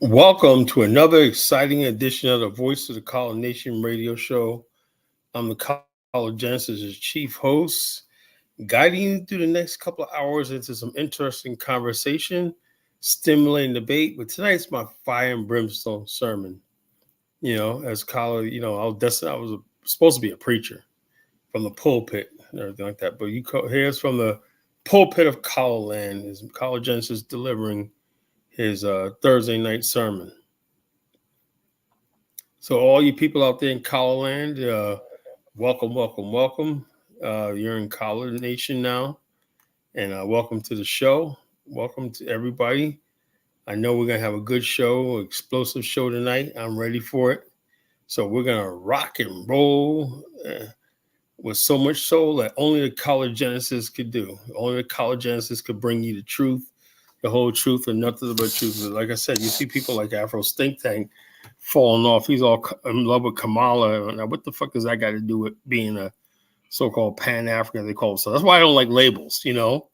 Welcome to another exciting edition of the Voice of the College Nation radio show. I'm the College Genesis' chief host, guiding you through the next couple of hours into some interesting conversation, stimulating debate. But tonight's my fire and brimstone sermon. As college, I was supposed to be a preacher from the pulpit and everything like that. But here's from the pulpit of College Land, is College Genesis delivering his Thursday night sermon. So all you people out there in College Land, welcome, welcome, welcome. You're in College Nation now, and welcome to the show. Welcome to everybody. I know we're going to have a good show, explosive show tonight. I'm ready for it. So we're going to rock and roll with so much soul that only the College Genesis could do. Only the College Genesis could bring you the truth, the whole truth, and nothing but truth. Like I said, you see people like Afro Stink Tank falling off. He's all in love with Kamala. Now, what the fuck does that got to do with being a so-called Pan-African, they call it? So that's why I don't like labels, I don't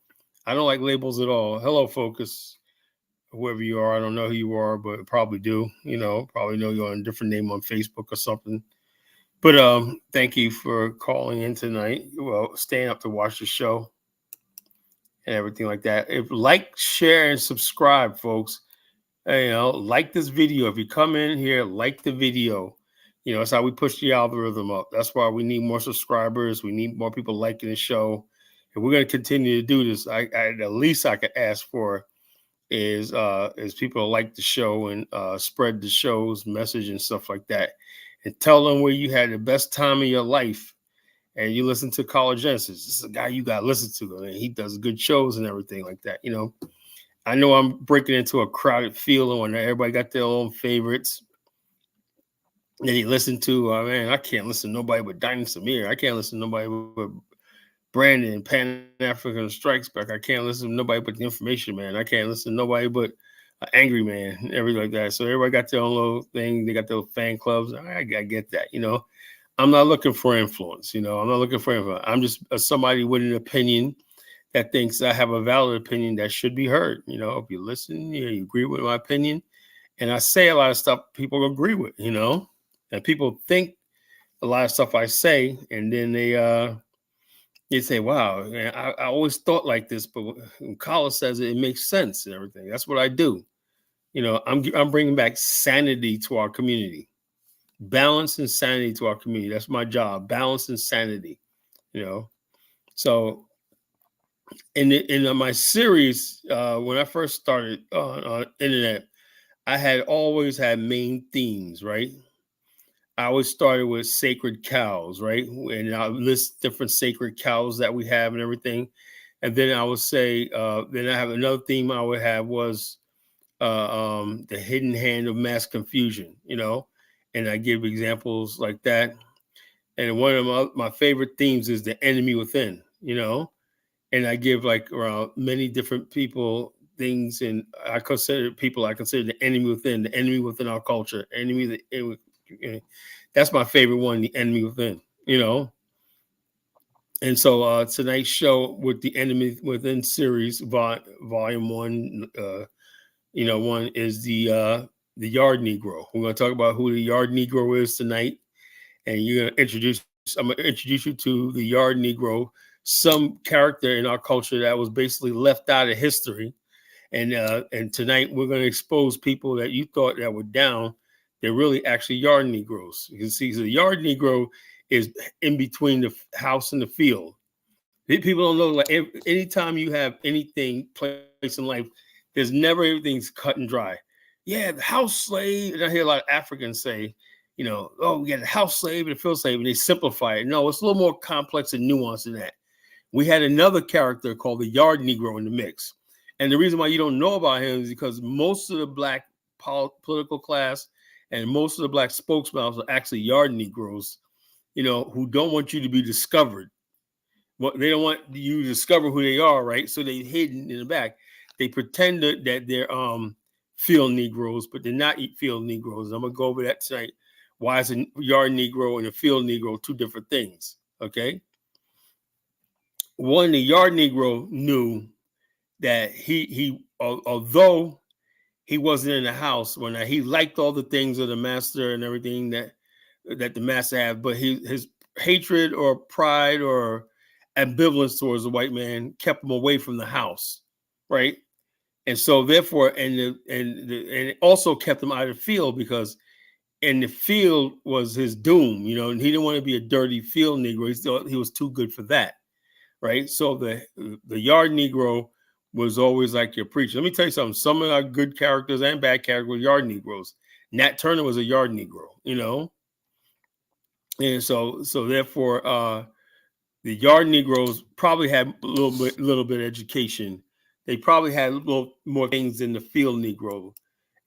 like labels at all. Hello, Focus, whoever you are. I don't know who you are, but probably do, probably know you're on a different name on Facebook or something. But thank you for calling in tonight. Well, staying up to watch the show and everything like that. Like, share, and subscribe, folks. Like this video. If you come in here, like the video. That's how we push the algorithm up. That's why we need more subscribers. We need more people liking the show. And we're going to continue to do this. The least I could ask for is people to like the show and spread the show's message and stuff like that. And tell them where you had the best time of your life and you listen to College Genesis. This is a guy you got to listen to. And he does good shows and everything like that, I know I'm breaking into a crowded field when everybody got their own favorites that you listen to. Man, I can't listen to nobody but Diamond Samir. I can't listen to nobody but Brandon, Pan-African Strikes Back. I can't listen to nobody but The Information Man. I can't listen to nobody but Angry Man and everything like that. So everybody got their own little thing. They got their fan clubs. I get that, I'm not looking for influence, I'm not looking for influence. I'm just somebody with an opinion that thinks I have a valid opinion that should be heard. If you listen, you agree with my opinion. And I say a lot of stuff people agree with, and people think a lot of stuff I say, and then they say, wow, man, I always thought like this, but when Colin says it, it makes sense and everything. That's what I do. I'm bringing back sanity to our community, balance and sanity to our community. That's my job, balance and sanity, So in my series, when I first started on internet, I had always had main themes, right? I always started with sacred cows, right? And I list different sacred cows that we have and everything. And then I would say, then I have another theme I would have was the hidden hand of mass confusion, and I give examples like that. And one of my favorite themes is the enemy within, and I give like around many different people things, and I consider the enemy within our culture, that's my favorite one, the enemy within, And so tonight's show with the enemy within series, volume one, one is the yard Negro. We're going to talk about who the yard Negro is tonight, and I'm going to introduce you to the yard Negro, some character in our culture that was basically left out of history. And tonight we're going to expose people that you thought that were down. They're really actually yard Negroes. You can see the yard Negro is in between the house and the field. People don't know, like, anytime you have anything place in life, there's never everything's cut and dry. Yeah, the house slave. And I hear a lot of Africans say, oh, we got a house slave and a field slave, and they simplify it. No, it's a little more complex and nuanced than that. We had another character called the yard Negro in the mix. And the reason why you don't know about him is because most of the black political class and most of the black spokesmen are actually yard Negroes, who don't want you to be discovered. Well, they don't want you to discover who they are, right? So they're hidden in the back. They pretend that they're field Negroes, but they're not field Negroes. I'm gonna go over that tonight. Why is a yard Negro and a field Negro two different things? Okay. One, the yard Negro knew that he although he wasn't in the house when he liked all the things of the master and everything that the master had, but his hatred or pride or ambivalence towards the white man kept him away from the house, right? And so therefore, and it also kept him out of the field, because in the field was his doom, and he didn't want to be a dirty field Negro. He thought he was too good for that, right? So the yard Negro was always like your preacher. Let me tell you something. Some of our good characters and bad characters were yard Negroes. Nat Turner was a yard Negro, and so therefore, the yard Negroes probably had a little bit of education. They probably had a little more things than the field Negro,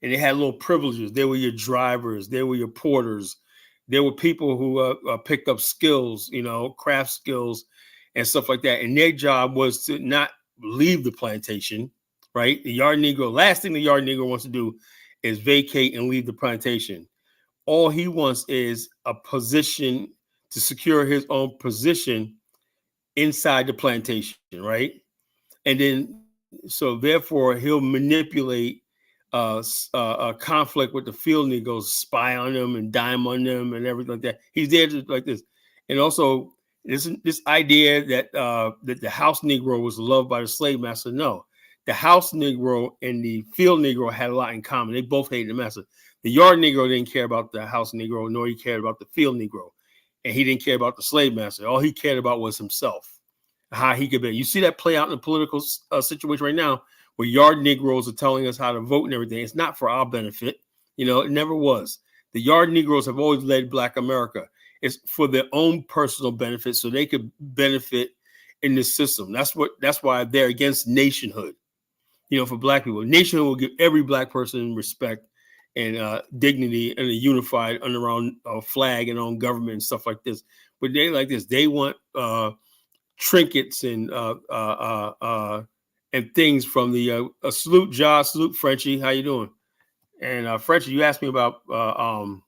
and they had little privileges. They were your drivers. They were your porters. There were people who picked up skills, craft skills and stuff like that. And their job was to not leave the plantation, right? The yard Negro, last thing the yard Negro wants to do is vacate and leave the plantation. All he wants is a position to secure his own position inside the plantation, right? And then, so therefore, he'll manipulate a conflict with the field Negroes, spy on them and dime on them and everything like that. He's there to like this, and also this idea that the house Negro was loved by the slave master. No, the house Negro and the field Negro had a lot in common. They both hated the master. The yard Negro didn't care about the house Negro, nor he cared about the field Negro, and he didn't care about the slave master. All he cared about was himself, how he could be. You see that play out in the political situation right now, where yard Negroes are telling us how to vote and everything. It's not for our benefit. It never was. The yard Negroes have always led Black America. It's for their own personal benefit, so they could benefit in this system. That's why they're against nationhood. For Black people, nationhood will give every Black person respect and dignity and a unified under our own flag and own government and stuff like this. But they like this. They want trinkets and things from the salute, Ja, salute, Frenchie. How you doing? And Frenchie, you asked me about how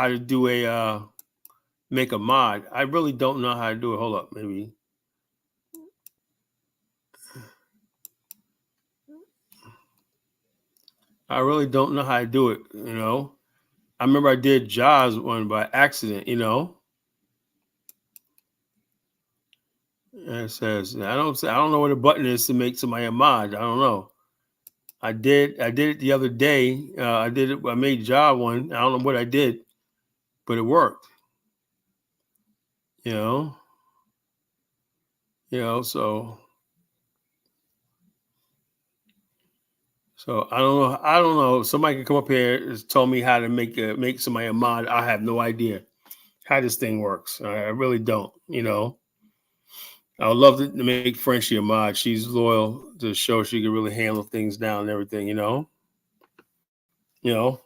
to do make a mod. I really don't know how to do it. Hold up, maybe. I really don't know how to do it. I remember I did Ja's one by accident. And it says I don't know what the button is to make somebody a mod. I don't know. I did it the other day. I made Ja one. I don't know what I did, but it worked. You know. So I don't know. If somebody can come up here and tell me how to make somebody a mod. I have no idea how this thing works. I really don't. I would love to make Frenchie a mod. She's loyal to the show. She can really handle things down and everything. You know.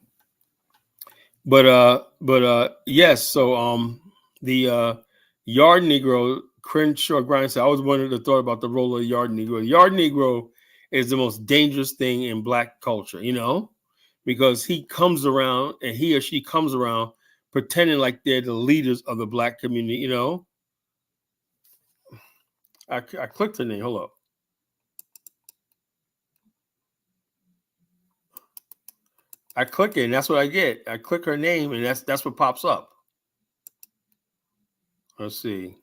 But yes. So the yard Negro, Crenshaw Grind said, I always wondered the thought about the role of the yard Negro. The yard Negro is the most dangerous thing in Black culture, because he comes around and he or she comes around pretending like they're the leaders of the Black community, I clicked her name. Hold up. I click it and that's what I get. I click her name and that's what pops up. Let's see.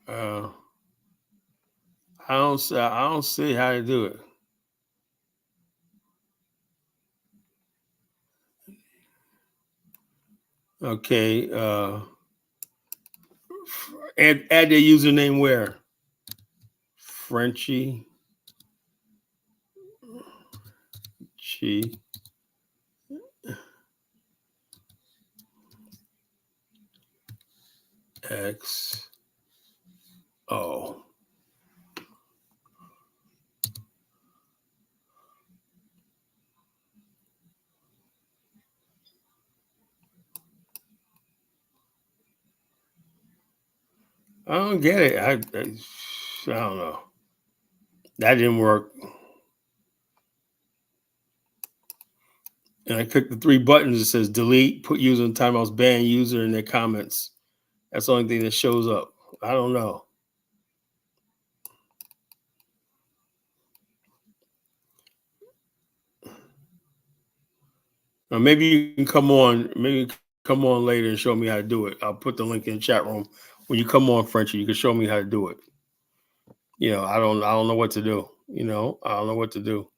I don't see how to do it. Okay. Add their username where? Frenchie Chi X O. I don't get it. I don't know. That didn't work. And I click the three buttons. It says delete, put user in timeouts, ban user in their comments. That's the only thing that shows up. I don't know. Maybe you can come on. Maybe you can come on later and show me how to do it. I'll put the link in the chat room. When you come on, Frenchie, you can show me how to do it. I don't know what to do. I don't know what to do.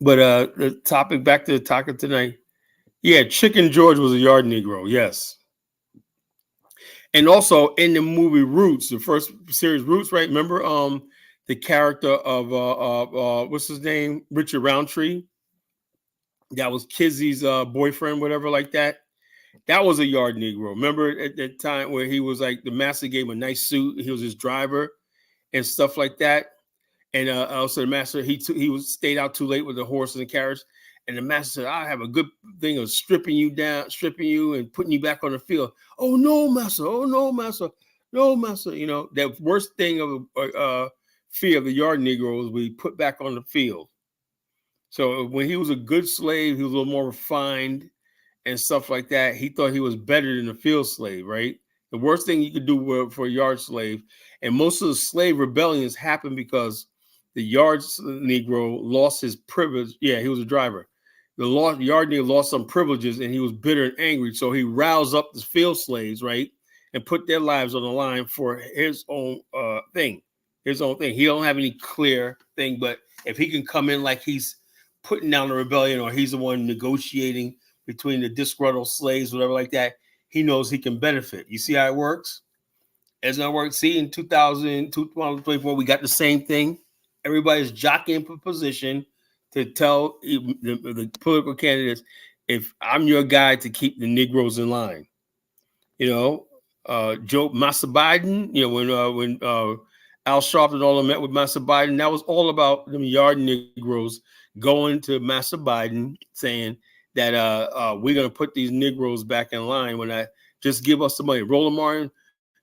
But the topic, back to the topic tonight. Yeah, Chicken George was a yard Negro. Yes. And also in the movie Roots, the first series Roots, right? Remember the character of what's his name? Richard Roundtree. That was Kizzy's boyfriend, whatever, like that. That was a yard Negro. Remember at that time where he was like the master gave him a nice suit, he was his driver and stuff like that. And also the master, he stayed out too late with the horse and the carriage. And the master said, I have a good thing of stripping you down, stripping you and putting you back on the field. Oh no, master. Oh no, master. No, master. The worst thing of fear of the yard Negro was we put back on the field. So when he was a good slave, he was a little more refined and stuff like that. He thought he was better than a field slave, right? The worst thing you could do for a yard slave, and most of the slave rebellions happened because the yard Negro lost his privilege. Yeah, he was a driver. The yard Negro lost some privileges, and he was bitter and angry. So he roused up the field slaves, right, and put their lives on the line for his own thing. His own thing. He don't have any clear thing, but if he can come in like he's putting down the rebellion, or he's the one negotiating between the disgruntled slaves, whatever like that, he knows he can benefit. You see how it works? As it works. See, in 2024, we got the same thing. Everybody's jockeying for position to tell the political candidates, if I'm your guy to keep the Negroes in line. Joe Massa Biden, when Al Sharpton and all them met with Massa Biden, that was all about them yard Negroes going to Massa Biden saying that we're going to put these Negroes back in line when I just give us the money. Roland Martin,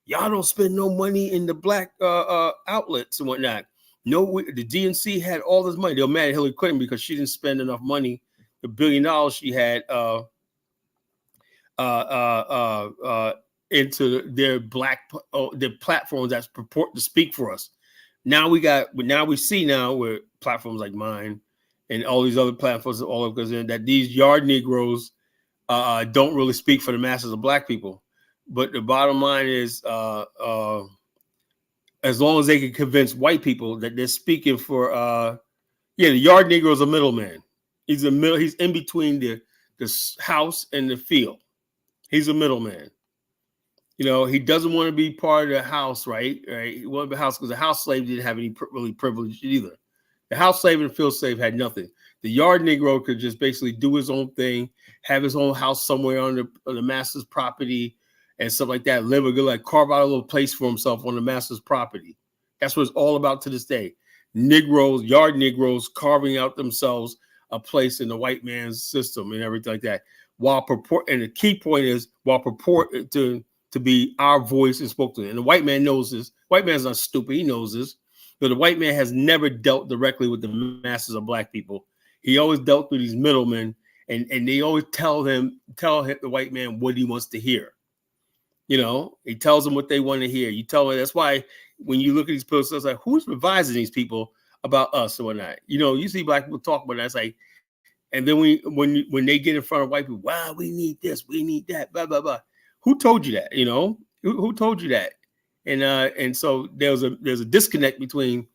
y'all don't spend no money in the black outlets and whatnot. No, the DNC had all this money. They were mad at Hillary Clinton because she didn't spend enough money, the $1 billion she had into their their platforms that purport to speak for us. Now we see where platforms like mine and all these other platforms, all of us, that these yard Negroes don't really speak for the masses of black people. But the bottom line is, as long as they can convince white people that they're speaking for, the yard Negro is a middleman. He's in between the house and the field. He's a middleman. He doesn't want to be part of the house, right? He wanted the house because the house slave didn't have any really privilege either. The house slave and the field slave had nothing. The yard Negro could just basically do his own thing, have his own house somewhere on the master's property and stuff like that, live a good life, carve out a little place for himself on the master's property. That's what it's all about to this day. Yard Negroes carving out themselves a place in the white man's system and everything like that. And the key point is, while purport to be our voice and spoke to. And the white man knows this. White man's not stupid. He knows this. But the white man has never dealt directly with the masses of black people. He always dealt through these middlemen, and they always tell the white man what he wants to hear. He tells them what they want to hear. You tell them. That's why when you look at these people, it's like, who's advising these people about us or whatnot? You see black people talk about that. It's like, and then when they get in front of white people, wow, we need this, we need that, blah blah blah. Who told you that? Who told you that? And so there's a disconnect between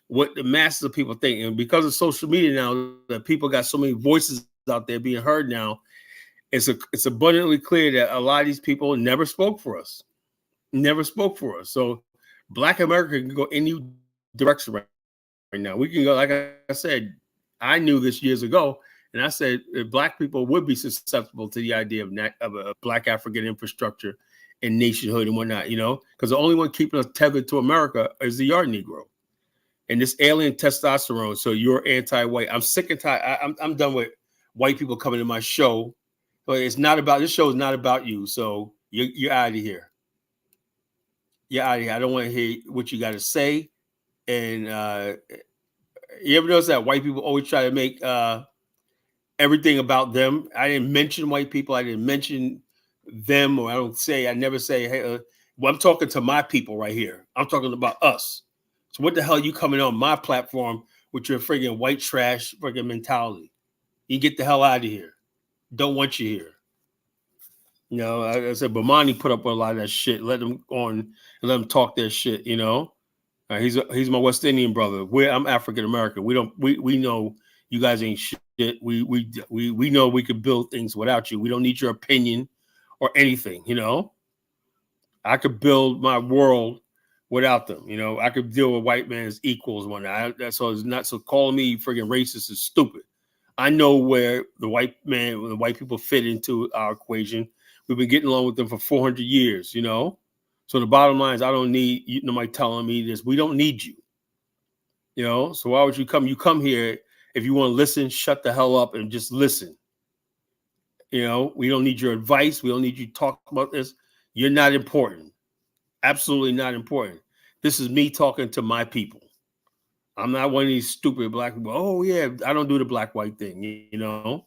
what the masses of people think, and because of social media now, that people got so many voices out there being heard now, it's abundantly clear that a lot of these people never spoke for us. So Black America can go any direction right now. We can go, like I said, I knew this years ago. And I said black people would be susceptible to the idea of a black African infrastructure and nationhood and whatnot, because the only one keeping us tethered to America is the yard Negro and this alien testosterone. So you're anti-white. I'm sick and tired. I'm done with white people coming to my show. But this show is not about you. So you're out of here. You're out of here. I don't want to hear what you got to say. And you ever notice that white people always try to make everything about them. I didn't mention white people. I didn't mention them, or I never say, hey, well, I'm talking to my people right here. I'm talking about us. So what the hell are you coming on my platform with your friggin' white trash friggin' mentality? You get the hell out of here. Don't want you here. You know, I said, Bomani put up a lot of that shit. Let them on and let them talk their shit. You know, he's my West Indian brother. I'm African American. We know you guys ain't shit. We know we could build things without you. We don't need your opinion or anything. You know, I could build my world without them. You know, I could deal with white men as equals one day. That's all. It's not so calling me friggin' racist is stupid. I know where the white people fit into our equation. We've been getting along with them for 400 years, you know? So the bottom line is I don't need nobody telling me this. We don't need you, you know? So why would you come? You come here if you want to listen, shut the hell up and just listen. You know, we don't need your advice. We don't need you to talk about this. You're not important. Absolutely not important. This is me talking to my people. I'm not one of these stupid black people. Oh, yeah, I don't do the black-white thing, you know?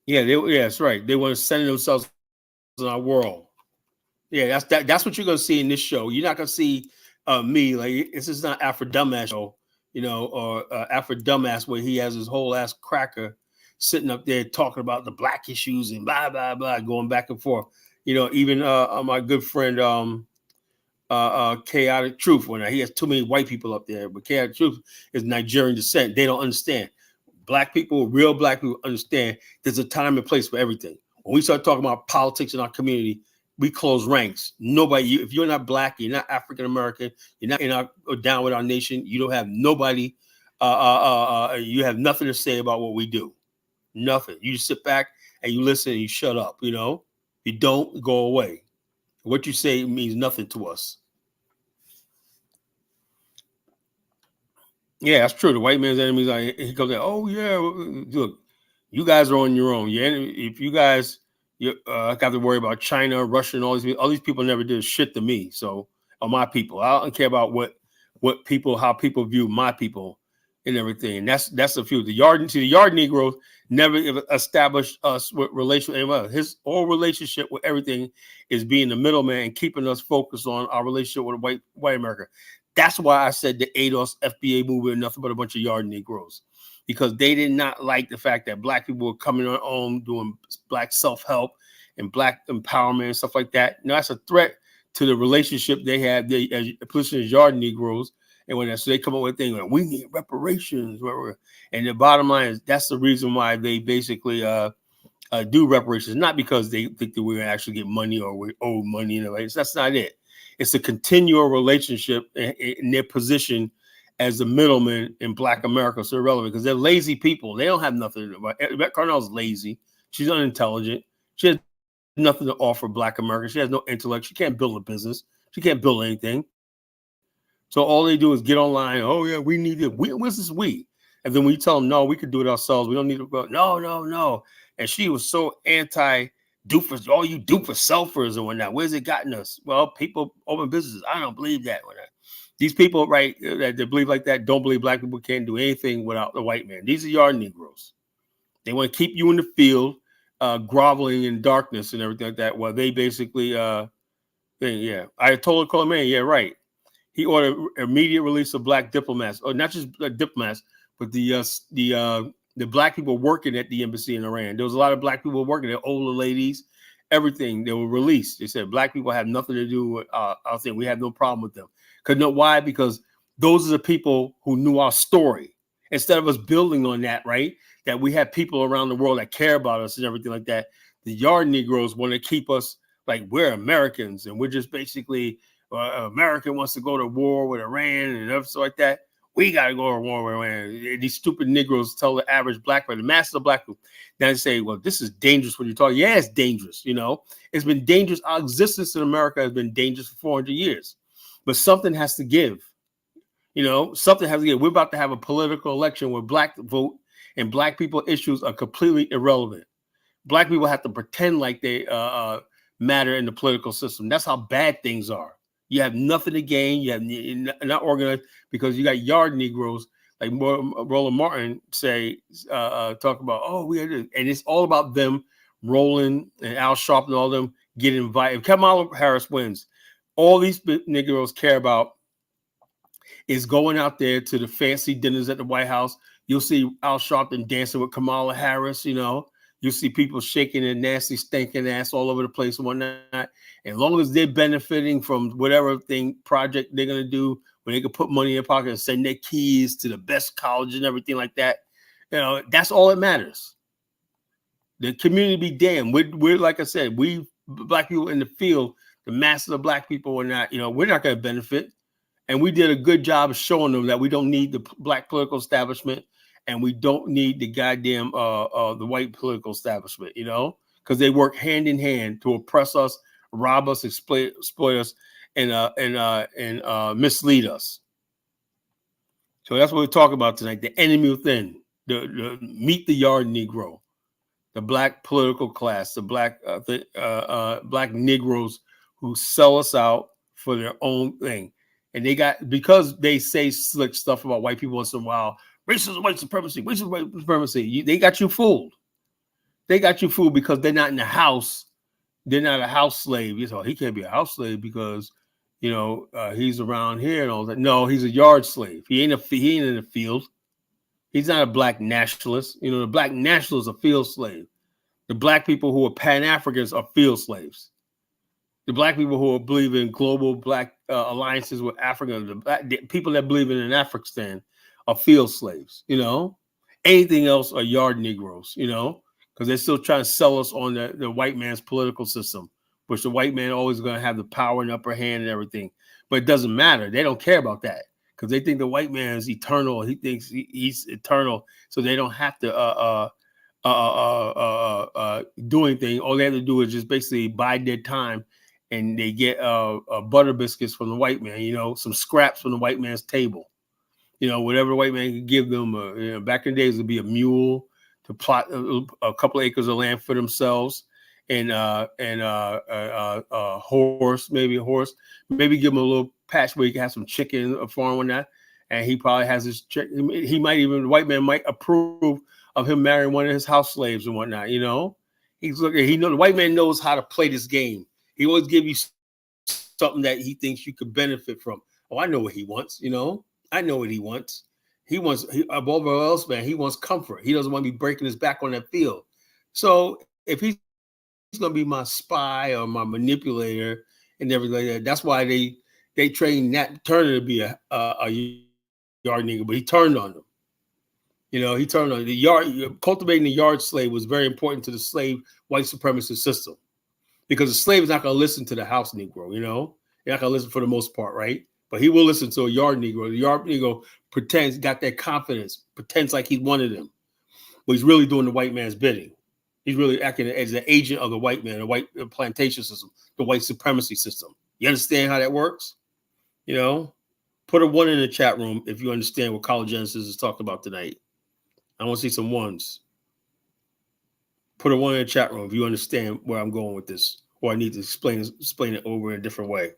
Yeah, that's right. They want to center themselves in our world. Yeah, that's what you're gonna see in this show. You're not gonna see me like this is not Afro Dumbass show, you know, or Afro Dumbass where he has his whole ass cracker sitting up there talking about the black issues and blah blah blah, going back and forth. You know, even my good friend Chaotic Truth, when he has too many white people up there, but Chaotic Truth is Nigerian descent. They don't understand. Black people, real black people understand there's a time and place for everything. When we start talking about politics in our community, we close ranks. Nobody, if you're not black, you're not African American, you're not in our down with our nation, you don't have nobody, you have nothing to say about what we do. Nothing. You just sit back and you listen and you shut up, you know? You don't go away. What you say means nothing to us. Yeah, that's true. The white man's enemies, like he goes, oh yeah, look, you guys are on your own. Yeah, if you guys, got to worry about China, Russia, and all these people never did shit to me. So, or my people, I don't care about how people view my people and everything. And that's the few. The yard Negroes never established us with relation. His whole relationship with everything is being the middleman and keeping us focused on our relationship with white America. That's why I said the ADOS FBA movement nothing but a bunch of yard Negroes, because they did not like the fact that black people were coming on home doing black self-help and black empowerment and stuff like that. Now that's a threat to the relationship they have, especially as yard Negroes. And when so they come up with things like we need reparations, and the bottom line is that's the reason why they basically do reparations, not because they think that we're gonna actually get money or we owe money. That's not it. It's a continual relationship in their position as the middleman in Black America. So irrelevant because they're lazy people. They don't have nothing. Yvette Carnell's lazy. She's unintelligent. She has nothing to offer Black America. She has no intellect. She can't build a business. She can't build anything. So all they do is get online. Oh yeah, we need it. What's this we? And then we tell them, no, we could do it ourselves. We don't need to go. No. And she was so anti doofus, all you doofus selfers and whatnot. Where's it gotten us? Well, people open businesses. I don't believe that. These people, right, that they believe like that, don't believe black people can't do anything without the white man. These are yard Negroes. They want to keep you in the field, groveling in darkness and everything like that. Well, they basically, Ayatollah Khomeini, yeah, right. He ordered immediate release of black diplomats, or not just diplomats, but the black people working at the embassy in Iran. There was a lot of black people working there, older ladies, everything. They were released. They said black people have nothing to do with our thing. We have no problem with them. Why? Because those are the people who knew our story. Instead of us building on that, right? That we have people around the world that care about us and everything like that. The yard Negroes want to keep us like we're Americans and we're just basically America wants to go to war with Iran and stuff like that. We got to go to war with Iran. These stupid Negroes tell the average black person, the masses of black people, now they say, well, this is dangerous when you're talking. Yeah, it's dangerous. You know, it's been dangerous. Our existence in America has been dangerous for 400 years. But something has to give. You know, something has to give. We're about to have a political election where black vote and black people issues are completely irrelevant. Black people have to pretend like they matter in the political system. That's how bad things are. You have nothing to gain. You're not organized because you got yard Negroes like Roland Martin say, talk about, oh, we had this. And it's all about them. Roland and Al Sharpton, all of them get invited. If Kamala Harris wins, all these Negroes care about is going out there to the fancy dinners at the White House. You'll see Al Sharpton dancing with Kamala Harris, you know. You'll see people shaking their nasty, stinking ass all over the place and whatnot. And as long as they're benefiting from whatever project they're going to do, when they can put money in their pocket and send their kids to the best college and everything like that, you know, that's all that matters. The community be damned. We're like I said, we black people in the field, the masses of black people are not, you know, we're not going to benefit. And we did a good job of showing them that we don't need the black political establishment and we don't need the goddamn the white political establishment, you know, because they work hand in hand to oppress us, rob us, exploit us, and mislead us. So that's what we're talking about tonight: the enemy within, the meet the yard Negro, the black political class, the black black Negroes who sell us out for their own thing. And they got, because they say slick stuff about white people once in a while, racism, white supremacy, racism, white supremacy. They got you fooled. They got you fooled because they're not in the house. They're not a house slave. You know, he can't be a house slave because, you know, he's around here and all that. No, he's a yard slave. He ain't in the field. He's not a black nationalist. You know, the black nationalist is a field slave. The black people who are Pan-Africans are field slaves. The black people who believe in global black alliances with Africa, the people that believe in Afghanistan are field slaves, you know. Anything else are yard Negroes, you know, because they're still trying to sell us on the white man's political system, which the white man always going to have the power and upper hand and everything. But it doesn't matter. They don't care about that because they think the white man is eternal. He thinks he's eternal, so they don't have to do anything. All they have to do is just basically bide their time, and they get butter biscuits from the white man, you know, some scraps from the white man's table, you know, whatever the white man could give them. You know, back in the days, it'd be a mule to plot a couple of acres of land for themselves, and a horse, maybe give him a little patch where he can have some chicken, a farm on that, and he probably has his chick. He might even, the white man might approve of him marrying one of his house slaves and whatnot, you know. He's looking, the white man knows how to play this game. He always give you something that he thinks you could benefit from. Oh, I know what he wants, you know. I know what he wants. Above all else, man, he wants comfort. He doesn't want to be breaking his back on that field. So if he's going to be my spy or my manipulator and everything like that, that's why they trained Nat Turner to be a yard nigga, but he turned on them. You know, he turned on the yard. Cultivating the yard slave was very important to the slave white supremacist system, because the slave is not going to listen to the house Negro. You know, he's not going to listen for the most part, right? But he will listen to a yard Negro. The yard Negro pretends, got that confidence, pretends like he's one of them, but he's really doing the white man's bidding. He's really acting as an agent of the white man, the white plantation system, the white supremacy system. You understand how that works? You know, put a 1 in the chat room if you understand what College Genesis is talking about tonight. I want to see some 1s. Put a 1 in the chat room if you understand where I'm going with this, or I need to explain it over in a different way.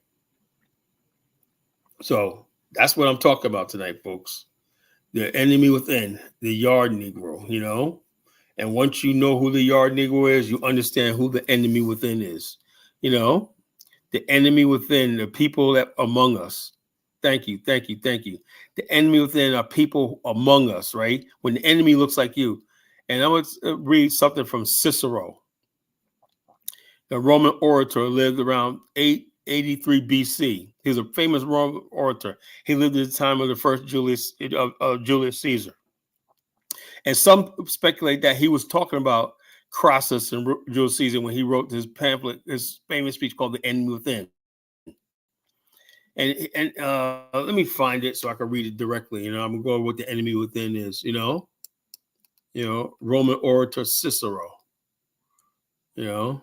So that's what I'm talking about tonight, folks. The enemy within, the yard Negro, you know? And once you know who the yard Negro is, you understand who the enemy within is. You know, the enemy within, the people that among us. Thank you. The enemy within are people among us, right? When the enemy looks like you. And I'm going to read something from Cicero. The Roman orator lived around 883 BC. He was a famous Roman orator. He lived at the time of the first Julius Caesar. And some speculate that he was talking about Crassus and Julius Caesar when he wrote his pamphlet, his famous speech called "The Enemy Within." And let me find it so I can read it directly. You know, I'm going to go with what the enemy within is. You know, Roman orator Cicero. You know.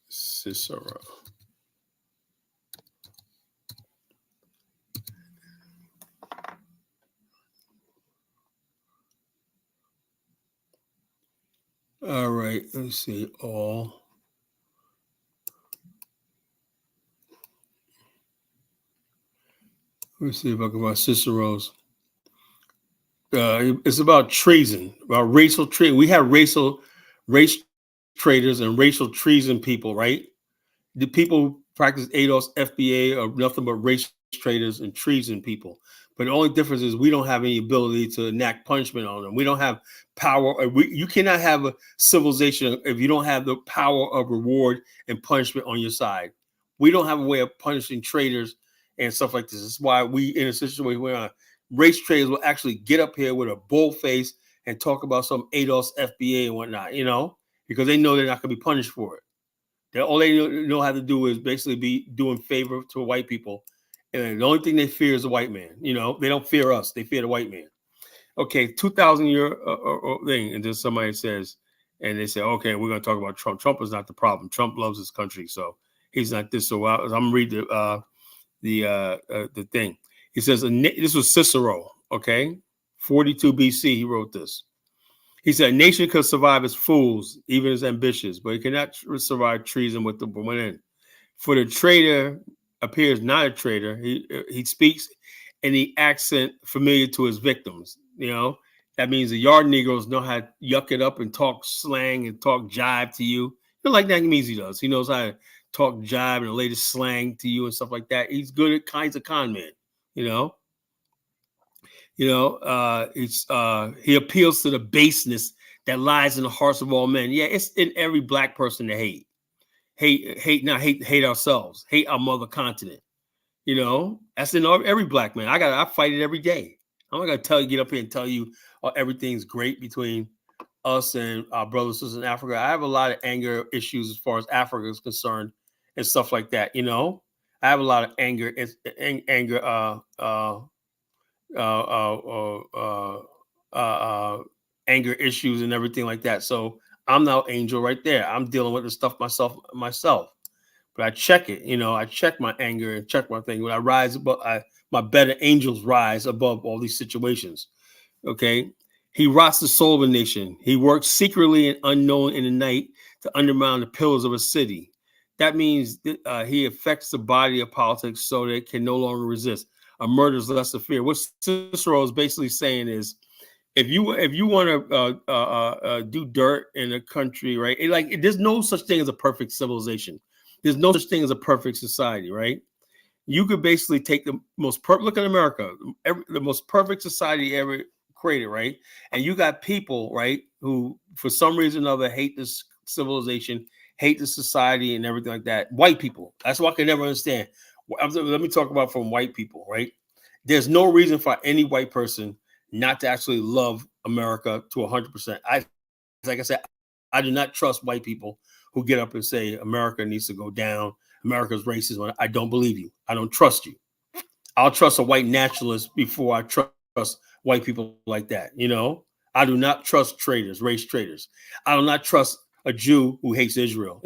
Cicero. All right, let's see. All. Let's see if I can find Cicero's. It's about treason, about racial treason. We have race traitors and racial treason people, right? The people who practice ADOS, FBA are nothing but race traitors and treason people. But the only difference is we don't have any ability to enact punishment on them. We don't have power. You cannot have a civilization if you don't have the power of reward and punishment on your side. We don't have a way of punishing traitors and stuff like this. That's why we, in a situation where race traitors will actually get up here with a bull face and talk about some ADOS, FBA, and whatnot, because they know they're not going to be punished for it. All they know how to do is basically be doing favor to white people. And the only thing they fear is the white man. They don't fear us. They fear the white man. Okay, 2,000 year thing. And then somebody says, and they say, okay, we're going to talk about Trump. Trump is not the problem. Trump loves his country. So he's not this. So I'm going to read the thing. He says, this was Cicero, okay? 42 BC, he wrote this. He said, a nation could survive as fools, even as ambitious, but it cannot survive treason with the within. For the traitor appears not a traitor. He speaks in the accent familiar to his victims. That means the yard Negroes know how to yuck it up and talk slang and talk jive to you. Like that means he does. He knows how to talk jive and the latest slang to you and stuff like that. He's good at kinds of con men. He appeals to the baseness that lies in the hearts of all men. Yeah, it's in every black person to hate ourselves, hate our mother continent. That's in every black man. I fight it every day. I'm not gonna get up here and tell you everything's great between us and our brothers and sisters in Africa. I have a lot of anger issues as far as Africa is concerned and stuff like that. I have a lot of anger, uh, uh, uh, anger issues and everything like that. So I'm now angel right there. I'm dealing with the stuff myself. But I check it. I check my anger and check my thing. When I rise above, my better angels rise above all these situations. Okay. He rots the soul of a nation. He works secretly and unknown in the night to undermine the pillars of a city. That means he affects the body of politics so that it can no longer resist. A murder is less of fear. What Cicero is basically saying is, if you want to do dirt in a country, right? There's no such thing as a perfect civilization. There's no such thing as a perfect society, right? You could basically take the most perfect look at America, the most perfect society ever created, right? And you got people, right, who for some reason or another hate this civilization, hate the society, and everything like that. White people. That's what I can never understand. Let me talk about from white people, right? There's no reason for any white person not to actually love America to 100%. Like I said, I do not trust white people who get up and say America needs to go down. America's racist. I don't believe you. I don't trust you. I'll trust a white nationalist before I trust white people like that. I do not trust traitors, race traitors. I do not trust a Jew who hates Israel.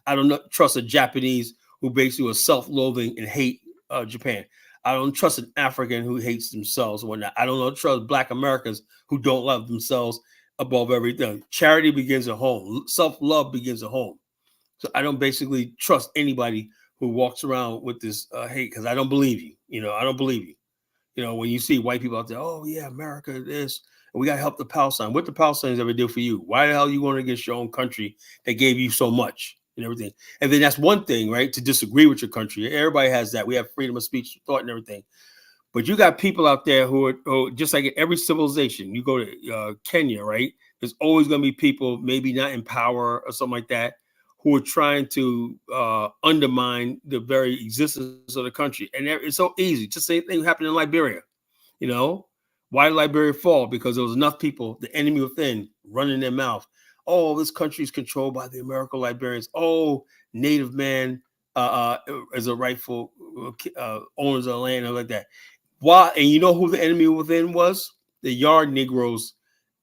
I do not trust a Japanese who basically was self-loathing and hate Japan. I don't trust an African who hates themselves and whatnot. I don't trust Black Americans who don't love themselves above everything. Charity begins at home. Self-love begins at home. So I don't basically trust anybody who walks around with this hate because I don't believe you. I don't believe you. When you see white people out there, oh yeah, America, this, and we got to help the Palestine. What the Palestinians ever do for you? Why the hell are you going against your own country that gave you so much and everything? And then that's one thing, right? To disagree with your country. Everybody has that. We have freedom of speech, thought, and everything. But you got people out there who are just like in every civilization. You go to Kenya, right? There's always going to be people, maybe not in power or something like that, who are trying to undermine the very existence of the country. And it's so easy. Just same thing happened in Liberia. Why did Liberia fall? Because there was enough people, the enemy within, running their mouth. Oh, this country is controlled by the American Liberians. Oh, Native man is a rightful owners of the land and like that. Why? And you know who the enemy within was? The yard Negroes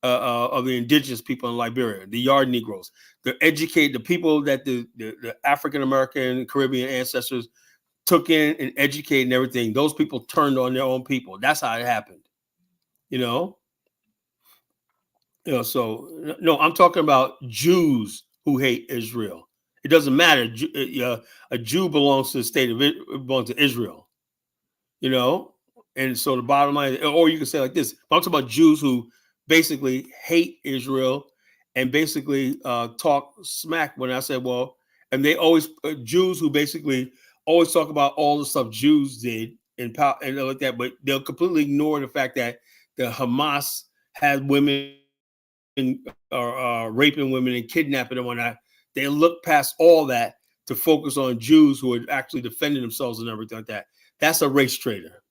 of the indigenous people in Liberia, the yard Negroes, the people that the African American Caribbean ancestors took in and educated and everything. Those people turned on their own people. That's how it happened. You know, So no, I'm talking about Jews who hate Israel. It doesn't matter. A Jew belongs to the state of it belongs to Israel. you know. And so the bottom line, or you can say like this: I'm talking about Jews who basically hate Israel and basically talk smack. When I said, well, and they always Jews who basically always talk about all the stuff Jews did and like that, but they'll completely ignore the fact that the Hamas had women raping women and kidnapping them. They look past all that to focus on Jews who are actually defending themselves and everything like that. That's a race traitor.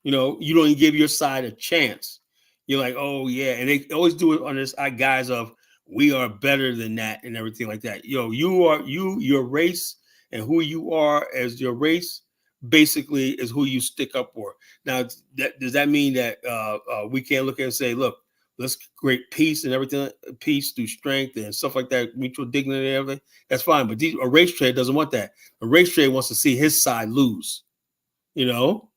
You don't even give your side a chance. You're like, oh yeah, and they always do it on this guise of we are better than that and everything like that. Your race and who you are as your race basically is who you stick up for. Now, does that mean that we can't look at it and say, look, let's create peace and everything, peace through strength and stuff like that, mutual dignity and everything? That's fine, but a race trade doesn't want that. A race trade wants to see his side lose. You know.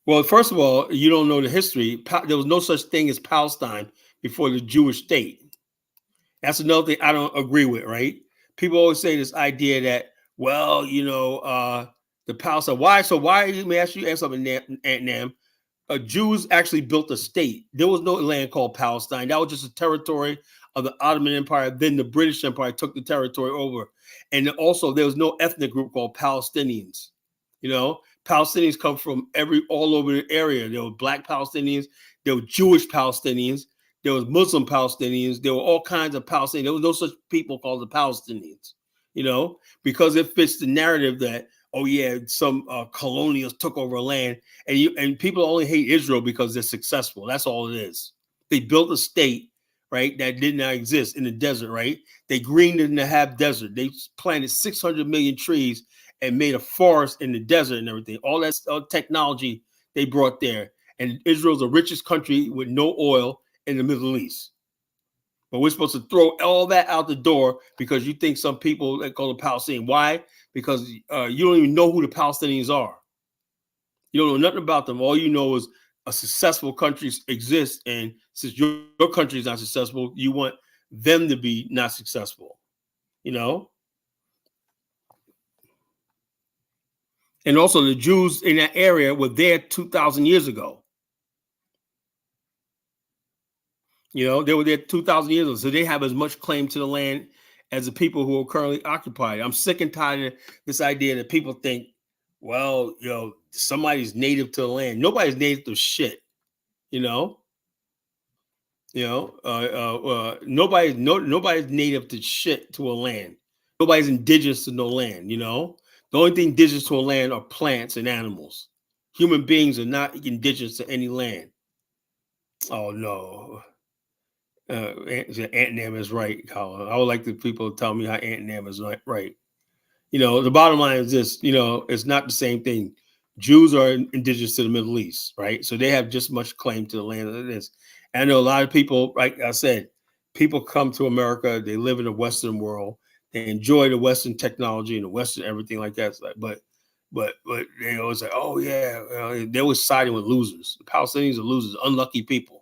Well, first of all, you don't know the history. There was no such thing as Palestine before the Jewish state. That's another thing I don't agree with, right? People always say this idea that, well, the Palestine. Why? So why? Let me ask you something, Aunt Nam. Jews actually built a state. There was no land called Palestine. That was just a territory of the Ottoman Empire. Then the British Empire took the territory over. And also, there was no ethnic group called Palestinians. Palestinians come from all over the area. There were black Palestinians. There were Jewish Palestinians. There was Muslim Palestinians. There were all kinds of Palestinians. There was no such people called the Palestinians, because it fits the narrative that, oh yeah, some colonials took over land, and people only hate Israel because they're successful. That's all it is. They built a state, right, that did not exist in the desert, right? They greened it in the half desert. They planted 600 million trees and made a forest in the desert and everything. All that technology they brought there. And Israel's the richest country with no oil in the Middle East. But we're supposed to throw all that out the door because you think some people that call the Palestinians. Why? Because you don't even know who the Palestinians are. You don't know nothing about them. All you know is a successful country exists, and since your country is not successful, you want them to be not successful. And also, the Jews in that area were there 2,000 years ago. They were there 2,000 years ago, so they have as much claim to the land as the people who are currently occupied. I'm sick and tired of this idea that people think, well, somebody's native to the land. Nobody's native to shit. Nobody's native to shit to a land. Nobody's indigenous to no land. The only thing indigenous to a land are plants and animals. Human beings are not indigenous to any land. Oh no. Aunt Nam is right, Colin. I would like the people to tell me how Aunt Nam is right. The bottom line is this, it's not the same thing. Jews are indigenous to the Middle East, right? So they have just much claim to the land as it is. And I know a lot of people, like I said, people come to America, they live in the Western world, they enjoy the Western technology and the Western everything like that. But they always say, oh yeah, they always siding with losers. The Palestinians are losers, unlucky people.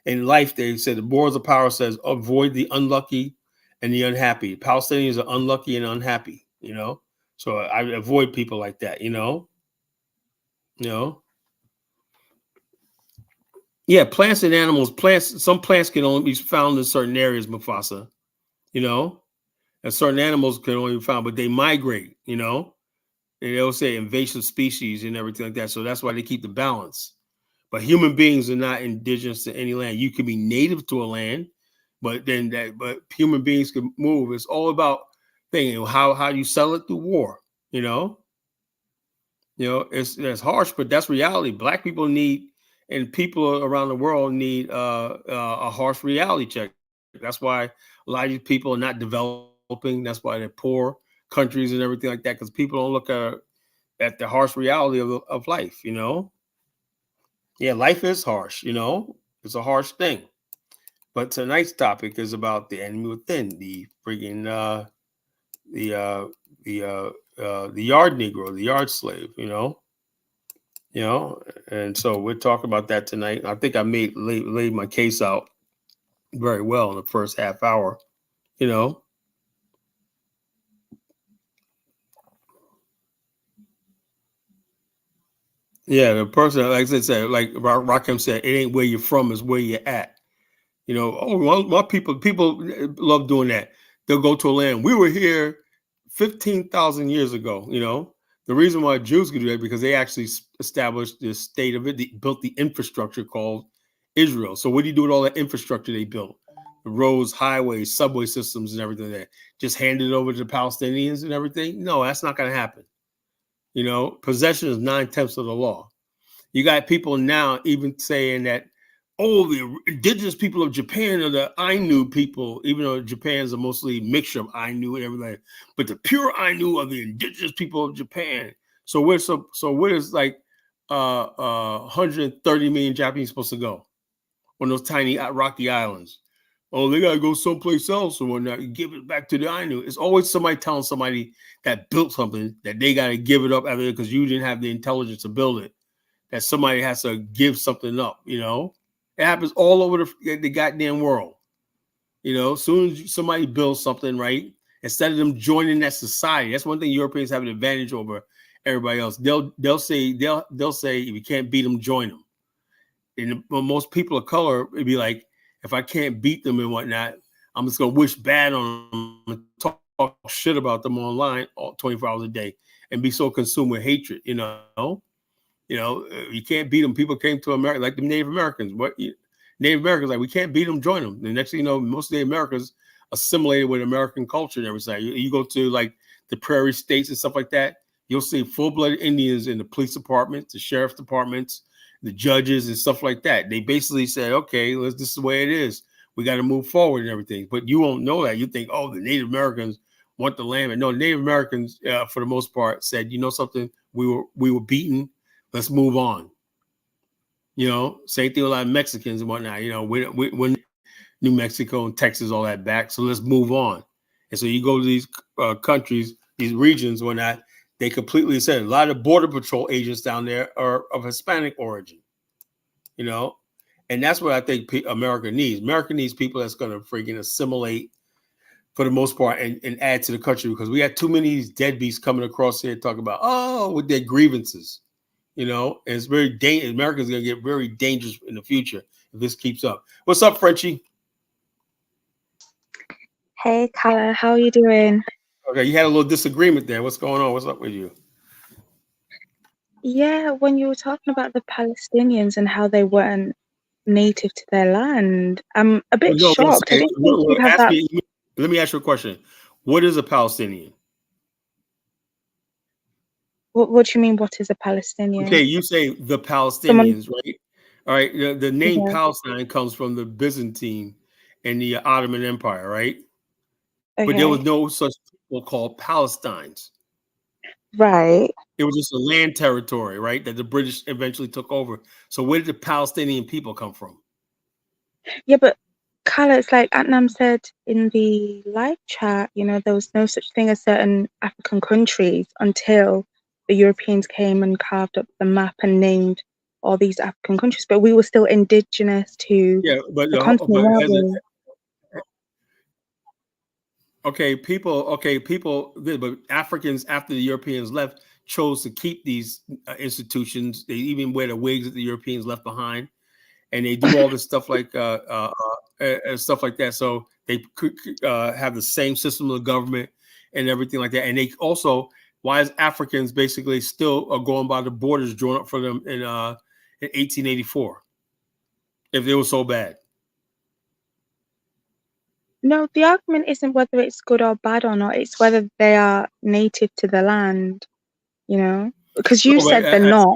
In life, they say the Boards of Power says avoid the unlucky and the unhappy. Palestinians are unlucky and unhappy, So I avoid people like that, Yeah, plants and animals. Some plants can only be found in certain areas, Mufasa, and certain animals can only be found, but they migrate, And they'll say invasive species and everything like that. So that's why they keep the balance. But human beings are not indigenous to any land. You can be native to a land, but human beings can move. It's all about thinking how you sell it through war. It's harsh, but that's reality. Black people need, and people around the world need a harsh reality check. That's why a lot of these people are not developing. That's why they're poor countries and everything like that, because people don't look at the harsh reality of life. Yeah, life is harsh. It's a harsh thing. But tonight's topic is about the enemy within, the freaking the yard Negro, the yard slave. You know, and so we're talking about that tonight. I think I laid my case out very well in the first half hour. You know, yeah, the person, like I said, like Rakim said, it ain't where you're from, it's where you're at. You know, oh, my people love doing that. They'll go to a land. We were here 15,000 years ago. You know, the reason why Jews could do that because they actually established the state of it. They built the infrastructure called Israel. So what do you do with all that infrastructure they built? The roads, highways, subway systems, and everything like that. Just hand it over to the Palestinians and everything? No, that's not going to happen. You know, possession is 9/10 of the law. You got people now even saying that, oh, the indigenous people of Japan are the Ainu people, even though Japan's a mostly mixture of Ainu and everything. But the pure Ainu are the indigenous people of Japan. So where's like 130 million Japanese supposed to go on those tiny rocky islands? Oh, they gotta go someplace else or whatnot. You give it back to the Ainu. It's always somebody telling somebody that built something that they gotta give it up after because you didn't have the intelligence to build it, that somebody has to give something up, you know? It happens all over the goddamn world. You know, as soon as somebody builds something, right, instead of them joining that society, that's one thing Europeans have an advantage over everybody else. They'll say if you can't beat them, join them. And most people of color, it'd be like, if I can't beat them and whatnot, I'm just gonna wish bad on them and talk shit about them online 24 hours a day and be so consumed with hatred, you know. You know, you can't beat them. People came to America like the Native Americans. Native Americans like we can't beat them, join them. The next thing you know, most of the Americans assimilated with American culture and everything. You go to like the prairie states and stuff like that, you'll see full-blooded Indians in the police departments, the sheriff's departments, the judges and stuff like that. They basically said, okay, this is the way it is. We got to move forward and everything. But you won't know that. You think, oh, the Native Americans want the land. And no, Native Americans, for the most part, said, you know something, we were beaten. Let's move on. You know, same thing with a lot of Mexicans and whatnot. You know, we're New Mexico and Texas, all that back. So let's move on. And so you go to these countries, these regions, whatnot, they completely said a lot of border patrol agents down there are of Hispanic origin. You know, and that's what I think America needs. America needs people that's going to freaking assimilate for the most part and add to the country because we got too many of these deadbeats coming across here talking about, oh, with their grievances. You know, and it's very dangerous. America's going to get very dangerous in the future if this keeps up. What's up, Frenchie? Hey, Kala, how are you doing? Okay, you had a little disagreement there. What's going on? What's up with you? Yeah, when you were talking about the Palestinians and how they weren't native to their land, I'm a Well, bit no, I'm shocked. I saying, didn't think you'd have ask that. me. Let me ask you a question. What is a Palestinian? What do you mean, what is a Okay, Palestinian? you say the Someone, Palestinians, right? All right. The name yeah, Palestine comes from the Byzantine and the Ottoman Empire, right? But there was okay, no such people called Palestines. right. It was just a land territory, right? That the British eventually took over. So where did the Palestinian people come from? Yeah, but Kala, it's like Atnam said in the live chat, there was no such thing as certain African countries until the Europeans came and carved up the map and named all these African countries. But we were still indigenous to Yeah, but the continent, but weren't as a, we? people, but Africans after the Europeans left chose to keep these institutions. They even wear the wigs that the Europeans left behind, and they do all this stuff like stuff like that. So they could have the same system of government and everything like that. And they also, why is Africans basically still going by the borders drawn up for them in 1884 if they were so bad? No, the argument isn't whether it's good or bad or not, it's whether they are native to the land. Because you No, but said they're not.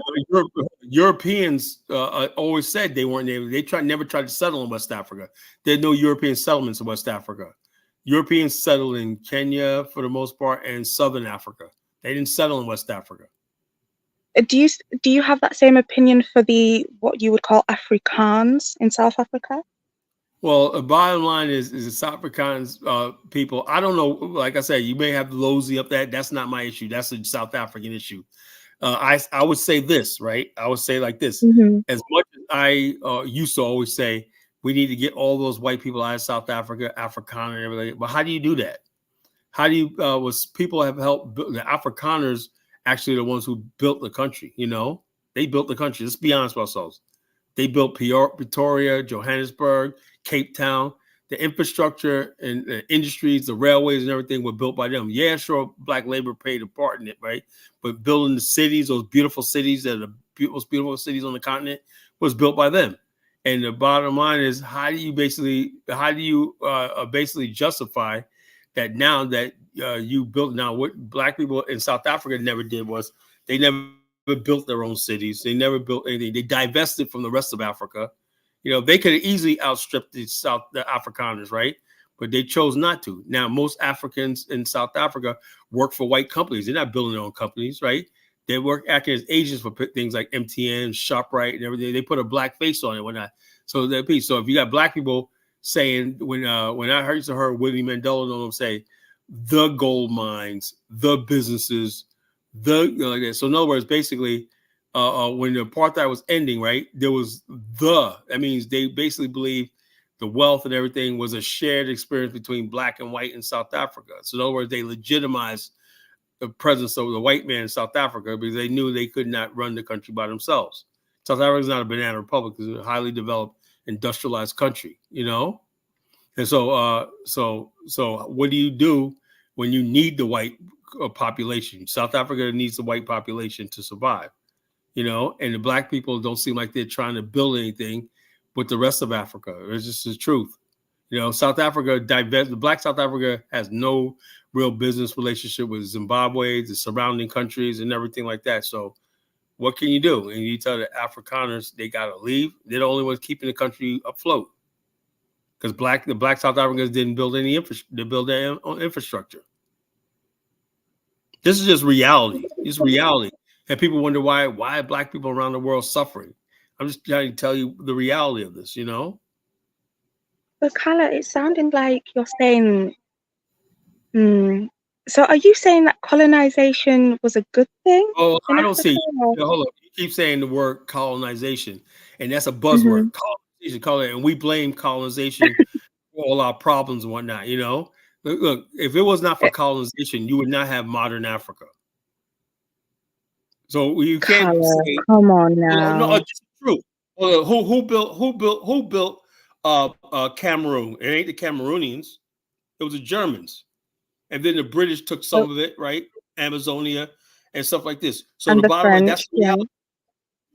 Europeans always said they weren't able. They never tried to settle in West Africa. There are no European settlements in West Africa. Europeans settled in Kenya for the most part and Southern Africa. They didn't settle in West Africa. Do you have that same opinion for the what you would call Afrikaans in South Africa? Well, the bottom line is the South Africans people. I don't know. Like I said, you may have to losey up that. That's not my issue. That's a South African issue. I would say this, right? I would say like this. Hmm. As much as I used to always say, we need to get all those white people out of South Africa, Afrikaner, and everything. But how do you do that? How do you? Was people have helped build, the Afrikaners actually the ones who built the country? You know, they built the country. Let's be honest with ourselves. They built Pretoria, Johannesburg, Cape Town. The infrastructure and the industries, the railways and everything were built by them. Yeah, sure, black labor played a part in it, right? But building the cities, those beautiful cities that are the most beautiful cities on the continent, was built by them. And the bottom line is, how do you basically justify that now that you built now what black people in South Africa never did was they never built their own cities. They never built anything. They divested from the rest of Africa. You know, they could have easily outstripped the Afrikaners, right? But they chose not to. Now, most Africans in South Africa work for white companies. They're not building their own companies, right? They work acting as agents for things like MTN, ShopRite, and everything. They put a black face on it when I so that piece. So if you got black people saying when I heard Willie Mandela on them say the gold mines, the businesses, like that. So in other words, basically when the apartheid was ending, right, there was that means they basically believe the wealth and everything was a shared experience between black and white in South Africa. So in other words, they legitimized the presence of the white man in South Africa because they knew they could not run the country by themselves. South Africa is not a banana republic; it's a highly developed, industrialized country, you know. And so what do you do when you need the white population? South Africa needs the white population to survive, you know, and the black people don't seem like they're trying to build anything with the rest of Africa. It's just the truth. You know, the black South Africa has no real business relationship with Zimbabwe, the surrounding countries, and everything like that. So what can you do? And you tell the Afrikaners they got to leave. They're the only ones keeping the country afloat because the black South Africans didn't build their own infrastructure. This is just reality. It's reality. And people wonder why black people around the world suffering. I'm just trying to tell you the reality of this, you know? But Carla, it's sounding like you're saying, hmm. So are you saying that colonization was a good thing Oh, in I don't Africa? see. Or... Hold up. You keep saying the word colonization, and that's a Hmm. buzzword. Colonization, and we blame colonization for all our problems and whatnot, you know? Look, if it was not for colonization, you would not have modern Africa. So you can't Carla, say, come on well, no, now. it's true. Well, who built Cameroon? It ain't the Cameroonians. It was the Germans, and then the British took Oh, some of it, right? Amazonia and stuff like this. So and the the bottom line, that's French, the yeah. reality,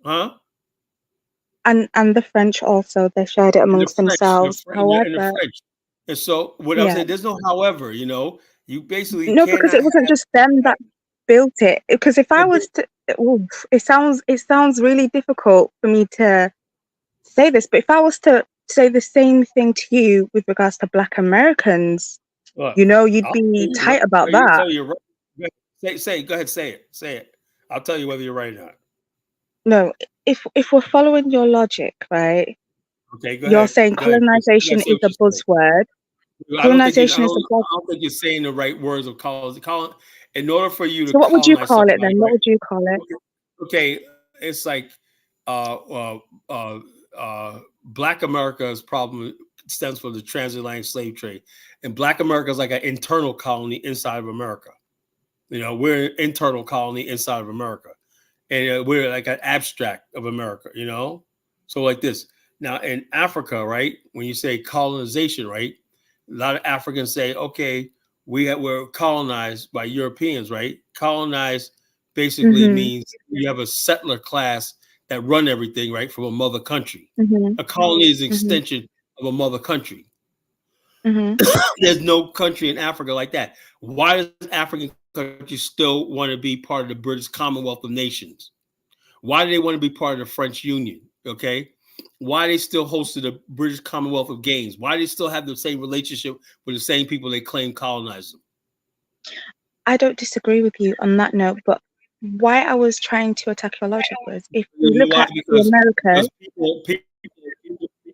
huh? And the French also, they shared it And amongst themselves. The However, French. And so what I'm yeah. saying, there's no however, you know, you basically No, because cannot it wasn't have just them that built it. Because if I and was to, oof, it sounds really difficult for me to say this, but if I was to say the same thing to you with regards to Black Americans, look, you'd I'll tell be you tight about you that. tell you right. Go ahead, say it. I'll tell you whether you're right or not. No, if we're following your logic, right? Okay, You're saying go ahead. colonization Let's see is what a you're saying. buzzword. Colonization is a I buzz. don't think you're saying the right words of colon. In order for you to So what would you colonize call it somebody, then? What right? would you call it? Okay, it's like uh, uh, uh, Black America's problem stems from the transatlantic slave trade, and Black America is like an internal colony inside of America. You know, we're an internal colony inside of America, and we're like an abstract of America. You know, so like this. Now in Africa, right? When you say colonization, right? A lot of Africans say, okay, we're colonized by Europeans, right? Colonized basically Mhm. means you have a settler class that run everything, right, from a mother country. Mhm. A colony is an Mhm. extension of a mother country. Mhm. There's no country in Africa like that. Why does African countries still want to be part of the British Commonwealth of Nations? Why do they want to be part of the French Union? Okay. Why they still hosted the British Commonwealth of Games? Why they still have the same relationship with the same people they claim colonized them? I don't disagree with you on that note, but why I was trying to attack your logic was if we You know look why? at the Because Americas,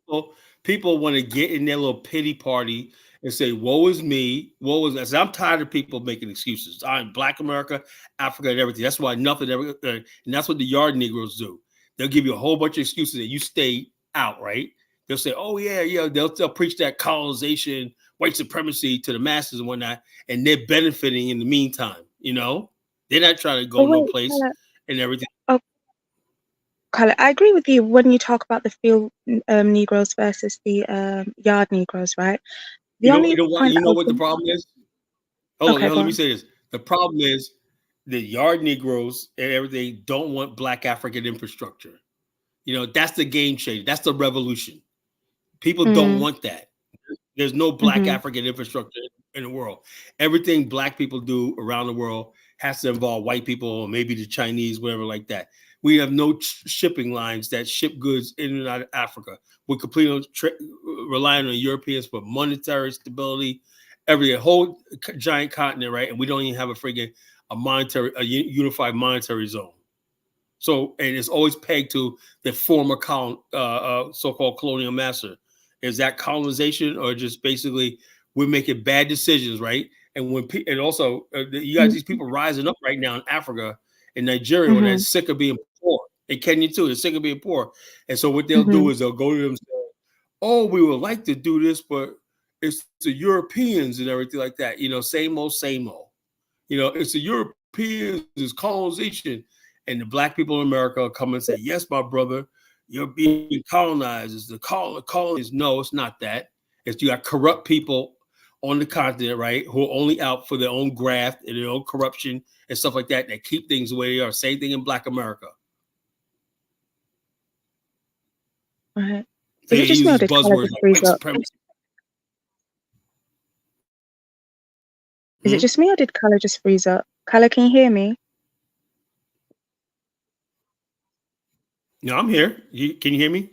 people People want to get in their little pity party and say, "Woe is me, woe is us." I'm tired of people making excuses. I'm Black America, Africa, and everything. That's why nothing ever, and that's what the yard Negroes do. They'll give you a whole bunch of excuses that you stay out, right? They'll say, "Oh yeah, yeah." They'll preach that colonization, white supremacy to the masses and whatnot, and they're benefiting in the meantime. They're not trying to But go no wait, place and everything. oh, Carla, I agree with you when you talk about the field Negroes versus the yard Negroes, right? The You know, you only know what? point You that I know was what the going problem is? Hold on, okay, hold on, go let me on. say this. The problem is the yard Negroes and everything don't want Black African infrastructure. That's the game changer. That's the revolution. People don't Mm, want that. There's no Black mm-hmm, African infrastructure in the world. Everything Black people do around the world has to involve white people or maybe the Chinese, whatever like that. We have no shipping lines that ship goods in and out of Africa. We're completely relying on Europeans for monetary stability, every whole giant continent, right? And we don't even have a unified monetary zone. So, and it's always pegged to the former so-called colonial master. Is that colonization or just basically we're making bad decisions, right? And and also you got these people rising up right now in Africa and Nigeria where they're mm-hmm, sick of being poor. In Kenya too, they're sick of being poor. And so what they'll mm-hmm. do is they'll go to them and say, "Oh, we would like to do this, but it's the Europeans and everything like that." Same old, same old. It's the Europeans, it's colonization. And the Black people in America come and say, "Yes, my brother, you're being colonized." It's the colony is no, it's not that. It's you got corrupt people on the continent, right, who are only out for their own graft and their own corruption and stuff like that keep things the way they are. Same thing in Black America. Right. Is They it just use me or these did Carla buzzwords just like freeze white up? supremacy. Is it Hmm? just me or did Carla just freeze up? Carla, can you hear me? No, I'm here. Can you hear me?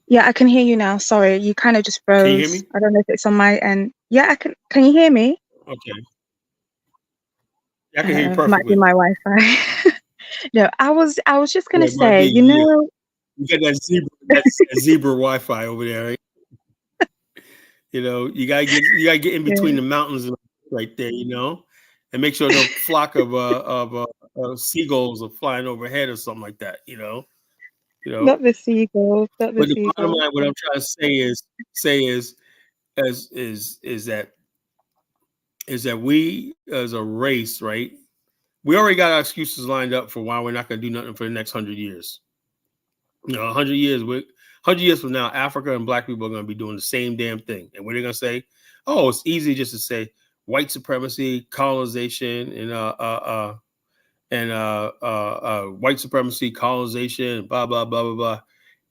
Yeah, I can hear you now. Sorry, you kind of just Can you hear froze. me? I don't know if it's on my end. Yeah, I can. Can you hear me? Okay. I can hear you Might be perfectly. my Wi-Fi. No, I was just Yeah, gonna it might say, be you. you You got that zebra Wi-Fi over there, right? You gotta get in between yeah, the mountains right there, and make sure no flock of seagulls are flying overhead or something like that, you know. not the seagulls, not the But the bottom seagulls. line, what I'm trying to say is is that we as a race, right? We already got our excuses lined up for why we're not going to do nothing for the next 100 years. 100 years from now, Africa and Black people are going to be doing the same damn thing. And what are they going to say? Oh, it's easy just to say white supremacy, colonization, and white supremacy, colonization, blah blah blah blah blah.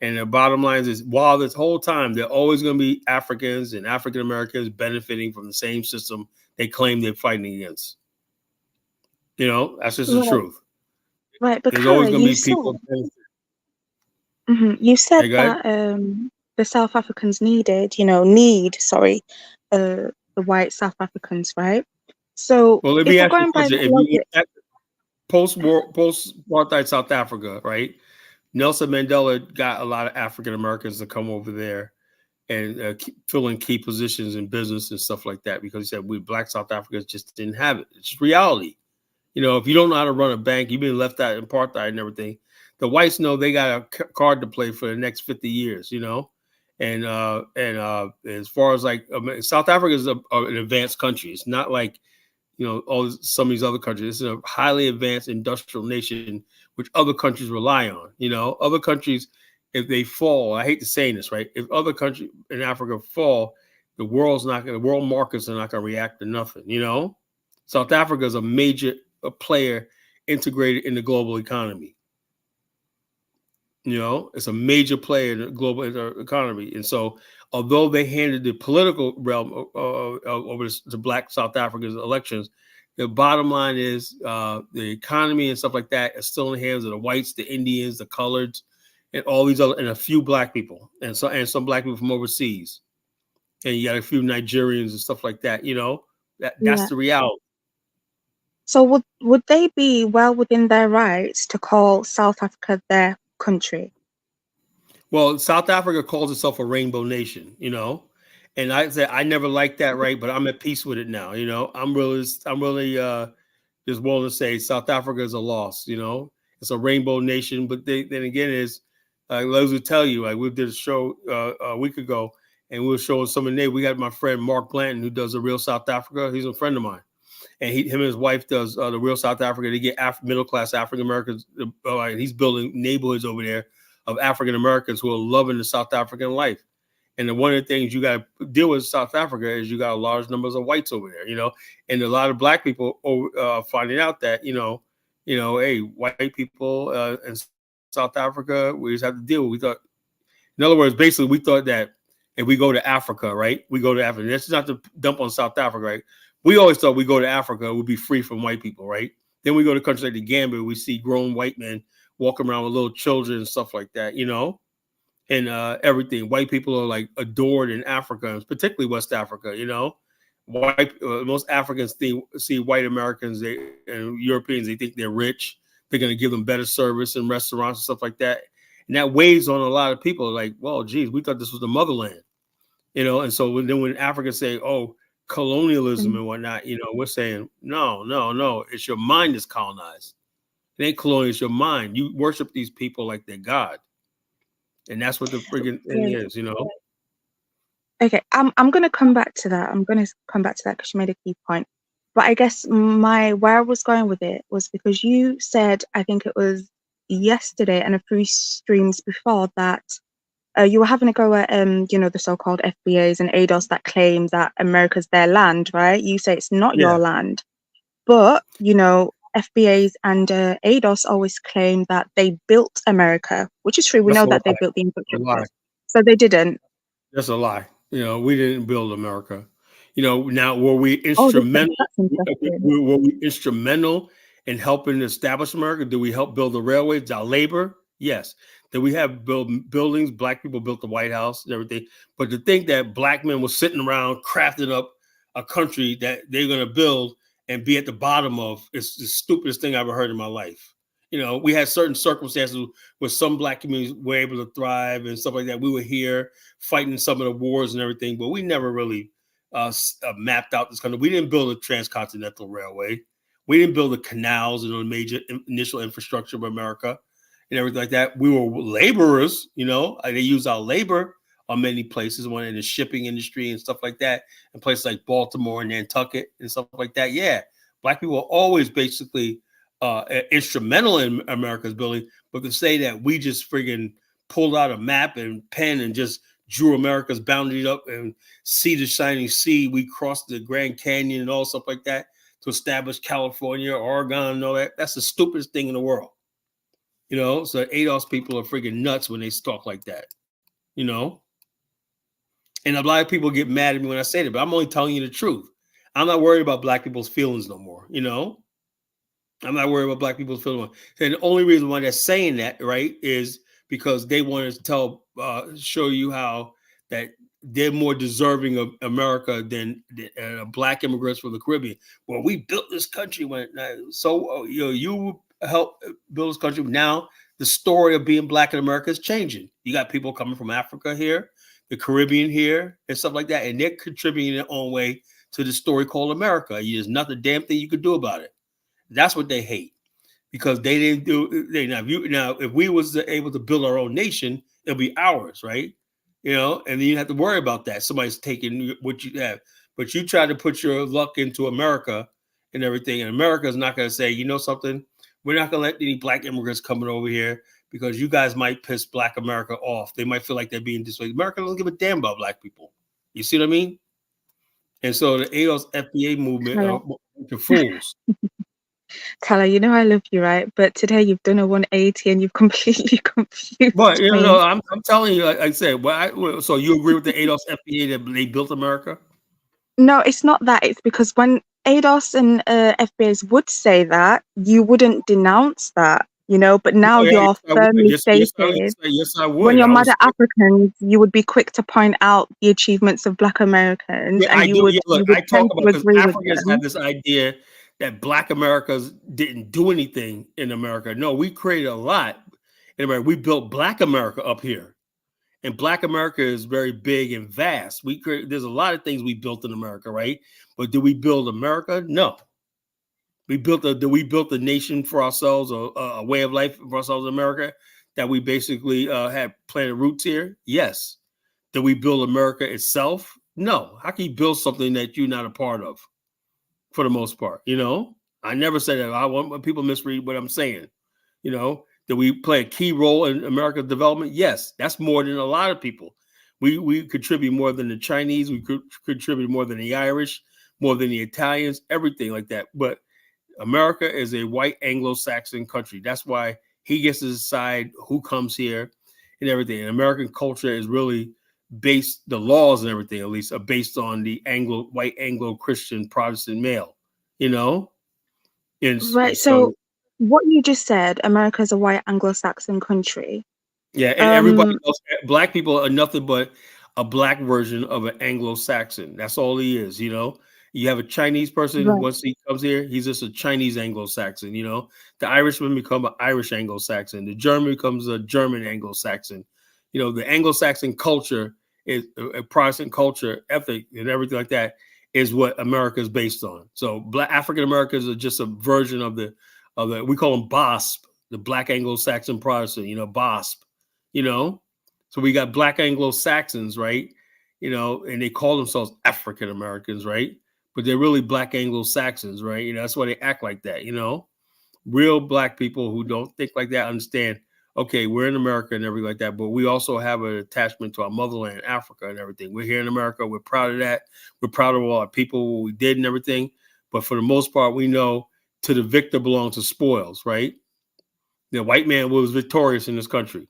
And the bottom line is, while this whole time they're always going to be Africans and African Americans benefiting from the same system they claim they're fighting against. That's just the Right, truth. right. But There's always Carla, going to you be said, people. you said Hey, guys. that the South Africans need, sorry, the white South Africans, right? So Well, let if me we're ask you going a by question. that If you logic, post-war, post-apartheid South Africa, right? Nelson Mandela got a lot of African Americans to come over there and fill in key positions in business and stuff like that because he said we Black South Africans just didn't have it. It's reality. If you don't know how to run a bank, you've been left out in apartheid and everything. The whites know they got a card to play for the next 50 years. And as far as like South Africa is an advanced country. It's not like some of these other countries. It's a highly advanced industrial nation, which other countries rely on. Other countries, if they fall, I hate to say this, right? If other countries in Africa fall, the world markets are not going to react to nothing. South Africa is a major player integrated in the global economy. It's a major player in the global economy. And so, although they handed the political realm over to Black South Africa's elections, the bottom line is the economy and stuff like that is still in the hands of the whites, the Indians, the coloreds, and all these other, and a few Black people, and some Black people from overseas, and you got a few Nigerians and stuff like that. That's yeah. the reality. So would they be well within their rights to call South Africa their country? Well, South Africa calls itself a rainbow nation, and I said I never liked that, right? But I'm at peace with it now. I'm really just willing to say South Africa is a loss. It's a rainbow nation, but then again, is those who tell you, like we did a show a week ago, and we were showing some of the. We got my friend Mark Blanton who does the Real South Africa. He's a friend of mine, and him and his wife does the Real South Africa. They get middle class African Americans. He's building neighborhoods over there of African Americans who are loving the South African life. And one of the things you got to deal with South Africa is you got large numbers of whites over there, and a lot of black people finding out that, hey, white people in South Africa, we just have to deal with. We thought, in other words, basically, we thought that if we go to Africa, right, we go to Africa. That's not to dump on South Africa, right? We always thought we go to Africa, we'll be free from white people, right? Then we go to countries like the Gambia, we see grown white men walking around with little children and stuff like that, and everything. White people are like adored in Africa, particularly West Africa. White most Africans see white Americans and Europeans. They think they're rich. They're going to give them better service in restaurants and stuff like that, and that weighs on a lot of people. Like, well, geez, we thought this was the motherland, And so when Africans say, "Oh, colonialism and whatnot," we're saying, no, it's your mind that's colonized. It ain't colonial. It's your mind. You worship these people like they're God. And that's what the friggin' thing is, Okay, I'm gonna come back to that. I'm gonna come back to that because you made a key point. But I guess where I was going with it was because you said, I think it was yesterday and a few streams before that you were having a go at the so-called FBAs and ADOS that claim that America's their land, right? You say it's not your land, but FBAs and ADOS always claim that they built America, which is true. We know that they built the infrastructure, so they didn't. That's a lie. We didn't build America. Now were we Oh, instrumental? that's interesting. Were we instrumental in helping establish America? Did we help build the railways? Our labor? Yes. Did we have buildings? Black people built the White House and everything. But to think that black men were sitting around crafting up a country that they're going to build and be at the bottom of, it's the stupidest thing I've ever heard in my life. We had certain circumstances where some black communities were able to thrive and stuff like that. We were here fighting some of the wars and everything, but we never really mapped out this country. We didn't build a transcontinental railway. We didn't build the canals and the major initial infrastructure of America and everything like that. We were laborers, they used our labor on many places, one in the shipping industry and stuff like that, and places like Baltimore and Nantucket and stuff like that. Yeah, black people are always basically instrumental in America's building, but to say that we just friggin' pulled out a map and pen and just drew America's boundaries up and see the shining sea, we crossed the Grand Canyon and all stuff like that to establish California, Oregon, and all that. That's the stupidest thing in the world. So ADOS people are friggin' nuts when they talk like that. And a lot of people get mad at me when I say that, but I'm only telling you the truth. I'm not worried about black people's feelings no more. I'm not worried about black people's feelings. And the only reason why they're saying that, right, is because they want to show you how that they're more deserving of America than black immigrants from the Caribbean. Well, we built this country you helped build this country. Now the story of being black in America is changing. You got people coming from Africa here, the Caribbean here, and stuff like that, and they're contributing their own way to the story called America. There's not a damn thing you could do about it. That's what they hate, because they didn't do. If we was able to build our own nation, it'll be ours, right? And then you have to worry about that. Somebody's taking what you have, but you try to put your luck into America and everything, and America is not going to say, you know something, we're not going to let any black immigrants coming over here because you guys might piss black America off. They might feel like they're being disrespected. America doesn't give a damn about black people. You see what I mean? And so the ADOS FBA movement are fools. Kala, I love you, right? But today you've done a 180 and you've completely confused But me. I'm telling you, like I said, so you agree with the ADOS FBA that they built America? No, it's not that. It's because when ADOS and FBAs would say that, you wouldn't denounce that, But now you're firmly stated. Yes, I would. When you're mad at Africans, you would be quick to point out the achievements of Black Americans, and you would I talk tend about to because agree with Africans them. have this idea that Black Americans didn't do anything in America. No, we created a lot in America. We built Black America up here. And Black America is very big and vast. There's a lot of things we built in America, right? But did we build America? No. We built a nation for ourselves, a way of life for ourselves in America that we basically had planted roots here. Yes. Did we build America itself? No. How can you build something that you're not a part of? For the most part, I never said that. I want when people misread what I'm saying. That we play a key role in America's development. Yes, that's more than a lot of people. We contribute more than the Chinese. We could contribute more than the Irish, more than the Italians, everything like that. But America is a white Anglo-Saxon country. That's why he gets to decide who comes here and everything. And American culture is really based, the laws and everything at least are based on the white Anglo-Christian Protestant male, you know? And Right. so So what you just said, America is a white Anglo-Saxon country. yeah, and everybody Um, else, black people are nothing but a black version of an Anglo-Saxon. That's all he is, You have a Chinese person, right. once he comes here, he's just a Chinese Anglo-Saxon, The Irishman become an Irish Anglo-Saxon. The German becomes a German Anglo-Saxon. The Anglo-Saxon culture is a Protestant culture, ethic, and everything like that is what America is based on. So black African Americans are just a version of the we call them BOSP, the Black Anglo-Saxon Protestant, BOSP you know. So we got Black Anglo-Saxons, right? And they call themselves African Americans, right? But they're really Black Anglo-Saxons, right? That's why they act like that. Real Black people who don't think like that understand, okay, we're in America and everything like that, but we also have an attachment to our motherland, Africa, and everything. We're here in America. We're proud of that. We're proud of all our people, what we did and everything. But for the most part, we know to the victor belongs the spoils, right? The white man was victorious in this country.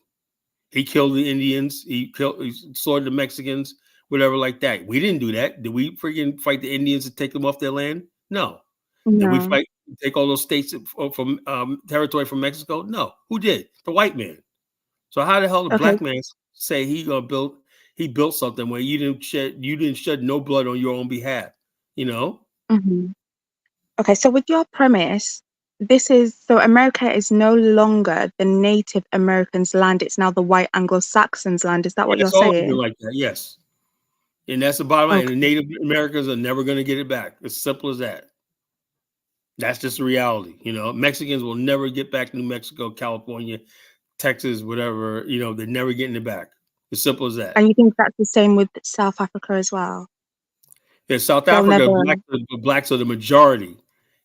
He killed the Indians. He slaughtered the Mexicans, whatever like that. We didn't do that. Did we freaking fight the Indians to take them off their land? No. Did we No. fight take all those states from territory from Mexico? No. Who did? The white man. So how the hell the Okay. black man say he built something where you didn't shed no blood on your own behalf? You know? hmm Okay. So with your premise, so America is no longer the Native Americans' land. It's now the white Anglo-Saxons' land. Is that Yeah, what you're it's always been saying? like that. Yes. And that's the bottom line. And the Okay. Native Americans are never going to get it back. It's simple as that. That's just the reality. Mexicans will never get back New Mexico, California, Texas, whatever. They're never getting it back. As simple as that. And you think that's the same with South Africa as well? In South They'll Africa, never. blacks are the majority.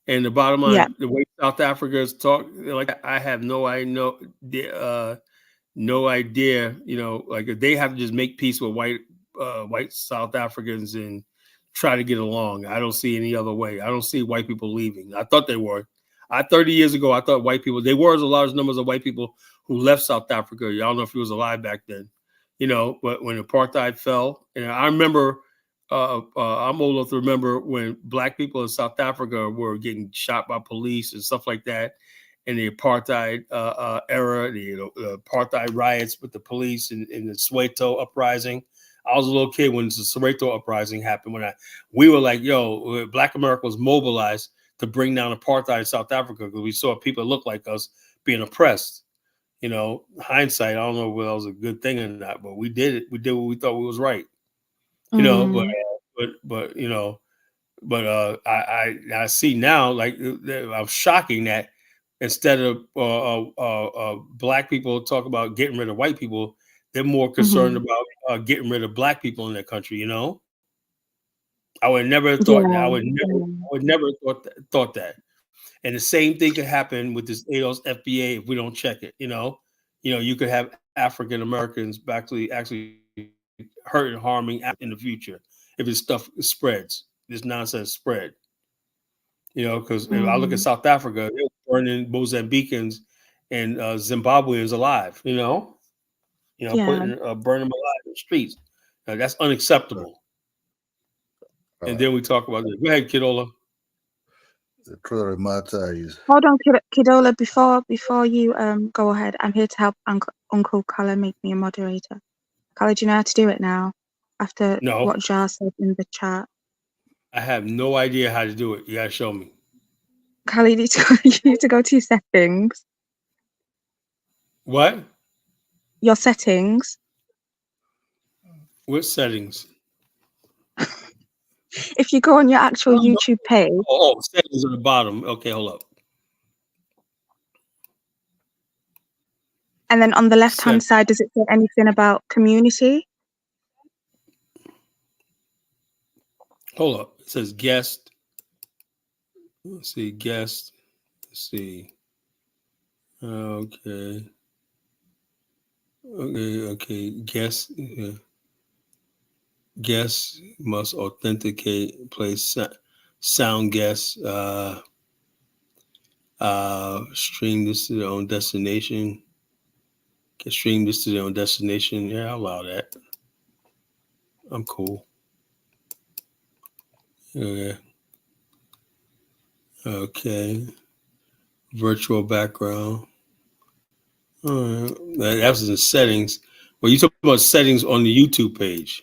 And the bottom Yeah. line, the way South Africa is talk, like I have no idea, like if they have to just make peace with white South Africans and try to get along. I don't see any other way. I don't see white people leaving. I thought they were. 30 years ago, I thought white people, there was a large numbers of white people who left South Africa. I don't know if he was alive back then, but when apartheid fell, and I remember, I'm old enough to remember when black people in South Africa were getting shot by police and stuff like that in the apartheid era, the apartheid riots with the police and the Soweto uprising. I was a little kid when the Soweto uprising happened. We were like, yo, Black America was mobilized to bring down apartheid in South Africa because we saw people that looked like us being oppressed. Hindsight, I don't know whether that was a good thing or not, but we did it. We did what we thought was right. You know, but Mm, but I see now, like I'm shocking that instead of black people talk about getting rid of white people, they're more concerned hmm about getting rid of black people in their country. I would never have thought that. Yeah. Yeah. I would never thought that. And the same thing could happen with this AOS FBA if we don't check it. You could have African Americans actually hurt and harming in the future if this stuff spreads. This nonsense spread. Because if I look at Mm, South Africa, they're burning Mozambicans and Zimbabweans alive. yeah. Putting burning them alive in the streets. That's unacceptable. All And right. then we talk about this. Go ahead, Kidola. The truth matter is, Hold on, Kidola. Before you go ahead, I'm here to help Uncle Color make me a moderator. Color, do you know how to do it now? After No, what Jar said in the chat, I have no idea how to do it. You gotta show me. Color, you need to go to your settings. What? Your settings. What settings? If you go on your actual YouTube page, settings at the bottom. Okay, hold up. and then on the left-hand side, does it say anything about community? Hold up. It says guest. Let's see, guest. Let's see. Okay. Guest. Guests must authenticate, place sound guests, stream this to their own destination. Can stream this to their own destination. Yeah, I'll allow that. I'm cool. Yeah. Okay. Virtual background. All right. That was in settings. Well, you talking about settings on the YouTube page.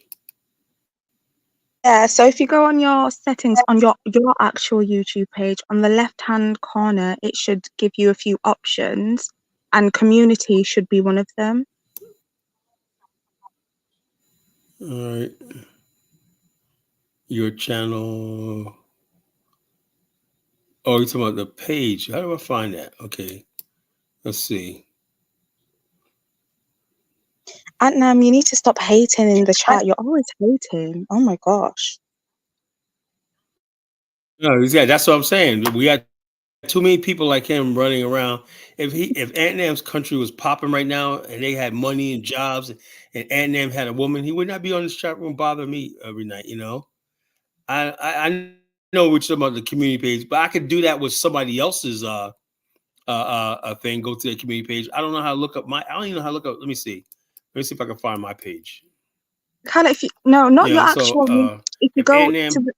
Yeah, so if you go on your settings on your actual YouTube page, on the left-hand corner, it should give you a few options, and community should be one of them. All right. Your channel. Oh, you're talking about the page. How do I find that? Okay. Let's see. Adnam, you need to stop hating in the chat. You're always hating. Oh my gosh. No, yeah, that's what I'm saying. We got too many people like him running around. If Antnam's country was popping right now and they had money and jobs and Antnam had a woman, he would not be on this chat room bothering me every night, you know? I know we're talking about the community page, but I could do that with somebody else's thing. Go to their community page. I don't know how to look up I don't even know how to look up. Let me see if I can find my page. Kind of, if you no, not your actual. If you go to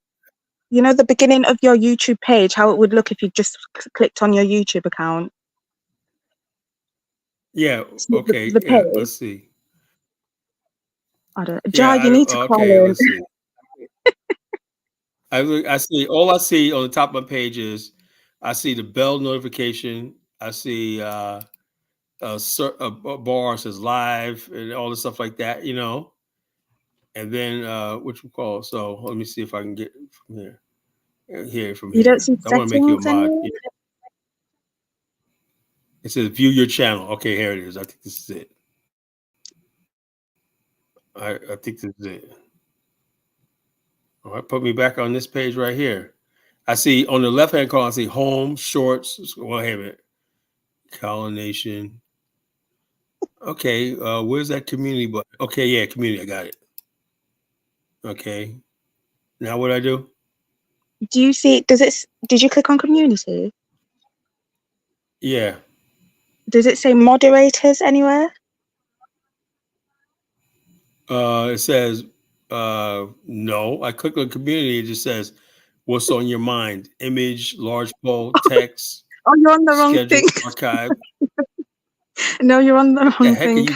the beginning of your YouTube page, how it would look if you just clicked on your YouTube account. Yeah. Okay. The yeah. Let's see. I don't. Yeah, you need to call in. Let's see. I see. All I see on the top of my page is I see the bell notification. I see a bar says live and all the stuff like that, you know. And then what you call? So let me see if I can get from here. From here. You don't see I want to make you a mod. anywhere? It says view your channel. Okay, here it is. I think this is it. I think this is it. All right, put me back on this page right here. I see on the left-hand corner, I see home, shorts. Well, hey, a minute. Colonation. Okay, where's that community button? Okay, yeah, community. I got it. Okay. Now what do I do? Do you see? Did you click on community? Yeah. Does it say moderators anywhere? It says no. I click on community. It just says what's on your mind. Image, large poll, text. Oh, you're on the wrong thing. Archive. No, you're on the wrong thing.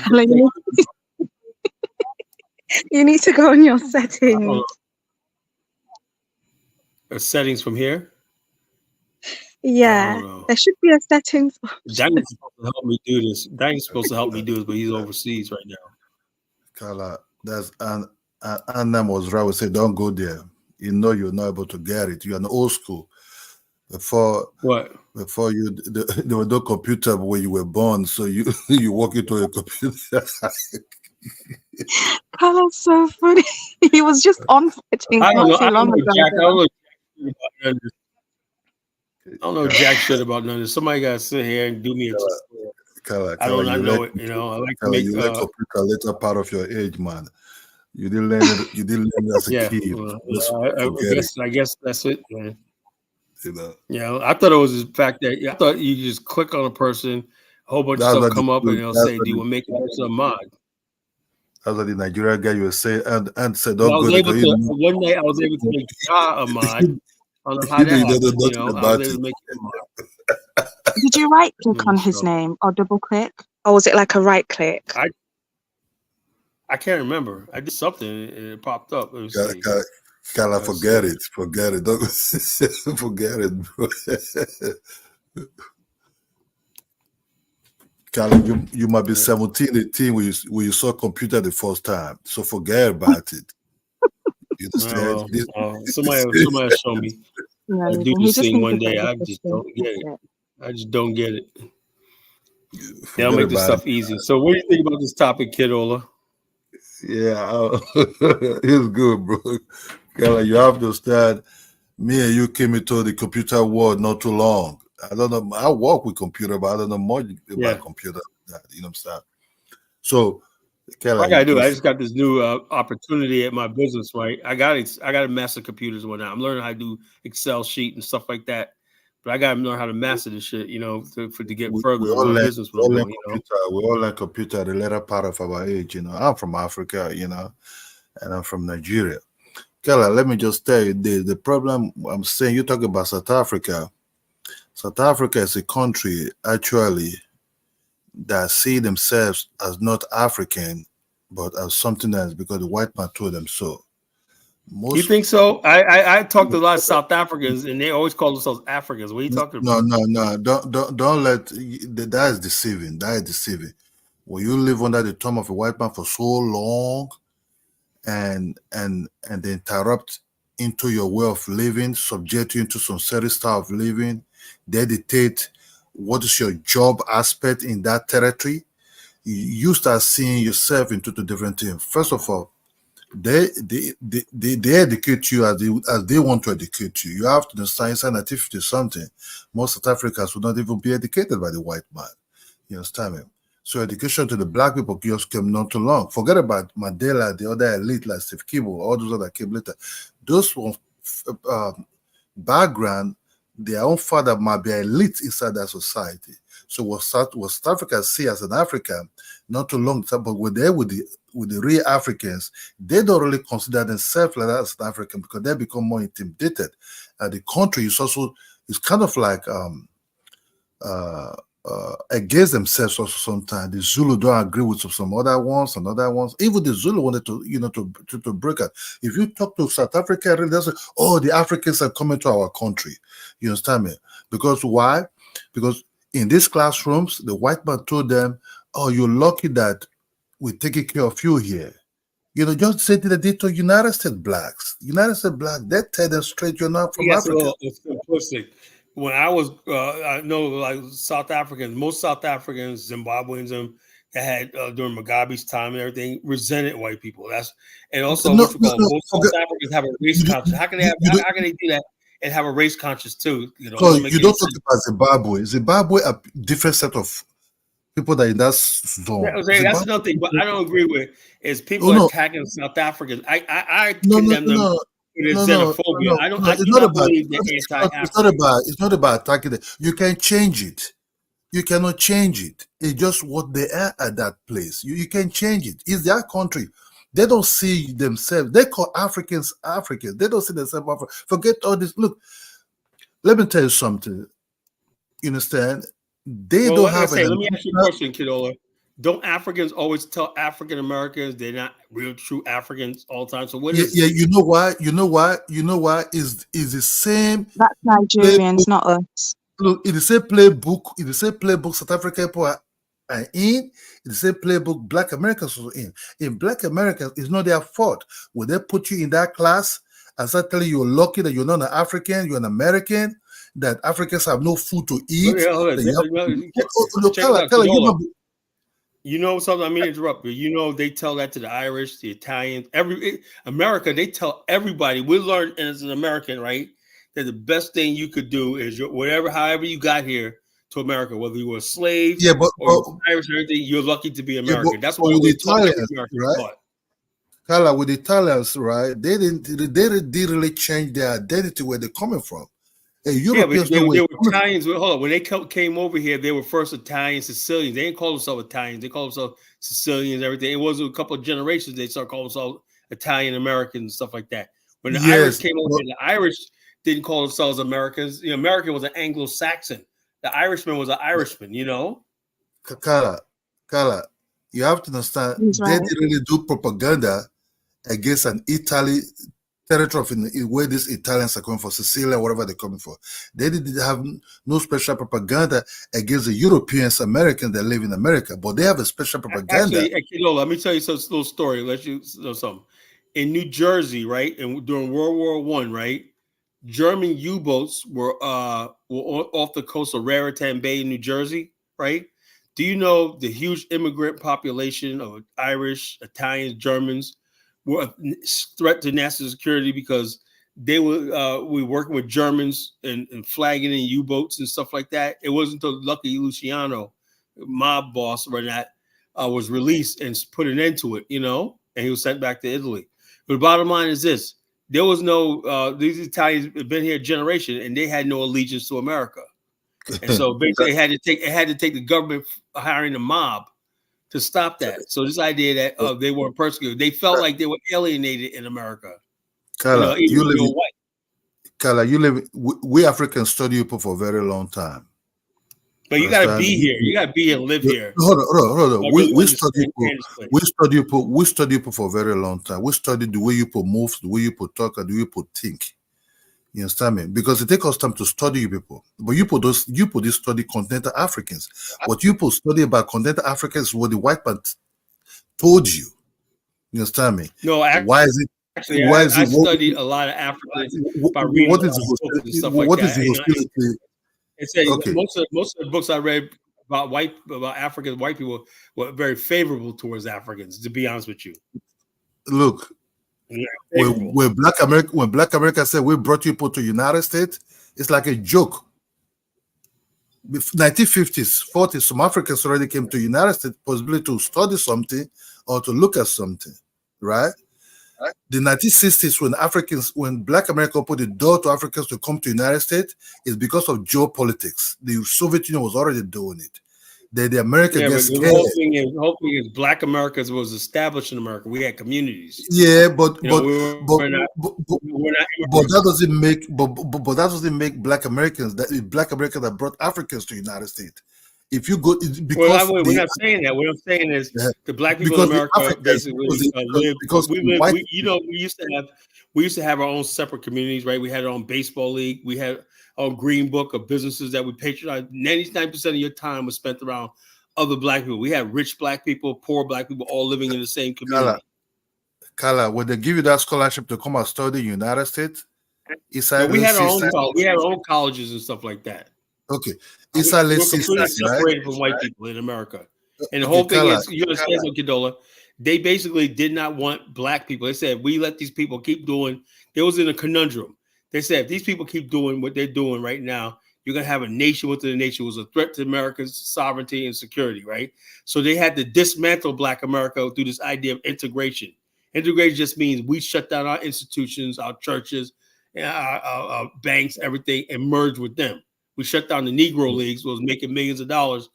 You need to go on your settings. Settings from here? Yeah, there should be a settings. Danny's supposed to help me do this. But he's overseas right now. Carla, that's Annam was right. We say don't go there. You know you're not able to get it. You're an old school. Before you, there was no computer when you were born, so you walk into a computer. Carla's so funny. He was just on settings not too long ago. I don't know jack shit about none of this. Somebody got to sit here and do me a Carla, I don't know it. You know, I like to make. You like computer later part of your age, man. You didn't learn it. You didn't learn it as a kid. I guess that's it, man. You know. Yeah, I thought it was the fact that I thought you just click on a person, a whole bunch of stuff come up, and they'll say, "Do you want to make a person a mod?" That's what the Nigerian guy you were saying, and said, "Don't go." One day I was able to make a mod. I don't know how that happened. You know, I was able to make a mod. Did you right click on his name or double click, or was it like a right click? I can't remember. I did something and it popped up. Let me see. Carla, forget it. Forget it. Don't forget it, bro. Calvin, you might be 17, 18 when you saw computer the first time. So forget about it. You understand? Somebody show me. I'll do this thing one day. I just don't get it. I just don't get it. They'll make this stuff easy. So what do you think about this topic, Kidola? Yeah, it's good, bro. Kala, you have to understand, me and you came into the computer world not too long. I don't know. I work with computer, but I don't know much about computer. You know what I'm saying? So, Kala, I just got this new opportunity at my business, right? I got to master computers and whatnot. I'm learning how to do Excel sheet and stuff like that. But I got to learn how to master this shit, to get further in my business. We all learn computer the later part of our age, I'm from Africa, and I'm from Nigeria. Kala, let me just tell you, the problem I'm saying, you talk about South Africa. South Africa is a country, actually, that see themselves as not African, but as something else because the white man told them so. You think so? I talked to a lot of South Africans, and they always call themselves Africans. What are you talking about? No. Don't let that is deceiving. That is deceiving. When you live under the thumb of a white man for so long, and they interrupt into your way of living, subject you into some certain style of living, they dictate what is your job aspect in that territory. You start seeing yourself into two different things. First of all, they educate you as they want to educate you. You have to understand inside 1950 something, most South Africans would not even be educated by the white man. You understand me? So education to the black people just came not too long. Forget about Mandela, the other elite like Steve Kibo, all those other came later. Those were background, their own father might be elite inside that society. So what South Africa see as an African, not too long time, but we're there with the real Africans, they don't really consider themselves like that as an African because they become more intimidated. The country is also kind of like against themselves also sometimes. The Zulu don't agree with some other ones and other ones. Even the Zulu wanted to break out. If you talk to South Africa, they'll say, oh, the Africans are coming to our country. You understand me? Because why? Because in these classrooms, the white man told them, oh, you're lucky that we're taking care of you here. Just say that they did to United States blacks. United States blacks, they tell them straight, you're not from Africa. It's simplistic. When I was, I know like South Africans, most South Africans, Zimbabweans, and that had during Mugabe's time and everything, resented white people. Most South Africans have a race conscience. How can they do that and have a race conscience too? So you don't talk about Zimbabwe. Zimbabwe are different set of people that in that zone. That's another thing, but I don't agree with is people attacking South Africans. I condemn them. Xenophobia. It's not about attacking them. You can change it. You cannot change it. It's just what they are at that place. You can change it. It's their country. They don't see themselves. They call Africans Africans. They don't see themselves Africans. Forget all this. Look, let me tell you something. You understand? Let me ask you a question, Kidola. Don't Africans always tell African Americans they're not real true Africans all the time? So what is you know why? Is the same. That's Nigerians, not us. Look, in the same playbook, South African people are in. In the same playbook, Black Americans are in. In Black Americans, it's not their fault. When they put you in that class and start telling you you're lucky that you're not an African, you're an American, that Africans have no food to eat. You know something? I mean, interrupt you. They tell that to the Irish, the Italians, America. They tell everybody. We learned as an American, right, that the best thing you could do is however you got here to America, whether you were a slave, or Irish or anything, you're lucky to be American. That's why with the Italians, right? Carla, with the Italians, right? They didn't really change their identity where they're coming from. Europeans they were Italians. Hold on. When they came over here, they were first Italian Sicilians. They didn't call themselves Italians. They called themselves Sicilians. Everything. It was a couple of generations they started calling themselves Italian Americans and stuff like that. When the Irish came over here, the Irish didn't call themselves Americans. American was an Anglo-Saxon. The Irishman was an Irishman. Carla, you have to understand. They didn't really do propaganda against an Italy territory of where these Italians are coming for, Sicilia, whatever they're coming for. They didn't have no special propaganda against the Europeans, Americans that live in America, but they have a special propaganda. Actually, let me tell you some little story. Let you know something. In New Jersey, right, and during World War I, right, German U-boats were off the coast of Raritan Bay in New Jersey, right? Do you know the huge immigrant population of Irish, Italians, Germans were a threat to national security because they were we working with Germans and flagging in U-boats and stuff like that. It wasn't until Lucky Luciano, mob boss, or that was released and put an end to it, and he was sent back to Italy. But the bottom line is this: there was no these Italians have been here a generation, and they had no allegiance to America. And so basically, it had to take the government hiring a mob to stop that. So this idea that they weren't persecuted, they felt like they were alienated in America. Kala, we Africans study people for a very long time. But you got to be here. You got to be here and live here. Hold on. We study people for a very long time. We study the way you people move, the way you people talk, and the way you people think. You understand me? Because it takes us time to study you people. But you people study continental Africans. What you people study about continental Africans is what the white man told you. You understand me? No, actually, why is it? Actually, I studied a lot of Africans by reading books and stuff like that. What is the hostility? It said most of the books I read about African white people were very favorable towards Africans. To be honest with you, look. When Black America said we brought people to United States, it's like a joke. 1950s, 40s, some Africans already came to United States possibly to study something or to look at something, right? The 1960s, when Black America opened the door to Africans to come to United States, is because of geopolitics. The Soviet Union was already doing it. The America gets scared. The whole thing is Black America was established in America. We had communities. Yeah, but that doesn't make Black Americans Black Americans that brought Africans to the United States. If you go, because we're not saying that. What I'm saying is the Black people in America basically live. Because we used to have our own separate communities, right? We had our own baseball league. We had our own green book of businesses that we patronized. 99% of your time was spent around other Black people. We had rich Black people, poor Black people, all living in the same community. Kala, when they give you that scholarship to come and study in the United States, we had our own colleges and stuff like that. Okay, we're completely separated from white people in America, and the whole thing is, you understand, Kidola, they basically did not want Black people. They said, we let these people keep doing. They was in a conundrum. They said, if these people keep doing what they're doing right now, you're gonna have a nation within a nation. It was a threat to America's sovereignty and security, right? So they had to dismantle Black America through this idea of integration. Integration just means we shut down our institutions, our churches, our banks, everything, and merge with them. We shut down the Negro leagues, was making millions of dollars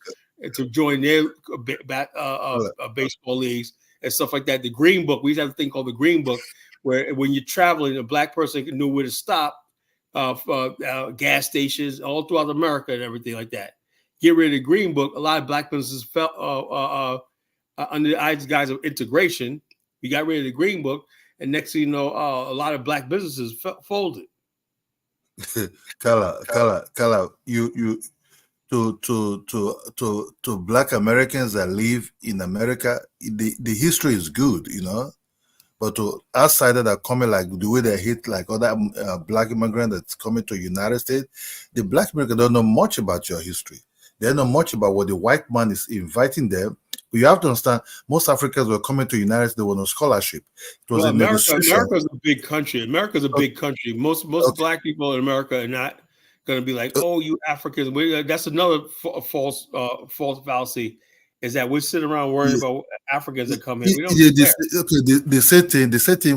to join their baseball leagues and stuff like that. The Green Book, we have a thing called the Green Book, where when you're traveling, a Black person knew where to stop, gas stations all throughout America and everything like that. Get rid of the Green Book. A lot of Black businesses fell under the guise of integration. We got rid of the Green Book, and next thing you know, a lot of Black businesses folded. Kala, you to Black Americans that live in America, the history is good, but to outsiders that coming like the way they hit like other Black immigrants that's coming to the United States, the Black Americans don't know much about your history. They don't know much about what the white man is inviting them. But you have to understand, most Africans were coming to the United States, there was no scholarship. It was America's a big country. America's a big country. Most Black people in America are not going to be like, oh, you Africans. That's another false fallacy, is that we sit around worrying about Africans that come here. We don't the same thing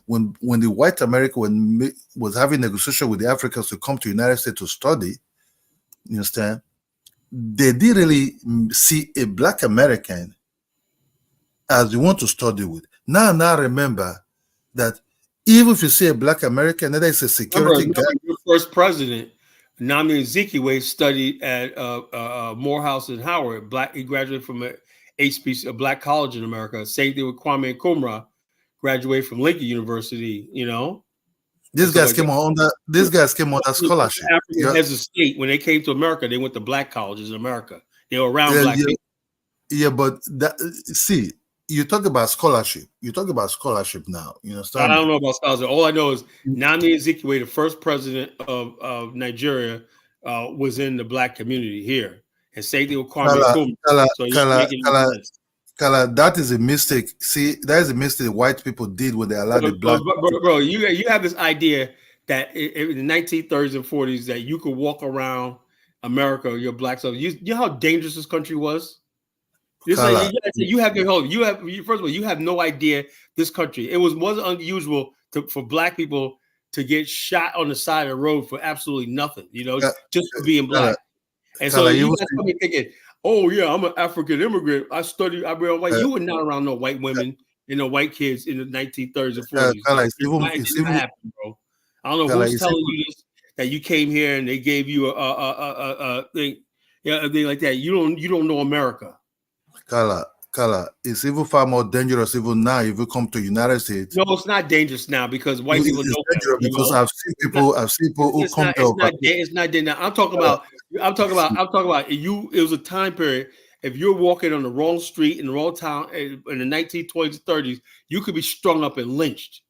when the white America was having negotiation with the Africans to come to the United States to study, you understand? They didn't really see a Black American as you want to study with. Now remember that even if you see a Black American, that is a security guard. Your first president, Nnamdi Azikiwe, studied at Morehouse and Howard. He graduated from a HBC, a Black college in America. Same thing with Kwame Nkrumah, graduated from Lincoln University, These guys came under scholarship. African heads of state, when they came to America, they went to black colleges in America. They were around black people. Yeah, but see, you talk about scholarship. You talk about scholarship now. You understand? I don't know about scholarship. All I know is Nnamdi Azikiwe, the first president of Nigeria, was in the black community here. And same thing with Kwame Nkrumah. So you're making sense. Kala, that is a mistake. See, that is a mistake white people did when they allowed the black. Bro, you have this idea that in the 1930s and 40s that you could walk around America, your black self. You know how dangerous this country was? First of all, you have no idea this country. It wasn't unusual for black people to get shot on the side of the road for absolutely nothing, just for being black. And so you guys come in thinking, oh yeah, I'm an African immigrant. I read white. You were not around no white women and no white kids in the 1930s and 40s. It didn't happen, bro. I don't know who's telling you this, that you came here and they gave you a thing, a thing like that. You don't know America. Kala, it's even far more dangerous even now if you come to United States. No, it's not dangerous now because white people know better. Because I've seen people who come to. It's not dangerous. I'm talking about. It was a time period. If you're walking on the wrong street in the wrong town in the 1920s, 30s, you could be strung up and lynched.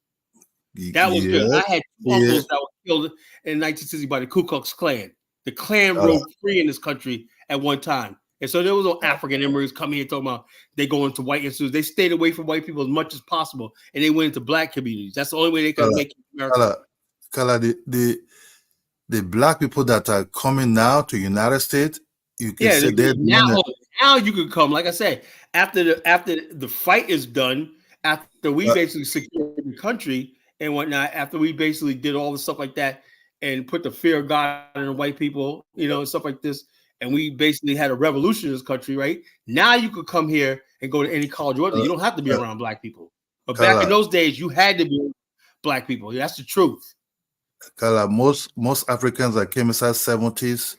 That was good. I had uncles that were killed in 1960 by the Ku Klux Klan. The Klan rode free in this country at one time. And so there was no African immigrants coming here talking about they go into white institutes. They stayed away from white people as much as possible, and they went into black communities. That's the only way they could make America. Kala, the black people that are coming now to United States, you can say they're now you can come. Like I said, after the fight is done, after we basically secured the country and whatnot, after we basically did all the stuff like that and put the fear of God in the white people, and stuff like this. And we basically had a revolution in this country, right? Now you could come here and go to any college. You don't have to be around black people. But back in those days, you had to be around black people. That's the truth. Kala, most Africans that came inside 70s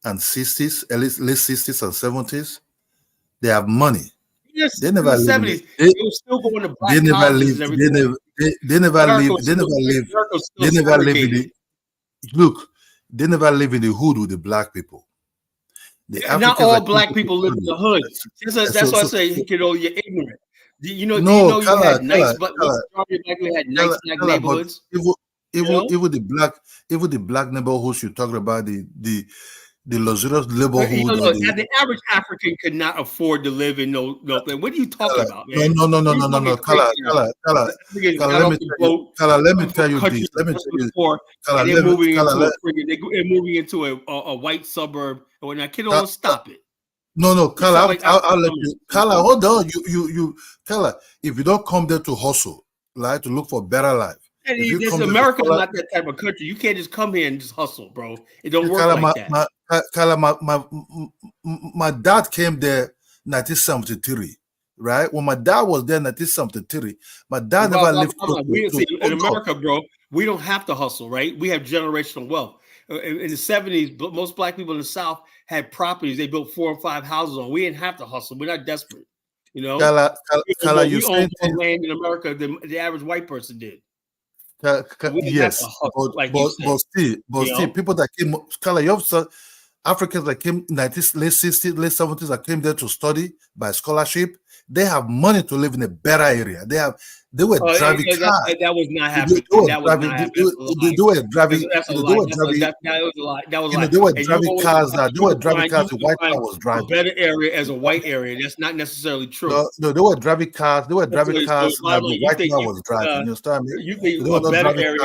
and 60s, at least late 60s and 70s, they have money. Yes, they never live. They were still going to black colleges and everything. They never live in the look. They never live in the hood with the black people. Not all black people live in the hood. That's why I say, you're ignorant. You had nice black neighborhoods. Even the black neighborhoods you're talking about, the luxurious neighborhood. The average African could not afford to live in no. What are you talking about, man? No. Kala, let me tell you this. They're moving into a white suburb. And when that kid don't stop it. No, Kala, I'll let you. Kala, hold on. You, Kala, if you don't come there to hustle, right, to look for a better life. America is not that type of country. You can't just come here and just hustle, bro. It don't work like that. My dad came there 1973, right? When my dad was there in 1973, my dad never lived in America, bro. We don't have to hustle, right? We have generational wealth. In the 70s, most black people in the South had properties they built 4 and 5 houses on. We didn't have to hustle. We're not desperate, we own more land in America than the average white person did. Yes, but still, people that came, Africans that came late 60s, late 70s that came there to study by scholarship, they have money to live in a better area. They were driving cars. That was not happening. They were driving. That's a lie. That was a lie. That was a lie. They were driving cars. They were driving cars. The white car was driving. A better area as a white area. That's not necessarily true. No, they were driving cars. They were driving cars. The white car was driving. You understand me? You think a better area?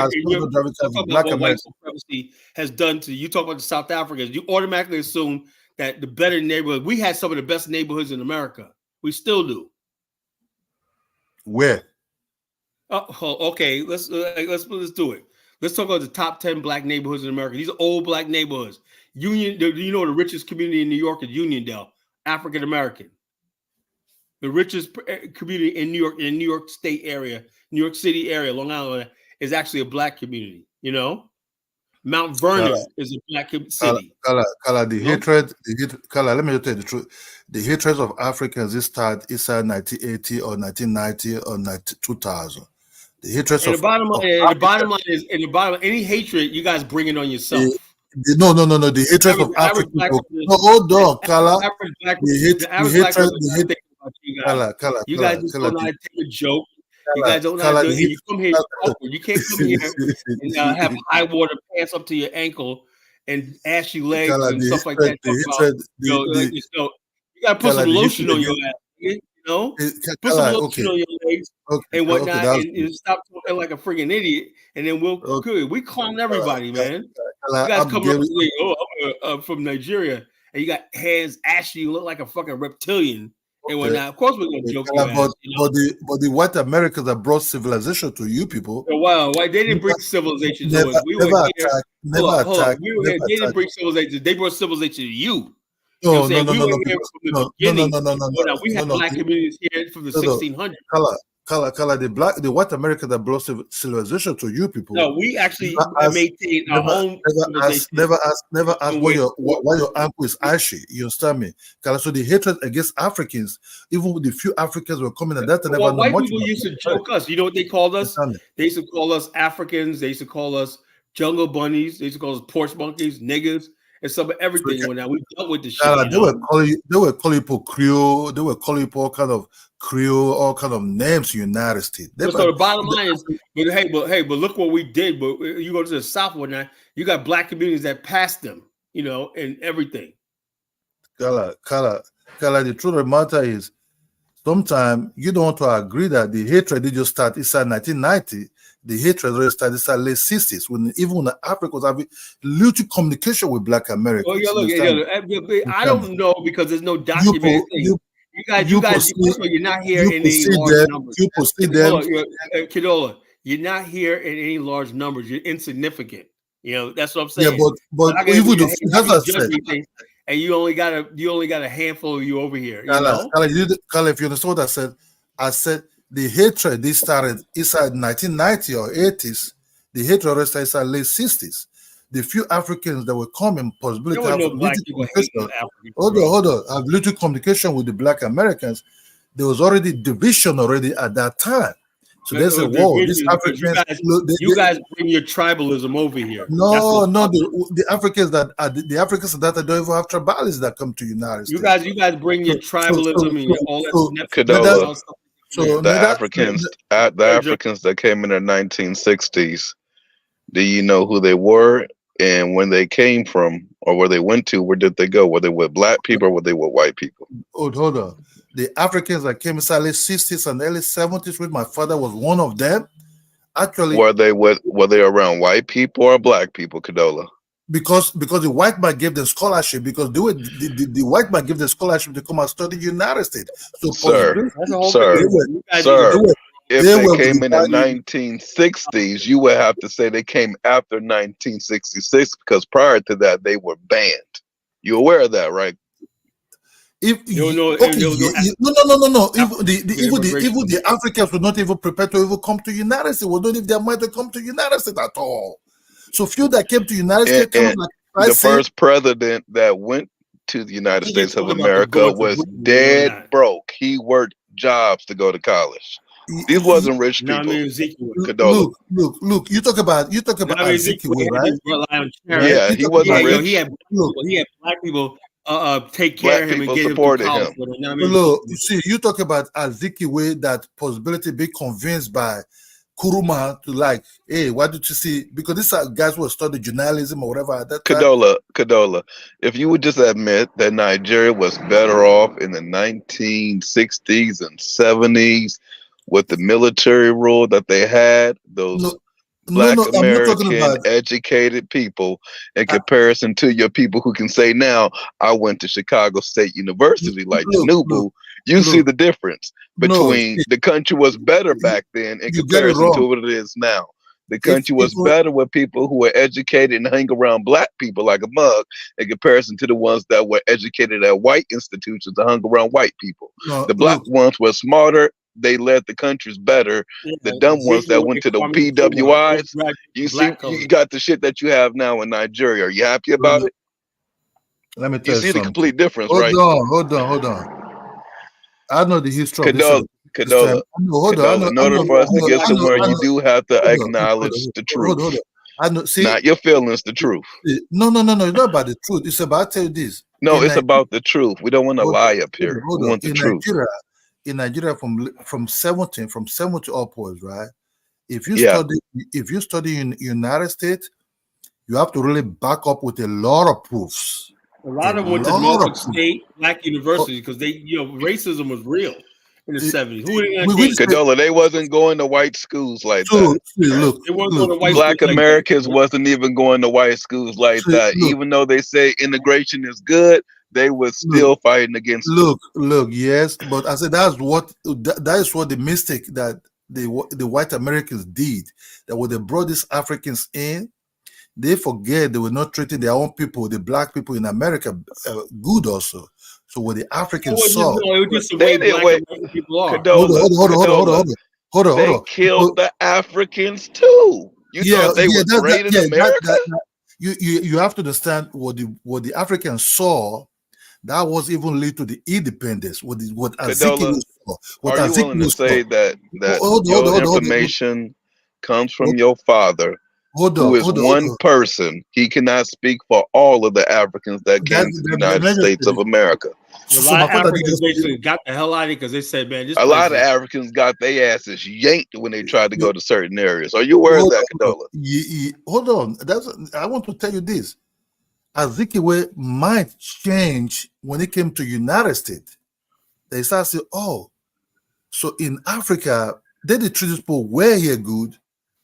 Black White Supremacy has done to you. Talk about the South Africans. You automatically assume that the better neighborhood. We had some of the best neighborhoods in America. We still do. Where? Okay. Let's do it. Let's talk about the top 10 black neighborhoods in America. These are old black neighborhoods. Do you know the richest community in New York is Uniondale, African American. The richest community in New York State area, New York City area, Long Island, is actually a black community. Mount Vernon is a black city. The hatred, let me just tell you the truth. The hatred of Africans is started inside 1980 or 1990 or 2000. The hatred and of the bottom line is, any hatred you guys bring it on yourself. No. The hatred of African people. No, hold on, Kala. The hatred. You guys just don't know how to take a joke. You guys don't know how to do it. And you come here awkward. You can't come here and have high water pants up to your ankle and ashy legs and stuff like that. You gotta put some lotion on your ass. You know, put some lotion on your legs and whatnot, and stop talking like a freaking idiot. And then we clown everybody, man. You guys come up and say, I'm from Nigeria, and you got hands ashy, you look like a fucking reptilian. And whatnot. Of course, we're gonna joke you ass, but the white Americans that brought civilization to you people. Wow, they didn't bring civilization to us. We were here. They didn't bring civilization. They brought civilization to you. No. We were here from the beginning. We had black communities here from the 1600s. The white Americans that brought civilization to you people. No, we actually maintained our own civilization. Never ask why your uncle is ashy. You understand me? So the hatred against Africans, even with the few Africans were coming at that time. White people used to joke us. You know what they called us? They used to call us Africans. They used to call us jungle bunnies. They used to call us porch monkeys, niggas. And some of everything went out. We dealt with the shit. They were calling people Creole. They were calling people all kind of names in the United States. So the bottom line is, but look what we did. But you go to the South one night, you got black communities that passed them, and everything. Kala, the truth of the matter is, sometimes you don't want to agree that the hatred did just start inside 1990. The hatred already started inside late 60s, when the Africa was having little communication with black Americans. I don't know, because there's no documented thing. You guys, you're not here in any large numbers. Kidola, you're not here in any large numbers. You're insignificant. That's what I'm saying. Yeah, but even that's what I said. And you only got a handful of you over here. Kala, if you understand what I said the hatred they started inside 1990 or 80s. The hatred already started inside late 60s. The few Africans that were coming, possibility have little communication with the black Americans. There was already division at that time. So there's a war. These Africans, you guys bring your tribalism over here. No, the Africans that don't even have tribalists that come to United States. You guys bring your tribalism and all that. So the Africans that came in the 1960s, do you know who they were and when they came from, or where they went to? Where did they go? Were they with black people or were they with white people? Hold on. The Africans that came inside late 60s and early 70s, with my father was one of them. Actually, were they around white people or black people, Kadola? Because the white man gave them scholarship, because the white man gave them scholarship to come and study in the United States. So sir, if they came in the 1960s, you would have to say they came after 1966, because prior to that they were banned. You aware of that, right? No. Even the Africans were not even prepared to even come to the United States. We don't have their mind to come to the United States at all. So few that came to the United States. The first president that went to the United States of America was dead broke. He worked jobs to go to college. These wasn't rich people. Look. You talk about Ezekiel, right? Yeah, he wasn't rich. He had black people take care of him and get him to college. Look, you see, you talk about Ezekiel way that possibility be convinced by Kuruma to like, hey, why did you see? Because these are guys who studied journalism or whatever at that time. Kadola, if you would just admit that Nigeria was better off in the 1960s and 70s with the military rule that they had, those Black American educated people, in comparison to your people who can say now, I went to Chicago State University like Janubu, you see the difference between the country was better back then in comparison to what it is now. The country was better with people who were educated and hang around black people like a mug in comparison to the ones that were educated at white institutions and hung around white people. The black ones were smarter they led the countries better. Yeah, The dumb ones that Ezekiel went and to the Kwame Nkrumah, PWIs. You see, black you colors. got the shit that you have now in Nigeria. Are you happy about it? Let me tell You you see the something. complete difference, Hold right? on. I know the history of this. Kadola. Hold on. In order for us to get somewhere, you do have to acknowledge the truth. Hold on. I know. See, not your feelings, the truth. No. It's not about the truth. It's about, tell you this. No, it's about the truth. We don't want to lie up here. We want the truth. In Nigeria, from 70 upwards, right? If you study in United States, you have to really back up with a lot of proofs. A lot of them went to Norfolk State Black University because racism was real in the 70s. Who Kadola, they wasn't going to white schools like that. Look, they weren't going to white Black schools Americans like wasn't even going to white schools like that. Even though they say integration is good, they was still fighting against it. Look, yes, but I said that is what the mistake that the white Americans did. That when they brought these Africans in, they forget they were not treating their own people, the black people in America, good also. So when the Africans saw, it was just the way black American people are. Hold on. They killed the Africans too. You thought they were great in America? You have to understand what the Africans saw. That was even lead to the independence. What Ezekiel saw. Are you willing to say that your information comes from your father? Who is one person? He cannot speak for all of the Africans that came to the United States of America. A lot of Africans basically got the hell out of it because they said, man, a lot of Africans got their asses yanked when they tried to go to certain areas. Are you aware of that, Kadola? Hold on. I want to tell you this. Ezekiel might change when it came to United States. They start saying, oh, so in Africa, they treat people were here good,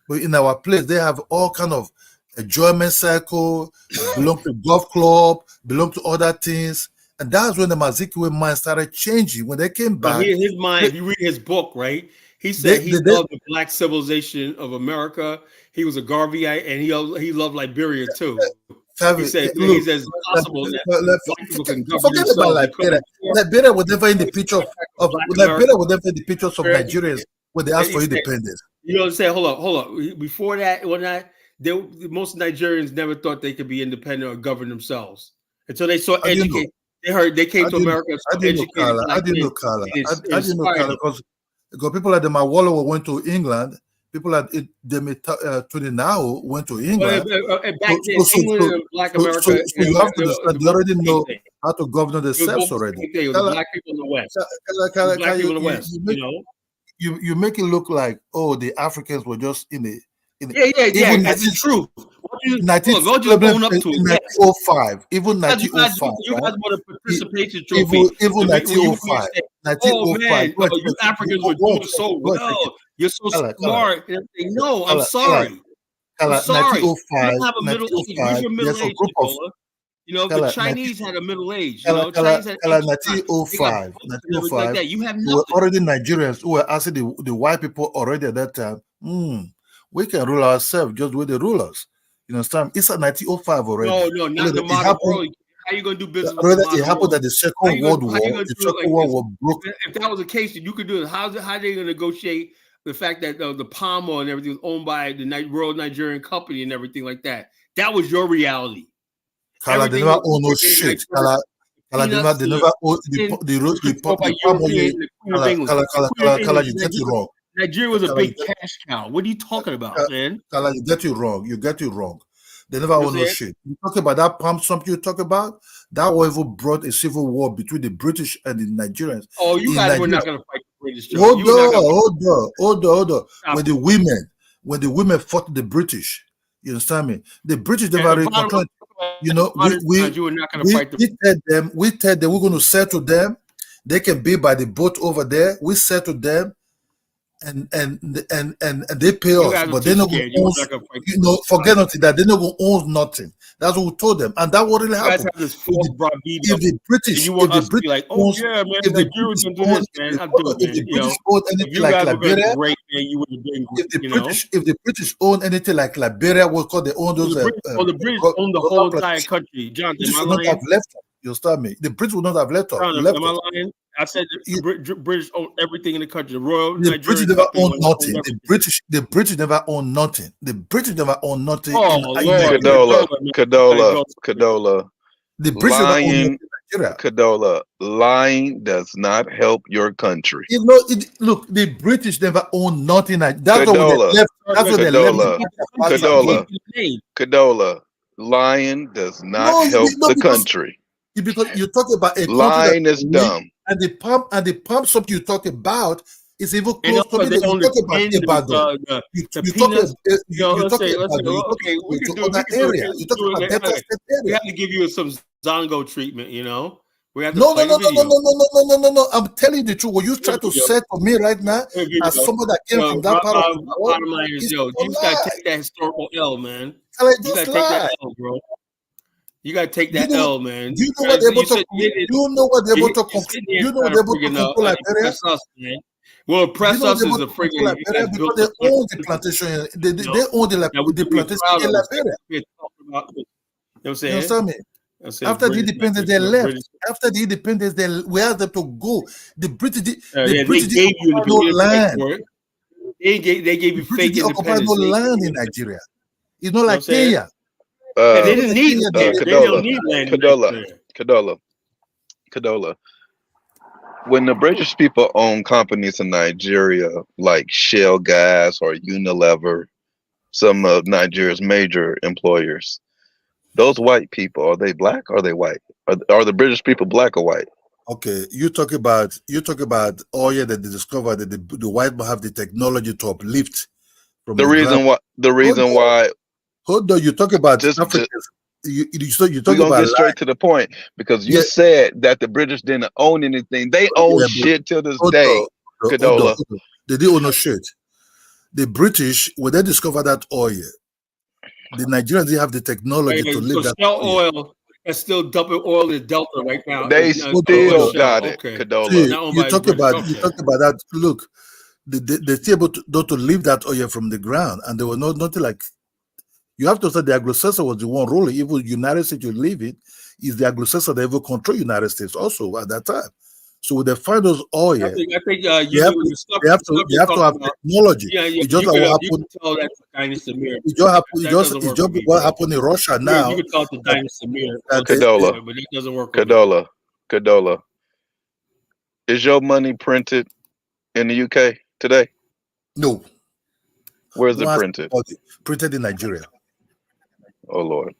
but in our place, they have all kind of enjoyment circle, belong to golf club, belong to other things. And that's when the Ezekiel mind started changing. When they came back. His mind, if you read his book, right? He said he loved the black civilization of America. He was a Garveyite, and he loved Liberia too. He said it's possible that black people can govern themselves. Forget about Liberia. Liberia was never in the picture of Liberia was never in the pictures of Nigerians when they asked for independence. You know what I'm saying? Hold up. Before that, most Nigerians never thought they could be independent or govern themselves until they saw education. They came to America. I didn't know, Carla. Because people like the Mawolo went to England. People like Tuninao went to England. Back then, England and Black America. So you have to understand. They already know how to govern themselves already. It was the black people in the West. Black people in the West. You make it look like the Africans were just in the. Yeah. That's true. 1905, even 1905. You guys want a participation trophy. Even 1905. 1905. You Africans were doing so well. You're so smart. No, I'm sorry. I'm sorry. You don't have a middle age. Where's your middle age, Nicola? The Chinese had a middle age. Chinese had 1905. You have nothing. Already Nigerians who were asking the white people already at that time, we can rule ourselves just with the rulers. You understand? It's at 1905 already. No, not the modern world. How are you going to do business with the modern it happened that the Second World War broke. If that was the case, you could do it. How are they going to negotiate the fact that the palm oil and everything was owned by the Royal Nigerian Company and everything like that? That was your reality. Kala, they never own no shit. Kala, they never own the palm oil. Kala, you get it wrong. Nigeria was a big cash cow. What are you talking about, man? Kala, you get it wrong. They never own no shit. You talk about that palm something you talk about? That war even brought a civil war between the British and the Nigerians. Oh, you guys were not going to fight the British. Hold on. When the women fought the British, you understand me? The British never really controlled. We tell them we're going to settle them. They can be by the boat over there. We settle them. And they pay us, but they're not going to own. Forget nothing that they're not going to own nothing. That's what we told them, and that what really happened. If the British own anything like Liberia, if the British own anything like Liberia, we'll call they own those. The British own the whole entire country. Jonathan, British would not have left them. You understand me? The British would not have left us. Am I lying? I said the British own everything in the country. The Royal Nigerian never Company owned nothing. The British never owned nothing. The British never owned nothing. Oh, Lord. Cadola. The British never owned nothing in Nigeria. Cadola, lying does not help your country. Look, the British never owned nothing. That's what they left. That's what they left. Cadola, lying does not help the country. Because you talk about a lying is dumb. And the pump shop you talk about is even close to me. You talk about Ibadan. You talk about area. You talk about Delta State area. We have to give you some Zongo treatment, you know. We have to no. I'm telling you the truth. What you try to say to me right now, as someone that came from that part of the world, you just gotta take that historical L, man. You gotta take that L, bro. You gotta take that L, man. Do you know what they're able to? You know what they're able to control? You know what they're able to control Liberia? Well, press us is a freaking because they own the plantation. They own the plantation in Liberia. You know what I'm saying? You understand me? After the independence, they left. After the independence, we had them to go. The British gave you no land. They gave you fake independence. Occupied no land in Nigeria. It's not like Kenya. They didn't need land. They don't need land. Cadola. When the British people own companies in Nigeria like Shell Gas or Unilever, some of Nigeria's major employers, those white people, are they black or are they white? Are the British people black or white? Okay, you talk about oil that they discovered that the white will have the technology to uplift from the reason why. Hold on, you talk about Africans. You talk about. Get straight to the point because you said that the British didn't own anything. They own shit till this day. Cadola. They didn't own no shit. The British, when they discovered that oil, the Nigerians didn't have the technology to live that oil. They're still dumping oil in Delta right now. They still got it. Okay. Cadola. You talk about that. Look, they still able to leave that oil from the ground, and there was nothing like. You have to say the Anglo-Saxon was the one ruling. Even United States, you leave it, is the Anglo-Saxon that ever control United States also at that time. So when they find those oil, I think you have to have technology. You just can tell that to Dynasty Samir. It just what happened in Russia now. You can tell to Dynasty Samir. Cadola. But it doesn't work. Cadola. Is your money printed in the UK today? No. Where is it printed? Printed in Nigeria. Oh Lord.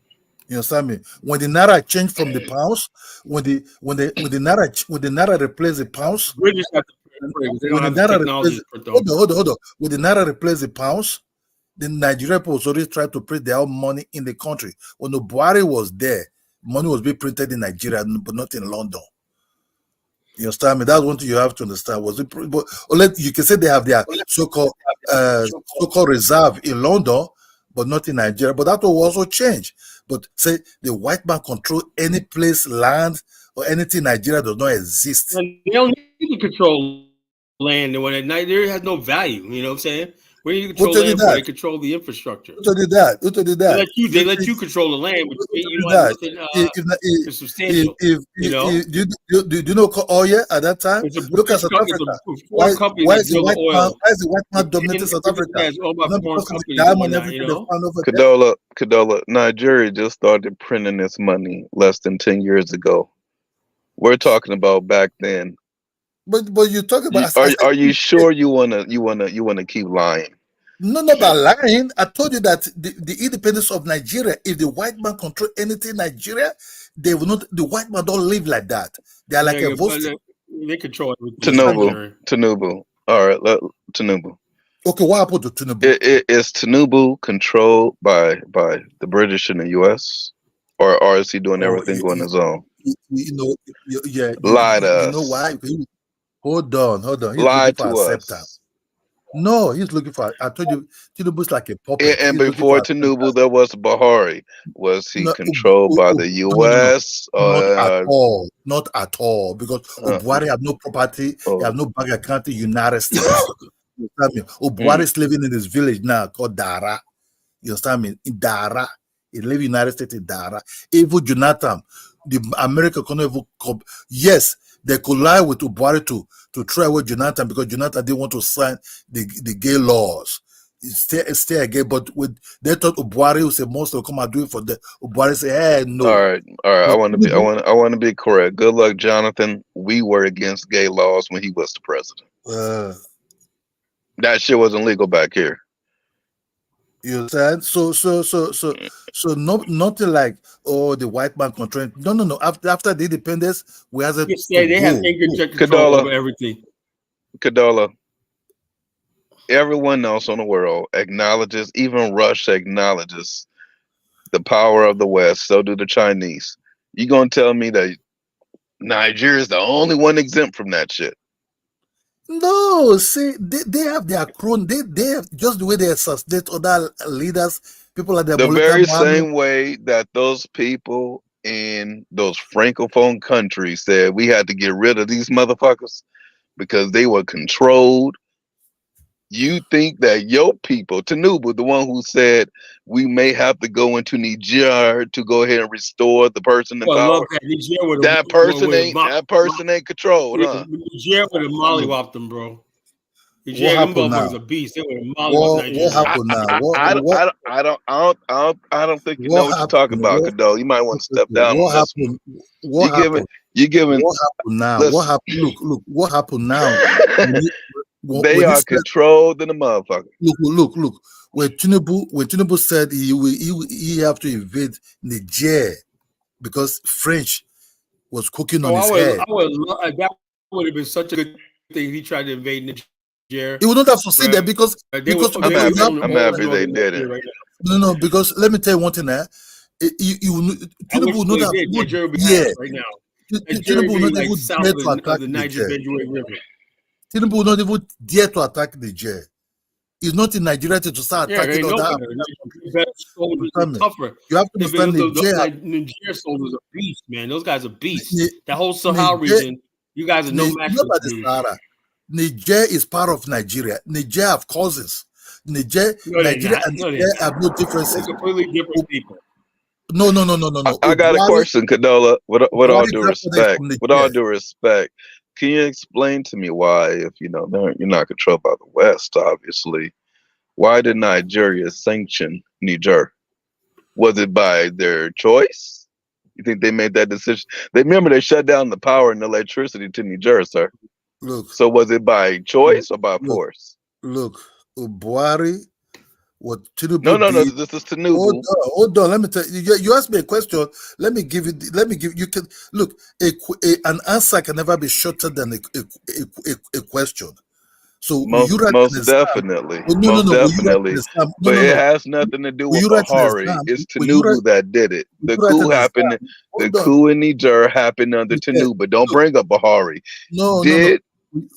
You understand me? When the naira changed from the pounds, when the naira replaced the pounds, British have to print. They don't have the technology. Hold on. When the naira replaced the pounds, the Nigerian people already tried to print their own money in the country. When the Buhari was there, money was being printed in Nigeria, but not in London. You understand me? That's one thing you have to understand. You can say they have their so-called reserve in London, but not in Nigeria. But that will also change. But say the white man control any place, land, or anything in Nigeria does not exist. And they don't need to control land. And when Nigeria has no value, you know what I'm saying? When you control land, they control the infrastructure. Who told you that? They let you control the land, but you know it's substantial. Do you know oil at that time? Look at South Africa. Why is the white man dominating South Africa? Cadola, Nigeria just started printing its money less than 10 years ago. We're talking about back then. But you talk about. Are you sure you wanna keep lying? No, not about lying. I told you that the independence of Nigeria. If the white man control anything in Nigeria, they will not. The white man don't live like that. They are like a vote. They control everything. Tinubu. All right, Tinubu. Okay, what happened to Tinubu? Is Tinubu controlled by the British and the U.S. or is he doing everything on his own? Lie to us. You know why? Hold on. He's Lie to us. No, he's looking for. I told you, Tinubu's like a puppet. And before Tinubu, there was Buhari. Was he controlled by the U.S.? Not at all. Because Buhari have no property. He have no bank account in the United States. You understand me? Buhari is living in this village now called Dara. You understand me? In Dara. He live in the United States in Dara. Even Jonathan the America cannot even yes, they collide with Buhari to try with Jonathan because Jonathan didn't want to sign the gay laws. Stay again, but they thought Buhari would say most will come and do it for them. Buhari say, hey, no. All right. I want to be correct. Good luck, Jonathan. We were against gay laws when he was the president. That shit wasn't legal back here. You understand? So nothing like the white man controlling. No. After the independence, we had they have control over everything. Kadola. Everyone else on the world acknowledges, even Russia acknowledges the power of the West. So do the Chinese. You gonna tell me that Nigeria is the only one exempt from that shit? No, see, they have their crone. They have just the way they assassinate other leaders, people like the very same way that those people in those francophone countries said we had to get rid of these motherfuckers because they were controlled. You think that your people, Tinubu, the one who said we may have to go into Niger to go ahead and restore the person in power. That person ain't controlled, huh? Niger would have mollywopped them, bro. Niger, them motherfuckers a beast. They would have mollywopped Nigeria. What happened now? I don't think you know what you're talking about, Kadol. You might want to step down on this one. What happened? What happened now? Listen. What happened? Look. What happened now? They are controlled in the motherfucker. Look. When Tinubu said he have to invade Niger because French was cooking on his head. That would have been such a good thing. He tried to invade Niger. He would not have succeeded there because I'm happy they did it. Right no, because let me tell you one thing. Tinubu would not have. Right now. Tinubu would not even dare to attack the Niger River. Tinubu would not even dare to attack Niger. He's not in Nigeria to start attacking other. Tougher. You have to understand Niger soldiers are beasts, man. Those guys are beasts. That whole Sahel region, you guys are no match for the Sahara. Niger is part of Nigeria. Niger have causes. Nigeria and Niger have no differences. They're completely different people. No. I got a question, Kadola. With all due respect, can you explain to me why, if you're not controlled by the West, obviously, why did Nigeria sanction Niger? Was it by their choice? You think they made that decision? They shut down the power and electricity to Niger, sir. Look. So was it by choice or by force? Look, Buhari, what Tinubu No, this is Tinubu. Hold on, let me tell you. You asked me a question. Let me give you can look, an answer can never be shorter than a question. So most definitely. But it has nothing to do with Buhari. It's Tinubu that did it. The coup happened. The coup in Niger happened under Tinubu. Don't bring up Buhari. No.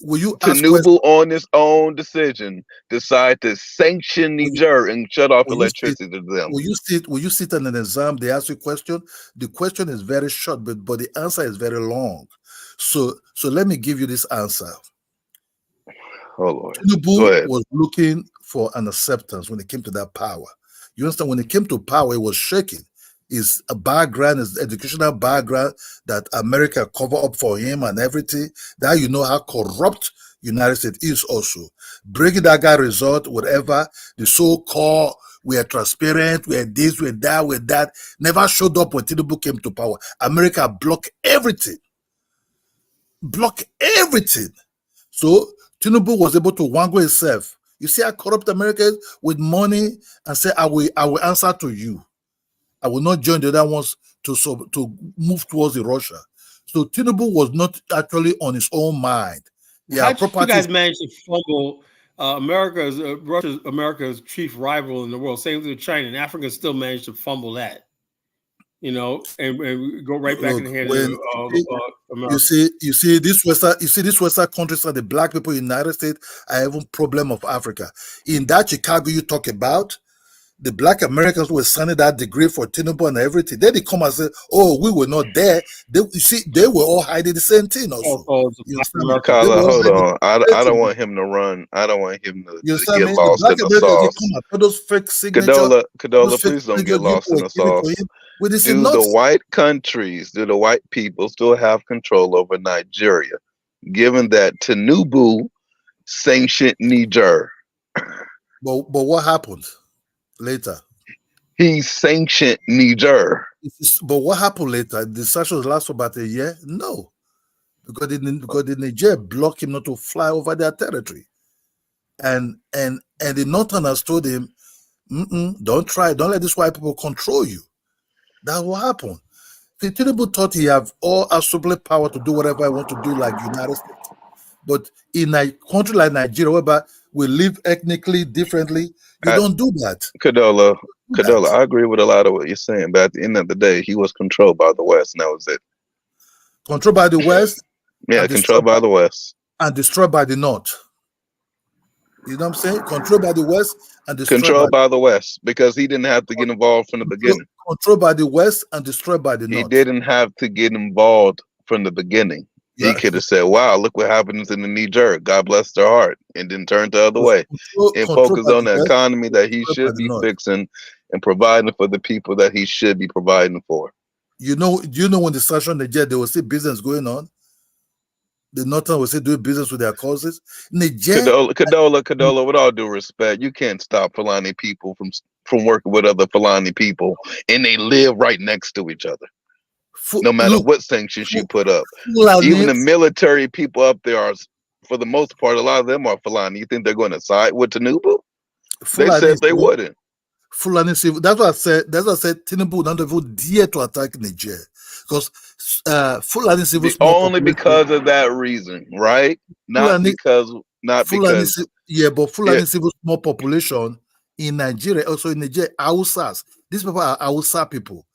Will you Tinubu on his own decision decide to sanction Niger and shut off electricity to them? Will you sit in an exam? They ask you a question. The question is very short, but the answer is very long. So let me give you this answer. Oh Lord. Tinubu was looking for an acceptance when it came to that power. You understand? When it came to power, it was shaking. His background, his educational background that America covered up for him and everything. That you know how corrupt United States is also. Breaking that guy result, whatever, the so-called we are transparent, we are this, we are that, we are that, never showed up when Tinubu came to power. America blocked everything. So Tinubu was able to wangle himself. You see how corrupt America is with money and say, I will answer to you. I will not join the other ones to move towards Russia. So Tinubu was not actually on his own mind. How did you guys manage to fumble America's chief rival in the world? Same with China, and Africa still managed to fumble that. And go right back in the hands of America. You see these Western countries are the black people in the United States are even problem of Africa. In that Chicago you talk about, the Black Americans were signing that degree for Tinubu and everything. Then they come and say, "Oh, we were not there." You see, they were all hiding the same thing also. Carla, hold on. I don't want him to run. I don't want him to get lost in the sauce. Those fake signatures. Kadola, please don't get lost in the sauce. Do the white countries, do the white people still have control over Nigeria, given that Tinubu sanctioned Niger? But what happened later? He sanctioned Niger. But what happened later? The sanctions last for about a year? No. Because the Niger blocked him not to fly over their territory. And the Northerners told him, don't let these white people control you. That's what happened. The Tinubu thought he have all absolute power to do whatever I want to do, like United States. But in a country like Nigeria, whereby we live ethnically differently, you don't do that. Kadola, I agree with a lot of what you're saying, but at the end of the day, he was controlled by the West, and that was it. Controlled by the West? Yeah, controlled by the West. And destroyed by the North. You know what I'm saying? Controlled by the West and destroyed by the West, because he didn't have to get involved from the beginning. Controlled by the West and destroyed by the North. He didn't have to get involved from the beginning. He could have said, "Wow, look what happens in the Niger. God bless their heart," and then turn the other way and focus on the economy that he should be fixing and providing for the people that he should be providing for. You know when the sanction Niger, there was still business going on. The Northern will still doing business with their causes. Niger, Kadola, with all due respect, you can't stop Fulani people from working with other Fulani people, and they live right next to each other. No matter what sanctions you put up, even the military people up there are, for the most part, a lot of them are Fulani. You think they're going to side with Tinubu? They said they wouldn't. Fulani civil. That's what I said. Tinubu not even dare to attack Niger because Fulani civil. Only because of that reason, right? Not because. Yeah, but Fulani civil small population in Nigeria, also in Nigeria, Hausas. These people are Hausa people.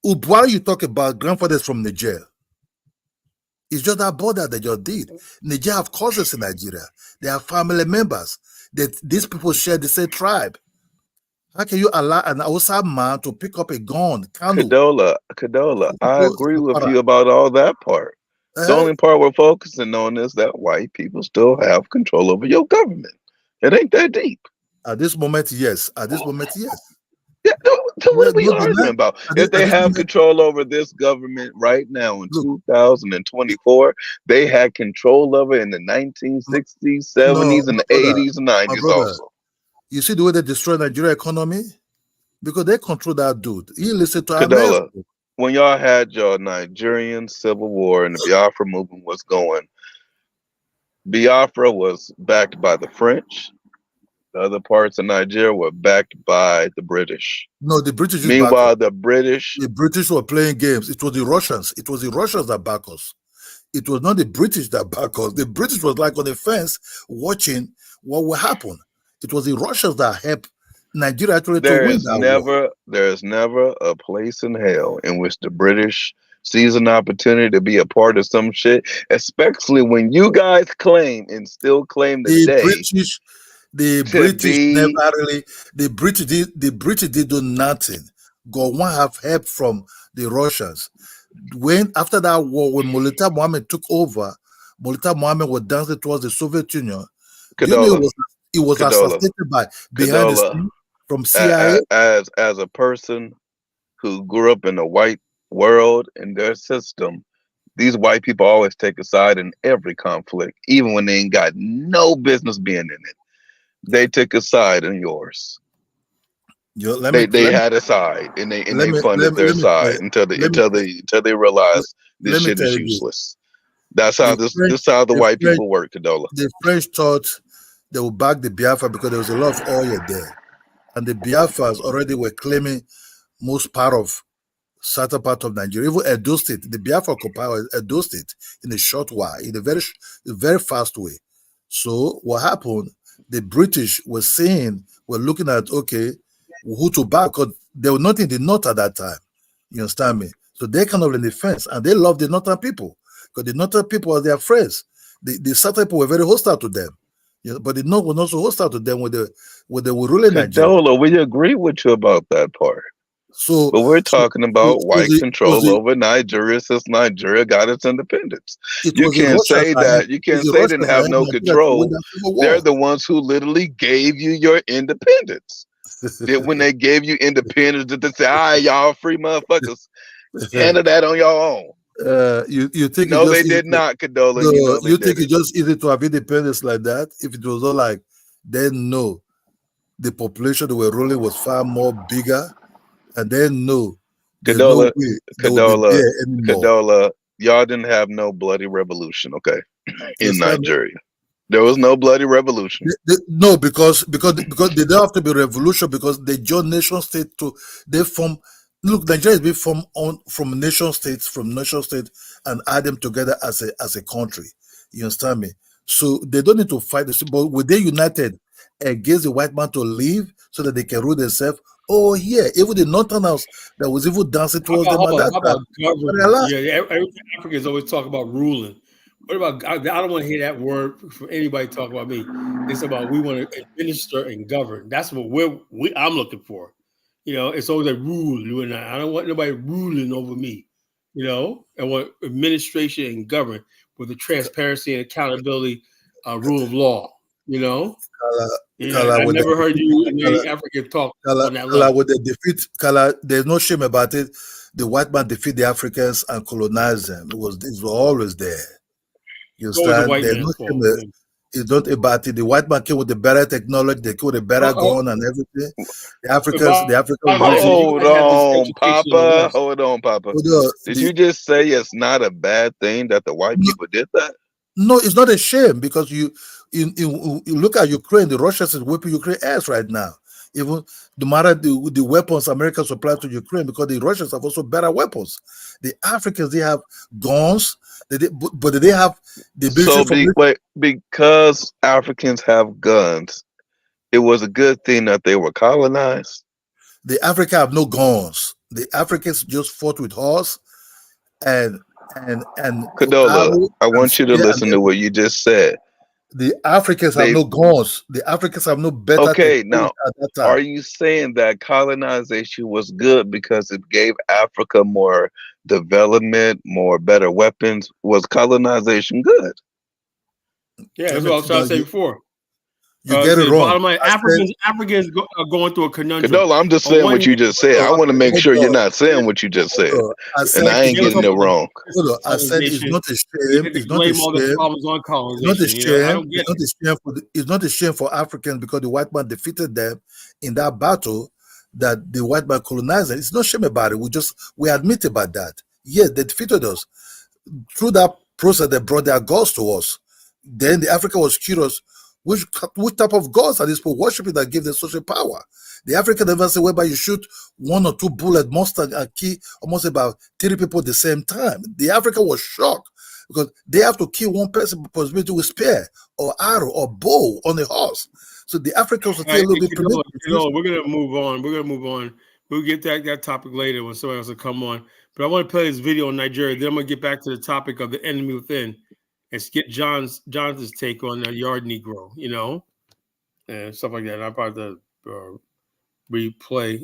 Why you talk about grandfathers from Niger? It's just that border they just did. Niger have cousins in Nigeria. They have family members. These people share the same tribe. How can you allow an Hausa man to pick up a gun? Kadola, I agree with you about all that part. The only part we're focusing on is that white people still have control over your government. It ain't that deep. At this moment, yes. Yeah, what are we arguing about? If they have control over this government right now in 2024, they had control over it in the 1960s, 70s, and the 80s and 90s also. You see the way they destroy Nigeria economy? Because they control that dude. You listen to Kadola, when y'all had your Nigerian civil war and the Biafra movement was going, Biafra was backed by the French. The other parts of Nigeria were backed by the British. No, the British. Meanwhile, the British were playing games. It was the Russians. It was the Russians that backed us. It was not the British that backed us. The British was like on the fence watching what will happen. It was the Russians that helped Nigeria actually to win that war. There is never a place in hell in which the British sees an opportunity to be a part of some shit, especially when you guys claim and still claim today. The British did do nothing. God won't have help from the Russians. When after that war, when Molita Mohammed took over, Molita Mohammed was dancing towards the Soviet Union. It was assassinated behind the scene from CIA. As a person who grew up in a white world in their system, these white people always take a side in every conflict, even when they ain't got no business being in it. They took a side in yours. They had a side, and they funded their side until they realized this shit is useless. That's how the white people work, Kadola. The French thought they would back the Biafra because there was a lot of oil there, and the Biafras already were claiming most part of certain part of Nigeria, even Edo State. The Biafra occupied Edo State in a short while, in a very fast way. So what happened? The British were looking at, okay, who to back, because they were not in the north at that time. You understand me? So they kind of in the fence, and they love the northern people because the northern people are their friends. The southern people were very hostile to them. Yeah, but the North was also hostile to them when they were ruling Nigeria. Condola, we agree with you about that part. So, but we're talking about white it control over Nigeria since Nigeria got its independence. You was the can't say Russians that. You can't say they didn't have no control. They're the ones who literally gave you your independence. When they gave you independence, did they say, "All right, y'all free motherfuckers, handle that on your own"? You think no, they did not, Condola. No, you know they you think didn't. it's just easy to have independence like that? If it was all like, then no, the population that were ruling was far more bigger, and then no, there's no way they will be there anymore. Condola, y'all didn't have no bloody revolution, okay? In Nigeria, there was no bloody revolution. No, because they don't have to be revolution because they join nation state they form. Look, Nigeria is being formed from nation states, and add them together as a country. You understand me? So they don't need to fight. But were they united against the white man to leave so that they can rule themselves? Oh yeah, even the Northerners that was even dancing towards them at that time. Africans always talk about ruling. What about? I don't want to hear that word from anybody talk about me. It's about we want to administer and govern. That's what I'm looking for. It's always like rule. I don't want nobody ruling over me. I want administration and govern with the transparency and accountability, rule of law. I never heard you in any African talk on that level. With the defeat, there's no shame about it. The white man defeat the Africans and colonize them. It was always there. You understand? There's no shame. It's not about it. The white man came with the better technology. They came with a better gun and everything. The Africans. Hold on, Papa. Did you just say it's not a bad thing that the white people did that? No, it's not a shame because you look at Ukraine. The Russians is whipping Ukraine ass right now. Even no matter the weapons America supplied to Ukraine, because the Russians have also better weapons. The Africans, they have guns, but they have the ability. Because Africans have guns, it was a good thing that they were colonized. The Africans have no guns. The Africans just fought with horse and Condola, I want you to listen to what you just said. The Africans have no guns. The Africans have no better. Okay, now, are you saying that colonization was good because it gave Africa more development, more better weapons? Was colonization good? Yeah, that's what I was trying to say before. You get it wrong. Africans are going through a conundrum. Condola, I'm just saying what you just said. I want to make sure you're not saying what you just said. And I ain't getting it wrong. I said it's not a shame. It's not a shame. It's not a shame for Africans because the white man defeated them in that battle that the white man colonized them. It's no shame about it. We admit about that. Yes, they defeated us. Through that process, they brought their gods to us. Then the African was curious. Which type of gods are these people worshiping that give them social power? The African never say whereby you shoot 1 or 2 bullets, Mustang and kill almost about 3 people at the same time. The African was shocked because they have to kill one person possibility with spear or arrow or bow on a horse. So the Africans will feel a little bit primitive. We're gonna move on. We'll get that topic later when somebody else will come on. But I want to play this video on Nigeria. Then I'm gonna get back to the topic of the enemy within. And get Jonathan's take on the yard Negro, and stuff like that. And I'm about to replay,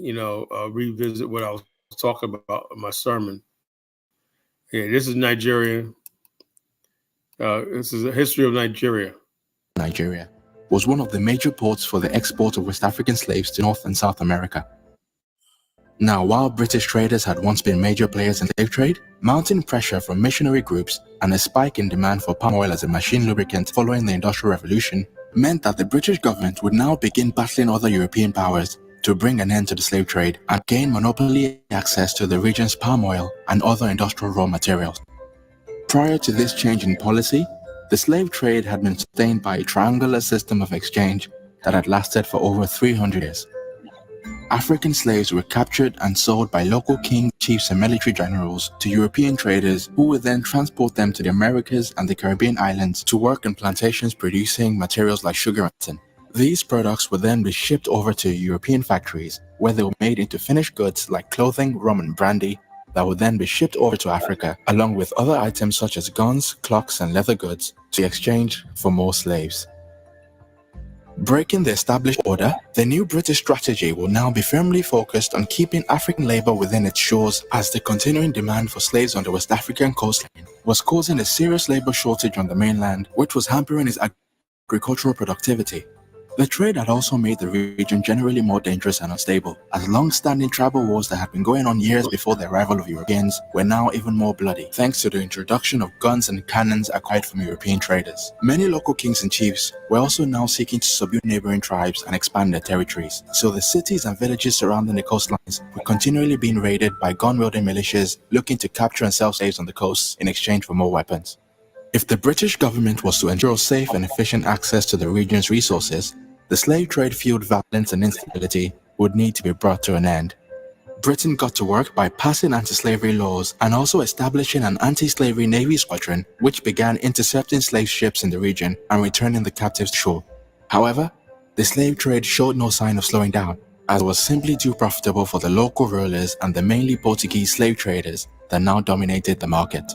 revisit what I was talking about in my sermon. Yeah, this is Nigeria. This is a history of Nigeria. Nigeria was one of the major ports for the export of West African slaves to North and South America. Now, while British traders had once been major players in the slave trade, mounting pressure from missionary groups and a spike in demand for palm oil as a machine lubricant following the Industrial Revolution meant that the British government would now begin battling other European powers to bring an end to the slave trade and gain monopoly access to the region's palm oil and other industrial raw materials. Prior to this change in policy, the slave trade had been sustained by a triangular system of exchange that had lasted for over 300 years. African slaves were captured and sold by local kings, chiefs, and military generals to European traders who would then transport them to the Americas and the Caribbean islands to work in plantations producing materials like sugar and tin. These products would then be shipped over to European factories where they were made into finished goods like clothing, rum, and brandy that would then be shipped over to Africa along with other items such as guns, clocks, and leather goods to be exchanged for more slaves. Breaking the established order, the new British strategy will now be firmly focused on keeping African labor within its shores, as the continuing demand for slaves on the West African coastline was causing a serious labor shortage on the mainland, which was hampering its agricultural productivity. The trade had also made the region generally more dangerous and unstable, as long-standing tribal wars that had been going on years before the arrival of Europeans were now even more bloody, thanks to the introduction of guns and cannons acquired from European traders. Many local kings and chiefs were also now seeking to subdue neighboring tribes and expand their territories, so the cities and villages surrounding the coastlines were continually being raided by gun-wielding militias looking to capture and sell slaves on the coasts in exchange for more weapons. If the British government was to ensure safe and efficient access to the region's resources, the slave trade fueled violence and instability would need to be brought to an end. Britain got to work by passing anti-slavery laws and also establishing an anti-slavery navy squadron, which began intercepting slave ships in the region and returning the captives to shore. However, the slave trade showed no sign of slowing down, as it was simply too profitable for the local rulers and the mainly Portuguese slave traders that now dominated the market.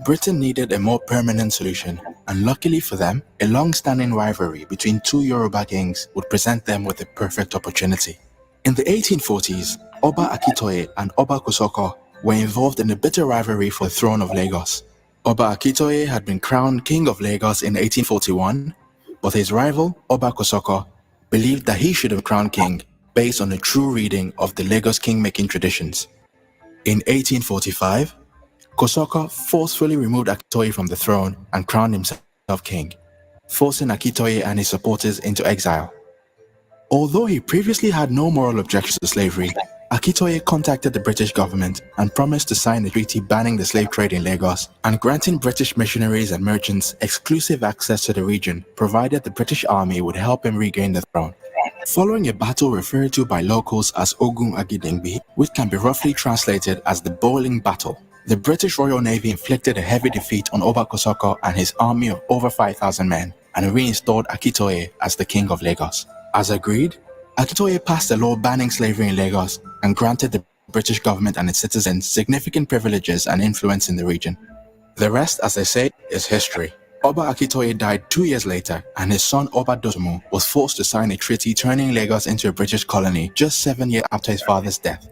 Britain needed a more permanent solution, and luckily for them, a long-standing rivalry between two Yoruba kings would present them with a perfect opportunity. In the 1840s, Oba Akitoye and Oba Kosoko were involved in a bitter rivalry for the throne of Lagos. Oba Akitoye had been crowned King of Lagos in 1841, but his rival, Oba Kosoko, believed that he should have crowned king based on a true reading of the Lagos king-making traditions. In 1845, Kosoko forcefully removed Akitoye from the throne and crowned himself king, forcing Akitoye and his supporters into exile. Although he previously had no moral objections to slavery, Akitoye contacted the British government and promised to sign a treaty banning the slave trade in Lagos and granting British missionaries and merchants exclusive access to the region, provided the British army would help him regain the throne. Following a battle referred to by locals as Ogun Agidengbi, which can be roughly translated as the Bowling Battle, the British Royal Navy inflicted a heavy defeat on Oba Kosoko and his army of over 5,000 men and reinstalled Akitoye as the king of Lagos. As agreed, Akitoye passed a law banning slavery in Lagos and granted the British government and its citizens significant privileges and influence in the region. The rest, as they say, is history. Oba Akitoye died 2 years later, and his son Oba Dosumu was forced to sign a treaty turning Lagos into a British colony just 7 years after his father's death.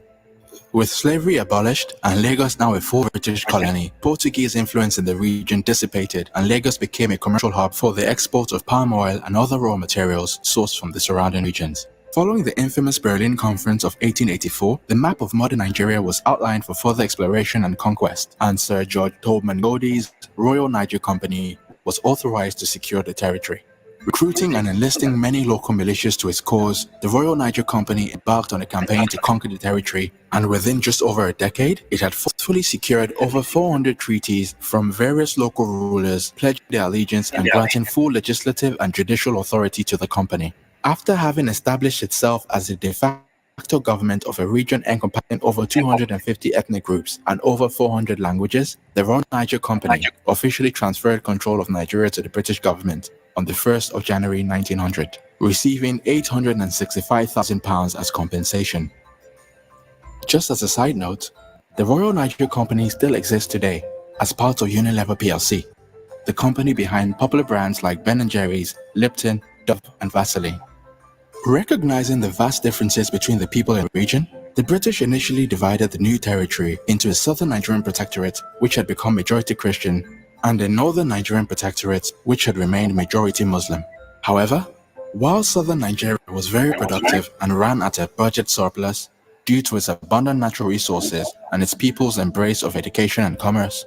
With slavery abolished and Lagos now a full British colony, Portuguese influence in the region dissipated and Lagos became a commercial hub for the export of palm oil and other raw materials sourced from the surrounding regions. Following the infamous Berlin Conference of 1884, the map of modern Nigeria was outlined for further exploration and conquest, and Sir George Tolman Godey's Royal Niger Company was authorized to secure the territory. Recruiting and enlisting many local militias to its cause, the Royal Niger Company embarked on a campaign to conquer the territory, and within just over a decade, it had forcefully secured over 400 treaties from various local rulers, pledging their allegiance and granting full legislative and judicial authority to the company. After having established itself as a de facto government of a region encompassing over 250 ethnic groups and over 400 languages, the Royal Niger Company officially transferred control of Nigeria to the British government on the 1st of January 1900, receiving £865,000 as compensation. Just as a side note, the Royal Niger Company still exists today as part of Unilever plc, the company behind popular brands like Ben & Jerry's, Lipton, Dove and Vaseline. Recognizing the vast differences between the people in the region, the British initially divided the new territory into a southern Nigerian protectorate, which had become majority Christian, and a northern Nigerian protectorate, which had remained majority Muslim. However, while southern Nigeria was very productive and ran at a budget surplus due to its abundant natural resources and its people's embrace of education and commerce,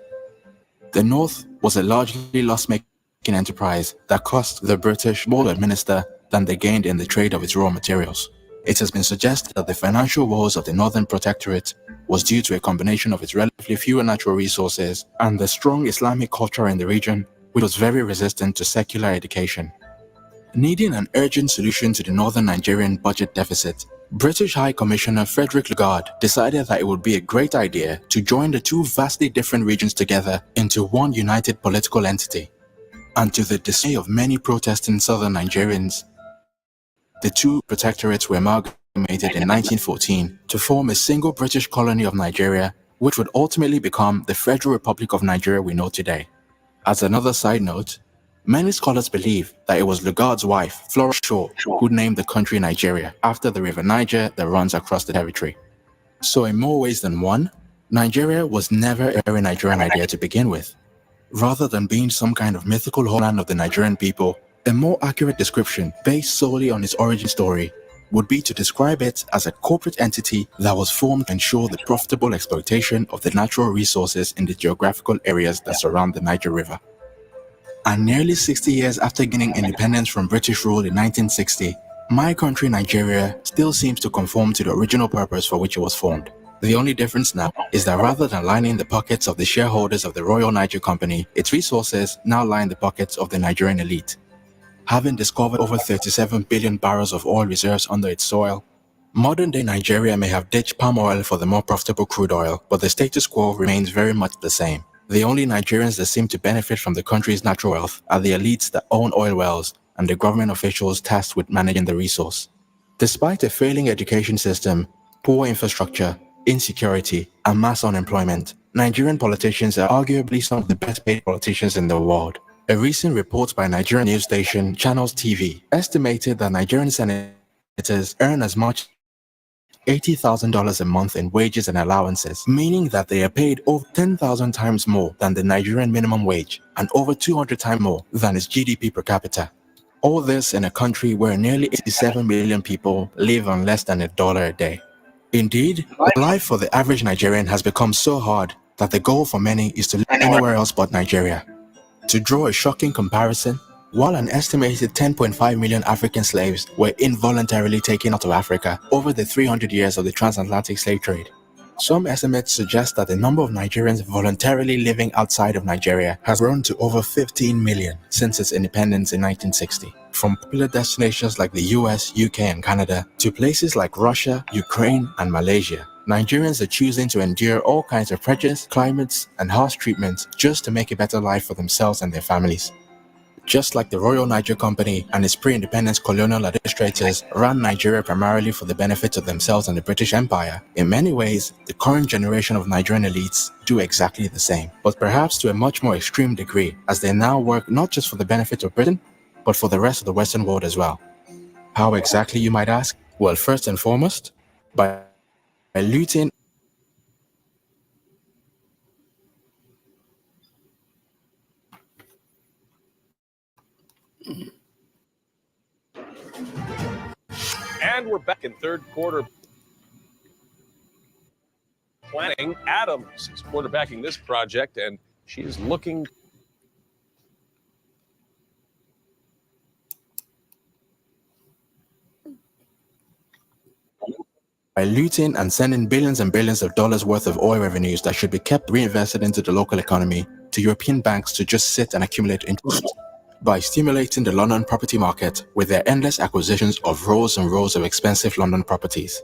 the north was a largely loss-making enterprise that cost the British more to administer than they gained in the trade of its raw materials. It has been suggested that the financial woes of the Northern Protectorate was due to a combination of its relatively fewer natural resources and the strong Islamic culture in the region, which was very resistant to secular education. Needing an urgent solution to the Northern Nigerian budget deficit, British High Commissioner Frederick Lagarde decided that it would be a great idea to join the two vastly different regions together into one united political entity. And to the dismay of many protesting southern Nigerians, the two protectorates were amalgamated in 1914 to form a single British colony of Nigeria, which would ultimately become the Federal Republic of Nigeria we know today. As another side note, Many scholars believe that it was Lugard's wife, Flora Shaw, who named the country Nigeria after the river Niger that runs across the territory. So in more ways than one, Nigeria was never a very Nigerian idea to begin with. Rather than being some kind of mythical homeland of the Nigerian people, a more accurate description based solely on its origin story would be to describe it as a corporate entity that was formed to ensure the profitable exploitation of the natural resources in the geographical areas that surround the Niger River. And nearly 60 years after gaining independence from British rule in 1960, my country Nigeria still seems to conform to the original purpose for which it was formed. The only difference now is that rather than lining the pockets of the shareholders of the Royal Niger Company, its resources now line the pockets of the Nigerian elite. Having discovered over 37 billion barrels of oil reserves under its soil, modern-day Nigeria may have ditched palm oil for the more profitable crude oil, but the status quo remains very much the same. The only Nigerians that seem to benefit from the country's natural wealth are the elites that own oil wells and the government officials tasked with managing the resource. Despite a failing education system, poor infrastructure, insecurity, and mass unemployment, Nigerian politicians are arguably some of the best paid politicians in the world. A recent report by Nigerian news station Channels TV estimated that Nigerian senators earn as much as $80,000 a month in wages and allowances, meaning that they are paid over 10,000 times more than the Nigerian minimum wage and over 200 times more than its GDP per capita. All this in a country where nearly 87 million people live on less than $1 a day. Indeed, life for the average Nigerian has become so hard that the goal for many is to live anywhere else but Nigeria. To draw a shocking comparison, while an estimated 10.5 million African slaves were involuntarily taken out of Africa over the 300 years of the transatlantic slave trade, some estimates suggest that the number of Nigerians voluntarily living outside of Nigeria has grown to over 15 million since its independence in 1960. From popular destinations like the US, UK, and Canada to places like Russia, Ukraine, and Malaysia, Nigerians are choosing to endure all kinds of prejudice, climates, and harsh treatment just to make a better life for themselves and their families. Just like the Royal Niger Company and its pre-independence colonial administrators ran Nigeria primarily for the benefit of themselves and the British Empire, in many ways, the current generation of Nigerian elites do exactly the same, but perhaps to a much more extreme degree, as they now work not just for the benefit of Britain, but for the rest of the Western world as well. How exactly, you might ask? Well, first and foremost, by looting And we're back in third quarter planning. Adams is quarterbacking this project, and she is looking. By looting and sending billions and billions of dollars worth of oil revenues that should be kept reinvested into the local economy to European banks to just sit and accumulate interest. By stimulating the London property market with their endless acquisitions of rows and rows of expensive London properties.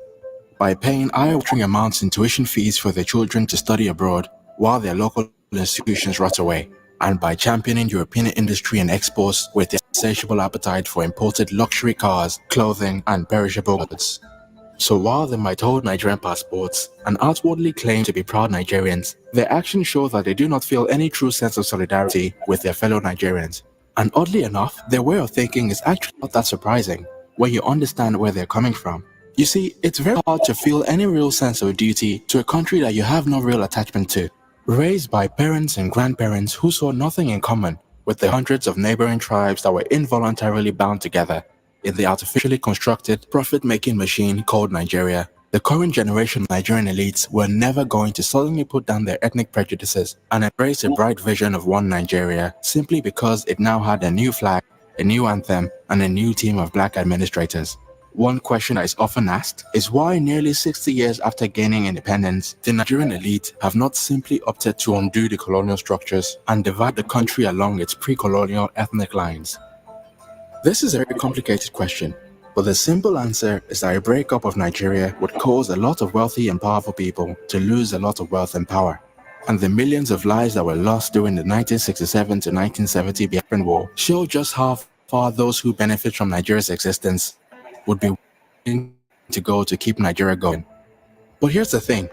By paying eye-watering amounts in tuition fees for their children to study abroad while their local institutions rot away. And by championing European industry and exports with their insatiable appetite for imported luxury cars, clothing, and perishable goods. So while they might hold Nigerian passports and outwardly claim to be proud Nigerians, their actions show that they do not feel any true sense of solidarity with their fellow Nigerians. And oddly enough, their way of thinking is actually not that surprising, when you understand where they're coming from. You see, it's very hard to feel any real sense of duty to a country that you have no real attachment to. Raised by parents and grandparents who saw nothing in common with the hundreds of neighboring tribes that were involuntarily bound together in the artificially constructed profit-making machine called Nigeria, the current generation of Nigerian elites were never going to suddenly put down their ethnic prejudices and embrace a bright vision of one Nigeria simply because it now had a new flag, a new anthem, and a new team of black administrators. One question that is often asked is why nearly 60 years after gaining independence, the Nigerian elite have not simply opted to undo the colonial structures and divide the country along its pre-colonial ethnic lines. This is a very complicated question, but the simple answer is that a breakup of Nigeria would cause a lot of wealthy and powerful people to lose a lot of wealth and power. And the millions of lives that were lost during the 1967 to 1970 Biafran War show just how far those who benefit from Nigeria's existence would be willing to go to keep Nigeria going. But here's the thing,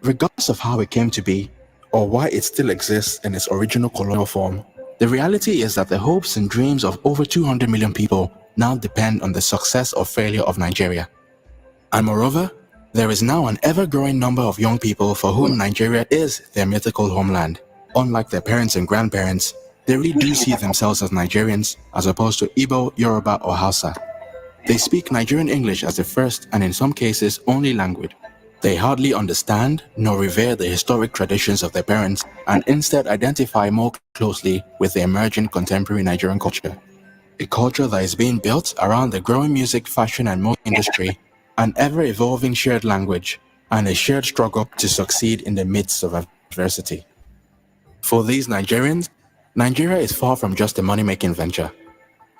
regardless of how it came to be, or why it still exists in its original colonial form, The reality is that the hopes and dreams of over 200 million people now depend on the success or failure of Nigeria. And moreover, there is now an ever-growing number of young people for whom Nigeria is their mythical homeland. Unlike their parents and grandparents, they really do see themselves as Nigerians as opposed to Igbo, Yoruba, or Hausa. They speak Nigerian English as the first and in some cases only language. They hardly understand nor revere the historic traditions of their parents and instead identify more closely with the emerging contemporary Nigerian culture. A culture that is being built around the growing music, fashion, and mode industry, an ever-evolving shared language, and a shared struggle to succeed in the midst of adversity. For these Nigerians, Nigeria is far from just a money-making venture.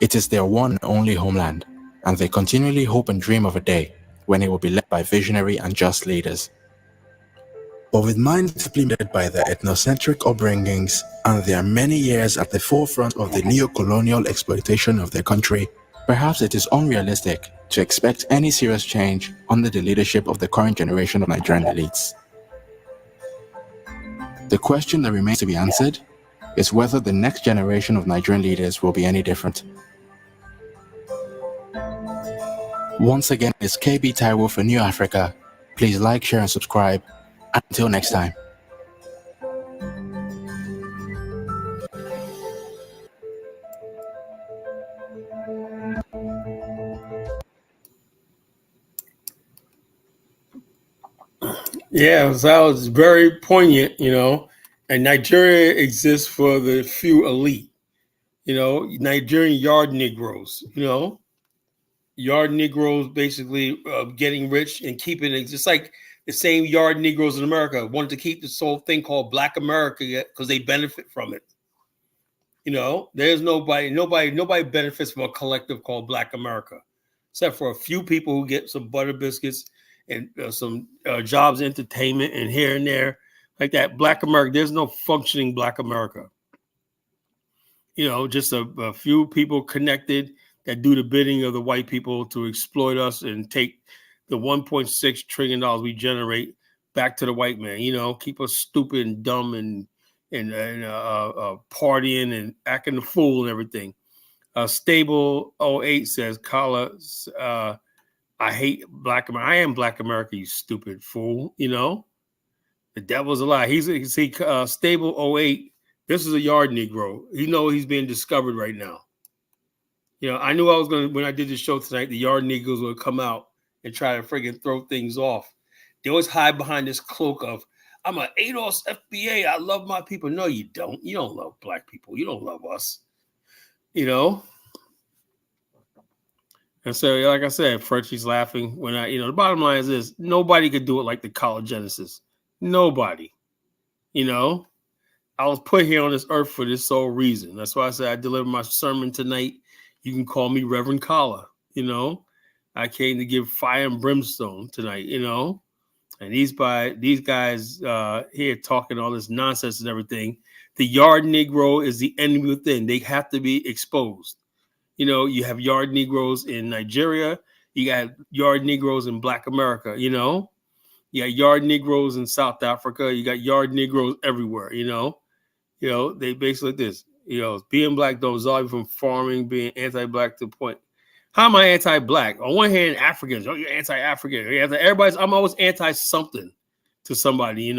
It is their one and only homeland, and they continually hope and dream of a day when it will be led by visionary and just leaders. But with minds supplemented by their ethnocentric upbringings and their many years at the forefront of the neo-colonial exploitation of their country, perhaps it is unrealistic to expect any serious change under the leadership of the current generation of Nigerian elites. The question that remains to be answered is whether the next generation of Nigerian leaders will be any different. Once again, it's KB Taiwo for New Africa. Please like, share, and subscribe. Until next time. Yeah, so that was very poignant, and Nigeria exists for the few elite, Nigerian yard Negroes, yard Negroes basically getting rich and keeping it just like the same yard Negroes in America wanted to keep this whole thing called Black America because they benefit from it. There's nobody benefits from a collective called Black America, except for a few people who get some butter biscuits and some jobs, entertainment, and here and there like that. Black America, there's no functioning Black America. Just a few people connected that do the bidding of the white people to exploit us and take the $1.6 trillion we generate back to the white man. Keep us stupid and dumb and partying and acting the fool and everything. Stable 08 says, Kala, I hate Black America. I am Black America, you stupid fool. The devil's a lie. He's Stable 08. This is a yard Negro. He's being discovered right now. I knew when I did this show tonight, the yard Negroes would come out and try to friggin' throw things off. They always hide behind this cloak of, I'm an ADOS FBA. I love my people. No, you don't. You don't love Black people. You don't love us. And so, like I said, Frenchie's laughing when the bottom line is this: nobody could do it like the College Genesis. Nobody. I was put here on this earth for this sole reason. That's why I said I delivered my sermon tonight. You can call me Reverend Kala. I came to give fire and brimstone tonight. And these guys here talking all this nonsense and everything. The yard Negro is the enemy within. They have to be exposed. You have yard Negroes in Nigeria. You got yard Negroes in Black America. You got yard Negroes in South Africa. You got yard Negroes everywhere. They basically like this. Being Black don't absolve you from farming, being anti-Black to the point. How am I anti-Black? On one hand, Africans, you're anti-African. I'm always anti-something to somebody,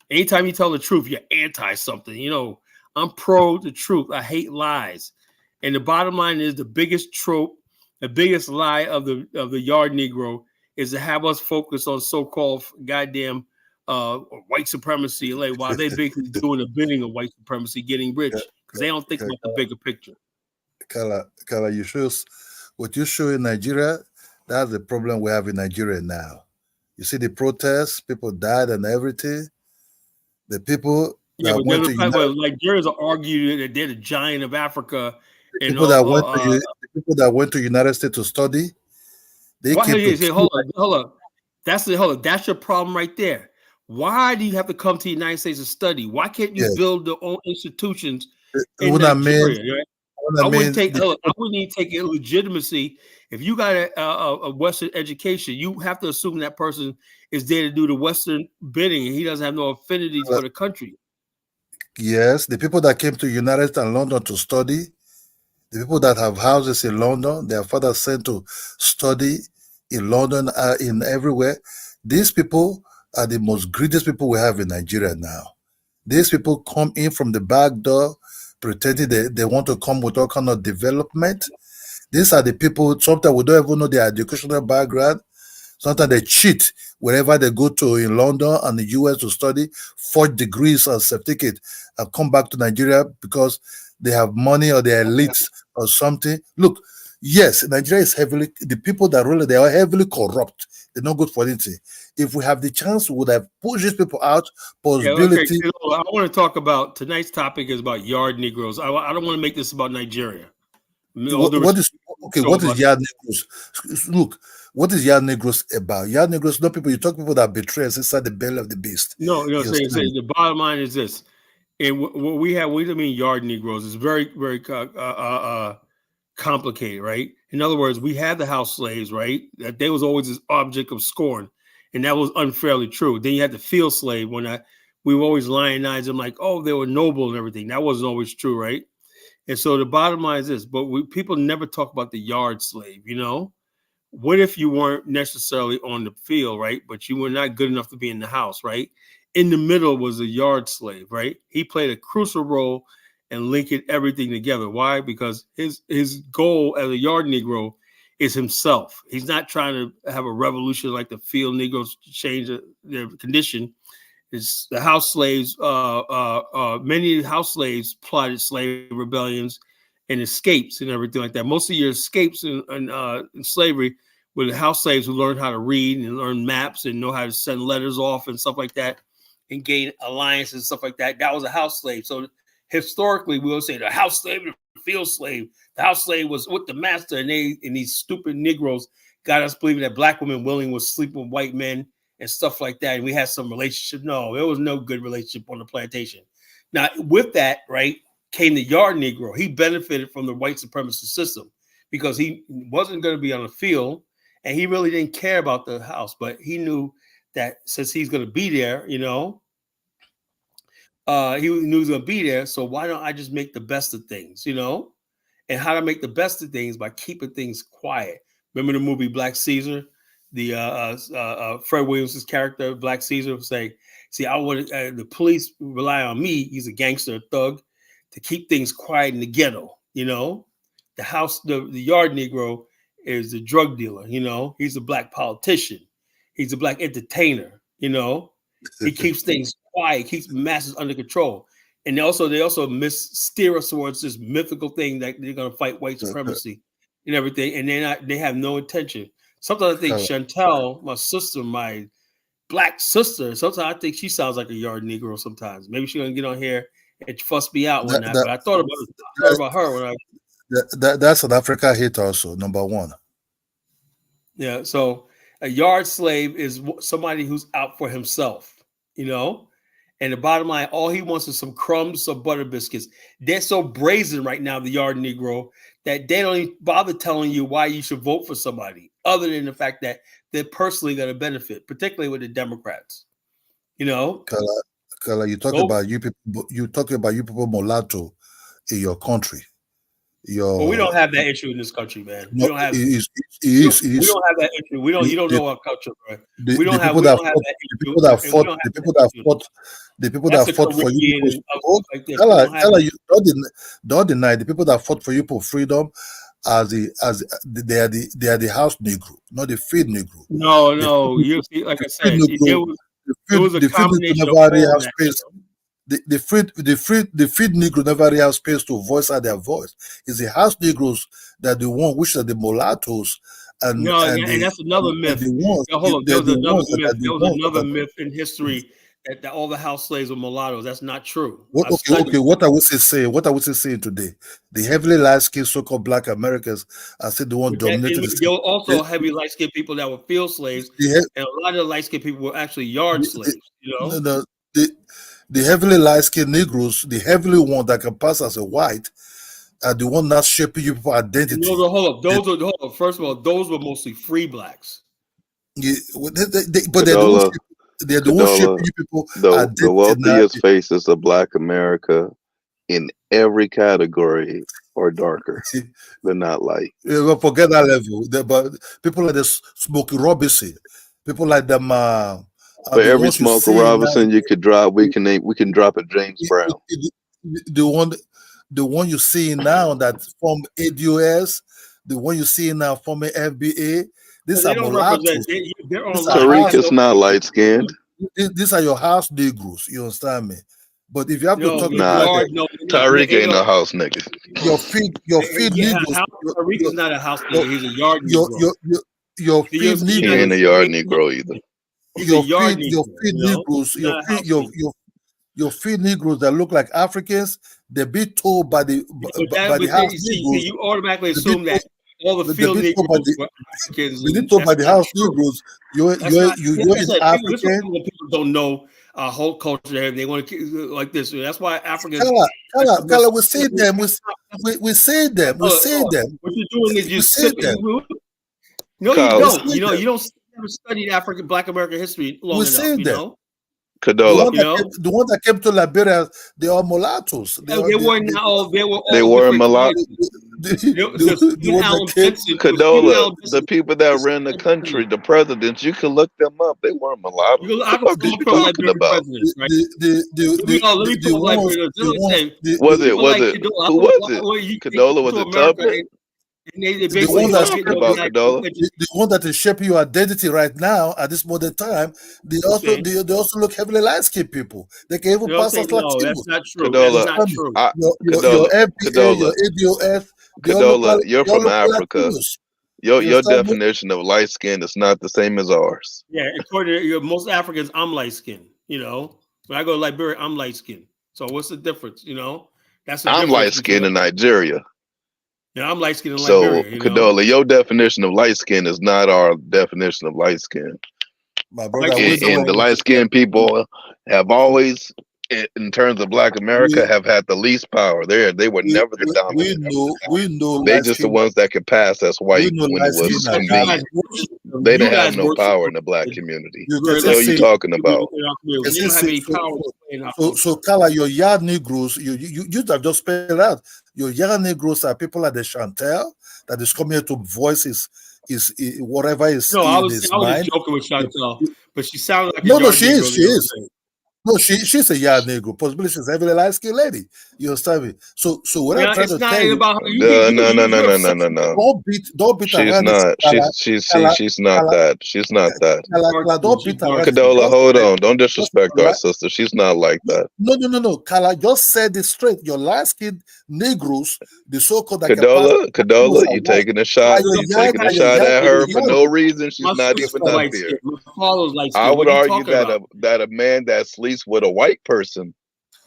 Anytime you tell the truth, you're anti-something, I'm pro the truth. I hate lies. And the bottom line is the biggest trope, the biggest lie of the yard Negro is to have us focus on so-called goddamn white supremacy, while they basically doing the bidding of white supremacy, getting rich, because they don't think about the bigger picture. Kala, what you show in Nigeria, that's the problem we have in Nigeria now. You see the protests, people died and everything. The people that went to Nigerians are arguing that they're the giant of Africa. The people that went to United States to study, hold on. That's your problem right there. Why do you have to come to the United States to study? Why can't you build your own institutions in Nigeria? I wouldn't even take illegitimacy. If you got a Western education, you have to assume that person is there to do the Western bidding, and he doesn't have no affinities for the country. Yes, the people that came to United States and London to study, the people that have houses in London, their fathers sent to study in London, in everywhere. These people are the most greediest people we have in Nigeria now. These people come in from the back door, pretending they want to come with all kind of development. These are the people, sometimes we don't even know their educational background. Sometimes they cheat wherever they go to in London and the US to study, 4 degrees or certificate, and come back to Nigeria because they have money or they're elites or something. Look, yes, Nigeria is heavily, the people that rule it, they are heavily corrupt. They're not good for anything. If we have the chance, we would have pushed these people out. Possibility. Yeah, okay. I want to talk about, tonight's topic is about yard Negroes. I don't want to make this about Nigeria. What is yard Negroes? Look, what is yard Negroes about? Yard Negroes, not people, you talk people that betray us inside the belly of the beast. No, say the bottom line is this. And what we mean yard Negroes is very, very complicated, right? In other words, we had the house slaves, right? That they was always this object of scorn, and that was unfairly true. Then you had the field slave we were always lionize them like, oh, they were noble and everything. That wasn't always true, right? And so the bottom line is this, but people never talk about the yard slave, you know? What if you weren't necessarily on the field, right? But you were not good enough to be in the house, right? In the middle was a yard slave, right? He played a crucial role in linking everything together. Why? Because his goal as a yard Negro is himself. He's not trying to have a revolution like the field Negroes to change their condition. It's the house slaves. Many house slaves plotted slave rebellions and escapes and everything like that. Most of your escapes in slavery were the house slaves who learned how to read and learn maps and know how to send letters off and stuff like that and gain alliances and stuff like that. That was a house slave. So historically, we will say the house slave and the field slave. The house slave was with the master, and these stupid Negroes got us believing that black women willing was sleeping with white men and stuff like that. And we had some relationship. No, there was no good relationship on the plantation. Now, with that, right, came the yard Negro. He benefited from the white supremacy system because he wasn't going to be on the field and he really didn't care about the house, but he knew that since he's going to be there, you know, he knew he was going to be there. So why don't I just make the best of things, you know? And how to make the best of things by keeping things quiet. Remember the movie Black Caesar? The Fred Williams' character, Black Caesar, was saying, see, I want the police rely on me. He's a gangster, a thug, to keep things quiet in the ghetto. You know, the yard Negro is the drug dealer. You know, he's a black politician. He's a black entertainer. You know, he keeps things quiet, keeps masses under control. And they also steer us towards this mythical thing that they're going to fight white supremacy and everything. And they have no intention. Sometimes I think Chantel, my sister, my black sister, sometimes I think she sounds like a yard Negro sometimes. Maybe she's going to get on here and fuss me out one night. But I thought about her when that's an Africa hit also, number one. Yeah, so a yard slave is somebody who's out for himself, you know? And the bottom line, all he wants is some crumbs, some butter biscuits. They're so brazen right now, the yard Negro, that they don't even bother telling you why you should vote for somebody, other than the fact that they're personally going to benefit, particularly with the Democrats. You know, Kala, you talk about you people mulatto in your country. Well, we don't have that issue in this country, man. No, we don't have. We don't have that issue. We don't. You don't know our culture, right? We don't have that issue. The people that fought for you. Don't deny the people that fought for you for freedom. They are the house Negro, not the field Negro. No. You see, like I said, it was a combination of all that. The field Negro never really have space to voice out their voice. It's the house Negroes that the one which are the mulattoes. And that's another myth. Hold on, there was another myth in history that all the house slaves were mulattoes. That's not true. Okay. What are we saying? What are we saying today? The heavily light-skinned so-called Black Americans are still the one dominating. There were also heavy light-skinned people that were field slaves, and a lot of the light-skinned people were actually yard slaves. You know. The heavily light-skinned Negroes, the heavily one that can pass as a white, are the one that's shaping your people identity. No, hold up. First of all, those were mostly free blacks. Yeah, but they're the ones. They're the ones shaping you people. The wealthiest faces of Black America in every category are darker. They're not light. Forget that level. But people like this Smokey Robinson, people like them. For every Smokey Robinson you could drop, we can drop a James Brown. The one you see now that from ADOS, the one you see now from FBA. These are mulattoes. Tariq is not light skinned. These are your house Negroes. You understand me? But if you have to talk about Tariq ain't no house nigga. Your feed Negroes. Tariq is not a house nigga. He's a yard Negro. Your feed Negroes. He ain't a yard Negro either. Your feed Negroes. Your feed Negroes that look like Africans. They be told by the house Negroes. You automatically assume that all the field Negroes were Africans. They did told by the house Negroes. You're African. People don't know whole culture. They want to like this. That's why Africans. Kala, we say them. We say them. We say them. What you're doing is you say them. No, you don't. You don't studied Black American history long enough. You know. Kadola. The one that came to Liberia, they are mulattoes. They were mulattoes. Kadola, the people that ran the country, the presidents, you can look them up. They weren't mulattoes. What are you talking about? Who was it? Kadola, was it Tubman? The one that is shaping your identity right now at this modern time, they also look heavily light-skinned people. They can even pass us like no, that's not true. Kadola, that's not true. Your FBA, your ADOS, Kadola, you're from Africa. Your definition of light skin is not the same as ours. Yeah, according to most Africans, I'm light skinned. When I go to Liberia, I'm light skinned. So what's the difference? I'm light skinned in Nigeria. Yeah, I'm light skinned in Liberia. So, Kadola, your definition of light skin is not our definition of light skin. My brother, and the light skinned people have always, in terms of Black America, have had the least power. They were never the dominant. We know. They just the ones that could pass as white when it was convenient. They didn't have no power in the Black community. What are you talking about? So Kala, your yard Negroes, you have just spelled out. Your yard Negroes are people like the Chantel that is coming here to voice his whatever is. No, I was joking with Chantel, but she sounded like she is. No, she's a yard Negro. Possibly she's a heavily light-skinned lady. You understand me? So what I'm trying to tell you. No. Don't beat her hand. She's not that. She's not that. Don't beat her hand. Kadola, hold on. Don't disrespect our sister. She's not like that. No. Kala just said it straight. Your light-skinned Negroes, the so-called Kadola, you taking a shot. You taking a shot at her for no reason. She's not even up here. I would argue that a man that sleeps with a white person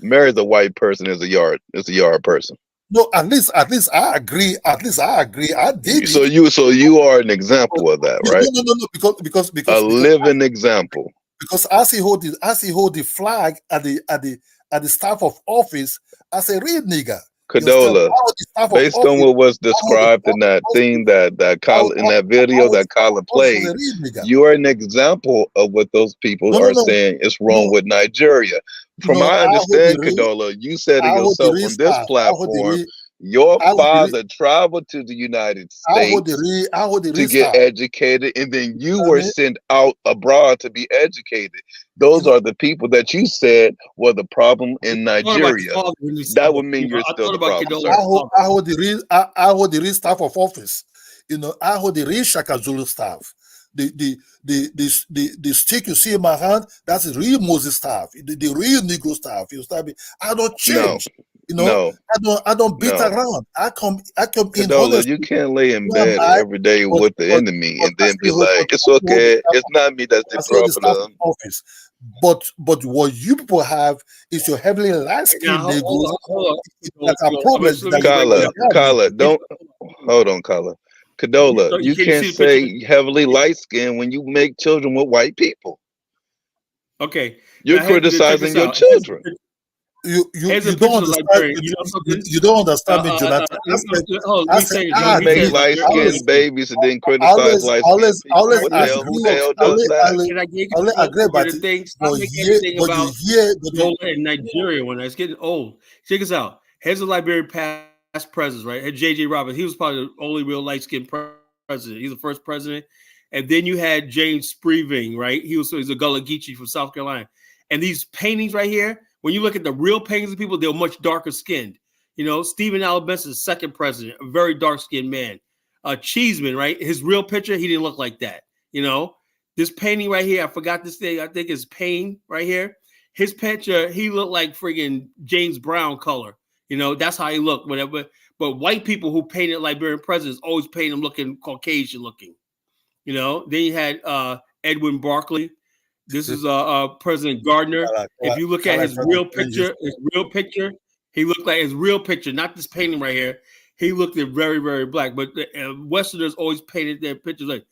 marries a white person is a yard person. No, at least I agree. I did. So you are an example of that, right? No, because a living example. Because as he hold the flag at the staff of office as a real nigga. Kadola, based on what was described in that thing in that video that Colin played, you are an example of what those people are saying is wrong with Nigeria. From my understanding, Kadola, you said it yourself on this platform. Your father traveled to the United States to get educated, and then you were sent out abroad to be educated. Those are the people that you said were the problem in Nigeria. That would mean you're still the problem. I hold the real staff of office. I hold the real Shaka Zulu staff. The stick you see in my hand, that's the real Moses staff, the real Negro staff. You understand me? I don't change. I don't beat around. I come Kadola, in. You can't lay in bed every day with the enemy and then be like, it's okay. It's not me that's the problem. Office. But what you people have is your heavily light-skinned Negroes that are problems. Kala, don't hold on, Kala. Kadola, you can't say heavily light-skinned when you make children with white people. Okay. You're criticizing your children. You don't understand. You don't understand me, Jonathan. You make light-skinned babies and then criticize light-skinned people. Who the hell does that? Can I get you the thing? Stop making everything about Gola and Nigeria when it's getting old. Check this out. Here's the Liberian past presidents, right? And J.J. Roberts, he was probably the only real light-skinned president. He's the first president. And then you had James Spreving, right? He's a Gullah Geechee from South Carolina. And these paintings right here, when you look at the real paintings of people, they're much darker skinned. You know, Stephen Alabama is second president, a very dark skinned man. Cheeseman, right? His real picture, he didn't look like that. You know, this painting right here, I forgot this thing. I think it's Payne right here. His picture, he looked like friggin' James Brown color. You know, that's how he looked. Whatever. But white people who painted Liberian presidents always painted him looking Caucasian looking. You know, then you had Edwin Barkley. This is President Gardner. If you look at his real picture, he looked like his real picture, not this painting right here. He looked very, very black. But Westerners always painted their pictures like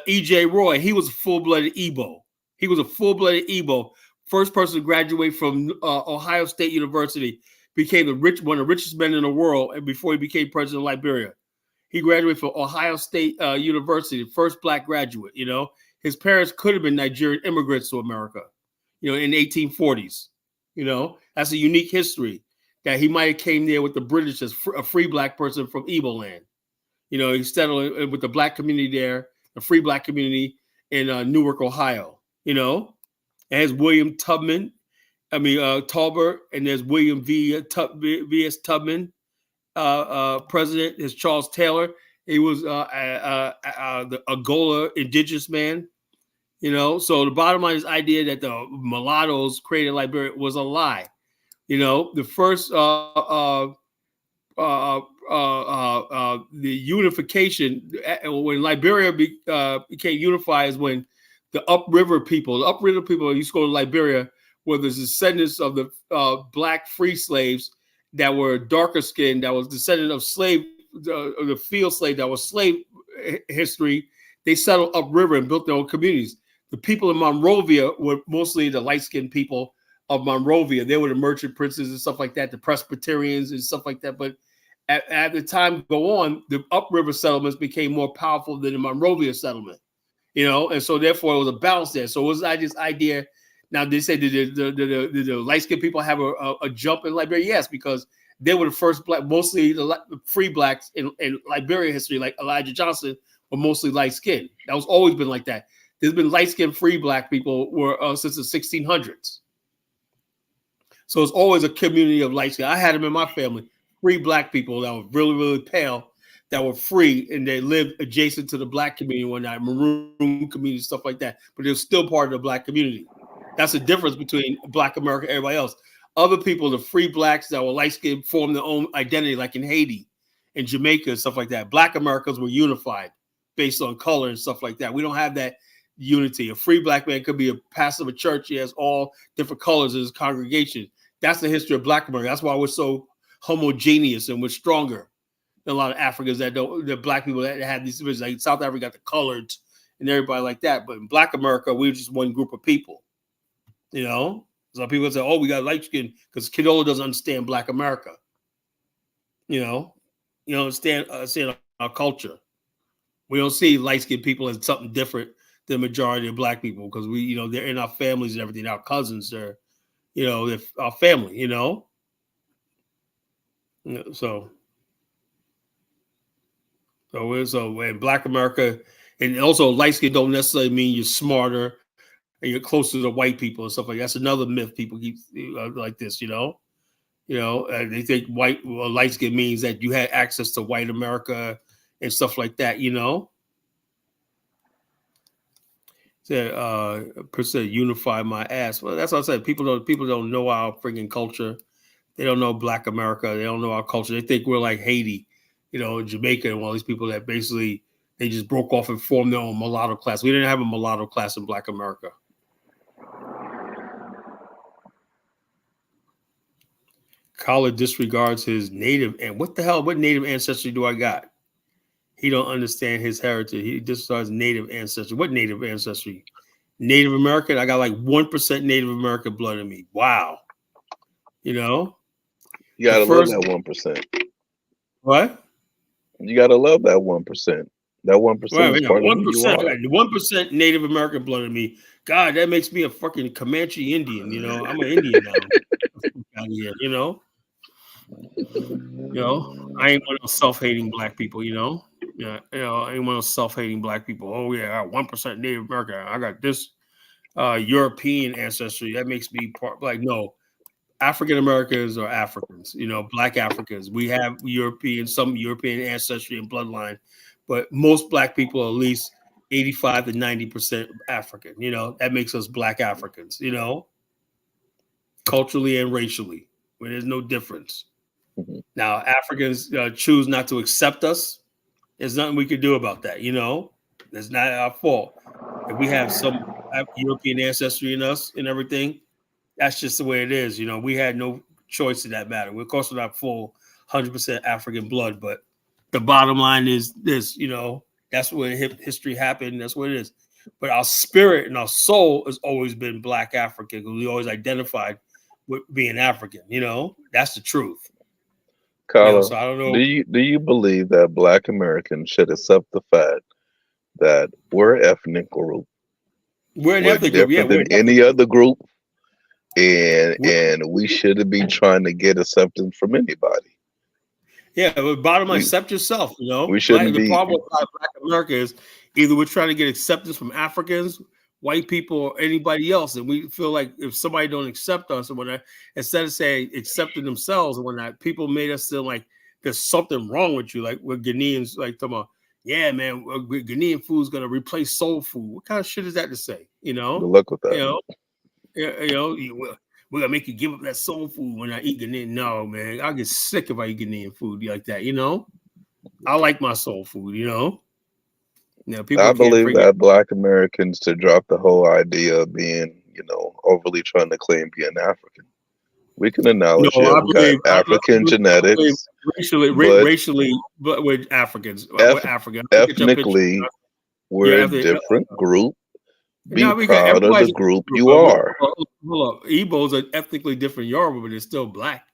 E.J. Roy. He was a full-blooded Igbo. He was a full-blooded Igbo. First person to graduate from Ohio State University. Became one of the richest men in the world, and before he became president of Liberia. He graduated from Ohio State University, first black graduate. You know, his parents could have been Nigerian immigrants to America, you know, in the 1840s. You know, that's a unique history that he might have came there with the British as a free black person from Igbo land. You know, he settled with the black community there, a free black community in Newark, Ohio. You know, and there's William Tubman, Talbert, and there's William V.S. Tubman. President is Charles Taylor. He was the Angola indigenous man, you know. So the bottom line is the idea that the mulattoes created Liberia was a lie. You know, the first the unification when Liberia became unified is when the upriver people used to go to Liberia, were the descendants of the black free slaves that were darker skinned, that was descendant of the field slave, that was slave history. They settled upriver and built their own communities. The people in Monrovia were mostly the light skinned people of Monrovia. They were the merchant princes and stuff like that, the Presbyterians and stuff like that. But at the time go on, the upriver settlements became more powerful than the Monrovia settlement, you know, and so therefore it was a balance there. So it was this idea. Now, they say did the light-skinned people have a jump in Liberia? Yes, because they were the first black, mostly the free blacks in Liberia history, like Elijah Johnson, were mostly light-skinned. That was always been like that. There's been light-skinned free black people since the 1600s. So it's always a community of light skin. I had them in my family, free black people that were really, really pale, that were free, and they lived adjacent to the black community one night, maroon community, stuff like that. But they're still part of the black community. That's the difference between Black America and everybody else. Other people, the free blacks that were light-skinned, formed their own identity, like in Haiti and Jamaica and stuff like that. Black Americans were unified based on color and stuff like that. We don't have that unity. A free black man could be a pastor of a church. He has all different colors in his congregation. That's the history of Black America. That's why we're so homogeneous and we're stronger than a lot of Africans the black people that have these divisions. Like South Africa got the coloreds and everybody like that. But in Black America, we're just one group of people. You know, some people say, "Oh, we got light skin," because Kidola doesn't understand Black America. You know, understand our culture. We don't see light skinned people as something different than the majority of Black people because they're in our families and everything. Our cousins, they're our family. So in Black America, and also light skin don't necessarily mean you're smarter. And you're closer to white people and stuff like that. That's another myth people keep like this, they think light skin means that you had access to white America and stuff like that, Percent unify my ass. Well, that's what I said. People don't know our freaking culture. They don't know Black America. They don't know our culture. They think we're like Haiti, Jamaica, and all these people that basically they just broke off and formed their own mulatto class. We didn't have a mulatto class in Black America. Collar disregards his native, and what native ancestry do I got? He don't understand his heritage. He disregards native ancestry. What native ancestry? Native American? I got like 1% Native American blood in me. Wow. You know, you gotta love that 1%. What? You gotta love that 1%. That 1% is part of who you 1%. are. 1% Native American blood in me. God, that makes me a fucking Comanche Indian. You know, I'm an Indian now. Out here, you know. I ain't one of those self-hating black people. Yeah, I ain't one of those self-hating black people. Oh yeah, I got 1% Native American. I got this European ancestry. That makes me part. Like no, African Americans are Africans. Black Africans. We have some European ancestry and bloodline, but most black people are at least 85 to 90% African. That makes us black Africans. Culturally and racially, where there's no difference. Mhm. Now, Africans choose not to accept us. There's nothing we could do about that. That's not our fault. If we have some European ancestry in us and everything, that's just the way it is. We had no choice in that matter. We're, of course, we're not full 100% African blood, but the bottom line is this, that's where history happened. That's what it is. But our spirit and our soul has always been black African because we always identified with being African. That's the truth. Carla, So I don't know. do you believe that Black Americans should accept the fact that we're an ethnic group? We're an ethnic group. Yeah, different than any other group, and we shouldn't be trying to get acceptance from anybody. Yeah, but bottom line, accept yourself. We shouldn't be. The problem with Black America is either we're trying to get acceptance from Africans, white people, or anybody else, and we feel like if somebody don't accept us, and whatnot, instead of saying accepting themselves and whatnot, people made us feel like there's something wrong with you. Like we're Ghanaians, like talking about, yeah, man, Ghanaian food is gonna replace soul food. What kind of shit is that to say? Good luck with that. We're gonna make you give up that soul food when I eat Ghanaian. No, man, I'll get sick if I eat Ghanaian food like that. I like my soul food. People. I believe that Black Americans should drop the whole idea of being, overly trying to claim being African. We can acknowledge we got African genetics, racially, but we're Africans. We're African. Ethnically, we're a different group. Be proud of the group you are. Hold up. Igbos are ethnically different Yoruba, but they're still black.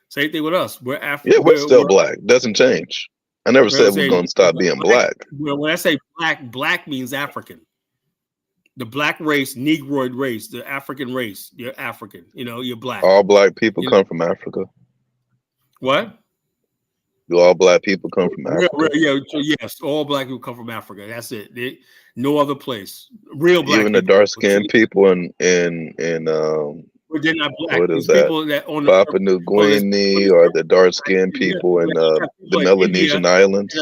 Same thing with us. We're African. Yeah, we're still black. Doesn't change. I never said we're going to stop being black. When I say black means African. The black race, Negroid race, the African race. You're African. You're black. All black people come from Africa. What? Do all black people come from Africa? Yes, all black people come from Africa. That's it. No other place. Real black. Even the dark skinned people in but they're not black. What is that? People that own Papua New Guinea or the dark skinned people in the Melanesian Islands.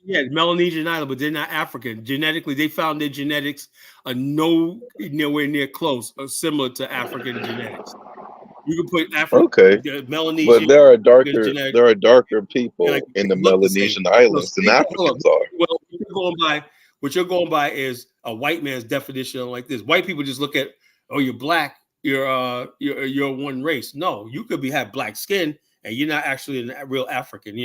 Melanesian Island, but they're not African. Genetically, they found their genetics are nowhere near close or similar to African genetics. You can put African, Melanesian, but there are darker people in the Melanesian Islands than Africans are. Well, what you're going by is a white man's definition like this. White people just look at, oh, you're black, you're one race. No, you could have black skin and you're not actually a real African.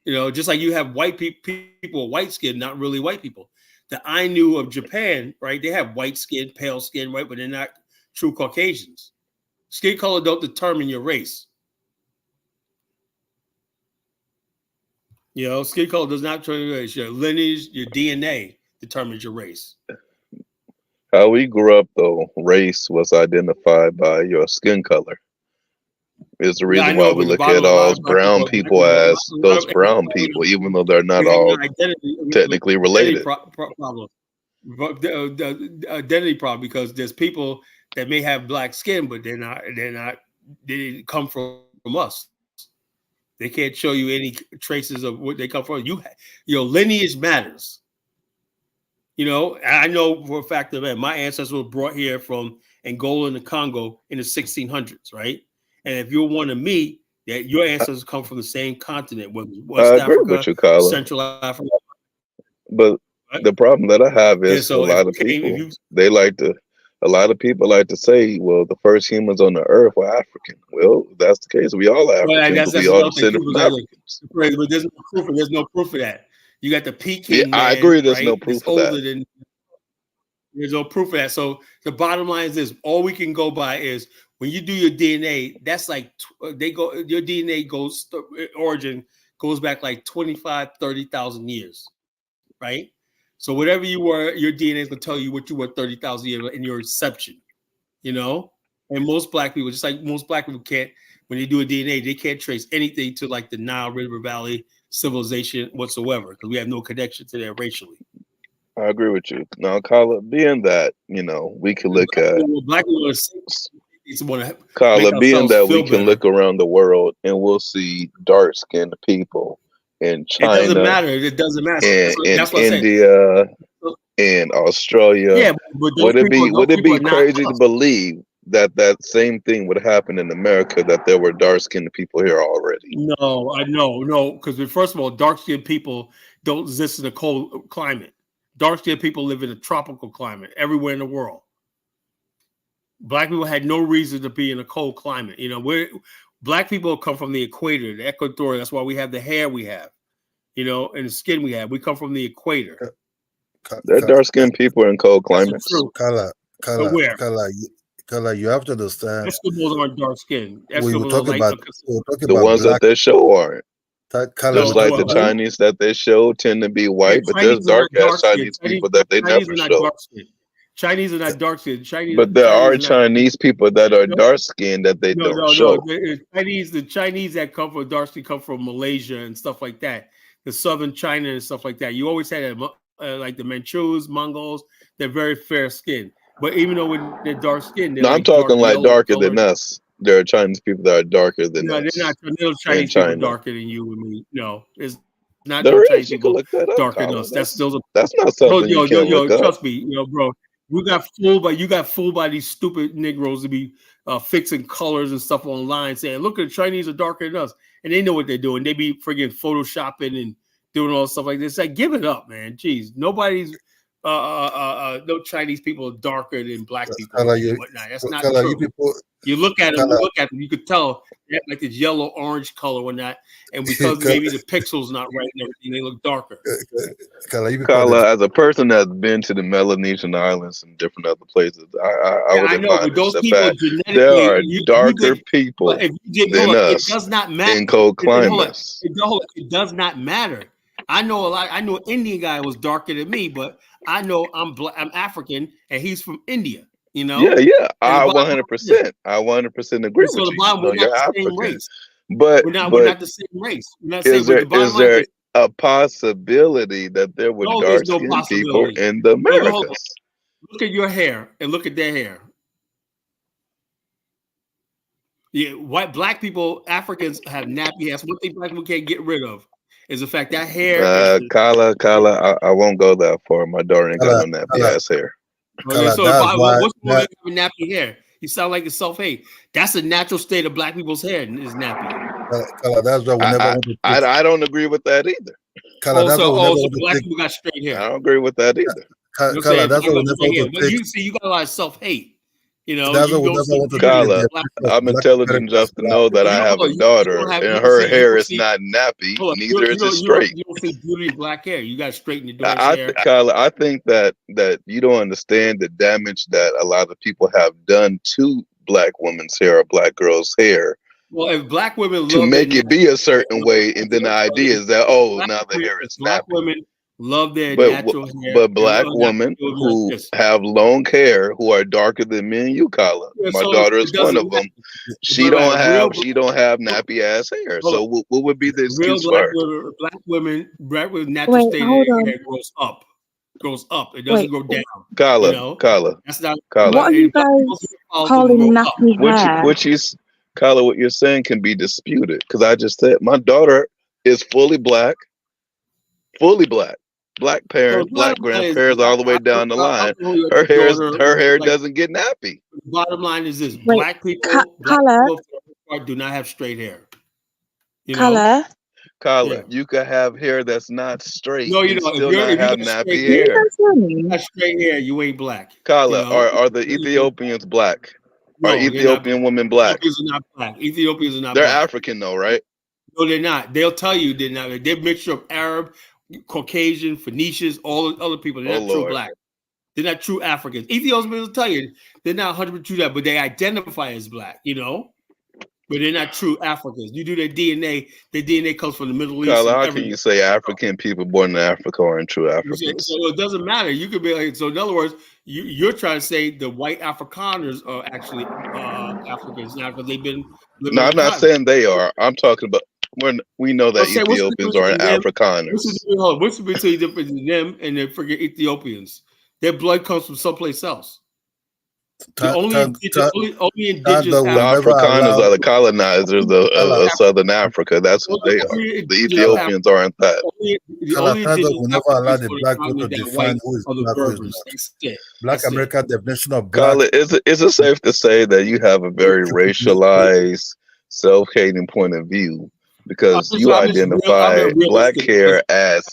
Just like you have white people, white skin, not really white people. The Ainu of Japan, right? They have white skin, pale skin, right, but they're not true Caucasians. Skin color don't determine your race. Skin color does not determine your race. Your lineage, your DNA determines your race. How we grew up, though, race was identified by your skin color. Is the reason why we look at all brown people as those brown people, even though they're not all technically related. The identity problem, because there's people that may have black skin, but they didn't come from us. They can't show you any traces of where they come from. Your lineage matters. I know for a fact that my ancestors were brought here from Angola and the Congo in the 1600s, right? And if you're one of me, that your ancestors come from the same continent, West Africa, Central Africa. But the problem that I have is a lot of people like to say, well, the first humans on the earth were African. Well, that's the case. We all are African. But we all descended from Africans. But there's no proof of that. You got the Peking. I agree. There's no proof of that. There's no proof of that. So the bottom line is this: all we can go by is when you do your DNA. That's like your DNA origin goes back like 25, 30,000 years, right? So whatever you were, your DNA is gonna tell you what you were 30,000 years in your inception, you know. And most black people, just like most black people, can't when they do a DNA, they can't trace anything to like the Nile River Valley civilization whatsoever because we have no connection to that racially. I agree with you. Now, Kala, being that, we can look at black people Kala, being that we can look around the world and we'll see dark-skinned people in China. It doesn't matter. It doesn't matter. In India, in Australia. Yeah, but would it be crazy to believe that same thing would happen in America, that there were dark-skinned people here already? No, I know, because first of all, dark-skinned people don't exist in a cold climate. Dark-skinned people live in a tropical climate everywhere in the world. Black people had no reason to be in a cold climate. Black people come from the equator, the equatorial. That's why we have the hair we have, and the skin we have. We come from the equator. There are dark-skinned people in cold climates. Kala, you have to understand. Eskimos aren't dark-skinned. We will talk about the ones that they show aren't. Just like the Chinese that they show tend to be white, but there's dark-ass Chinese people that they never show. Chinese are not dark-skinned. But there are Chinese people that are dark-skinned that they don't show. The Chinese that come from dark-skinned come from Malaysia and stuff like that. The southern China and stuff like that. You always had like the Manchus, Mongols. They're very fair-skinned. But even though they're dark-skinned, I'm talking like darker than us. There are Chinese people that are darker than us. They're not. No Chinese people darker than you and me. No, it's not. There no Chinese people darker than us. That's not something you can look up. Trust me, bro. You got fooled by these stupid Negroes to be fixing colors and stuff online, saying, "Look, the Chinese are darker than us," and they know what they're doing. They be friggin' photoshopping and doing all stuff like this. Like, give it up, man. Jeez, nobody's. No Chinese people are darker than black people and whatnot. That's not true. You look at them, you could tell they have like this yellow orange color or not, and because maybe the pixels not right and everything, they look darker. Kala, as a person that's been to the Melanesian Islands and different other places, I would admire the fact there are darker people than us. It does not matter in cold climates. It does not matter. I know a lot. I know an Indian guy was darker than me, but I know I'm African and he's from India. Yeah. I 100%. I 100% agree with you. We're not the same race. But we're not the same race. Is there a possibility that there were dark-skinned people in the Americas? Look at your hair and look at their hair. Yeah, black people, Africans have nappy hair. One thing black people can't get rid of is the fact that hair. Kala, I won't go that far. My daughter ain't got no nappy ass hair. What's wrong with having nappy hair? You sound like a self-hate. That's a natural state of black people's hair is nappy. That's why we never want to I don't agree with that either. So black people got straight hair. I don't agree with that either. That's what we never want to you got a lot of self-hate. Kala, I'm intelligent enough to know that I have a daughter and her hair is not nappy, neither is it straight. You don't see beauty in black hair. You got to straighten your daughter's hair. Kala, I think that you don't understand the damage that a lot of people have done to black women's hair or black girls' hair. Well, if black women to make it be a certain way, and then the idea is that now the hair is black nappy. Women love their natural hair. But black women who have long hair who are darker than me and you, Kala. My daughter is one of them. She don't have nappy ass hair. So what would be the excuse for her? Black women natural state of hair grows up. It doesn't go down. Kala. That's not Kala. What are you guys calling nappy hair? Kala, what you're saying can be disputed because I just said my daughter is fully black. Black parents, black grandparents, all the way down the line. Her hair doesn't get nappy. The bottom line is this: black people do not have straight hair. Kala, you could have hair that's not straight. No, you don't. Still not have nappy hair. You got straight hair, you ain't black. Kala, are the Ethiopians black? Are Ethiopian women black? Ethiopians are not black. Ethiopians are not. They're black. African though, right? No, they're not. They'll tell you they're not. They're a mixture of Arab, Caucasian, Phoenicians, all the other people. They're not true black. They're not true Africans. Ethiopians will tell you they're not 100% true that, but they identify as black, you know? But they're not true Africans. You do their DNA comes from the Middle East. Carla, how can you say African people born in Africa aren't true Africans? So it doesn't matter. You could be like, so in other words, you're trying to say the white Afrikaners are actually Africans now because they've been living. No, I'm not saying they are. I'm talking about we know that Ethiopians aren't Afrikaners. What's the difference between them and the freaking Ethiopians? Their blood comes from someplace else. The only indigenous Afrikaners are the colonizers of Southern Africa. That's who they are. The Ethiopians aren't that. We never allow the black people to define who is black, who is not. Black American definition of black. Carla, is it safe to say that you have a very racialized, self-hating point of view? Because you identify black hair as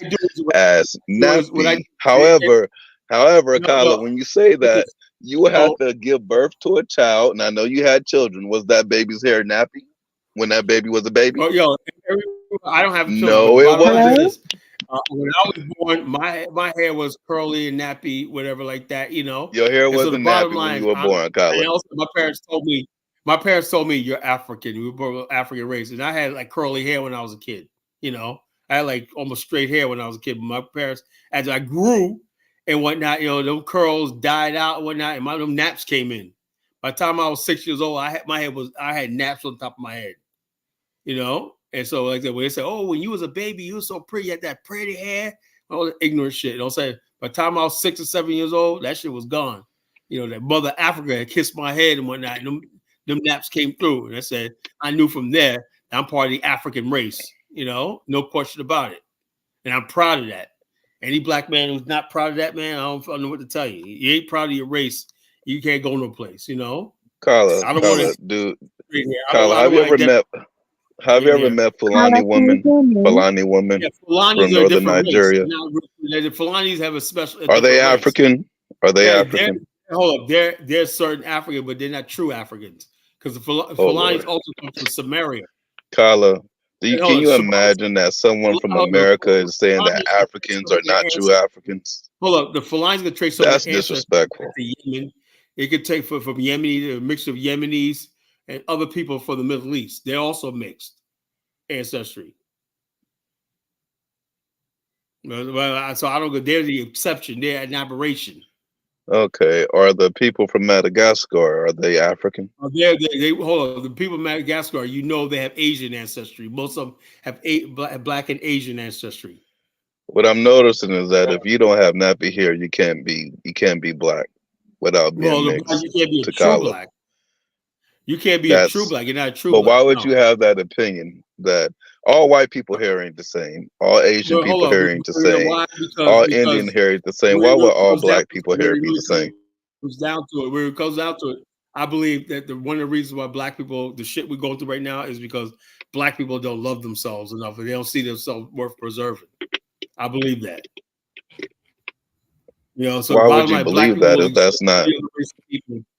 nappy. However, Carla, when you say that, you would have to give birth to a child, and I know you had children. Was that baby's hair nappy when that baby was a baby? Oh, I don't have children. No, it wasn't. When I was born, my hair was curly and nappy, whatever like that, you know. Your hair wasn't nappy when you were born, Carla. And also, my parents told me you're African. We were born with African race, and I had like curly hair when I was a kid. You know, I had like almost straight hair when I was a kid. But my parents, as I grew and whatnot, you know, those curls died out and whatnot, and them naps came in. By the time I was 6 years old, I had naps on top of my head, you know. And so, like that, when they say, "Oh, when you was a baby, you were so pretty, you had that pretty hair," all the ignorant shit. Don't say. By the time I was 6 or 7 years old, that shit was gone. You know, that Mother Africa had kissed my head and whatnot. And them naps came through, and I said, I knew from there I'm part of the African race. You know, no question about it, and I'm proud of that. Any black man who's not proud of that, man, I don't know what to tell you. You ain't proud of your race, you can't go no place. You know, Carla, have you ever met Fulani women? Fulani women from northern Nigeria. The Fulanis have a special. Are they African? Are they African? Hold up, they're certain African, but they're not true Africans because the Fulanis also come from Samaria. Carla, can you imagine that someone from America is saying that Africans are not true Africans? Hold up, the Fulanis gonna trace some. That's disrespectful. Yemen. It could take from Yemeni, a mix of Yemenis and other people from the Middle East. They're also mixed ancestry. So I don't go. They're the exception. They're an aberration. Okay. Are the people from Madagascar, are they African? They hold on. The people of Madagascar, you know, they have Asian ancestry. Most of them have black and Asian ancestry. What I'm noticing is that if you don't have nappy hair, you can't be black without being mixed. You can't be a true black. You can't be a true black. You're not a true black. But why would you have that opinion that all white people hair ain't the same, all Asian people hair ain't the same, all Indian hair ain't the same? Why would all black people hair be the same? Where it comes down to it, I believe that one of the reasons why black people, the shit we're going through right now, is because black people don't love themselves enough, and they don't see themselves worth preserving. I believe that. You know, so why would you believe that if that's not?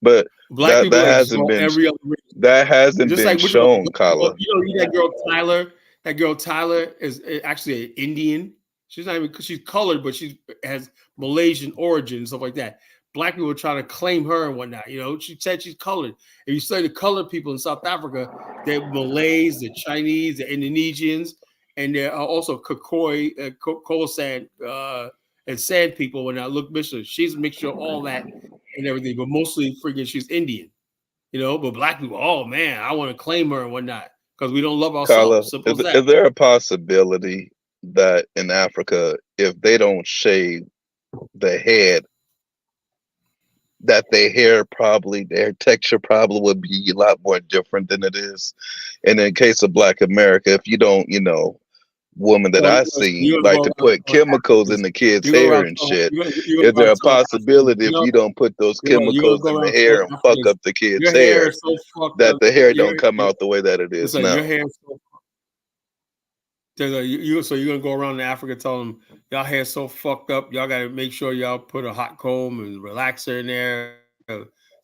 But that hasn't been shown, Carla. You know, that girl Tyler. That girl Tyler is actually an Indian. She's not even, she's colored, but she has Malaysian origin and stuff like that. Black people are trying to claim her and whatnot. You know, she said she's colored. If you study the colored people in South Africa, they're Malays, the Chinese, the Indonesians, and there are also Khoisan and Sand people. When I look mixture, she's a mixture of all that and everything, but mostly freaking she's Indian. You know, but black people, oh man, I want to claim her and whatnot because we don't love ourselves. Carla, is there a possibility that in Africa, if they don't shave the head, that their texture probably would be a lot more different than it is? And in case of Black America, if you don't, you know, women that I see like to put chemicals in the kids' hair and shit. Is there a possibility if you don't put those chemicals in the hair and fuck up the kids' hair, that the hair don't come out the way that it is now? So you're gonna go around in Africa telling them y'all hair so fucked up, y'all gotta make sure y'all put a hot comb and relaxer in there.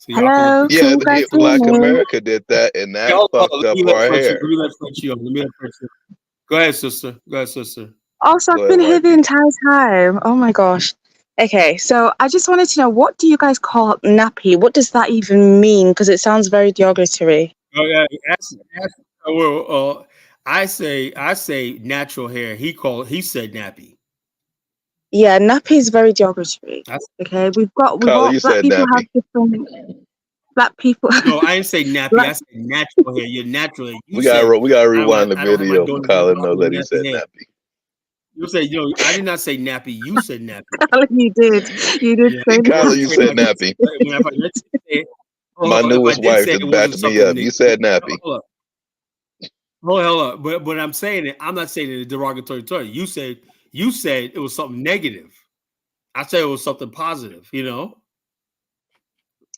Hello. Yeah, Black America did that, and that fucked up our hair. Go ahead, sister. Also, I've been here the entire time. Oh my gosh. Okay, so I just wanted to know, what do you guys call nappy? What does that even mean? Because it sounds very derogatory. Oh yeah, I say natural hair. He said nappy. Yeah, nappy is very derogatory. Okay, we've got you black said people nappy. have different black people. No, I didn't say nappy. I said natural hair. You're natural hair. We gotta rewind the video for Colin knows that he nappy said hair. nappy. You say, I did not say nappy. You said nappy. You did. You did say Colin, you said nappy. My newest wife just backed me up. You said nappy. Hold up. But I'm saying it. I'm not saying it in a derogatory term. You said it was something negative. I said it was something positive. You know.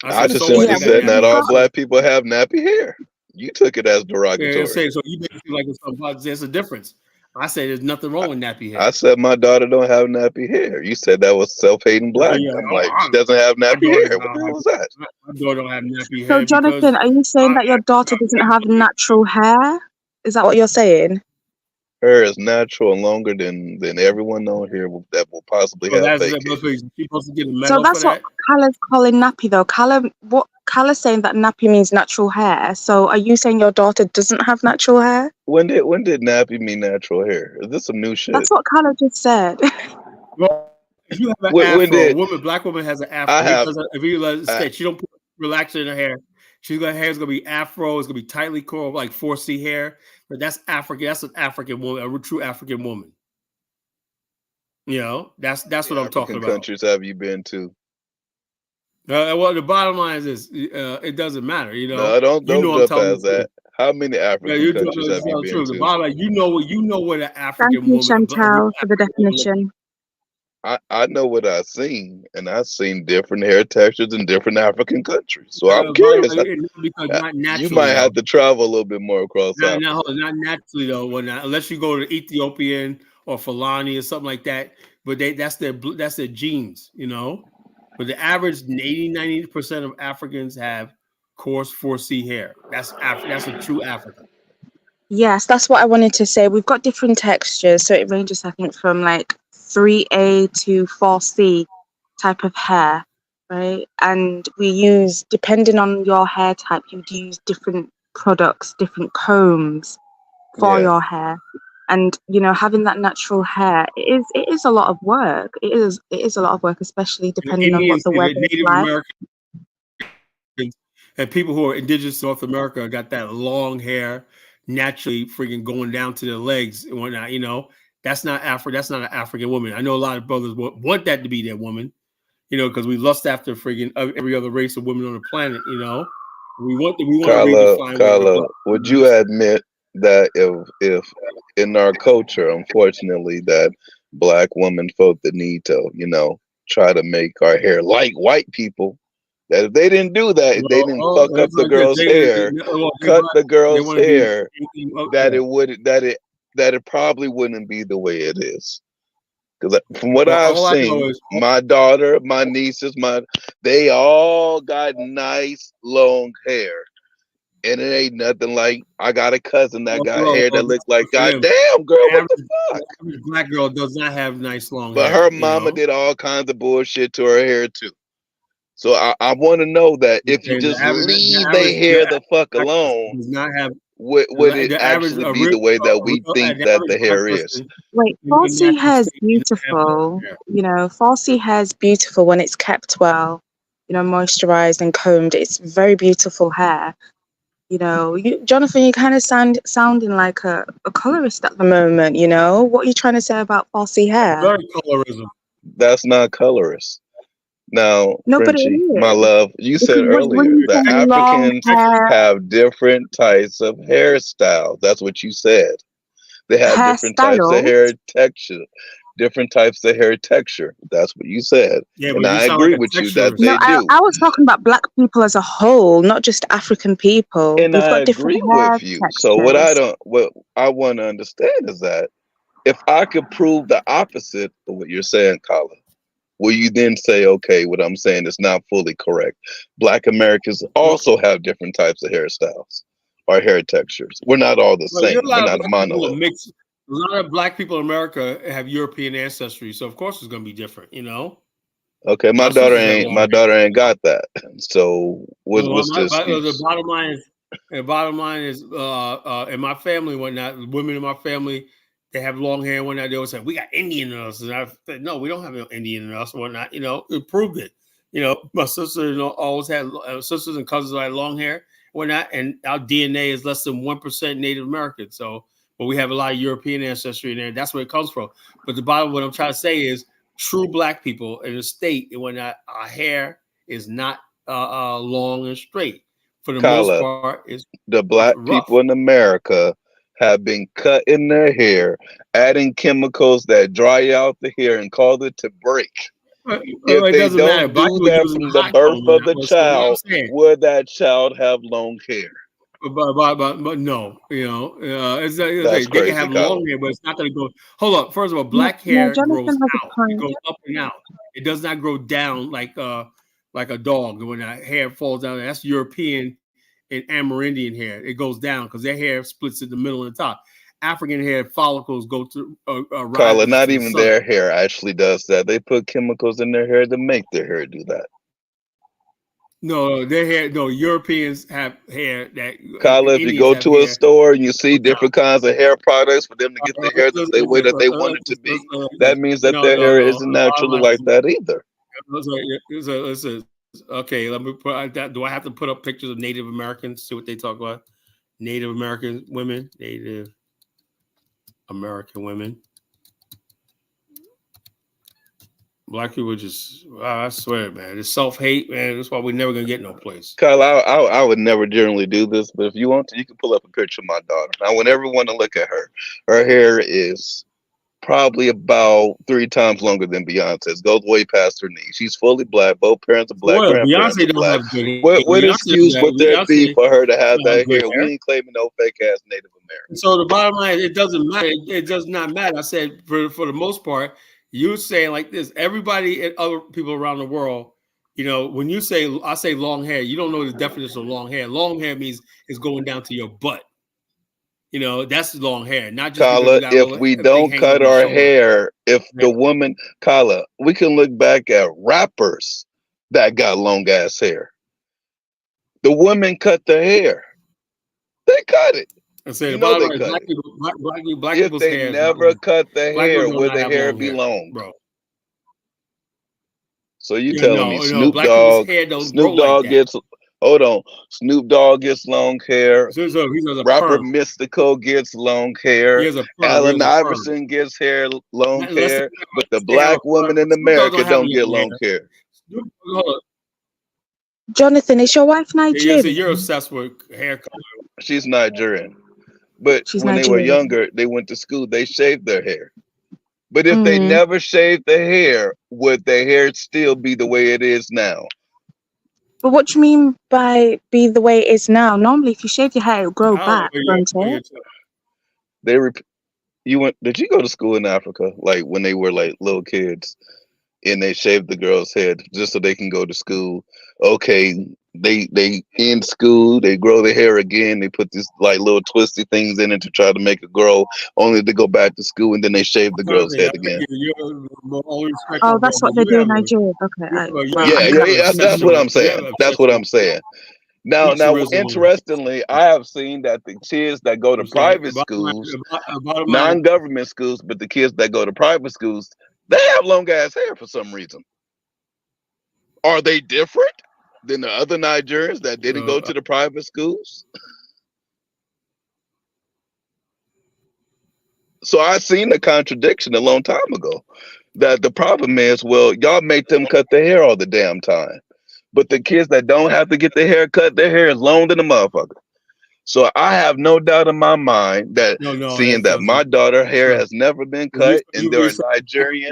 I just simply said that all black people have nappy hair. You took it as derogatory. Yeah, so you make it seem like it's something positive. There's a difference. I say there's nothing wrong with nappy hair. I said my daughter don't have nappy hair. You said that was self-hating black. Yeah, I'm like, she doesn't have nappy hair. What the hell was that? My daughter don't have nappy hair. So, Jonathan, are you saying that your daughter doesn't have natural hair? Is that what you're saying? Hair is natural and longer than everyone on here that will possibly have fake hair. So that's what Kala's calling nappy, though. Kala's saying that nappy means natural hair. So are you saying your daughter doesn't have natural hair? When did nappy mean natural hair? Is this some new shit? That's what Kala just said. Well, if you have an afro, black woman has an afro. If you let it stay, she don't put relaxer in her hair. Her hair's gonna be afro. It's gonna be tightly curled, like 4C hair. But that's African. That's an African woman, a true African woman. You know, that's what I'm talking about. Countries have you been to? Well, the bottom line is it doesn't matter. You know, no, don't jump past that. How many African countries have you been to? The bottom line, you know what an African woman. Thank you, Chantal, for the definition. I know what I've seen, and I've seen different hair textures in different African countries. So I'm curious. You might have to travel a little bit more across Africa. Not naturally though. Unless you go to Ethiopian or Fulani or something like that. But that's their genes, you know. But the average 80-90% of Africans have coarse 4C hair. That's a true African. Yes, that's what I wanted to say. We've got different textures, so it ranges, I think, from like 3A to 4C type of hair, right? And we use, depending on your hair type, you'd use different products, different combs for your hair. And you know, having that natural hair, it is a lot of work. It is a lot of work, especially depending on what the weather is like. And people who are indigenous to North America got that long hair naturally freaking going down to their legs and whatnot. You know, that's not That's not an African woman. I know a lot of brothers want that to be their woman, you know, because we lust after freaking every other race of women on the planet. You know, we want to redefine. Carla, would you admit that if in our culture, unfortunately, that black women felt the need to, you know, try to make our hair like white people, that if they didn't do that, if they didn't fuck up the girl's hair, cut the girl's hair, that it probably wouldn't be the way it is. Because from what I've seen, my daughter, my nieces, they all got nice long hair. And it ain't nothing like, I got a cousin that got hair that looked like, goddamn, girl, what the fuck? Black girl does not have nice long hair. But her mama did all kinds of bullshit to her hair, too. So I want to know that if you just leave their hair the fuck alone, would it actually be the way that we think that the hair is? Wait, falsy hair is beautiful. You know, falsy hair is beautiful when it's kept well, you know, moisturized and combed. It's very beautiful hair. You know, Jonathan, you kind of sounding like a colorist at the moment, you know? What are you trying to say about falsy hair? Very colorism. That's not colorist. Now, Frenchie, my love, you said earlier that Africans have different types of hairstyles. That's what you said. They have different types of hair texture. Different types of hair texture. That's what you said. Yeah, and I agree with you that they do. I was talking about black people as a whole, not just African people. And I agree with you. So what I want to understand is that if I could prove the opposite of what you're saying, Colin, will you then say, okay, what I'm saying is not fully correct? Black Americans also have different types of hairstyles or hair textures. We're not all the same. We're not a monolith. A lot of black people in America have European ancestry, so of course it's going to be different, you know? Okay, my daughter ain't got that. So what's the excuse? The bottom line is, in my family and whatnot, women in my family, they have long hair and whatnot. They always say, we got Indian in us. And I said, no, we don't have no Indian in us and whatnot. It proved it. My sister, always had sisters and cousins that had long hair and whatnot. And our DNA is less than 1% Native American. So, but we have a lot of European ancestry in there. That's where it comes from. But what I'm trying to say is, true Black people in the state and whatnot, our hair is not long and straight. For the most part, it's the Black people in America have been cutting their hair, adding chemicals that dry out the hair and cause it to break. If they don't do that from the birth of the child, would that child have long hair? But no, it's they crazy, can have long hair, but it's not going to go. Hold up. First of all, Black hair grows out. It goes up and out. It does not grow down like a dog. When that hair falls down, that's European and Amerindian hair. It goes down because their hair splits in the middle and the top. African hair follicles go to Carla, not even their hair actually does that. They put chemicals in their hair to make their hair do that. No, their hair. No, Europeans have hair that. Carla, if you go to a store and you see different kinds of hair products for them to get the hair the way that they want it to be, that means that their hair isn't naturally like that either. Okay, let me put that. Do I have to put up pictures of Native Americans? See what they talk about. Native American women. Native American women. Black people just, I swear, man, it's self-hate, man. That's why we're never gonna get no place. Kyle, I would never generally do this, but if you want to, you can pull up a picture of my daughter. I want everyone to look at her. Her hair is probably about 3 times longer than Beyonce's. Goes way past her knees. She's fully Black. Both parents are Black. Grandparents are Black. What excuse would there be for her to have that hair? We ain't claiming no fake ass Native American. So the bottom line, it doesn't matter. It does not matter. I said for the most part. You saying like this, everybody and other people around the world, when you say, I say long hair, you don't know the definition of long hair. Long hair means it's going down to your butt. That's long hair. Not just Kala, if we don't cut our hair, if the woman, Kala, we can look back at rappers that got long ass hair. The women cut their hair. They cut it. I say black people's hair. If they never cut the hair, would the hair be long, bro? So you telling me Snoop Dogg gets Snoop Dogg gets long hair. Rapper Mystical gets long hair. Allen Iverson gets long hair, but the Black woman in America don't get long hair. Jonathan, is your wife Nigerian? So you're obsessed with hair color. She's Nigerian. But when they were younger, they went to school, they shaved their hair. But if they never shaved their hair, would their hair still be the way it is now? But what do you mean by be the way it is now? Normally, if you shave your hair, it'll grow back, won't it? Did you go to school in Africa, like when they were like little kids? And they shaved the girl's head just so they can go to school. Okay, they in school, they grow their hair again. They put these like little twisty things in it to try to make it grow, only to go back to school, and then they shave the girl's head again. Oh, that's what they do in Nigeria. Okay. Yeah, that's what I'm saying. That's what I'm saying. Now, interestingly, I have seen that the kids that go to private schools, non-government schools, but the kids that go to private schools, they have long ass hair for some reason. Are they different than the other Nigerians that didn't go to the private schools? So I seen the contradiction a long time ago. That the problem is, well, y'all make them cut their hair all the damn time. But the kids that don't have to get their hair cut, their hair is long than a motherfucker. So I have no doubt in my mind that seeing that my daughter's hair has never been cut, and there are Nigerians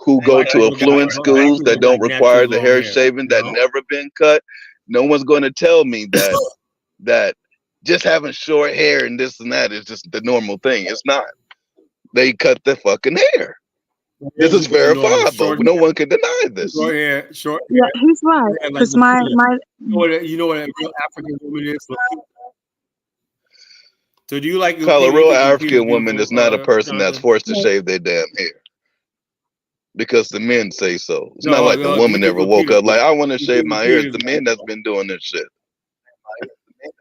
who go to affluent schools that don't require the hair shaving that never been cut. No one's going to tell me that just having short hair and this and that is just the normal thing. It's not. They cut the fucking hair. This is verifiable. No one can deny this. Short hair. Yeah, he's right. Because my you know what a real African woman is. So do you like a real African woman is not a person that's forced to shave their damn hair. because the men say so. It's not like the woman ever woke up like, I want to shave my hair. It's the men that's been doing this shit.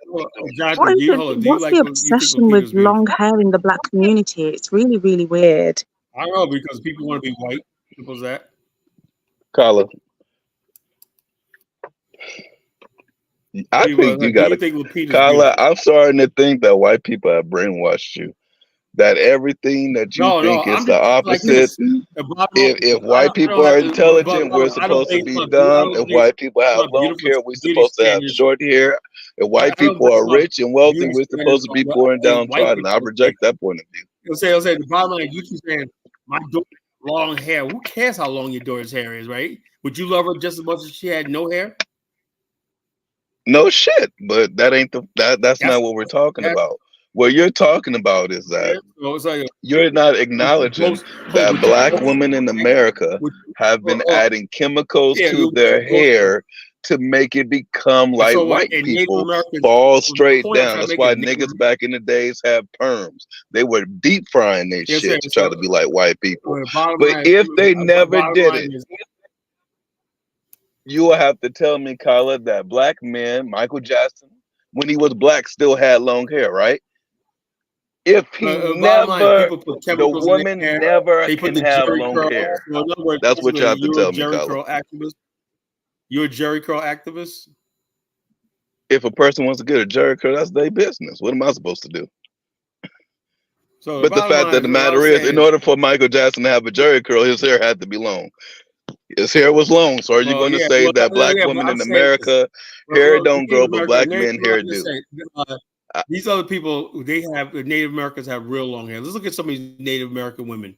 What's the obsession with long hair in the black community? It's really, really weird. I don't know, because people want to be white. People's that. Carla, I think you got to. Carla, I'm starting to think that white people have brainwashed you. That everything that you think is the opposite. If white people are intelligent, we're supposed to be dumb. If white people have long hair, we're supposed to have short hair. If white people are rich and wealthy, we're supposed to be poor and downtrodden. I reject that point of view. I'll say the bottom line, you keep saying my daughter long hair. Who cares how long your daughter's hair is, right? Would you love her just as much as she had no hair? No shit, but that ain't that's not what we're talking about. What you're talking about is that you're not acknowledging that black women in America have been adding chemicals to their hair to make it become like white people, fall straight down. That's why niggas back in the days have perms. They were deep frying their shit to try to be like white people. But if they never did it, you will have to tell me, Carla, that black men, Michael Jackson, when he was black, still had long hair, right? If he never, the woman never can have long hair. That's what you have to tell me, Carla. You're a Jerry curl activist? If a person wants to get a Jerry curl, that's their business. What am I supposed to do? So but the fact of the matter is, in order for Michael Jackson to have a Jerry curl, his hair had to be long. His hair was long. So are you going to say that black women in America, hair don't grow, but black men hair do? These other people, Native Americans have real long hair. Let's look at some of these Native American women.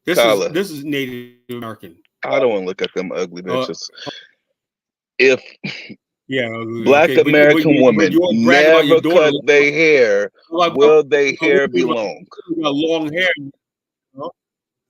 This is Native American. I don't want to look at them ugly bitches. If black American women never cut their hair, will their hair be long? Long hair.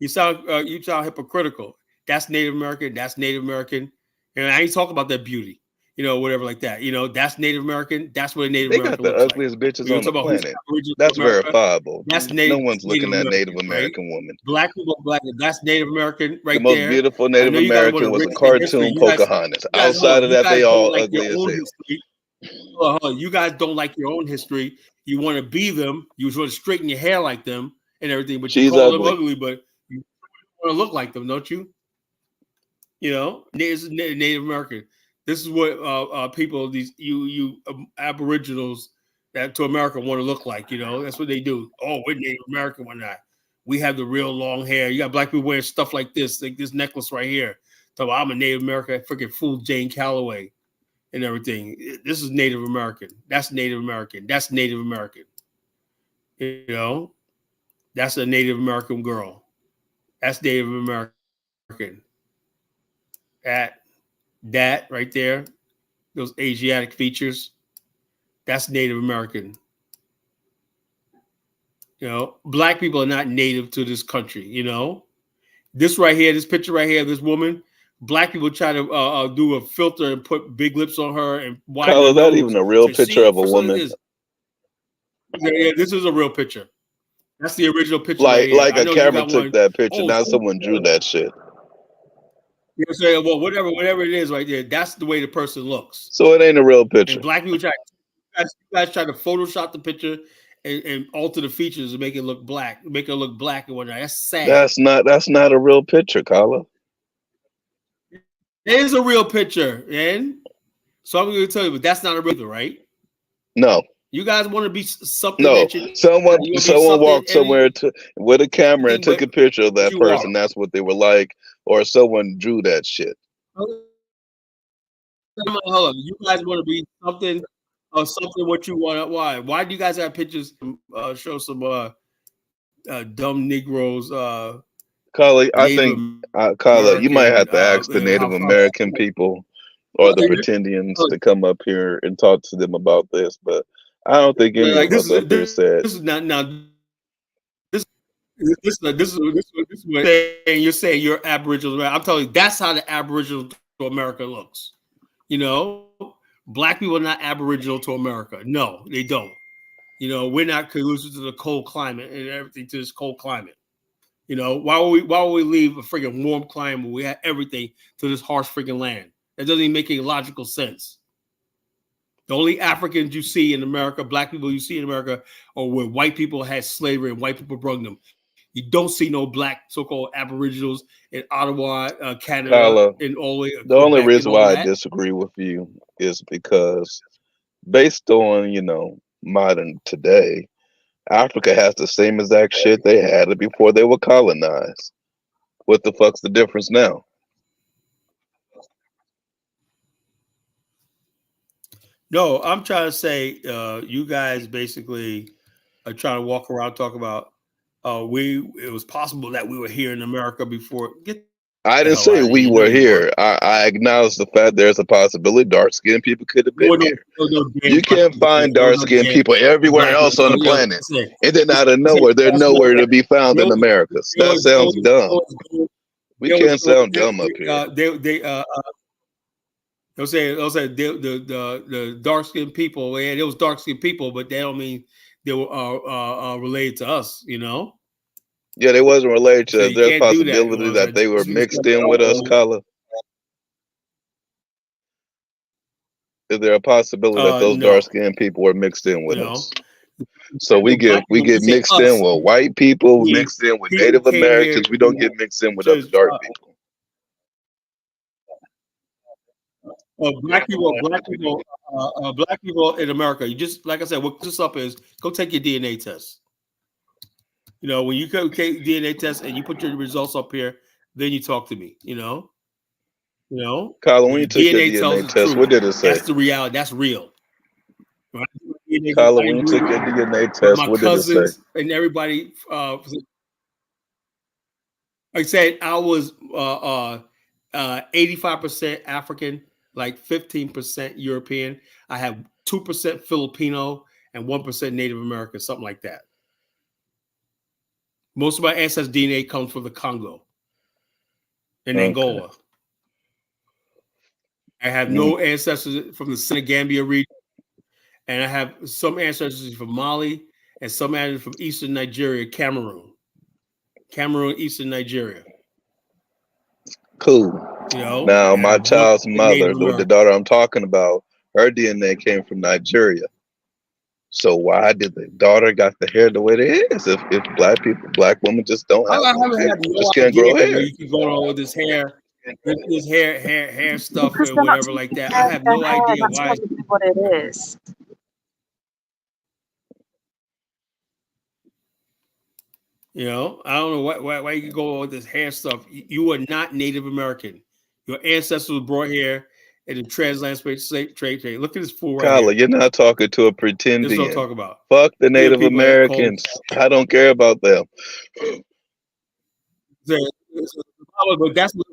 You sound hypocritical. That's Native American. That's Native American. And I ain't talking about their beauty, whatever like that. That's Native American. That's what a Native American looks like. They got the ugliest bitches on the planet. That's verifiable. That's Native. No one's looking at Native American women. Black people, that's Native American right there. The most beautiful Native American was a cartoon Pocahontas. Outside of that, they all ugly as hell. You guys don't like your own history. You want to be them. You want to straighten your hair like them and everything. But you call them ugly, but you want to look like them, don't you? Native American. This is what people, these you Aboriginals that to America want to look like. That's what they do. Oh, we're Native American, we're not. We have the real long hair. You got black people wearing stuff like this necklace right here. So I'm a Native American. Freaking fool Jane Calloway and everything. This is Native American. That's Native American. That's Native American. That's a Native American girl. That's Native American. That right there, those Asiatic features, that's Native American. Black people are not native to this country. This right here, this picture right here, this woman, black people try to do a filter and put big lips on her and widen. Is that even a real picture of a woman? Yeah, this is a real picture. That's the original picture. Like a camera took that picture. Now someone drew that shit. Well, whatever it is right there, that's the way the person looks. So it ain't a real picture. And black people you guys try to Photoshop the picture and alter the features and make it look black and whatnot. That's sad. That's not a real picture, Carla. It is a real picture, man. So I'm going to tell you, but that's not a real picture, right? No. You guys want to be something? No. Someone walked somewhere with a camera and took a picture of that person. That's what they were like. Or someone drew that shit. Hold on. You guys want to be something or something what you want. Why? Why do you guys have pictures show some dumb Negroes? Carla, I think Carla, you might have to ask the Native American people or the pretendians to come up here and talk to them about this. But I don't think any of us up here said this is not now. This is what you're saying. You're Aboriginal. I'm telling you, that's how the Aboriginal to America looks. Black people are not Aboriginal to America. No, they don't. We're not conducive to the cold climate and everything to this cold climate. You know, why would we leave a freaking warm climate where we have everything to this harsh freaking land? That doesn't even make any logical sense. The only Africans you see in America, black people you see in America, are where white people had slavery and white people brought them. You don't see no black so-called Aboriginals in Ottawa, Canada, Kyla, and all the only reason why I disagree with you is because based on, modern today, Africa has the same exact shit they had it before they were colonized. What the fuck's the difference now? No, I'm trying to say you guys basically are trying to walk around talk about it was possible that we were here in America before. I didn't say we were here. I acknowledge the fact there's a possibility dark-skinned people could have been here. You can't find dark-skinned people everywhere else on the planet. And then out of nowhere, they're nowhere to be found in America. That sounds dumb. We can't sound dumb up here. They'll say the dark-skinned people, yeah, there was dark-skinned people, but they don't mean they were related to us, you know? Yeah, they wasn't related to us. There's a possibility that they were mixed in with us, Kyla. Is there a possibility that those dark-skinned people were mixed in with us? So we get mixed in with white people, mixed in with Native Americans. We don't get mixed in with other dark people. Black people in America. You just, like I said, what this up is, go take your DNA test. You know, when you go take DNA test and you put your results up here, then you talk to me. You know. Colin, when you took your DNA test, what did it say? That's the reality. That's real. Right? Colin, when you took your DNA test, what did it say? And everybody, like I said, I was 85% African, like 15% European. I have 2% Filipino and 1% Native American, something like that. Most of my ancestors' DNA comes from the Congo and Angola. I have no ancestors from the Senegambia region, and I have some ancestors from Mali and some ancestors from Eastern Nigeria, Cameroon, Eastern Nigeria. Cool. Now, my child's mother, the daughter I'm talking about, her DNA came from Nigeria. So why did the daughter got the hair the way it is? If black women just don't have just can't grow hair. You can go on with this hair stuff and whatever like that. I have no idea why. That's what it is. I don't know why you can go on with this hair stuff. You are not Native American. Your ancestors were brought here in the transatlantic slave trade. Look at this fool right here. You're not talking to a pretendian. This is what I'm talking about. Fuck the Native Americans. I don't care about them. But that's what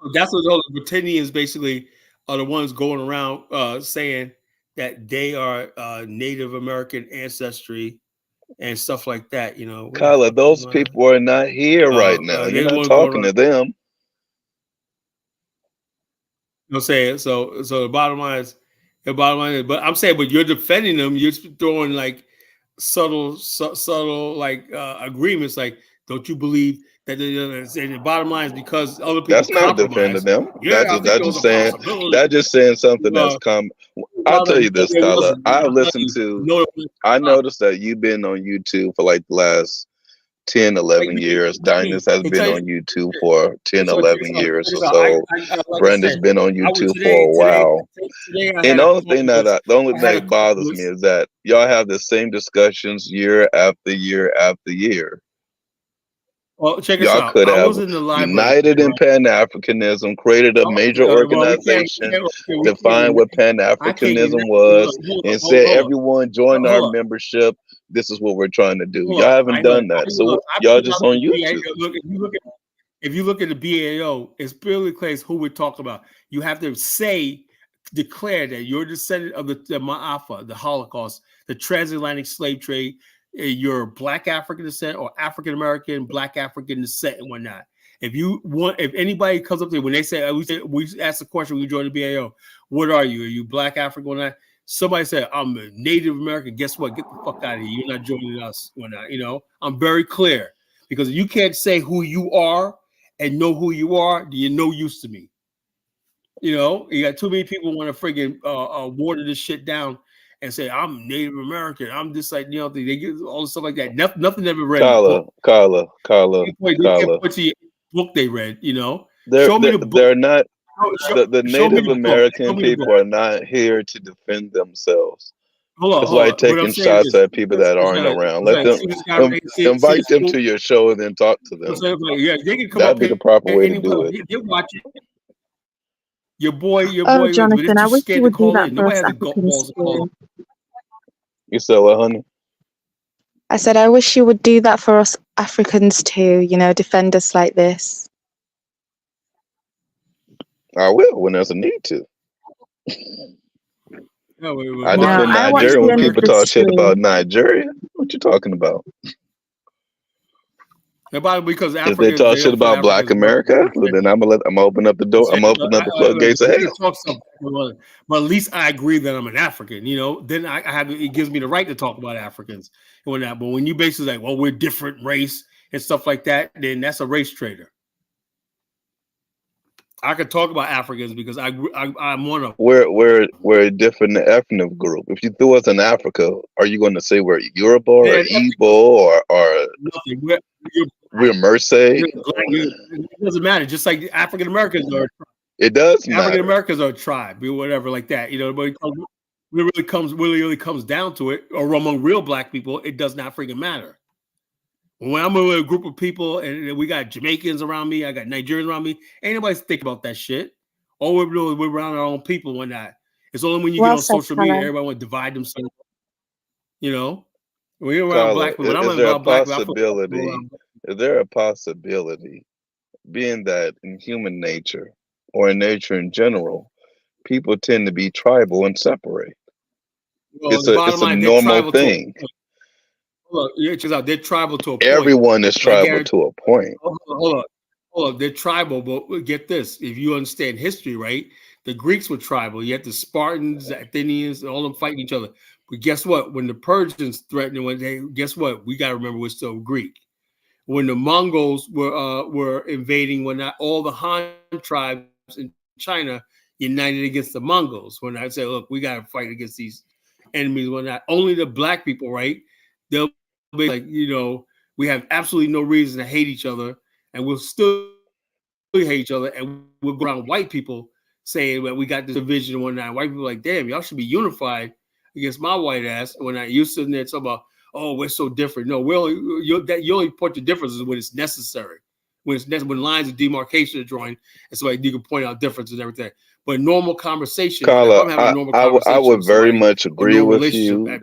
the pretendians basically are, the ones going around saying that they are Native American ancestry and stuff like that. Kyla, those people are not here right now. You're not talking to them. I'm saying so the bottom line is, but I'm saying, but you're defending them. You're throwing like subtle like agreements. Like, don't you believe that? And the bottom line is because other people. That's not defending them. Yeah, that's just saying something that's come. I'll tell you this, Kyla. I noticed that you've been on YouTube for like the last 10, 11 years. Dinus has been on YouTube for 10, 11 years or so. Brenda's been on YouTube for a while. And the only thing that bothers me is that y'all have the same discussions year after year after year. Well, check y'all out. Could have united in Pan-Africanism, created a major organization, defined what Pan-Africanism was, and said everyone join our membership. This is what we're trying to do. Y'all haven't done that. So y'all just on YouTube. If you look at the BAO, it's clearly clear who we're talking about. You have to declare that you're a descendant of the Ma'afa, the Holocaust, the transatlantic slave trade. You're Black African descent or African American, Black African descent and whatnot. If anybody comes up there when they say we ask the question when you join the BAO, what are you? Are you Black African or not? Somebody said I'm a Native American. Guess what? Get the fuck out of here. You're not joining us or not. I'm very clear. Because if you can't say who you are and know who you are, you're no use to me. You know, you got too many people want to friggin' water this shit down and say I'm Native American. I'm just like, you know, they get all the stuff like that. Nothing ever read. Carla. They can't point to your book they read. You know, show me the book. They're not. The Native American people are not here to defend themselves. That's why taking shots at people that aren't around. Let them invite them to your show and then talk to them. Yeah, they can come That'd up be the proper way to do it. They watch it. Your boy. Oh, Jonathan, I wish you would do that for us Africans too. You said what, honey? I said, I wish you would do that for us Africans too, you know, defend us like this. I will when there's a need to. I defend I Nigeria when people talk shit about Nigeria. What you talking about? Because if they talk shit about Black America, well, then I'm gonna open up the door. I'm open up the floodgates of hell. But at least I agree that I'm an African. You know, then I have it gives me the right to talk about Africans and whatnot. But when you basically like, well, we're different race and stuff like that, then that's a race traitor. I could talk about Africans because I'm one of them. We're a different ethnic group. If you threw us in Africa, are you going to say we're Yoruba or Igbo or nothing? We're Mersey? It doesn't matter. Just like African Americans are. It does matter. African Americans are a tribe or whatever like that. You know, but it really comes down to it, or among real Black people, it does not freaking matter. When I'm with a group of people and we got Jamaicans around me, I got Nigerians around me, ain't nobody think about that shit. All we're doing is we're around our own people and whatnot. It's only when you get on social media, everybody want to divide themselves. You know, when you're around Black people, is there a possibility, being that in human nature or in nature in general, people tend to be tribal and separate? Well, it's a normal thing. Look, they're tribal to a point. Everyone is tribal to a point. Hold on. They're tribal, but get this. If you understand history, right? The Greeks were tribal. You had the Spartans, the Athenians, all them fighting each other. But guess what? When the Persians threatened, guess what? We got to remember we're still Greek. When the Mongols were invading, when all the Han tribes in China united against the Mongols. When I say, look, we got to fight against these enemies, when not only the Black people, right? They'll be like, you know, we have absolutely no reason to hate each other, and we'll still hate each other, and we'll go around white people saying that we got this division and whatnot. White people are like, damn, y'all should be unified against my white ass. When you sitting there talking about, oh, we're so different. No, you only point the differences when it's necessary. When lines of demarcation are drawn, and so you can point out differences and everything. But normal conversation, Carla, I would very much agree with you.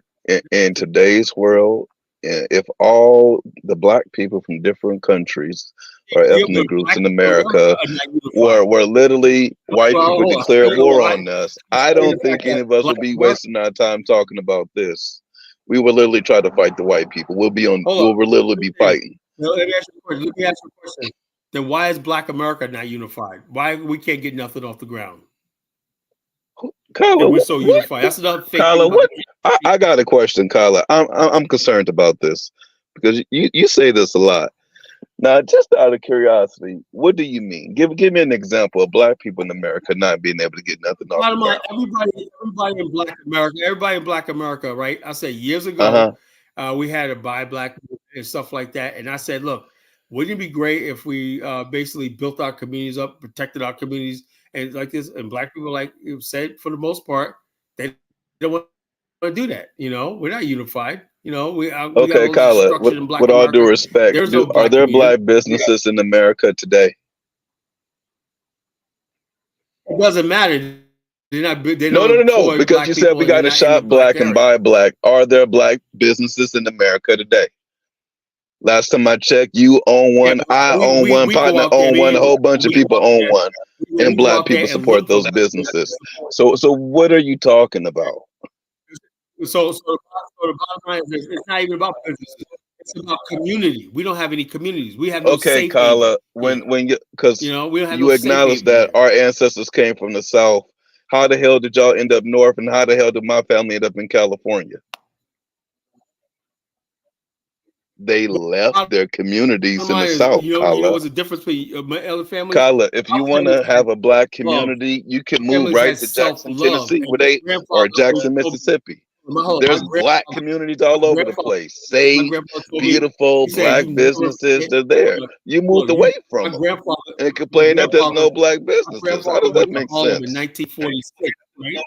In today's world, if all the Black people from different countries or ethnic groups in America were literally white people declared war on us, I don't think any of us would be wasting our time talking about this. We will literally try to fight the white people. We'll literally be fighting. Let me ask you a question. Then why is Black America not unified? Why we can't get nothing off the ground? Carla, we're so unified. That's another thing. Carla, what? I got a question, Carla. I'm concerned about this because you say this a lot. Now, just out of curiosity, what do you mean? Give me an example of Black people in America not being able to get nothing off the ground. Everybody in Black America, right? I said years ago, we had to buy Black people and stuff like that, and I said, look, wouldn't it be great if we basically built our communities up, protected our communities, and like this? And Black people, like you said, for the most part, they don't want to do that. You know, we're not unified. You know, we okay, Carla. With all due respect, are there Black businesses in America today? It doesn't matter. No. Because you said we got to shop Black and buy Black. Are there Black businesses in America today? Last time I checked, you own one, I own one, partner own one, a whole bunch of people own one, and Black people support those businesses. So what are you talking about? So the bottom line is it's not even about businesses. It's about community. We don't have any communities. We have no safe Carla, because you acknowledge that our ancestors came from the South. How the hell did y'all end up north, and how the hell did my family end up in California? they left their communities in the Is, South, you know Kala. what's the difference between my other family? Kala, if you want to have a black community, you can move families right had to Jackson, self-love, Tennessee, and my or grandfather always Jackson, told me, Mississippi. my There's black communities all over the place. my Safe, grandfather told me, beautiful he said, black "You never businesses. forget." They're there. You moved Look, away from my them grandfather, and my complain that there's grandfather, no black my businesses. How grandfather does that went to make Harlem in sense? 1946. Right?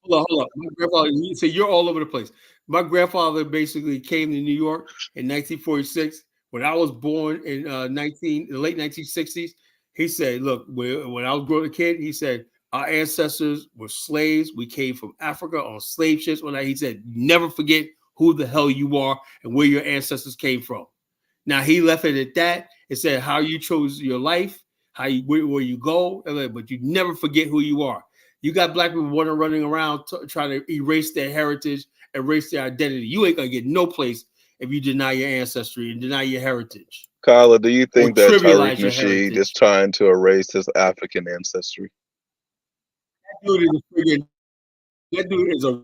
Hold up. My grandfather, you say you're all over the place. My grandfather basically came to New York in 1946. When I was born in the late 1960s, he said, "Look, when I was growing a kid, he said our ancestors were slaves. We came from Africa on slave ships." When he said, "Never forget who the hell you are and where your ancestors came from." Now he left it at that and said how you chose your life, where you go, but you never forget who you are. You got black people running around trying to erase their heritage, erase their identity. You ain't gonna get no place if you deny your ancestry and deny your heritage Kala, do you or think that Tariq trivialize your Nasheed is heritage. trying to erase his African ancestry? That dude is a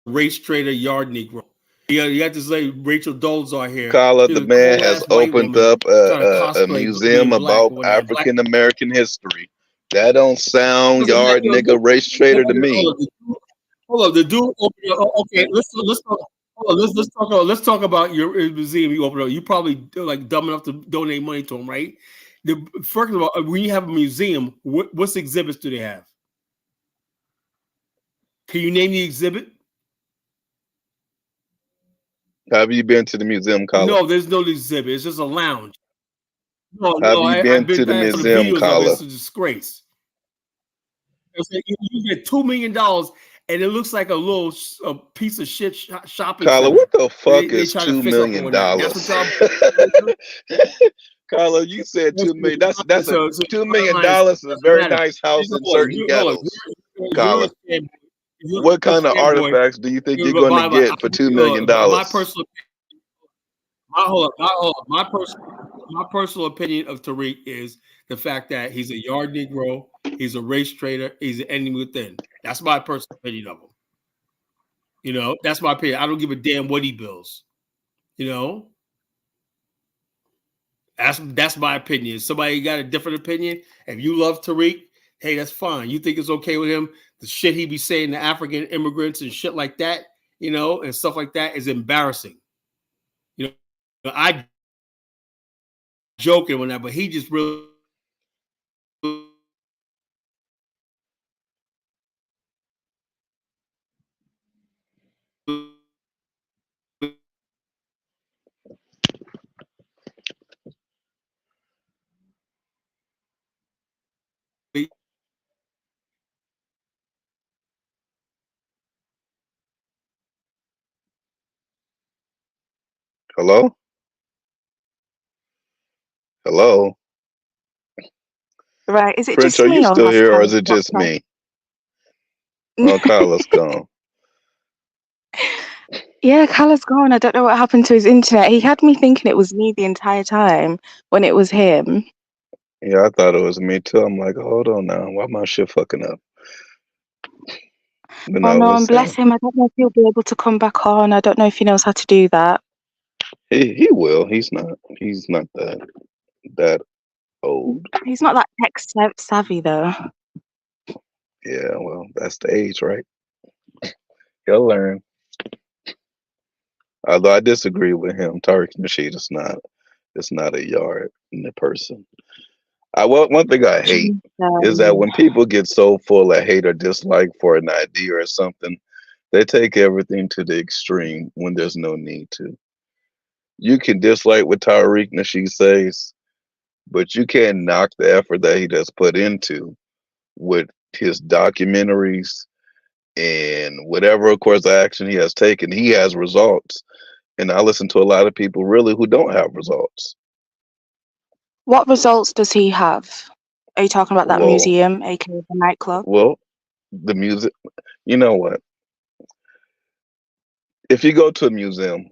race trader, yard Negro. You got this lady Rachel Dolezal here. Kala, She's the a man cold has ass white opened woman up trying to a cosplay museum being black about when that black. African American history. That don't sound Listen, yard nigga race trader to me. Hold on, the dude opened up. Okay, let's talk. Hold on, let's talk about your museum you opened up. You probably like dumb enough to donate money to him, right? First of all, when you have a museum, what's exhibits do they have? Can you name the exhibit? Have you been to the museum, Kala? No, there's no exhibit. It's just a lounge. No, Have you I've been been to the back for the museum, videos of it. Kala? It's a disgrace. You get $2 million, and it looks like a piece of shit shopping Kala, center. what the fuck They is try to $2 fix up million? on that. That's what y'all. Kala, you said 2 million. That's a So $2 bottom million line is, is a doesn't very matter. nice house in Hold on, certain ghettos. you're a Kala, fanboy. what You're kind of a fanboy. artifacts do you think you're But going to get for $2 million? my personal, hold on, my personal opinion of Tariq is the fact that he's a yard Negro, he's a race trader, he's an enemy within. That's my personal opinion of him. You know, that's my opinion. I don't give a damn what he bills. You know, that's my opinion. Somebody got a different opinion. If you love Tariq, hey, that's fine. You think it's okay with him? The shit he be saying to African immigrants and shit like that, you know, and stuff like that is embarrassing. You know, I joking on that, but he just really. Hello? Hello? Right. Is it Prince, just are you me or still has here or Kyle is it dropped just off? me? Oh, Kyla's gone. Yeah, Kyle's gone. I don't know what happened to his internet. He had me thinking it was me the entire time when it was him. Yeah, I thought it was me too. I'm like, hold on now. Why my shit fucking up? But Oh no, it no, and was bless him. him. I don't know if he'll be able to come back on. I don't know if he knows how to do that. He will. He's not that old. He's not that tech savvy though. Yeah, well, that's the age, right? He'll learn. Although I disagree with him. Tariq Nasheed is not a yard in the person. One thing I hate is that when people get so full of hate or dislike for an idea or something, they take everything to the extreme when there's no need to. You can dislike what Tariq Nasheed says, but you can't knock the effort that he does put into with his documentaries and whatever, of course, action he has taken. He has results. And I listen to a lot of people really who don't have results. What results does he have? Are you talking about that Well, museum, aka the nightclub? well, the music, you know what? If you go to a museum,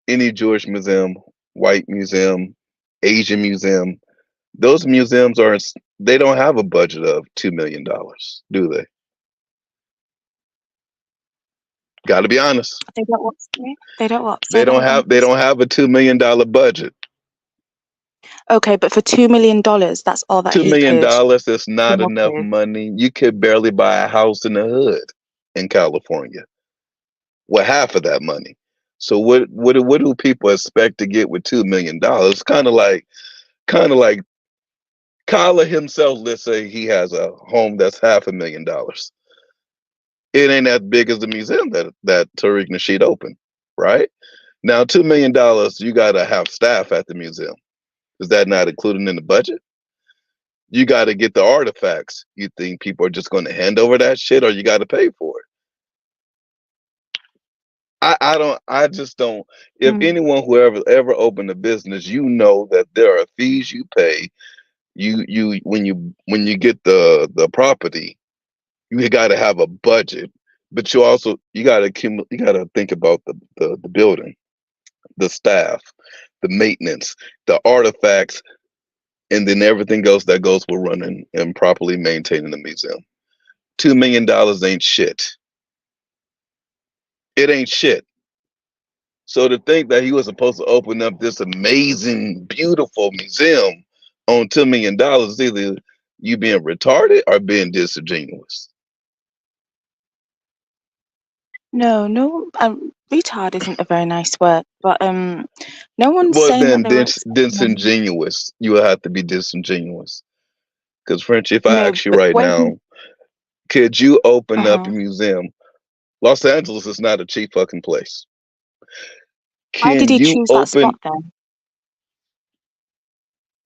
any Jewish museum, white museum, Asian museum, those museums they don't have a budget of $2 million, do they? Got to be honest. They don't what? They don't what? They Say that don't again, have. They please. don't have a $2 million budget. Okay, but for $2 million, that's all that $2 he million could is not come up enough with. money. You could barely buy a house in the hood in California with half of that money. So what do people expect to get with $2 million? Kind of like Kyla himself. Let's say he has a home that's $500,000. It ain't as big as the museum that Tariq Nasheed opened, right? Now $2 million, you gotta have staff at the museum. Is that not included in the budget? You got to get the artifacts. You think people are just going to hand over that shit, or you got to pay for it? I just don't. If anyone who ever opened a business, you know that there are fees you pay. When you get the property, you got to have a budget, but you got to think about the building, the staff, the maintenance, the artifacts, and then everything else that goes with running and properly maintaining the museum. $2 million ain't shit. It ain't shit. So to think that he was supposed to open up this amazing, beautiful museum on $2 million is either you being retarded or being disingenuous. No, retard isn't a very nice word, but no one's Well, saying that then they were expecting. disingenuous. You will have to be disingenuous. Because Frenchie, if I No, ask you but right when now, could you open up a uh-huh. museum? Los Angeles is not a cheap fucking place. Why did Can he you choose that spot open? then?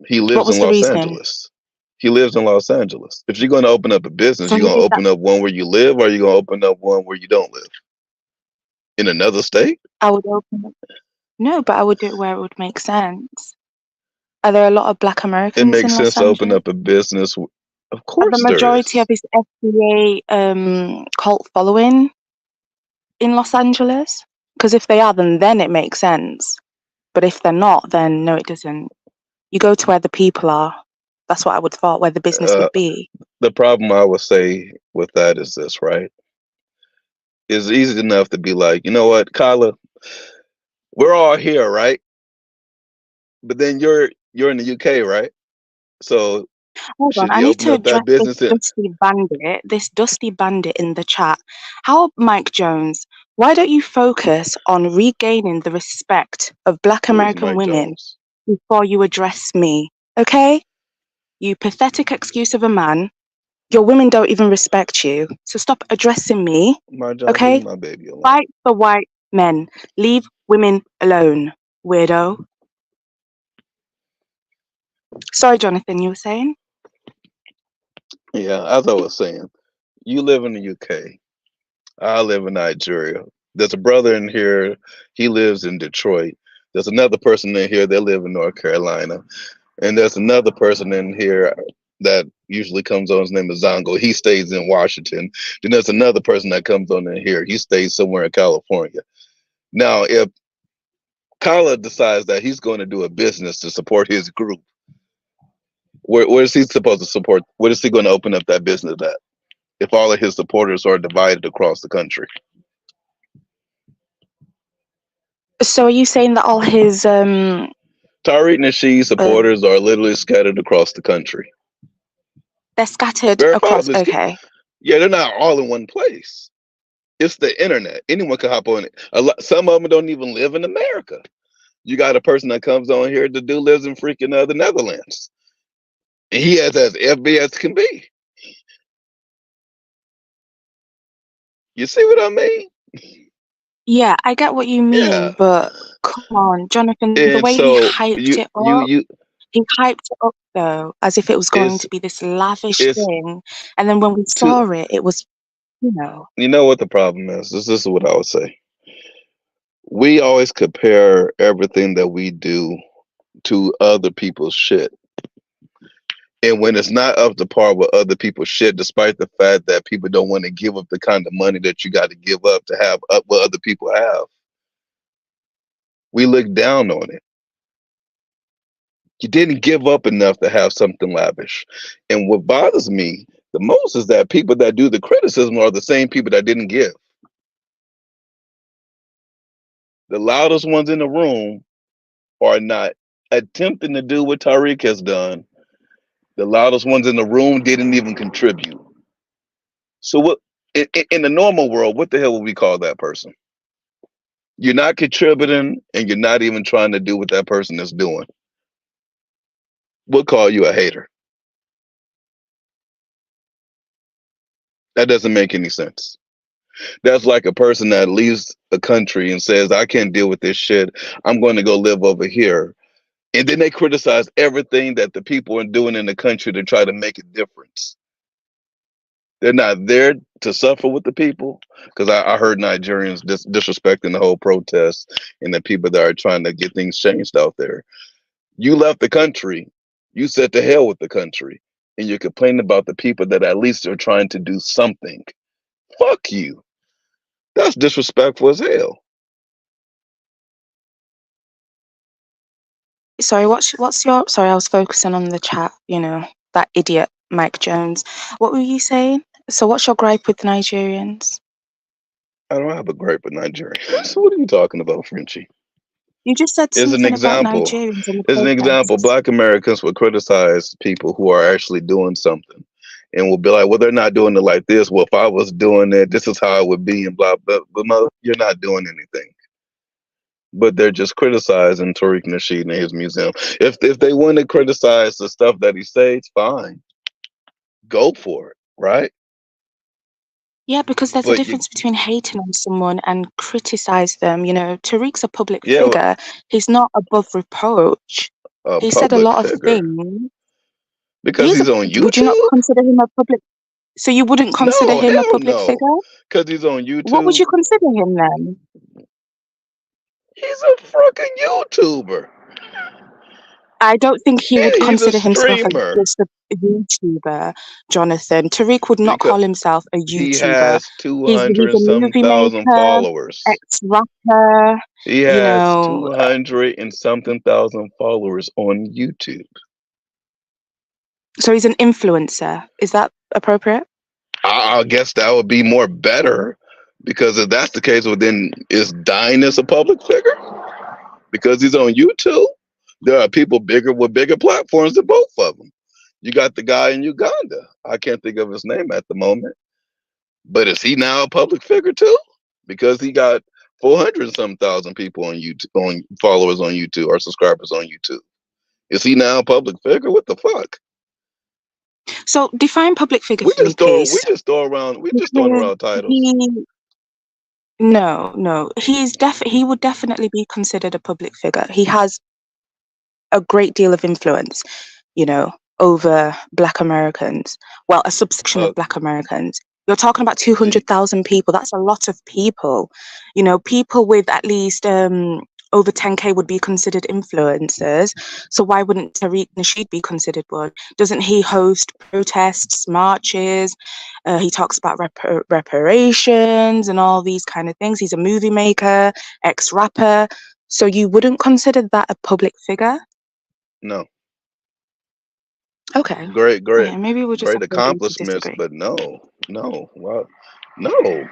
He What lives was in the Los reasoning? Angeles. He lives in Los Angeles. If you're going to open up a business, So you're he going to did that. open up one where you live, or you're going to open up one where you don't live in another state. I would open it. No, but I would do it where it would make sense. Are there a lot of Black It Americans makes in sense Los to open Angeles? up a business. Of Are the course, there majority of is. his FBA cult following in Los Angeles? Because if they are, then it makes sense. But if they're not, then no, it doesn't. You go to where the people are. That's what I would thought, where the business Uh, would be. the problem I would say with that is this, right? It's easy enough to be like, you know what, Kyla, we're all here, right? But then you're in the UK, right? So Hold on, should I you need open to up that address business in? this dusty bandit in the chat. How, Mike Jones, why don't you focus on regaining the respect of Black Who is American Mike women Jones? before you address me? Okay? You pathetic excuse of a man. Your women don't even respect you. So stop addressing me. Mike Jones, leave Okay? my baby alone. Fight for white men. Leave women alone. Weirdo. Sorry, Jonathan, you were saying? Yeah, as I was saying, you live in the UK. I live in Nigeria. There's a brother in here. He lives in Detroit. There's another person in here. They live in North Carolina. And there's another person in here that usually comes on. His name is Zongo. He stays in Washington. Then there's another person that comes on in here. He stays somewhere in California. Now, if Kyla decides that he's going to do a business to support his group, where is he supposed to support? What is he going to open up that business at? If all of his supporters are divided across the country. So are you saying that all his Tariq Nasheed supporters are literally scattered across the country. they're scattered across, Verifiably, okay. yeah, they're not all in one place. It's the internet. Anyone can hop on it. Some of them don't even live in America. You got a person that comes on here. The dude lives in freaking the Netherlands. And he has as FB as can be. You see what I mean? Yeah, I get what you mean, Yeah. but come on, Jonathan, the And way he so hyped it up, he hyped it up though, as if it was going to be this lavish thing. And then when we saw it, it was, you know. You know what the problem is? This is what I would say. We always compare everything that we do to other people's shit. And when it's not up to par with other people's shit, despite the fact that people don't want to give up the kind of money that you got to give up to have up what other people have, we look down on it. You didn't give up enough to have something lavish. And what bothers me the most is that people that do the criticism are the same people that didn't give. The loudest ones in the room are not attempting to do what Tariq has done. The loudest ones in the room didn't even contribute. So what in the normal world, what the hell would we call that person? You're not contributing and you're not even trying to do what that person is doing. We'll call you a hater. That doesn't make any sense. That's like a person that leaves a country and says, I can't deal with this shit. I'm going to go live over here. And then they criticize everything that the people are doing in the country to try to make a difference. They're not there to suffer with the people. Because I heard Nigerians disrespecting the whole protest and the people that are trying to get things changed out there. You left the country. You said to hell with the country. And you're complaining about the people that at least are trying to do something. Fuck you. That's disrespectful as hell. Sorry, what's your? Sorry, I was focusing on the chat. You know, that idiot Mike Jones. What were you saying? So, what's your gripe with Nigerians? I don't have a gripe with Nigeria. So what are you talking about, Frenchie? You just said As an something about example, Nigerians and the protests. Black Americans will criticize people who are actually doing something, and will be like, "Well, they're not doing it like this. Well, if I was doing it, this is how it would be." And blah blah. But no, you're not doing anything. But they're just criticizing Tariq Nasheed and his museum. If they want to criticize the stuff that he says, fine, go for it, right? Yeah, because there's a But you, difference between hating on someone and criticize them. You know, Tariq's a public yeah, figure. He's not above reproach. a He said a public lot of figure things. because He is he's on would you not YouTube. consider him a public? So you wouldn't consider No, him a hell public no, figure? because he's on What would YouTube. you consider him then? He's a fucking YouTuber. I don't think he would He's a consider himself as streamer just a YouTuber, Jonathan. Tariq would not because call himself a he YouTuber. has 200 He's and a some movie thousand maker, followers. ex-rapper, He you has know. 200 and something thousand followers on YouTube. So he's an influencer. Is that appropriate? I guess that would be more better because if that's the case, well, then is Dine as a public figure? Because he's on YouTube. There are people bigger with bigger platforms than both of them. You got the guy in Uganda. I can't think of his name at the moment. But is he now a public figure too? Because he got 400 some thousand people on YouTube, on followers on YouTube or subscribers on YouTube. Is he now a public figure? What the fuck? So define public figure We for me, just please. throwing around titles. No. He would definitely be considered a public figure. He has a great deal of influence, you know, over Black Americans. Well, a subsection of Black Americans. You're talking about 200,000 people. That's a lot of people. You know, people with at least over 10K would be considered influencers. So why wouldn't Tariq Nasheed be considered one? Doesn't he host protests, marches? He talks about reparations and all these kind of things. He's a movie maker, ex-rapper. So you wouldn't consider that a public figure? No. Okay. Great, Okay, maybe we'll just great agree to accomplishments, disagree. but no. Well, no,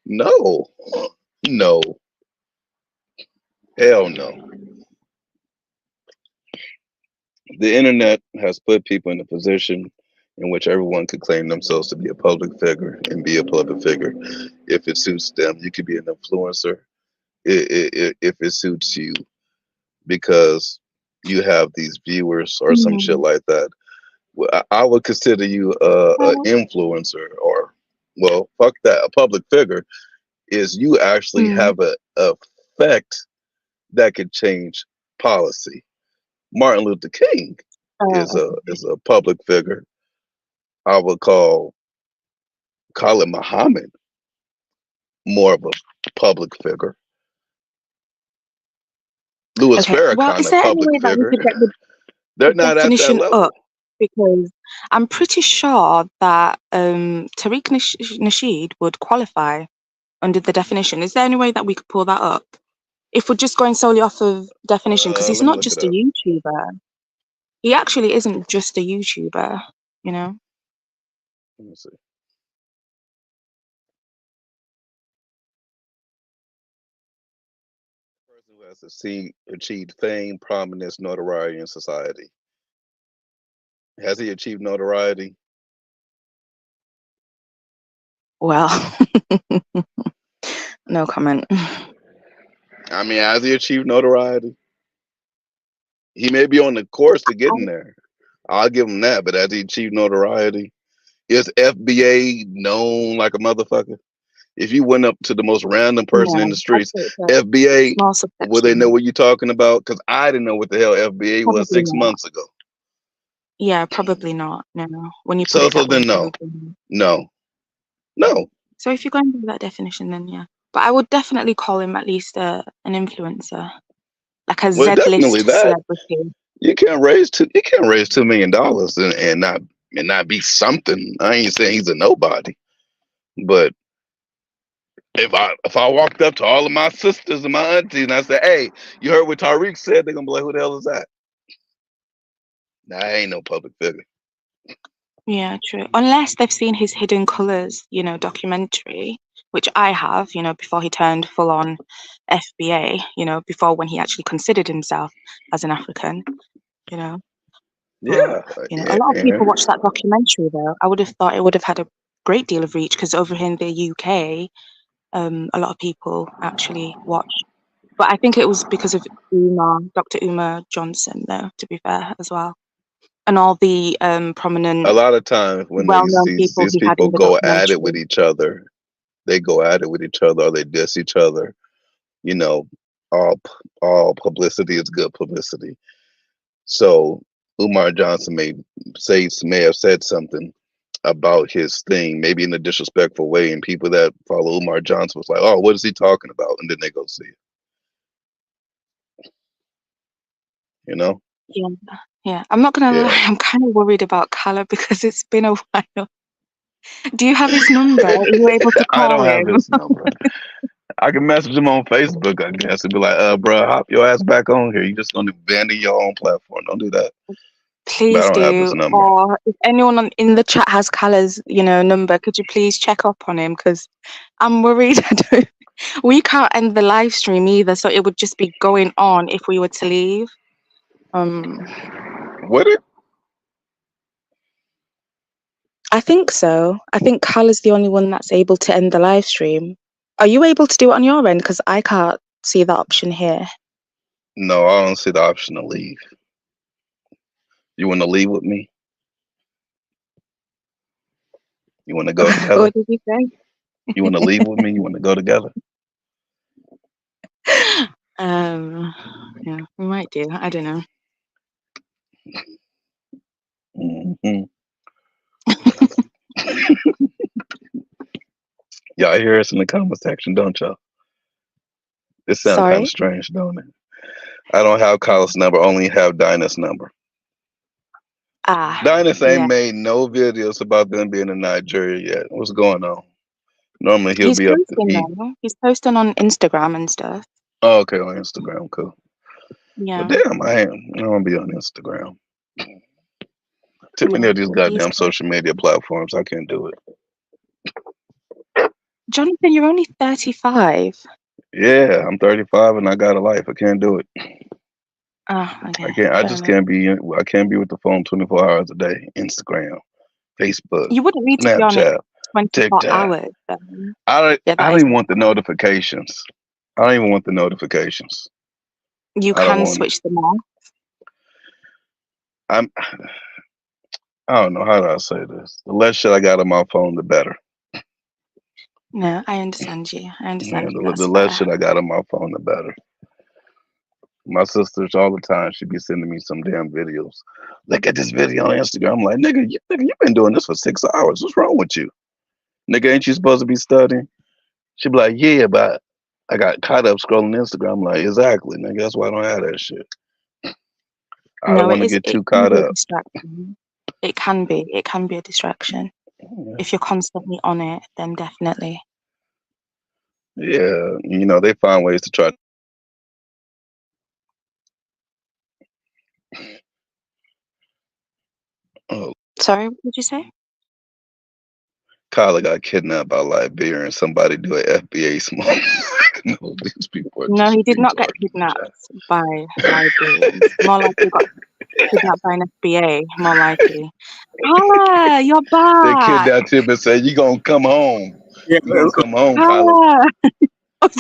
no, no, hell no. The internet has put people in a position in which everyone could claim themselves to be a public figure and be a public figure if it suits them. You could be an influencer if it suits you because you have these viewers or some shit like that. Well, I would consider you an influencer or, well, fuck that. A public figure is you actually have a effect that could change policy. Martin Luther King is a public figure. I would call Khalid Muhammad more of a public figure. Louis Well, is Farrakhan, a there any public way that we figure. could get the They're not at that definition up? level. Because I'm pretty sure that Tariq Nasheed would qualify under the definition. Is there any way that we could pull that up? If we're just going solely off of definition, because he's Let me not look it just a up. YouTuber. He actually isn't just a YouTuber, you know? Let me see. person who has achieved fame, prominence, notoriety in society. Has he achieved notoriety? Well, no comment. I mean, has he achieved notoriety? He may be on the course to getting there. I'll give him that, but has he achieved notoriety? Is FBA known like a motherfucker? If you went up to the most random person in the streets, FBA, will they know what you're talking about? Because I didn't know what the hell FBA was 6 months ago. Yeah, probably not. No. When you put So it that way, then no. No. So if you're going by that definition, then yeah. But I would definitely call him at least an influencer, like a definitely Z-list that. celebrity. You can't raise $2 million and not be something. I ain't saying he's a nobody, but if I walked up to all of my sisters and my aunties and I said, "Hey, you heard what Tariq said?" They're gonna be like, "Who the hell is that?" Nah, I ain't no public figure. Yeah, true. Unless they've seen his Hidden Colors, documentary, which I have, before he turned full on FBA, before when he actually considered himself as an African, Yeah. But, a lot of people watch that documentary though. I would have thought it would have had a great deal of reach because over here in the UK, a lot of people actually watch. But I think it was because of Dr. Umar Johnson, though, to be fair, as well. And all the prominent, a lot of times when well-known these people go at it with each other, they go at it with each other or they diss each other. All publicity is good publicity. So Umar Johnson may have said something about his thing, maybe in a disrespectful way, and people that follow Umar Johnson was like, "Oh, what is he talking about?" And then they go see it. Yeah. I'm not gonna lie. I'm kind of worried about Kala because it's been a while. Do you have his number? Are you able to call I don't have him? his number. I can message him on Facebook, I guess, and be like, bro, hop your ass back on here. You just gonna abandon your own platform. Don't do that. Please do. Or if anyone in the chat has Kala's, number, could you please check up on him? Because I'm worried. We can't end the live stream either, so it would just be going on if we were to leave. Would it? I think so. I think Kala's the only one that's able to end the live stream. Are you able to do it on your end? Because I can't see that option here. No, I don't see the option to leave. You want to leave with me? You want to go together? What did you say? You want to leave with me? You want to go together? Yeah, we might do. I don't know. Mm-hmm. Y'all hear us in the comment section, don't y'all? This sounds kind of strange, don't it? I don't have Kala's number, only have Dinah's number. Dinah ain't made no videos about them being in Nigeria yet. What's going on? Normally he'll be up to eat. He's posting on Instagram and stuff. Oh, okay, on Instagram, cool. Yeah. But damn, I don't want to be on Instagram. Too many of these goddamn social media platforms. I can't do it. Jonathan, you're only 35. Yeah, I'm 35 and I got a life. I can't do it. Okay. I just can't be. I can't be with the phone 24 hours a day. Instagram, Facebook. You wouldn't need to be on it 24 hours. I don't even want the notifications. I don't even want the notifications. You can switch them off. I don't know how do I say this. The less shit I got on my phone, the better. No, I understand you. The less shit I got on my phone, the better. My sisters all the time, she'd be sending me some damn videos. Look at this video on Instagram. I'm like, nigga, you've been doing this for 6 hours. What's wrong with you? Nigga, ain't you supposed to be studying? She'd be like, yeah, but I got caught up scrolling Instagram. I'm like, exactly, nigga. That's why I don't have that shit. I don't want to get too caught up. It can be. It can be a distraction. If you're constantly on it, then definitely. Yeah, they find ways to try. Oh. Sorry, what did you say? Kyla got kidnapped by Liberia and somebody do an FBA smoke. No, these people. No, he did not get kidnapped by Liberians. More likely he got kidnapped by an FBA, more likely. Ah, you're back. They kidnapped him and said, "You gonna come home? Yeah, You gonna come home, Kyla?"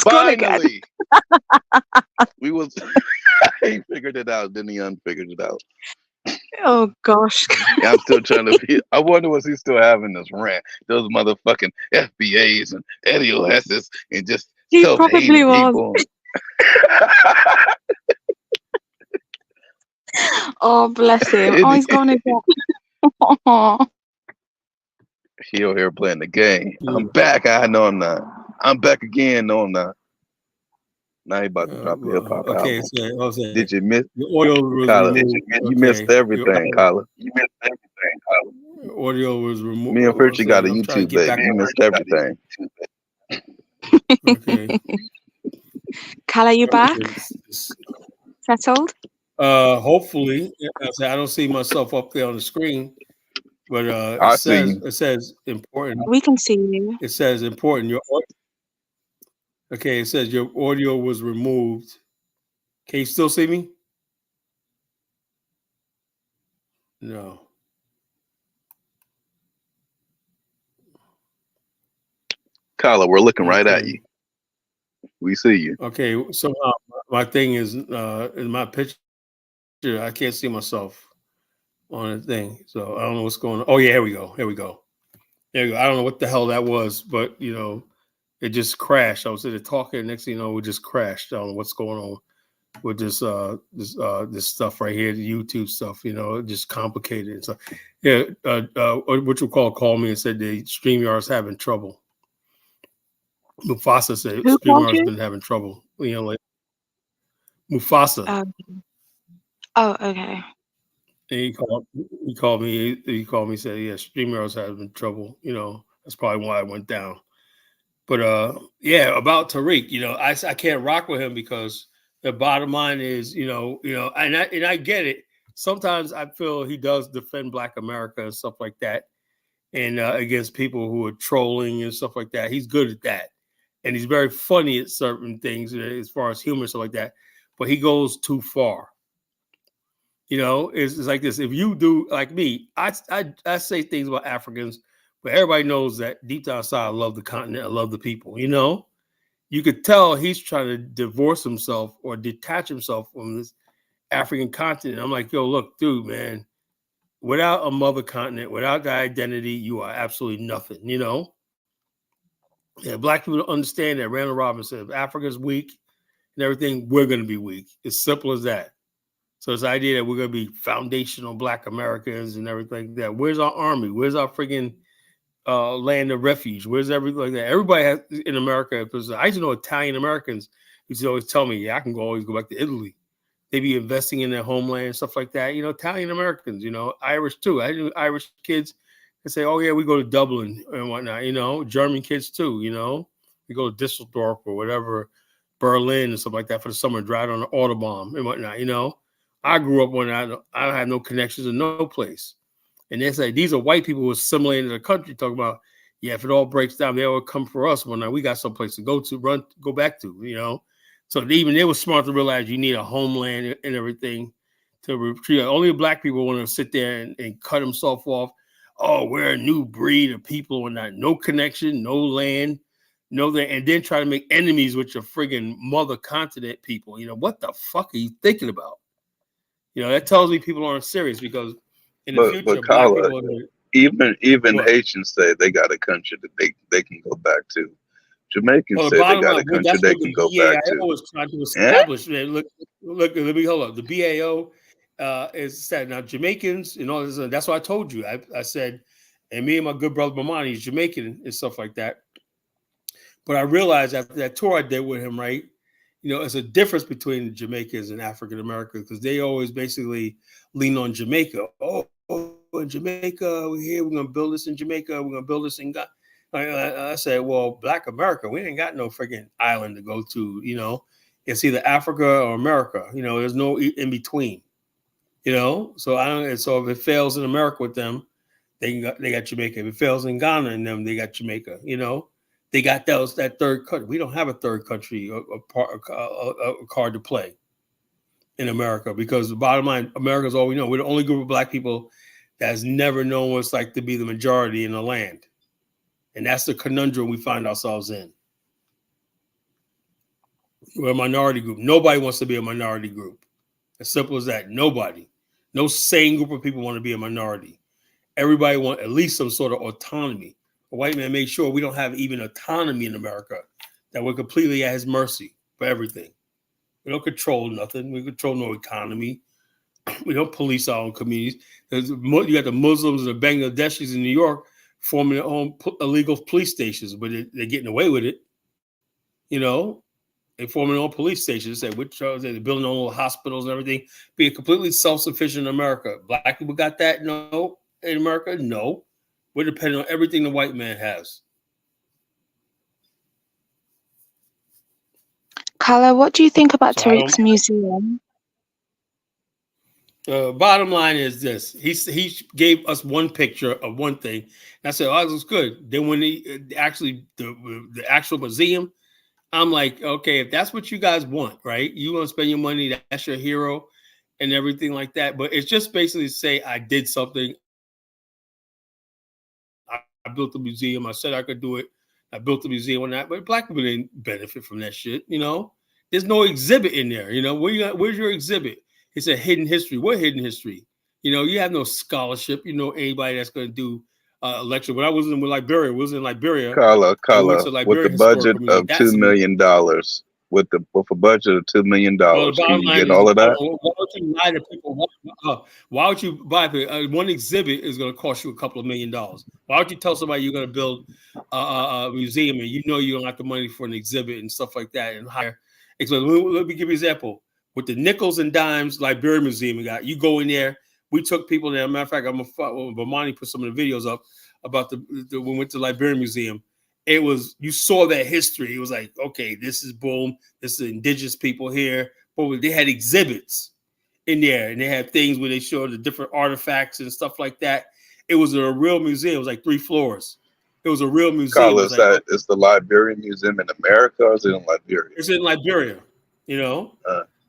Finally, we was. He figured it out. Then he unfigured it out. Oh gosh. Yeah, I'm still trying to. I wonder was he still having this rant? Those motherfucking FBAs and LSs and just He self-hating probably was. people. Oh, bless him. Oh, he's going again. Oh. He over here playing the game. I'm back. I know I'm not. I'm back again. No, I'm not. Now he about to drop the hip hop album. So, did you miss? The audio was Kyla, removed. you missed everything, Kyla. You missed everything, Kyla. Audio was removed. Me and Fritchie got a YouTube, baby. You missed everything. Okay. Kyla, you back? Settled? Hopefully. I don't see myself up there on the screen, but it says important. We can see you. It says important. Okay, it says your audio was removed. Can you still see me? No. Kyla, we're looking right at you. We see you. Okay, so my thing is in my picture, I can't see myself on the thing. So I don't know what's going on. Oh yeah, here we go. There we go. I don't know what the hell that was, but it just crashed. I was sitting there talking, next thing you know, it just crashed. I don't know what's going on with this stuff right here, the YouTube stuff, it just complicated. So yeah, what you called me and said the StreamYard's having trouble. Mufasa said StreamYard's been having trouble. Like Mufasa. Oh, okay. And he called me, said, yeah, StreamYard's having trouble. That's probably why I went down. But yeah, about Tariq, I can't rock with him because the bottom line is, and I get it. Sometimes I feel he does defend Black America and stuff like that, and against people who are trolling and stuff like that. He's good at that, and he's very funny at certain things as far as humor and stuff like that. But he goes too far. It's like this. If you do like me, I say things about Africans, but everybody knows that deep down inside, I love the continent. I love the people. You could tell he's trying to divorce himself or detach himself from this African continent. I'm like, yo, look, dude, man, without a mother continent, without that identity, you are absolutely nothing. Yeah, Black people don't understand that. Randall Robinson, if Africa's weak and everything, we're going to be weak. It's simple as that. So this idea that we're going to be foundational Black Americans and everything like that. Where's our army? Where's our freaking land of refuge? Where's everything like that? Everybody has in America. I used to know Italian Americans used to always tell me, yeah, I can always go back to Italy. They be investing in their homeland and stuff like that. Italian Americans, Irish too. I knew Irish kids that say, oh yeah, we go to Dublin and whatnot, German kids too, we go to Düsseldorf or whatever, Berlin and stuff like that for the summer, drive on the Autobahn and whatnot, I grew up when I had no connections in no place. And they say, these are white people who assimilated in the country talking about, yeah, if it all breaks down, they will come for us when we got someplace to go back to, So even they were smart to realize you need a homeland and everything to retreat. Only Black people want to sit there and cut themselves off. Oh, we're a new breed of people and not no connection, no land, and then try to make enemies with your friggin' mother continent people. What the fuck are you thinking about? That tells me people aren't serious because in the future, but Kyla, Black people even Haitians say they got a country that they can go back to. Jamaicans say they got a country they can go back to. Was trying to establish. Look, let me hold up. The BAO is said now Jamaicans and all this. That's what I told you. I said, and me and my good brother Mamani is Jamaican and stuff like that. But I realized after that tour I did with him, right? It's a difference between Jamaicans and African Americans because they always basically lean on Jamaica. Oh, in Jamaica, we're here. We're gonna build this in Jamaica. We're gonna build this in God. I said, well, Black America, we ain't got no freaking island to go to. It's either Africa or America. There's no in between. So So if it fails in America with them, they got Jamaica. If it fails in Ghana and them, they got Jamaica. They got that third country. We don't have a third country, a card to play in America, because the bottom line, America is all we know. We're the only group of black people that's never known what it's like to be the majority in the land. And that's the conundrum we find ourselves in. We're a minority group. Nobody wants to be a minority group. As simple as that. Nobody. No sane group of people want to be a minority. Everybody wants at least some sort of autonomy. A white man made sure we don't have even autonomy in America, that we're completely at his mercy for everything. We don't control nothing. We control no economy. We don't police our own communities. You got the Muslims and the Bangladeshis in New York forming their own illegal police stations, but they're getting away with it. You know, they forming their own police stations. They're building their own little hospitals and everything, being completely self-sufficient in America. Black people got that? No. In America? No. We're dependent on everything the white man has. Carla, what do you think about Tariq's museum? Bottom line is this: he gave us one picture of one thing. And I said, "Oh, this was good." Then when the actual museum, I'm like, okay, if that's what you guys want, right? You want to spend your money, that's your hero, and everything like that. But it's just basically to say I did something. I built a museum. I said I could do it. I built a museum on that, but black people didn't benefit from that shit. You know, there's no exhibit in there. You know, where's your exhibit? It's a hidden history. What hidden history? You know, you have no scholarship. You know, anybody that's going to do a lecture. When I was in Liberia, Carla, with the budget of $2 million, with a budget of $2 million, can you get all of that? Why would you lie to people? Why would you buy one exhibit is going to cost you a couple of $1 million? Why would you tell somebody you're going to build a museum and you know you don't have the money for an exhibit and stuff like that and hire? So let me give you an example. With the nickels and dimes Liberia Museum, you go in there. We took people there. As a matter of fact, Bomani put some of the videos up about we went to Liberia Museum. It was, you saw that history. It was like, okay, this is boom. This is indigenous people here. But they had exhibits in there, and they had things where they showed the different artifacts and stuff like that. It was a real museum. It was like 3 floors. It was a real museum. Carla, is the Liberian Museum in America or is it in Liberia? It's in Liberia, you know.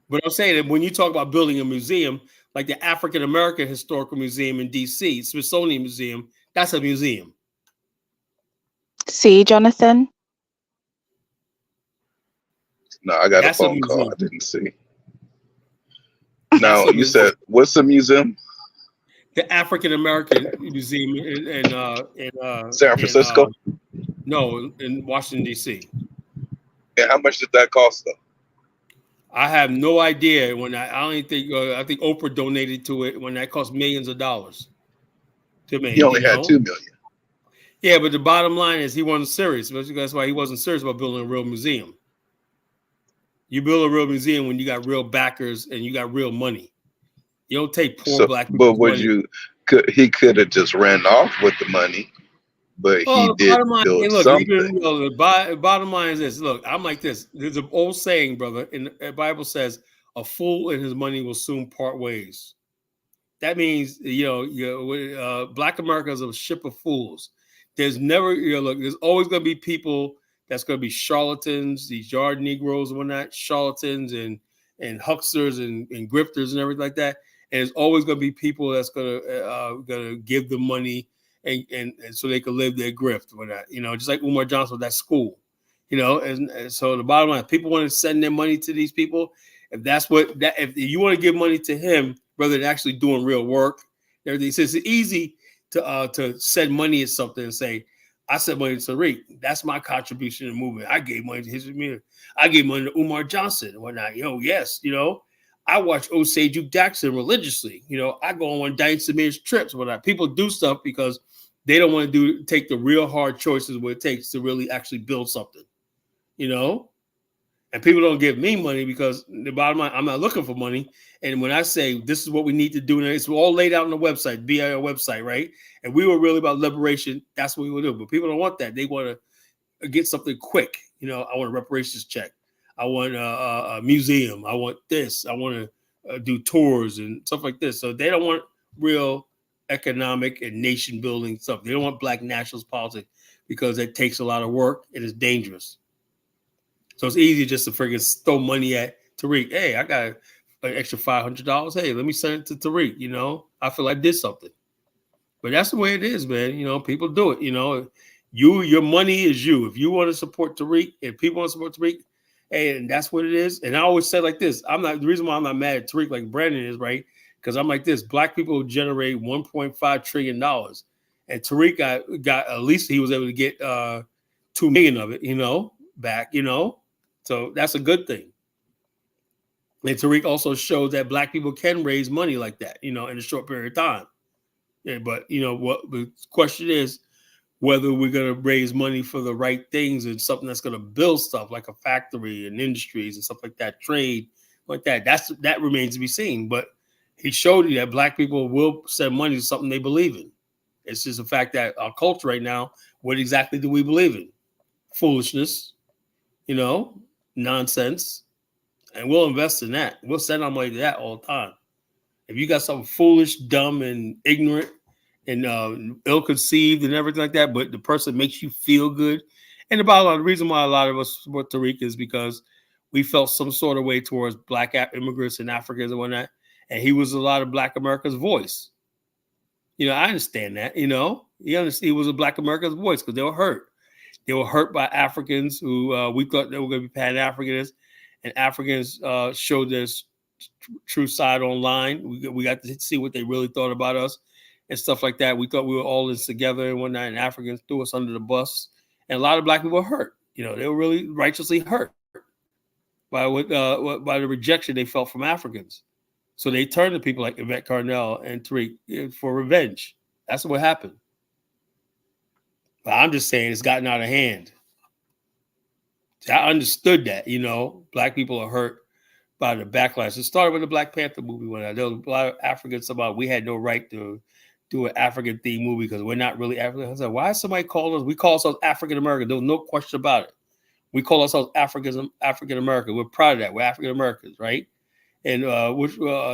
But I'm saying that when you talk about building a museum, like the African American Historical Museum in DC, Smithsonian Museum, that's a museum. See, Jonathan? No, I got a phone call. I didn't see. Now, you said, what's the museum? The African American Museum in San Francisco? No, in Washington, D.C. And how much did that cost, though? I have no idea. I think Oprah donated to it when that cost millions of dollars to me. He only had $2 million. Yeah, but the bottom line is he wasn't serious. That's why he wasn't serious about building a real museum. You build a real museum when you got real backers and you got real money. You don't take poor black people. But he could have just ran off with the money, but he did build something. The bottom line is this. Look, I'm like this. There's an old saying, brother, and the Bible says, a fool and his money will soon part ways. That means, Black America is a ship of fools. There's never, there's always going to be people that's going to be charlatans, these yard Negroes and whatnot, charlatans and hucksters and grifters and everything like that. And there's always going to be people that's going to give them money and so they can live their grift, whatnot. Just like Umar Johnson with that school, and so the bottom line, people want to send their money to these people. If you want to give money to him, rather than actually doing real work, everything. So it's easy to send money at something and say, I sent money to Tariq. That's my contribution to the movement. I gave money to his community. I gave money to Umar Johnson and whatnot. Yes, I watch Osei Duke Jackson religiously. I go on Diane Samir's trips. Whatnot. People do stuff because they don't want to take the real hard choices what it takes to really actually build something. And people don't give me money because the bottom line, I'm not looking for money. And when I say this is what we need to do, and it's all laid out on the website, BIR website, right? And we were really about liberation. That's what we would do. But people don't want that. They want to get something quick. I want a reparations check. I want a museum. I want this. I want to do tours and stuff like this. So they don't want real economic and nation building stuff. They don't want black nationalist politics. because it takes a lot of work and it's dangerous. So it's easy just to freaking throw money at Tariq. Hey, I got an extra $500. Hey, let me send it to Tariq. You know, I feel like I did something. But that's the way it is, man. You know, people do it. You know, your money is you. If you want to support Tariq, if people want to support Tariq, hey, and that's what it is. And I always say like this: the reason why I'm not mad at Tariq like Brandon is, right? Because I'm like this: Black people generate $1.5 trillion, and Tariq got at least he was able to get $2 million of it, you know, back, you know. So that's a good thing. And Tariq also showed that Black people can raise money like that, you know, in a short period of time. Yeah, but you know what the question is, whether we're going to raise money for the right things and something that's going to build stuff like a factory and industries and stuff like that, trade like that. That remains to be seen. But he showed you that Black people will send money to something they believe in. It's just a fact that our culture right now, what exactly do we believe in? Foolishness, you know, nonsense. And we'll invest in that. We'll send our money to that all the time. If you got something foolish, dumb, and ignorant, and ill-conceived and everything like that, but the person makes you feel good. And the reason why a lot of us support Tariq is because we felt some sort of way towards Black immigrants and Africans and whatnot. And he was a lot of Black America's voice. You know, I understand that, you know. He was a Black America's voice because they were hurt. They were hurt by Africans who we thought they were going to be Pan-Africanists, and Africans showed their true side online. We got to see what they really thought about us and stuff like that. We thought we were all in together and whatnot, and Africans threw us under the bus. And a lot of Black people were hurt. You know, they were really righteously hurt by by the rejection they felt from Africans. So they turned to people like Yvette Carnell and Tariq for revenge. That's what happened. But I'm just saying it's gotten out of hand. I understood that, you know, Black people are hurt by the backlash. It started with the Black Panther movie when there was a lot of Africans about we had no right to do an African themed movie because we're not really African. I said, why is somebody calling us? We call ourselves African American. There was no question about it. We call ourselves African American. We're proud of that. We're African Americans, right? And no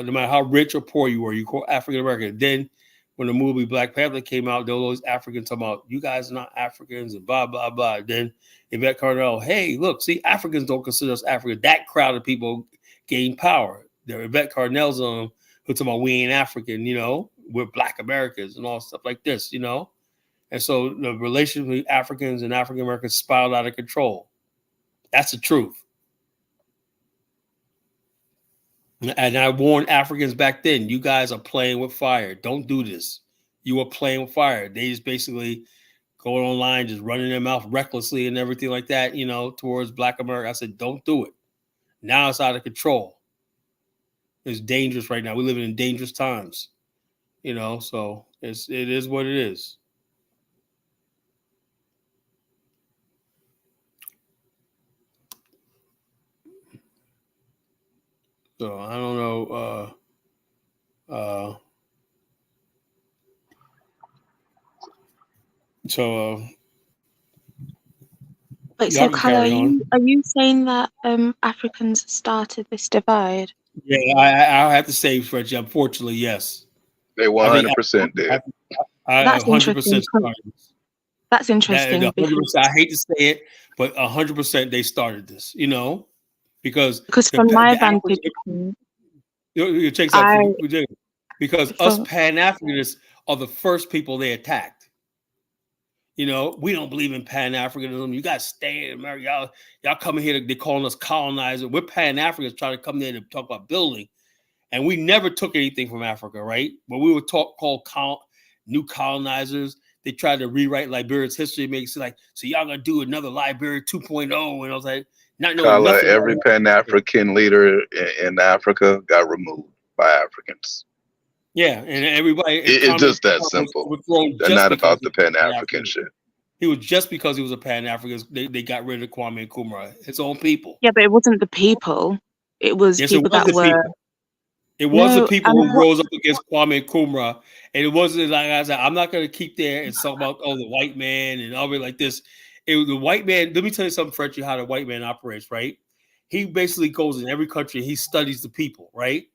matter how rich or poor you were, you call African American. Then when the movie Black Panther came out, there were those Africans talking about you guys are not Africans and blah blah blah. Then Yvette Carnell, hey, look, see, Africans don't consider us African. That crowd of people gained power. There were Yvette Carnell's who talking about we ain't African, you know, we're Black Americans and all stuff like this, you know. And so the relationship between Africans and African Americans spiraled out of control. That's the truth. And I warned Africans back then, you guys are playing with fire. Don't do this. You are playing with fire. They just basically going online, just running their mouth recklessly and everything like that, you know, towards Black America. I said, don't do it. Now it's out of control. It's dangerous right now. We're living in dangerous times, you know, so it is what it is. So I don't know. Wait, so Kala, are you saying that Africans started this divide? Yeah, I have to say, Freddy, unfortunately, yes. They 100% did. That's 100% started. That's interesting. 100%, I hate to say it, but 100% they started this, you know, because from my vantage point, because us Pan-Africanists are the first people they attacked. You know, we don't believe in Pan-Africanism. You guys stay in America. Y'all coming here, they're calling us colonizers. We're Pan-Africans trying to come there to talk about building. And we never took anything from Africa, right? But we were called new colonizers. They tried to rewrite Liberia's history, make it seem like, so y'all gonna do another Liberia 2.0. And I was like, not knowing nothing. Every Pan-African leader in Africa got removed by Africans. Yeah, and everybody. It's just that simple. They're not about the Pan-African shit. He was just because he was a Pan-African. They got rid of Kwame Nkrumah, his own people. Yeah, but it wasn't the people. It was people that were. People. It was the people who rose up against Kwame Nkrumah, and it wasn't like I said. I'm not going to keep there and talk about the white man and all like this. It was the white man. Let me tell you something, Freddy, how the white man operates. Right? He basically goes in every country. He studies the people. Right?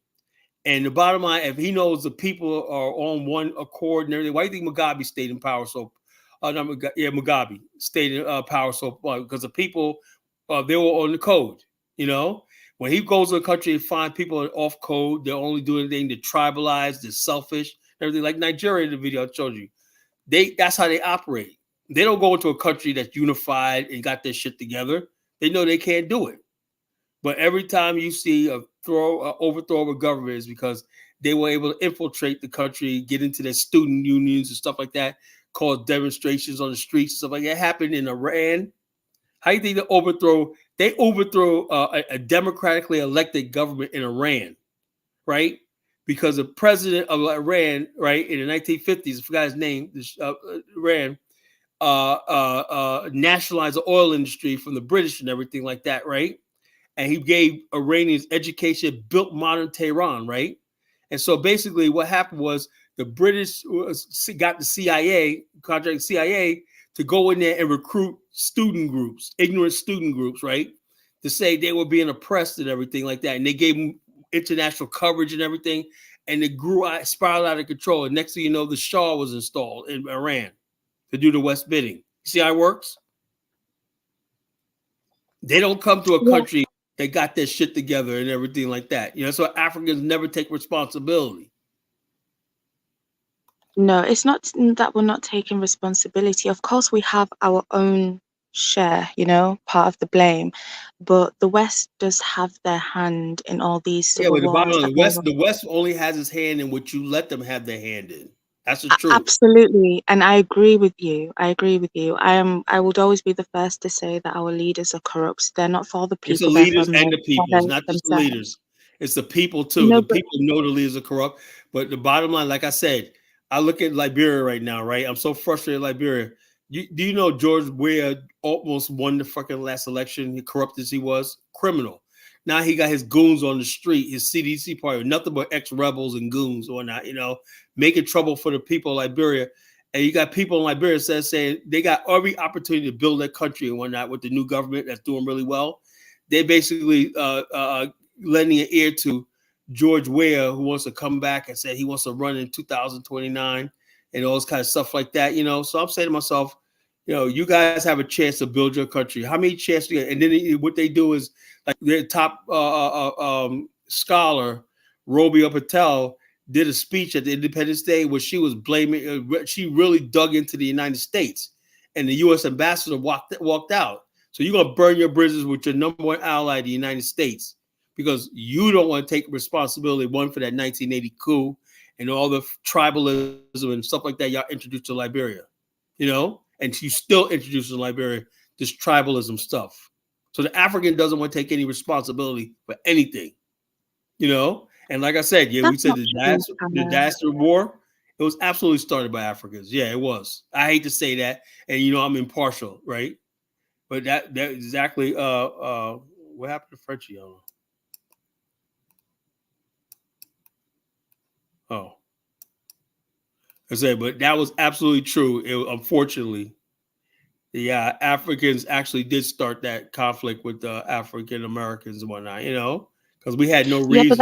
And the bottom line, if he knows the people are on one accord and everything, why do you think Mugabe stayed in power so Mugabe stayed in power so far because the people, they were on the code. You know, when he goes to a country and find people off code, they're only doing anything to tribalize, they're selfish, everything like Nigeria in the video I showed you. That's how they operate. They don't go into a country that's unified and got their shit together. They know they can't do it. But every time you see a overthrow of a government is because they were able to infiltrate the country, get into their student unions and stuff like that, cause demonstrations on the streets and stuff like that. It happened in Iran. How do you think they overthrow a democratically elected government in Iran, right? Because the president of Iran, right, in the 1950s, I forgot his name, Iran, nationalized the oil industry from the British and everything like that, right? And he gave Iranians education, built modern Tehran, right? And so basically what happened was the British got the CIA, contract CIA, to go in there and recruit student groups, ignorant student groups, right? To say they were being oppressed and everything like that. And they gave them international coverage and everything. And it spiraled out of control. And next thing you know, the Shah was installed in Iran to do the West bidding. You see how it works? They don't come to a country that got their shit together and everything like that. You know, so Africans never take responsibility. No, it's not that we're not taking responsibility. Of course, we have our own share, you know, part of the blame. But the West does have their hand in all these civil but the wars. the West only has its hand in what you let them have their hand in. That's the truth. Absolutely. And I agree with you. I would always be the first to say that our leaders are corrupt. They're not for the people. It's the leaders and the people. It's not just the leaders. It's the people too. The people know the leaders are corrupt. But the bottom line, like I said, I look at Liberia right now, right? I'm so frustrated with Liberia. Do you know George Weah almost won the fucking last election? He corrupt as he was, criminal. Now he got his goons on the street, his CDC party, nothing but ex-rebels and goons or not, you know, making trouble for the people of Liberia. And you got people in Liberia saying they got every opportunity to build their country and whatnot with the new government that's doing really well. They basically lending an ear to George Weah, who wants to come back and say he wants to run in 2029 and all this kind of stuff like that, you know. So I'm saying to myself, you know, you guys have a chance to build your country. How many chances do you get? And then what they do is, like, their top scholar, Robia Patel, did a speech at the Independence Day where she was blaming, she really dug into the United States, and the U.S. ambassador walked out. So you're going to burn your bridges with your number one ally, the United States, because you don't want to take responsibility, one, for that 1980 coup and all the tribalism and stuff like that y'all introduced to Liberia, you know? And you still introduce in Liberia this tribalism stuff. So the African doesn't want to take any responsibility for anything, you know? And like I said, we said the diaspora war, it was absolutely started by Africans. Yeah, it was. I hate to say that. And, you know, I'm impartial, right? But that exactly, what happened to Frenchie? I don't know. Oh. I said, but that was absolutely true. Unfortunately, Africans actually did start that conflict with the African Americans and whatnot, you know, because we had no reason.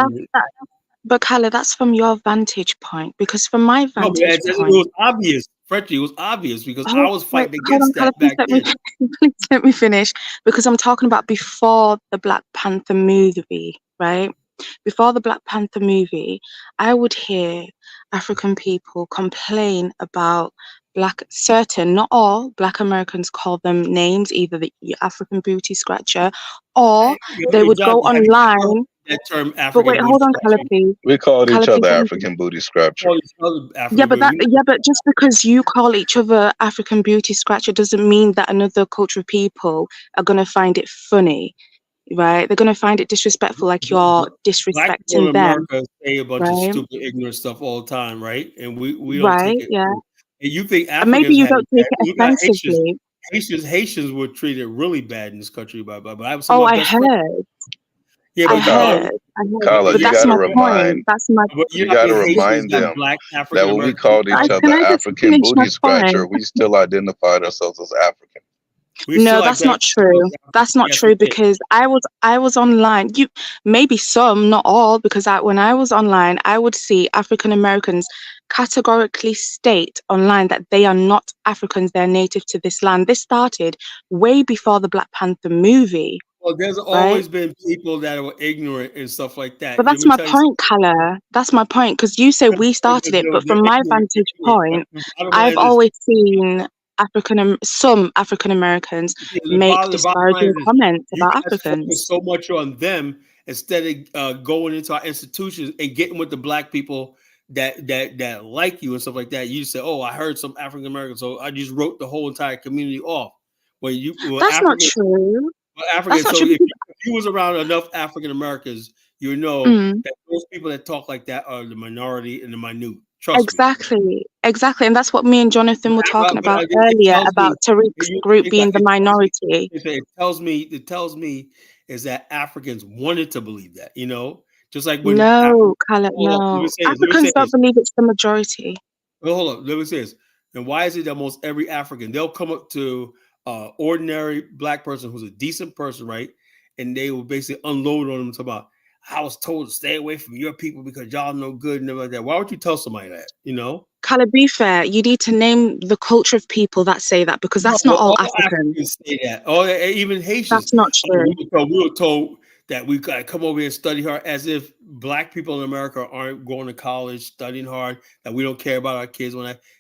But Khaled, that's from your vantage point, because from my vantage point, it was obvious. Frenchie, it was obvious because I was fighting against that back then. Please let me finish, because I'm talking about before the Black Panther movie, right? Before the Black Panther movie, I would hear African people complain about not all Black Americans call them names, either the African booty scratcher, or they would go online. That term African. But wait, hold on, Khaled, please. We called each other African booty scratcher. But just because you call each other African booty scratcher doesn't mean that another culture of people are gonna find it funny. Right, they're gonna find it disrespectful, like you're disrespecting them. America say a bunch of stupid, ignorant stuff all the time, right? And we don't take it. Yeah. And you think Africans? And maybe you don't take it offensively. Haitians were treated really bad in this country by I was. I heard. Yeah, but I heard. Carla, you got to remind. You got to remind them that when we called each other African booty scratcher, we still identified ourselves as African. No, that's not true. That's not true, because I was online. Maybe some, not all, because when I was online, I would see African Americans categorically state online that they are not Africans, they're native to this land. This started way before the Black Panther movie. Well, there's always been people that were ignorant and stuff like that. But that's my point, Kala. That's my point, because you say we started it, but from my vantage point, I've always seen some African Americans make disparaging comments about Africans. Focus so much on them instead of going into our institutions and getting with the Black people that like you and stuff like that. You say, "Oh, I heard some African Americans, so I just wrote the whole entire community off." That's not true. African. So if you was around enough African Americans, you know that those people that talk like that are the minority and the minute. Trust me. Exactly. And that's what me and Jonathan were talking about earlier, about Tariq's group being the minority. It tells me is that Africans wanted to believe that, you know, just like when no. Africans don't believe it's the majority. Well, hold on. Let me say this. And why is it that almost every African, they'll come up to ordinary Black person who's a decent person, right? And they will basically unload on them about, I was told to stay away from your people because y'all no good and everything like that. Why would you tell somebody that, you know? Kala, be fair, you need to name the culture of people that say that, because that's not all Africans. Say that. Oh, even Haitians. That's not true. We were told that we got to come over here and study hard, as if Black people in America aren't going to college, studying hard, that we don't care about our kids.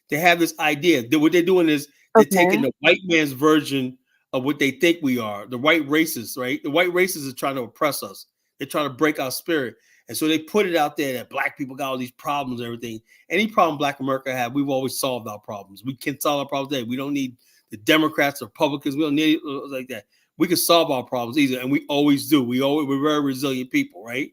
They have this idea that what they're doing is they're taking the white man's version of what they think we are, the white racists, right? The white racists are trying to oppress us. They're trying to break our spirit. And so they put it out there that Black people got all these problems and everything. Any problem Black America have, we've always solved our problems. We can solve our problems today. We don't need the Democrats or Republicans. We don't need it like that. We can solve our problems easily, and we always do. We're very resilient people, right?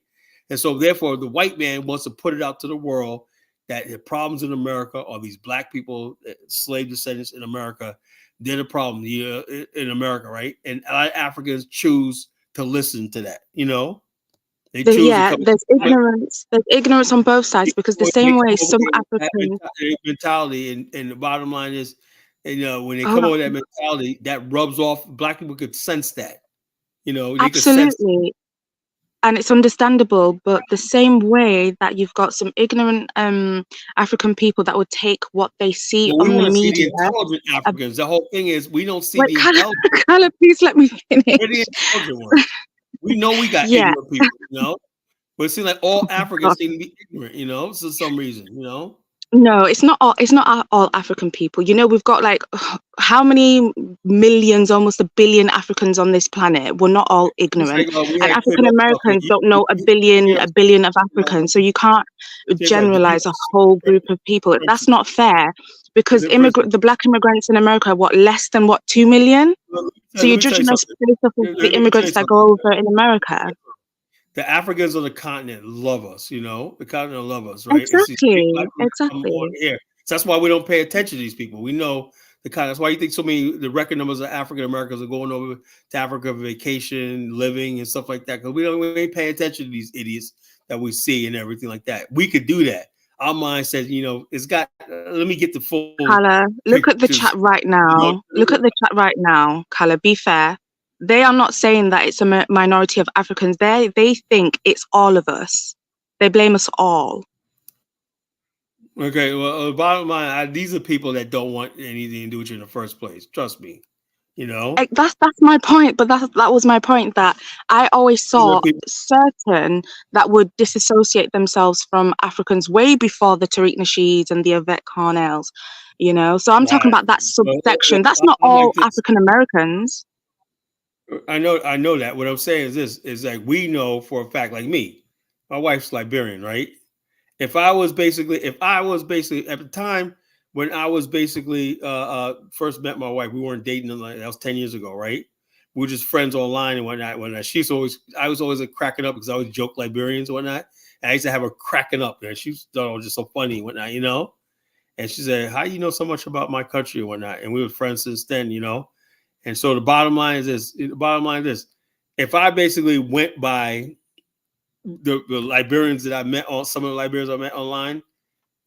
And so therefore, the white man wants to put it out to the world that the problems in America are these Black people, slave descendants in America. They're the problem in America, right? And a lot of Africans choose to listen to that, you know? There's ignorance. There's ignorance on both sides, because the same way some Africans mentality, and the bottom line is, you know, when they come over with that mentality, that rubs off. Black people could sense that, you know. Absolutely, and it's understandable. But the same way that you've got some ignorant African people that would take what they see on the media. See the intelligent Africans. The whole thing is we don't see the intelligent. Kala, please let me finish. We're the intelligent ones. We know we got ignorant people, you know, but it seems like all Africans seem to be ignorant, you know, for some reason, you know. No, it's not all African people. You know, we've got like how many millions, almost 1 billion Africans on this planet. We're not all ignorant, and African Americans don't know a billion of Africans. So you can't generalize a whole group of people. That's not fair, because the Black immigrants in America are less than 2 million. So you're judging us based off of the immigrants that go over in America. The Africans on the continent love us, you know. The continent love us, right? Exactly. Here. So that's why we don't pay attention to these people. We know the continent. That's why you think the record numbers of African Americans are going over to Africa for vacation, living, and stuff like that. Because we ain't pay attention to these idiots that we see and everything like that. We could do that. Our mind says, you know, it's got. Let me get the full. Kala, look at the chat right now. Look at the chat right now. Kala, be fair. They are not saying that it's a minority of Africans. They think it's all of us. They blame us all. Okay, well, bottom line, these are people that don't want anything to do with you in the first place. Trust me, you know. That's my point. But that was my point, that I always saw certain that would disassociate themselves from Africans way before the Tariq Nasheeds and the Yvette Carnels. You know, so I'm talking about that subsection. That's not all African Americans. I know that. What I'm saying is this: is like we know for a fact, like me, my wife's Liberian, right? If I was basically at the time when I was basically first met my wife, we weren't dating. That was 10 years ago, right? We were just friends online and whatnot. I was always cracking up because I always joke Liberians and whatnot. And I used to have her cracking up, and she thought it was just so funny and whatnot, you know. And she said, "How do you know so much about my country and whatnot?" And we were friends since then, you know. And so the bottom line is this: if I basically went by the Liberians that I met on, some of the Liberians I met online,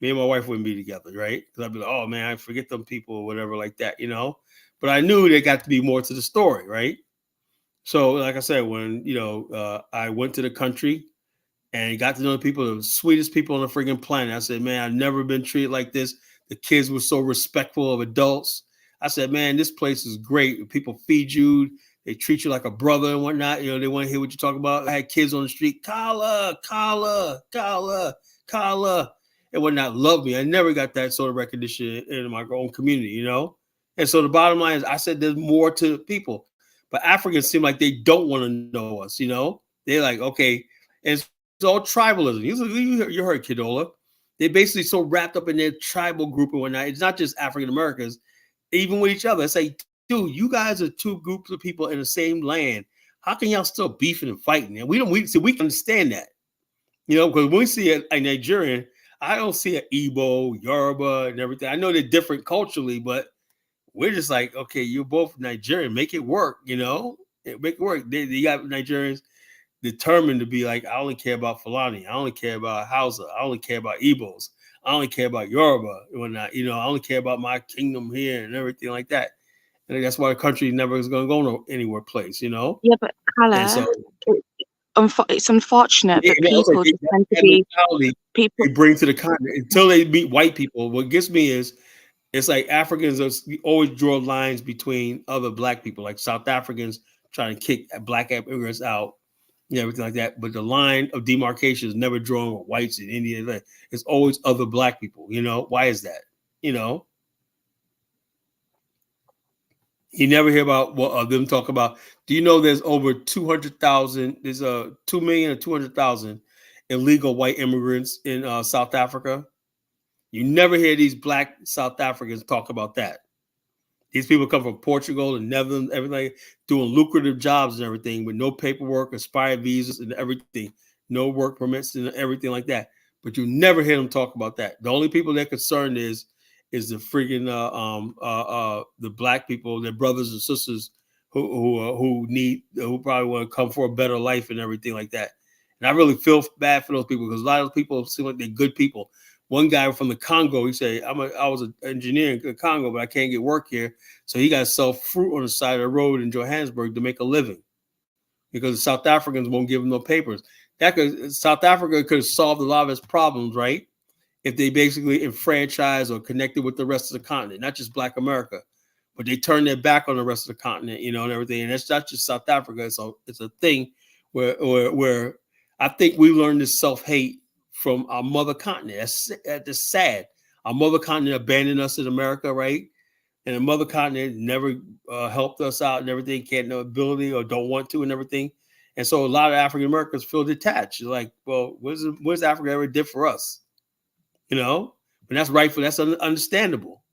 me and my wife wouldn't be together, right? Because I'd be like, "Oh man, I forget them people," or whatever like that, you know. But I knew there got to be more to the story, right? So, like I said, when I went to the country, and got to know the people, the sweetest people on the freaking planet. I said, man, I've never been treated like this. The kids were so respectful of adults. I said, man, this place is great. People feed you. They treat you like a brother and whatnot. You know, they want to hear what you talk about. I had kids on the street, Kala, and whatnot. Love me. I never got that sort of recognition in my own community, you know? And so the bottom line is, I said there's more to people. But Africans seem like they don't want to know us, you know? They're like, okay. And it's all tribalism. You heard Kidola. They're basically so wrapped up in their tribal group and whatnot. It's not just African Americans, even with each other. It's like, dude, you guys are two groups of people in the same land. How can y'all still beefing and fighting? And we can understand that, you know, because when we see a Nigerian, I don't see an Igbo, Yoruba, and everything. I know they're different culturally, but we're just like, okay, you're both Nigerian, make it work, you know, make it work. They got Nigerians determined to be like, I only care about Fulani, I only care about Hausa, I only care about Igbos, I only care about Yoruba and whatnot, you know, I only care about my kingdom here and everything like that. And that's why the country never is going to go anywhere place, you know. Yeah, but Kala, so it's unfortunate that people just tend to be people they bring to the continent until they meet white people. What gets me is, it's like Africans always draw lines between other black people, like South Africans trying to kick black immigrants out, you know, everything like that. But the line of demarcation is never drawn with whites and Indians. It's always other black people, you know. Why is that? You know, you never hear about what them talk about. Do you know there's over 200,000, there's 2 million or 200,000 illegal white immigrants in South Africa? You never hear these black South Africans talk about that. These people come from Portugal and Netherlands, everything, doing lucrative jobs and everything with no paperwork, expired visas and everything, no work permits and everything like that. But you never hear them talk about that. The only people they're concerned is the freaking the black people, their brothers and sisters who probably want to come for a better life and everything like that. And I really feel bad for those people, because a lot of people seem like they're good people. One guy from the Congo, he said, I was an engineer in the Congo, but I can't get work here. So he got to sell fruit on the side of the road in Johannesburg to make a living, because the South Africans won't give him no papers. South Africa could have solved a lot of its problems, right, if they basically enfranchised or connected with the rest of the continent, not just Black America. But they turned their back on the rest of the continent, you know, and everything. And that's not just South Africa. It's a thing where I think we learned this self-hate from our mother continent. That's sad. Our mother continent abandoned us in America, right? And the mother continent never helped us out and everything, can't no ability or don't want to and everything. And so a lot of African Americans feel detached. They're like, well, what's Africa ever did for us? You know? And that's rightful. That's understandable.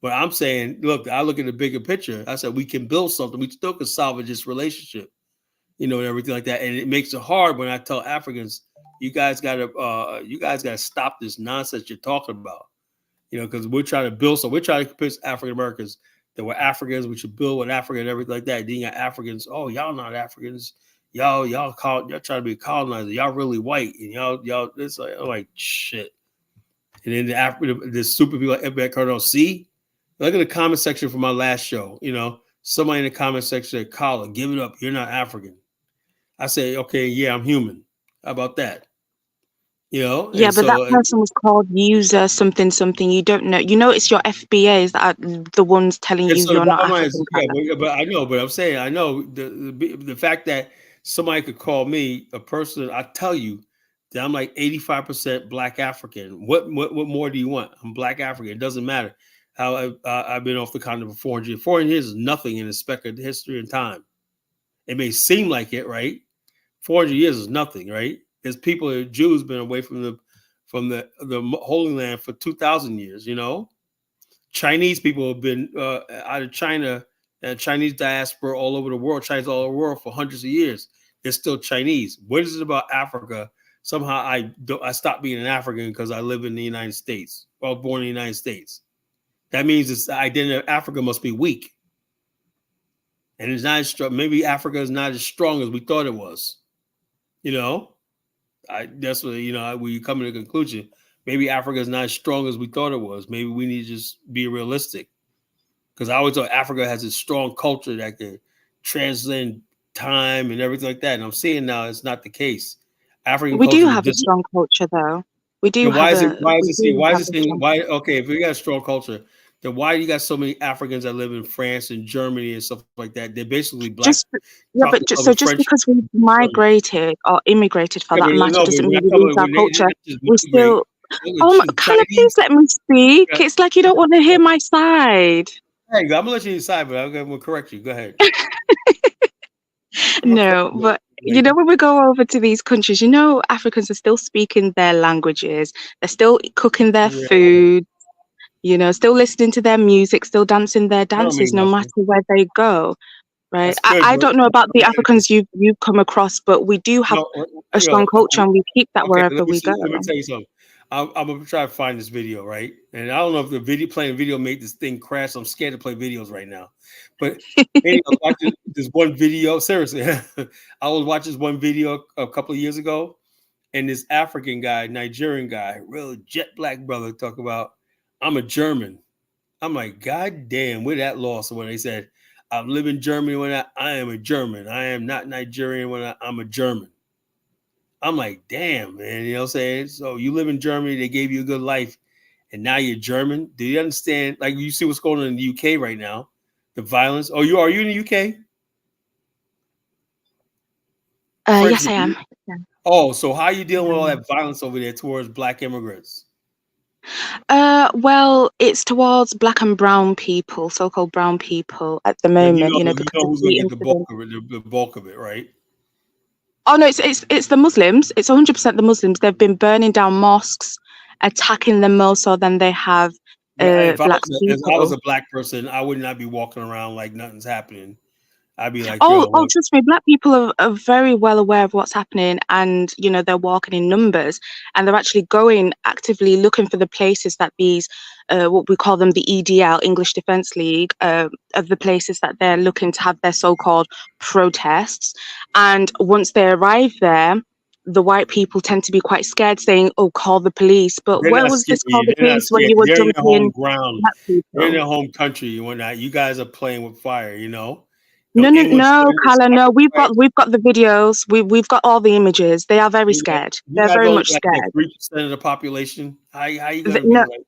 But I'm saying, look, I look at the bigger picture. I said, we can build something. We still can salvage this relationship, you know, and everything like that. And it makes it hard when I tell Africans, you guys gotta stop this nonsense you're talking about, you know, because we're trying to build. So we're trying to convince African Americans that we're Africans. We should build with Africa and everything like that. Then you got Africans. Oh, y'all not Africans. Y'all trying to be a colonizer. Y'all really white, and y'all. It's like shit. And then the super people like Ebert Cardinal. See, look at the comment section for my last show. You know, somebody in the comment section said, "Carla, give it up. You're not African." I say, "Okay, yeah, I'm human. How about that?" You know, yeah, but that person was called user something. You don't know. You know, it's your FBAs that are the ones telling you you're not African. But I know. But I'm saying, I know the fact that somebody could call me a person. I tell you that I'm like 85% Black African. What more do you want? I'm Black African. It doesn't matter how I've been off the continent for 400 years. 400 years is nothing in the speck of history and time. It may seem like it, right? 400 years is nothing, right? There's people, Jews, been away from the Holy Land for 2,000 years. You know, Chinese people have been out of China and Chinese diaspora all over the world, Chinese all over the world for hundreds of years. They're still Chinese. What is it about Africa? Somehow I stopped being an African because I live in the United States. I was born in the United States. That means the identity of Africa must be weak. And it's not as strong. Maybe Africa is not as strong as we thought it was. You know, that's what, you know, when you come to the conclusion, maybe Africa is not as strong as we thought it was. Maybe we need to just be realistic. Because I always thought Africa has a strong culture that can transcend time and everything like that. And I'm seeing now it's not the case. African We do culture is have a just. strong culture, though. We do Then why have is it? a Why is we it? do Why is have it a saying? strong Why? culture. Okay, if we got a strong culture, then why do you got so many Africans that live in France and Germany and stuff like that? They're basically black Just yeah, but chocolate just, so colored just French. because we've migrated or immigrated, for Yeah, but that matter, no, but doesn't when I mean we come lose up our when they culture. just We migrate, still. the Oh, Carla, please Chinese. let me speak. Yeah, It's like you don't want to hear my side. hey, I'm gonna let you decide, but I'm gonna correct you. Go ahead. I'm gonna correct No, you. but when we go over to these countries, Africans are still speaking their languages. They're still cooking their Yeah, food. Still listening to their music, still dancing their that don't dances, mean no matter nothing. where they go. Right? That's I, good, I but don't know about the Africans you've come across, but we do have no, a strong culture, and we keep that okay, wherever we go. let me tell you something. I'm gonna try to find this video, right? And I don't know if the playing video made this thing crash. I'm scared to play videos right now. But anyway, I was watching this one video. Seriously, I was watching this one video a couple of years ago, and this African guy, Nigerian guy, real jet black brother, talk about I'm a German. I'm like, God damn, where that lost when they said I'm living in Germany when I am a German. I am not Nigerian when I'm a German. I'm like, damn, man, you know what I'm saying? So you live in Germany, they gave you a good life, and now you're German. Do you understand? Like you see what's going on in the UK right now, the violence. Oh, are you in the UK? Yes, I am. Yeah. Oh, so how are you dealing with all that violence over there towards black immigrants? Well, it's towards black and brown people, so-called brown people at the You moment, know because of who's gonna the get the bulk incident. of it, the bulk of it, right? Oh no, it's the Muslims. It's 100% the Muslims. They've been burning down mosques, attacking them more so than they have Yeah, black if I was people. a black person, I would not be walking around like nothing's happening. I'd be like, Oh, yo, what? trust me, black people are very well aware of what's happening, and they're walking in numbers, and they're actually going actively looking for the places that these, what we call them, the EDL, English Defence League, of the places that they're looking to have their so-called protests. And once they arrive there, the white people tend to be quite scared, saying, "Oh, call the police." But They're where not was scared this of call you. the They're not police when scared. you were They're in their home dumping ground. black They're in people? their home country and whatnot. You guys are playing with fire, No, No no, English no, is Carla, no. We've sacrifice. got the videos. We've got all the images. They are very scared. You They're guys very only much got like scared. 3% of the population. How you gonna be No, like?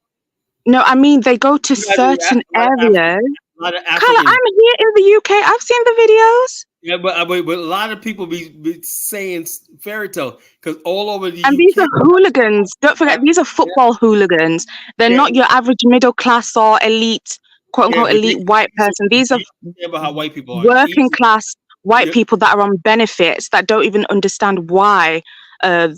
no. I mean, they go to You guys are certain a lot of African, areas. a lot of Carla, African. I'm here in the UK. I've seen the videos, Yeah, but a lot of people be saying fairy tale because all over the and these UK. are hooligans. Don't forget, these are football hooligans. They're Yeah, not your average middle class or elite, quote yeah, unquote, but elite white person. These are yeah, about how white people are. working Easy. class white Yeah, people that are on benefits that don't even understand why uh,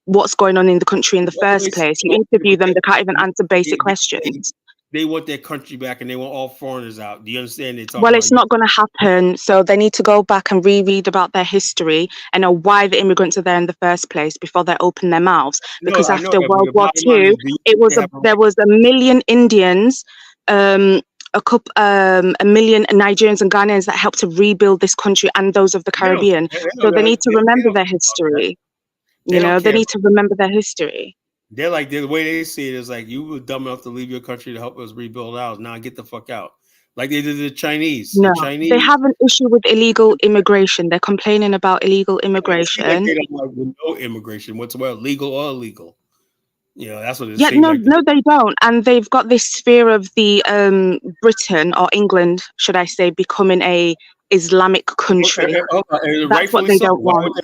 what's going on in the country in the first always, place. You interview them, they can't even answer they, basic they, questions. they want their country back and they want all foreigners out. Do you understand? They're talking Well, about it's you. not going to happen. So they need to go back and reread about their history and know why the immigrants are there in the first place before they open their mouths. No, Because I know after that, but World the War bottom line II, is, do you think they have a there right? was a million Indians, a million Nigerians and Ghanaians that helped to rebuild this country and those of the They don't care. Caribbean. So they need to They remember don't their care about that. history. They don't They care. need to remember their history. They're like the way they see it is like you were dumb enough to leave your country to help us rebuild ours. Now get the fuck out. Like they did the Chinese. The No, they Chinese. have an issue with illegal immigration. They're complaining about illegal It seems like immigration. they don't like with no immigration whatsoever, legal or illegal. That's what it Yeah, seems no, like. no, they don't. And they've got this fear of the Britain or England, should I say, becoming a Islamic country. That's what Rightfully they so. don't want.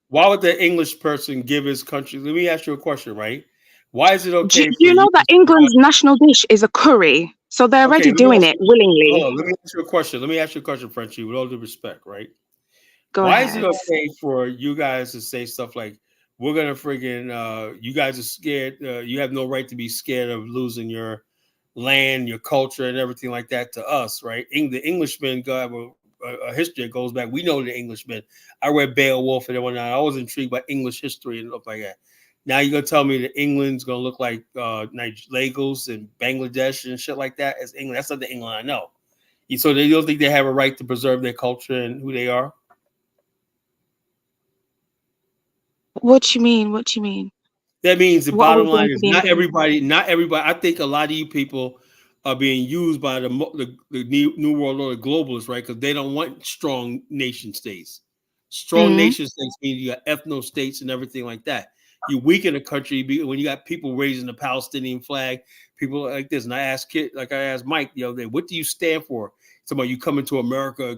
Why would the English person give his country? Let me ask you a question, right? Why is it Do okay for you you know to that England's national dish is a curry? So they're okay, already let me doing ask it you hold willingly. on, let me ask you a question. Let me ask you a question, Frenchie, with all due respect, right? Go Why is it ahead. okay for you guys to say stuff like we're gonna friggin' you guys are scared, you have no right to be scared of losing your land, your culture, and everything like that to us, right? The Englishmen have a history that goes back. We know the Englishmen. I read Beowulf and whatnot. I was intrigued by English history and stuff like that. Now you're gonna tell me that England's gonna look like Lagos and Bangladesh and shit like that as England. That's not the England I know. So they don't think they have a right to preserve their culture and who they are. What do you mean? What do you mean? That means the What are we bottom going line to is be in danger? not everybody. I think a lot of you people are being used by the new world order globalists, right? Because they don't want strong nation states. Strong nation states mean you got ethno states and everything like that. You weaken a country when you got people raising the Palestinian flag, people like this. And I asked Mike the other day, what do you stand for? Somebody, you coming to America,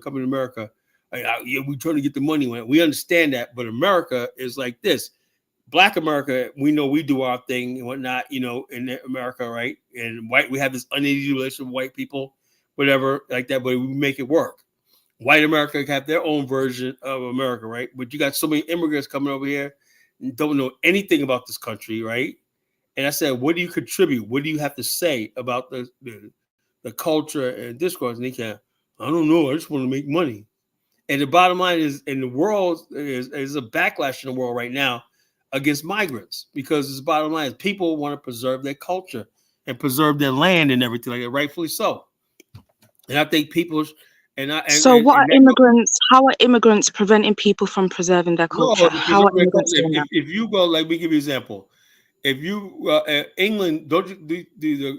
yeah, we're trying to get the money. We understand that, but America is like this. Black America, we know we do our thing and whatnot, in America, right? And white, we have this uneasy relationship with white people, whatever, like that, but we make it work. White America have their own version of America, right? But you got so many immigrants coming over here and don't know anything about this country, right? And I said, what do you contribute? What do you have to say about the culture and discourse? And they can't, I don't know. I just want to make money. And the bottom line is, in the world, is a backlash in the world right now against migrants, because the bottom line is people want to preserve their culture and preserve their land and everything like that, rightfully so. And I think people... How are immigrants preventing people from preserving their culture? How are immigrants doing that? If you go, like, me give you an example. If you England, don't you,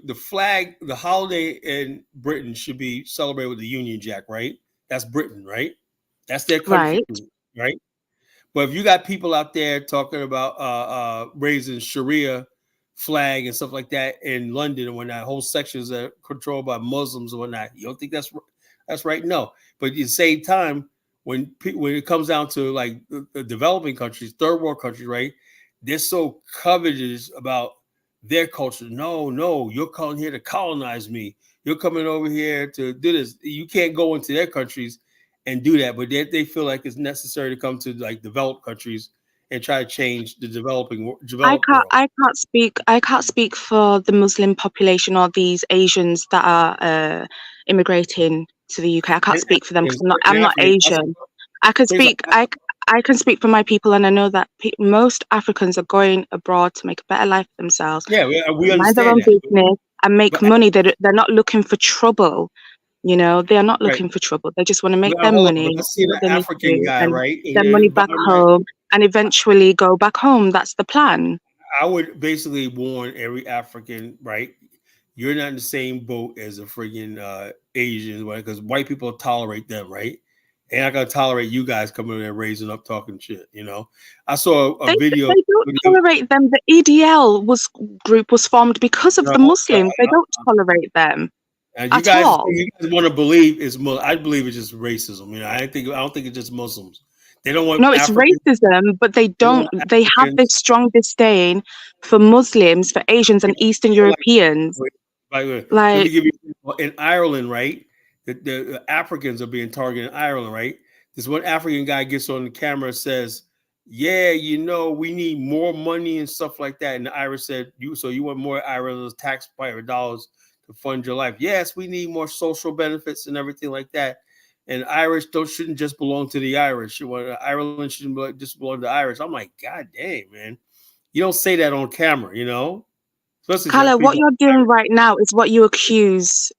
the flag, the holiday in Britain should be celebrated with the Union Jack, right? That's Britain, right? That's their country, right? But if you got people out there talking about raising Sharia flag and stuff like that in London and whatnot, whole sections are controlled by Muslims and whatnot, you don't think that's right? No. But at the same time, when it comes down to like the developing countries, third world countries, right? They're so covetous about their culture. No, you're coming here to colonize me. You're coming over here to do this. You can't go into their countries and do that, but they feel like it's necessary to come to like developed countries and try to change the developing world. I can't speak for the Muslim population or these Asians that are immigrating to the UK. I can't speak for them because I'm not Asian. I can speak for my people, and I know that most Africans are going abroad to make a better life for themselves. Yeah, we understand mind their own business and make money. They're not looking for trouble. They are not looking for trouble. They just want to make their money. Let's see the African guy, right? Their money back home and eventually go back home. That's the plan. I would basically warn every African, right? You're not in the same boat as a freaking Asian, right? Because white people tolerate them, right? They're not gonna tolerate you guys coming in there raising up, talking shit. I saw a video. They don't tolerate them. The EDL group was formed because of the Muslims. They don't tolerate them. And you guys want to believe it's Muslim. I believe it's just racism. I don't think it's just Muslims. They don't want. No, it's racism, but they don't. They have this strong disdain for Muslims, for Asians, and Eastern Europeans. Let me give you in Ireland, right? The Africans are being targeted in Ireland, right? This one African guy gets on the camera and says, "Yeah, we need more money and stuff like that." And the Irish said, "You want more Ireland's taxpayer dollars to fund your life?" Yes, we need more social benefits and everything like that. And Irish shouldn't just belong to the Irish. Ireland shouldn't just belong to the Irish. I'm like, God damn, man. You don't say that on camera, Kala, what you're doing right now is what you accuse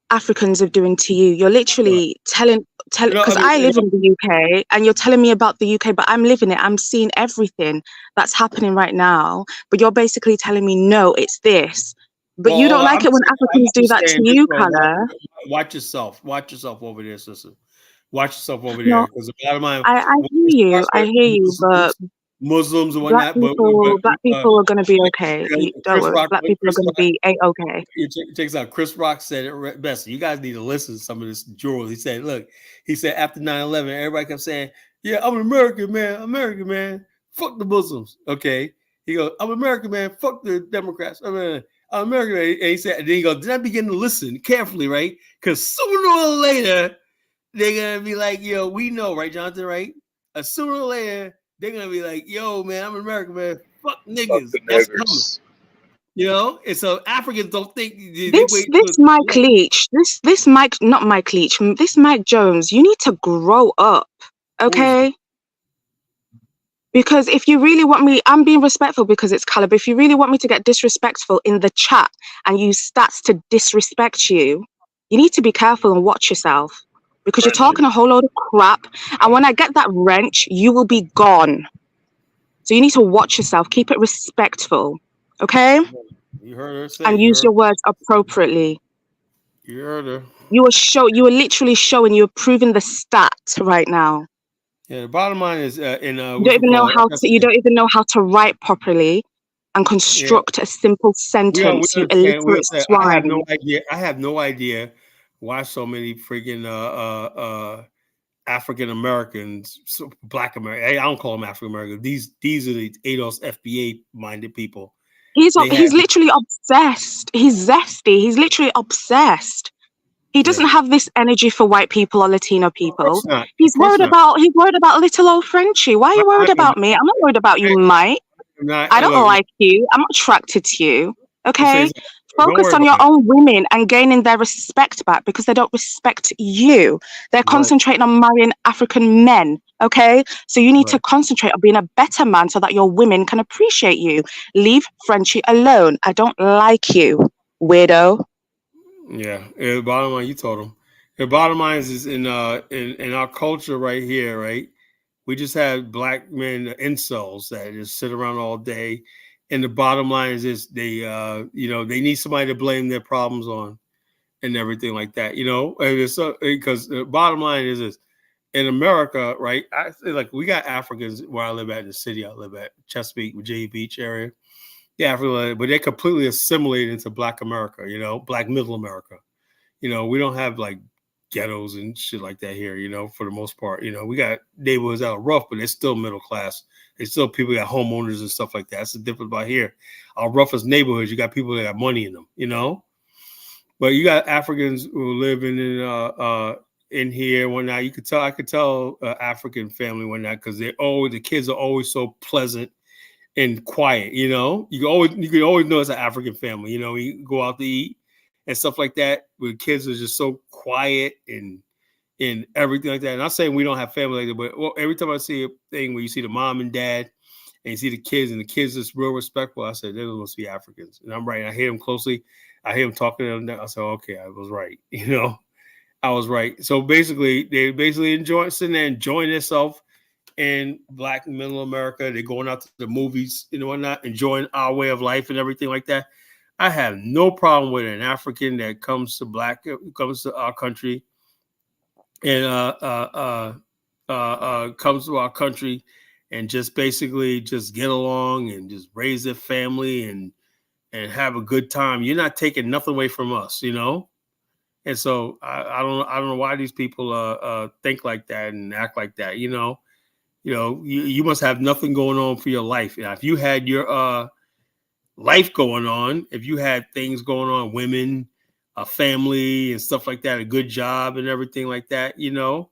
Africans of doing to you. You're literally telling, because I live in the UK and you're telling me about the UK, but I'm living it. I'm seeing everything that's happening right now. But you're basically telling me, no, it's this. But you don't like it when Africans do that to you, Kala. Watch yourself. Watch yourself over there, sister. Watch yourself over there. Because a lot of mine, I hear you, but Muslims and whatnot. Black people are going to be okay. Don't worry. Black people are going to be okay. Check this out. Chris Rock said it best. You guys need to listen to some of this jewel. He said, after 9/11, everybody kept saying, yeah, I'm an American man. Fuck the Muslims. Okay. He goes, I'm American man. Fuck the Democrats. I'm American man. And he said, and then he goes, then I begin to listen carefully, right? Because sooner or later, they're going to be like, yo, we know, right, Jonathan, right? Sooner or later, they're going to be like, yo, man, I'm an American man. Fuck niggas. That's coming. And so Africans don't think this Mike Leach, this Mike, not Mike Leach, this Mike Jones, you need to grow up, okay? Because if you really want me, I'm being respectful because it's Caleb. If you really want me to get disrespectful in the chat and use stats to disrespect you, you need to be careful and watch yourself because you're talking a whole load of crap. And when I get that wrench, you will be gone. So you need to watch yourself. Keep it respectful. Okay? You heard her say, and use your words appropriately. You heard her. You are literally showing, you're proving the stats right now. Yeah, the bottom line is in You don't even know how to. You don't even know how to write properly and construct a simple sentence. You illiterate swine. I have no idea. I have no idea why so many freaking African Americans, Black Americans. I don't call them African Americans. These are the ADOS FBA minded people. He's literally obsessed. He's zesty. He's literally obsessed. He doesn't have this energy for white people or Latino people. He's worried about little old Frenchie. Why are you worried about me? I'm not worried about you, Mike. I don't like you. I'm not attracted to you. Okay? Focus on your own women and gaining their respect back, because they don't respect you. They're concentrating on marrying African men. Okay? So you need to concentrate on being a better man so that your women can appreciate you. Leave Frenchie alone. I don't like you, weirdo. Yeah, the bottom line, you told him. The bottom line is in our culture right here, right? We just have Black men, incels, that just sit around all day. And the bottom line is this: they they need somebody to blame their problems on, and everything like that. Because the bottom line is this: in America, right? I feel like we got Africans where I live at, in the city I live at, Chesapeake, Virginia Beach area. Yeah, but they're completely assimilated into Black America, Black middle America. We don't have like ghettos and shit like that here, for the most part. We got neighborhoods that are rough, but they're still middle class. There's still people that got homeowners and stuff like that. That's the difference about here. Our roughest neighborhoods, you got people that got money in them, But you got Africans who live in here one night. I could tell African family one night, because the kids are always so pleasant and quiet. You can always know it's an African family. You go out to eat and stuff like that, where kids are just so quiet and everything like that. And I'm not saying we don't have family like that, but every time I see a thing where you see the mom and dad and you see the kids, and the kids just real respectful, I said, they're supposed to be Africans. And I'm right. I hear them closely. I hear them talking to them. I said, okay, I was right. I was right. So basically, they sitting there enjoying themselves in Black middle America. They're going out to the movies, whatnot, enjoying our way of life and everything like that. I have no problem with an African that comes to our country and comes to our country and just basically just get along and just raise their family and have a good time. You're not taking nothing away from us, And so I don't know why these people think like that and act like that. You must have nothing going on for your life. If you had your life going on, if you had things going on, women, a family and stuff like that, a good job and everything like that, family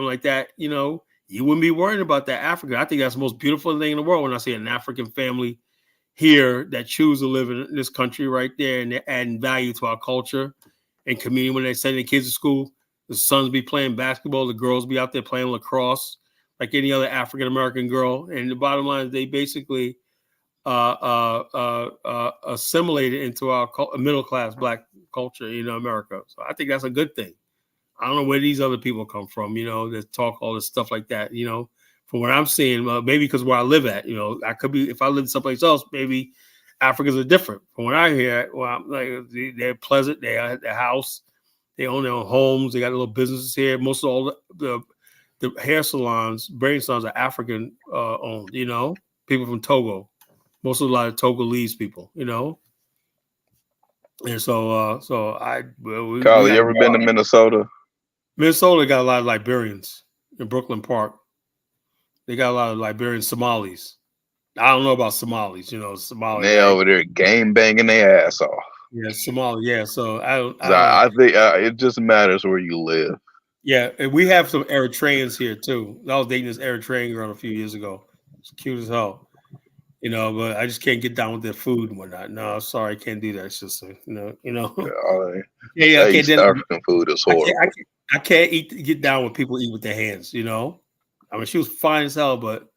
like that, you wouldn't be worried about that African. I think that's the most beautiful thing in the world when I see an African family here that choose to live in this country right there, and they're adding value to our culture and community. When they send their kids to school, the sons be playing basketball, the girls be out there playing lacrosse like any other African American girl. And the bottom line is they basically assimilated into our middle class Black culture, America. So I think that's a good thing. I don't know where these other people come from, that talk all this stuff like that, From what I'm seeing, maybe because where I live at, I could be, if I lived someplace else, maybe Africans are different. From what I hear, they're pleasant. They are at their house. They own their own homes. They got little businesses here. Most of all the hair salons, brain salons are African owned, people from Togo. Most of a lot of Togolese people, And so, Kyle, you ever been to Minnesota? Minnesota got a lot of Liberians in Brooklyn Park. They got a lot of Liberian Somalis. I don't know about Somalis, Somalis. They over there game banging their ass off. Yeah, Somali. Yeah, so I think it just matters where you live. Yeah, and we have some Eritreans here too. I was dating this Eritrean girl a few years ago. It's cute as hell, But I just can't get down with their food and whatnot. No, sorry, I can't do that, sister. I can't. African food is horrible. I can't get down with people eat with their hands. I mean, she was fine as hell, but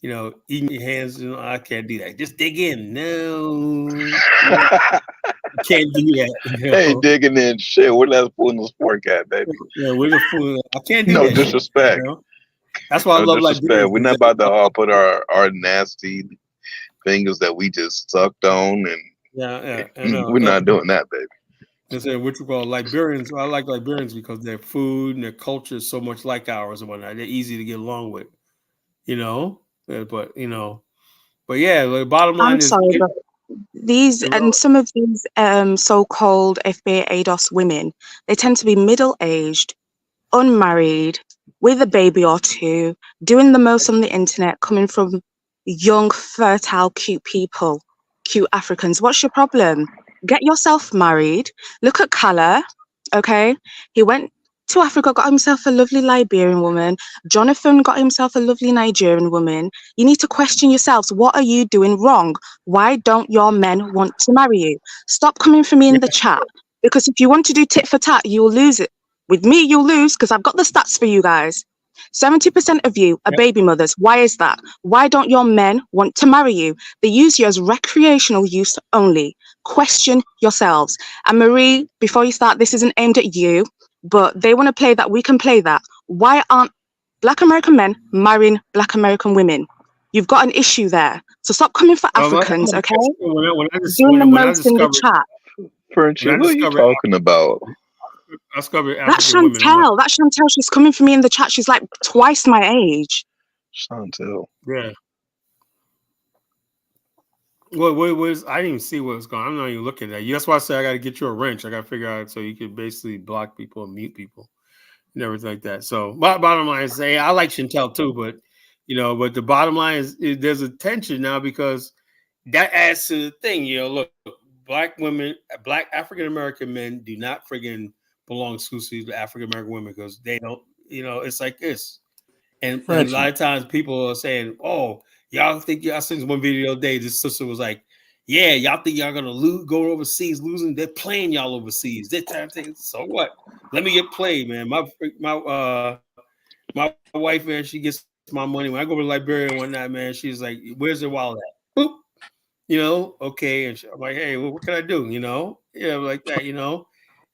eating your hands, I can't do that. Just dig in. No. I can't do that. Hey, digging in shit. Where that spoon and fork at, baby? Yeah, where's the food? I can't do no that. Disrespect. Shit, That's why I love disrespect. We're not about to all put our nasty fingers that we just sucked on, and yeah, we're not doing that, baby. I said, what you call Liberians. I like Liberians because their food and their culture is so much like ours and whatnot. They're easy to get along with, But yeah, the bottom line I'm is, sorry, but some of these so-called FBA ADOS women, they tend to be middle-aged, unmarried, with a baby or two, doing the most on the internet, coming from young, fertile, cute people, cute Africans. What's your problem? Get yourself married. Look at Kala, okay? He went to Africa, got himself a lovely Liberian woman. Jonathan got himself a lovely Nigerian woman. You need to question yourselves. What are you doing wrong? Why don't your men want to marry you? Stop coming for me in the chat, because if you want to do tit for tat, you'll lose it. With me, you'll lose, because I've got the stats for you guys. 70% of you are baby mothers. Why is that? Why don't your men want to marry you? They use you as recreational use only. Question yourselves. And Marie, before you start, this isn't aimed at you, but they want to play that. We can play that. Why aren't Black American men marrying Black American women? You've got an issue there. So stop coming for Africans, okay? Doing the most in the chat. Frenchie, what are you talking about? That's Chantel. That's Chantel. She's coming for me in the chat. She's like twice my age. Chantel. Yeah. Well, I didn't even see what was going on. I'm not even looking at that. That's why I said I got to get you a wrench. I got to figure out so you can basically block people and mute people and everything like that. So, bottom line is, I like Chantel too, but but the bottom line is there's a tension now because that adds to the thing. Look, Black women, Black African American men do not friggin' belong exclusively to African American women because they don't. It's like this, and a lot of times people are saying, "Oh, y'all think I seen one video the other day. This sister was like, yeah, y'all think y'all gonna go overseas, losing? They're playing y'all overseas. They're trying to think, so what? Let me get played, man. My wife, man, she gets my money when I go to Liberia one night, man. She's like, "Where's the wallet at?" Boop. Okay, and I'm like, "Hey, well, what can I do?" Like that,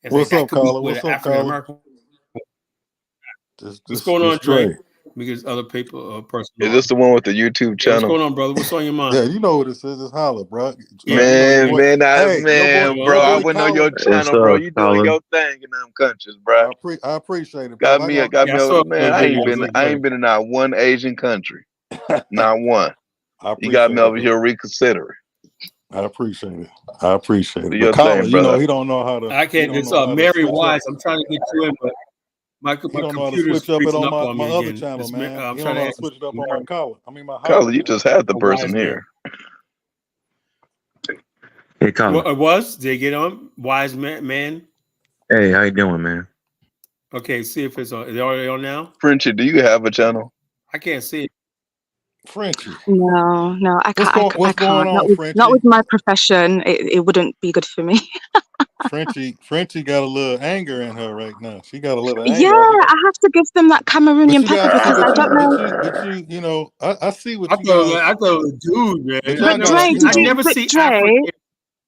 And what's like, up, Carla? What's up, Carla? What's going on, Trey? Because other people personal. Is this the one with the YouTube channel? What's going on, brother? What's on your mind? Yeah, you know what this is. It's Holla, bro. Man, bro. I wouldn't know your What's channel, bro. You doing your thing in them countries, bro. I appreciate it, bro. Got me over, man. I ain't been in not one Asian country. Not one. You got me over here reconsidering. I appreciate it. But Colin, he don't know how to. I can't. It's Mary Wise. I'm trying to get you in, but my computer's freezing up on my me other again. channel, man. I'm you trying don't know to how to switch it up on my Colin. I mean, my Colin, you just had the person here. Hey, Colin. It was? Did they get on? Wise man? Hey, how you doing, man? Okay, see if it's on. Is it already on now? Frenchie, do you have a channel? I can't see it. Frenchie. No, I can't. What's going on, Frenchie? Not with my profession. It wouldn't be good for me. Frenchie got a little anger in her right now. She got a little anger. Yeah, I have to give them that Cameroonian pepper because I don't know. But I see what you guys. I thought it was a dude, man.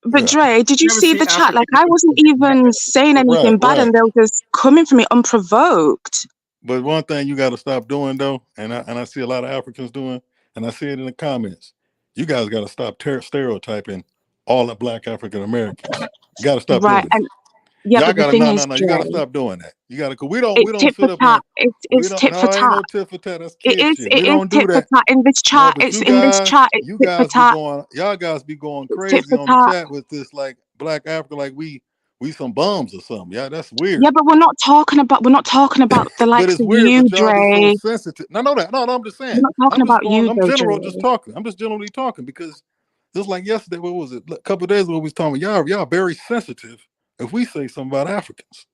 But Dre, did you see the chat? Like, I wasn't even saying anything bad, and they were just coming for me unprovoked. But one thing you got to stop doing, though, and I see a lot of Africans doing, and I see it in the comments. You guys got to stop stereotyping all the Black African Americans. You got to stop doing that. Yeah, y'all but gotta, the thing no. You gotta stop doing that. You gotta, cause we don't sit up here. It's tit for tat. Ain't no tit for tat. That's kid shit. We don't do that. In this chat, it's in this chat. You guys be going, y'all guys be going crazy on the chat with this like Black Africa, like we some bums or something. Yeah, that's weird. Yeah, but we're not talking about the likes of you, Dre. So sensitive. No, I'm just saying. We're not talking about you, I'm just generally talking because just like yesterday, what was it? A couple of days ago, we was talking. Y'all very sensitive. If we say something about Africans,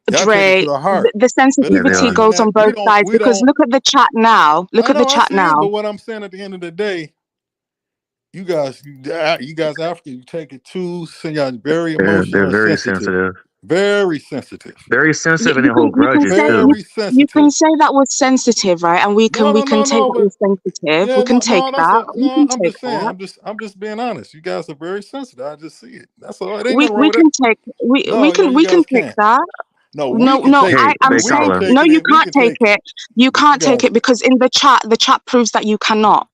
Dre, the sensitivity goes on both sides because look at the chat now. Look at the chat now. But what I'm saying at the end of the day, you guys African, you take it too. Y'all very emotional. They're very sensitive. Very sensitive. Very sensitive, and they hold grudges too. You can say that was sensitive, right? And we can take that was sensitive. Yeah, we can take that. I'm just saying. I'm just being honest. You guys are very sensitive. I just see it. That's all. We can take that. I'm saying no. You can't take it. You can't take it because in the chat proves that you cannot.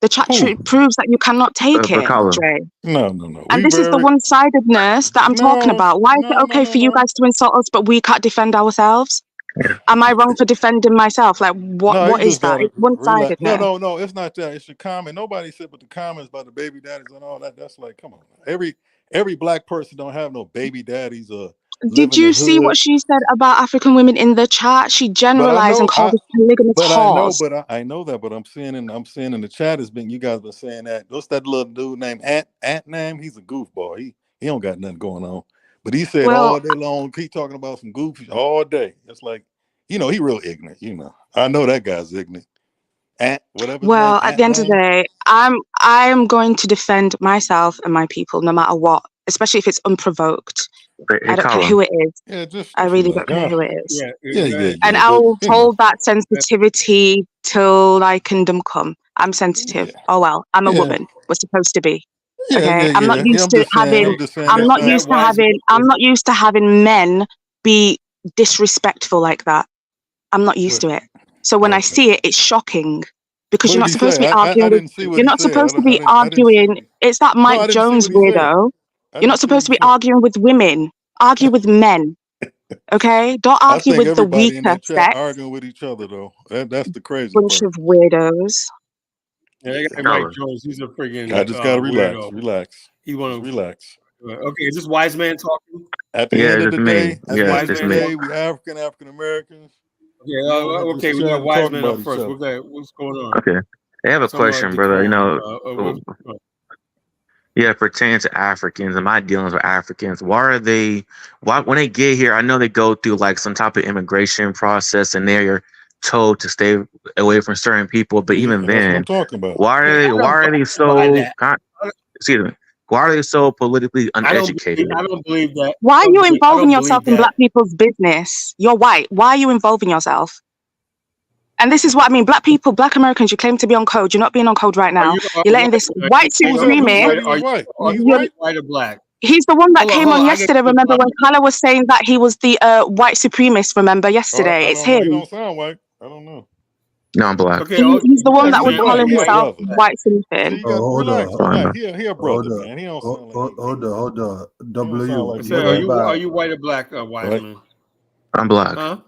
The chat proves that you cannot take it, Dre. No. And this is the one-sidedness that I'm talking about. Why is it okay for you guys to insult us, but we can't defend ourselves? Am I wrong for defending myself? Like, what is that? It's one-sidedness. No, it's not that. It's your comment. Nobody said but the comments about the baby daddies and all that. That's like, come on. Every black person don't have no baby daddies or Did you see what she said about African women in the chat? She generalized and called us polygamous whores. I know that, but I'm seeing in the chat has been, you guys been saying that. What's that little dude named Ant name? He's a goofball. He don't got nothing going on. But he said all day long, keep talking about some goofy all day. It's like, he real ignorant, I know that guy's ignorant. Well, at the end of the day, I am going to defend myself and my people no matter what, especially if it's unprovoked. I don't care who it is. I really don't care who it is. Yeah. And I'll hold that sensitivity till my kingdom come. I'm sensitive. Yeah. Oh well, I'm a woman. We're supposed to be. Okay. I'm not used to having. I'm not used to having men be disrespectful like that. I'm not used to it. So when I see it, it's shocking because you're not supposed to be arguing. You're not supposed to be arguing. It's that Mike Jones weirdo. You're not supposed to be arguing with women. Argue with men. Okay? Don't argue with the weaker sex. Arguing with each other though. That's the crazy bunch of weirdos. Yeah, they got Mike Jones. He's a friggin' I just gotta weirdo. relax. He wanna relax. Okay, is this wise man talking? At the end of the day, we African Americans. Okay, we got wise men up first. What's going on? Okay, I have a question, brother. Pertaining to Africans and my dealings with Africans, why when they get here, I know they go through like some type of immigration process and they're told to stay away from certain people, but even then, why are they so politically uneducated? I don't believe that. Why are you involving yourself in black people's business? You're white. Why are you involving yourself? And this is what I mean. Black people, black Americans, you claim to be on code. You're not being on code right now. You're letting this white supremacist. Are you white or black? He's the one that came on yesterday. Remember when Kala was saying that he was the white supremacist? Remember yesterday? It's him. He don't sound white. I don't know. No, I'm black. Okay, he's the one that was calling himself white something. Hold on. He a brother, man. He don't sound like hold on. Are you white or black, Wiseman? I'm black. Huh?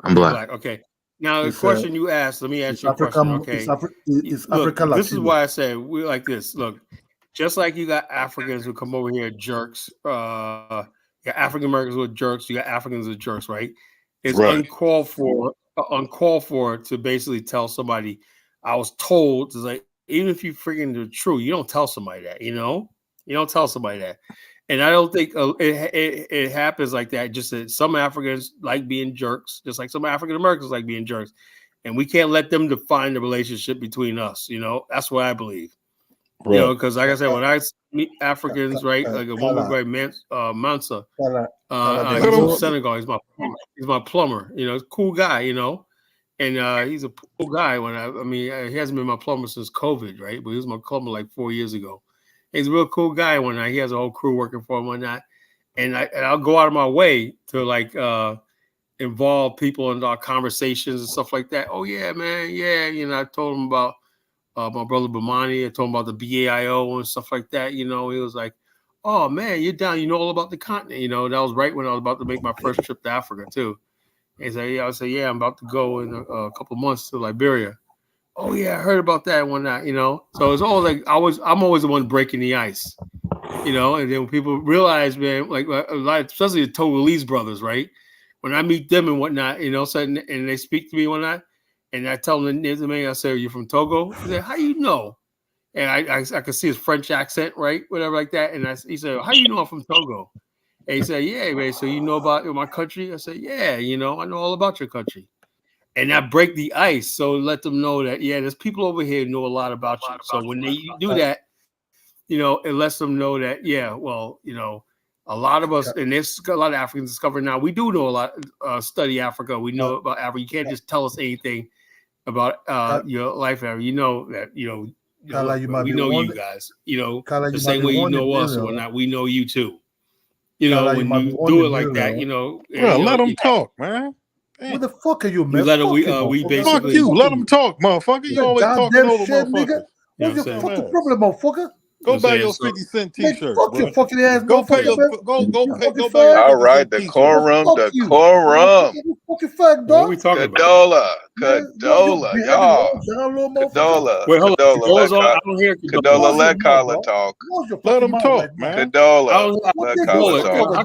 I'm black. Okay. Now the question you asked, let me ask you a question. Okay. African. This is why I say we like this. Look, just like you got Africans who come over here jerks, you got African Americans who are jerks, you got Africans who are jerks, right? It's uncalled for to basically tell somebody, I was told, to like, even if you freaking the truth, you don't tell somebody that, you don't tell somebody that. And I don't think it happens like that. Just that some Africans like being jerks, just like some African Americans like being jerks. And we can't let them define the relationship between us. That's what I believe. Right. Because like I said, when I meet Africans, right, like a woman, right, Mansa, he's from Senegal. He's my plumber. He's a cool guy. And he's a cool guy. He hasn't been my plumber since COVID, right? But he was my plumber like 4 years ago. He's a real cool guy. He has a whole crew working for him, whatnot. And I'll go out of my way to like involve people in our conversations and stuff like that. Oh yeah, man, yeah. I told him about my brother Bamani. I told him about the BAIO and stuff like that. He was like, "Oh man, you're down. You know all about the continent." That was right when I was about to make my first trip to Africa too. And he said, "Yeah." I said, "Yeah, I'm about to go in a couple months to Liberia." Oh yeah, I heard about that one night. So it's always like I'm always the one breaking the ice. And then when people realize, man, like a lot, especially the Togolese brothers, right? When I meet them and whatnot, so, and they speak to me one night, and I tell them, I say, "Are you from Togo?" He said, "How you know?" And I could see his French accent, right? Whatever like that. And he said, "How you know I'm from Togo?" And he said, "Yeah, man. So you know about my country?" I said, "Yeah, I know all about your country." And I break the ice, so let them know that there's people over here who know a lot about you. So when they do that, it lets them know that a lot of us, and there's a lot of Africans discovering now. We do know a lot. Study Africa. We know about Africa. You can't just tell us anything about your life. That we know you guys. The same way you know us or whatnot. We know you too. When you do it like that, let them talk, man. What the fuck are you, man? We basically fuck you. Let them talk, motherfucker. You always talking over motherfuckers. What's your fucking problem, motherfucker? Go buy your 50-cent T-shirt, fuck your fucking ass. Go pay your go buy your all right, decorum. Fucking fag, dog. What are we talking about? Cadola, y'all. Cadola. Wait, hold on. I don't hear Cadola. Let Carla talk. Let him talk, man. Cadola. Let Carla talk.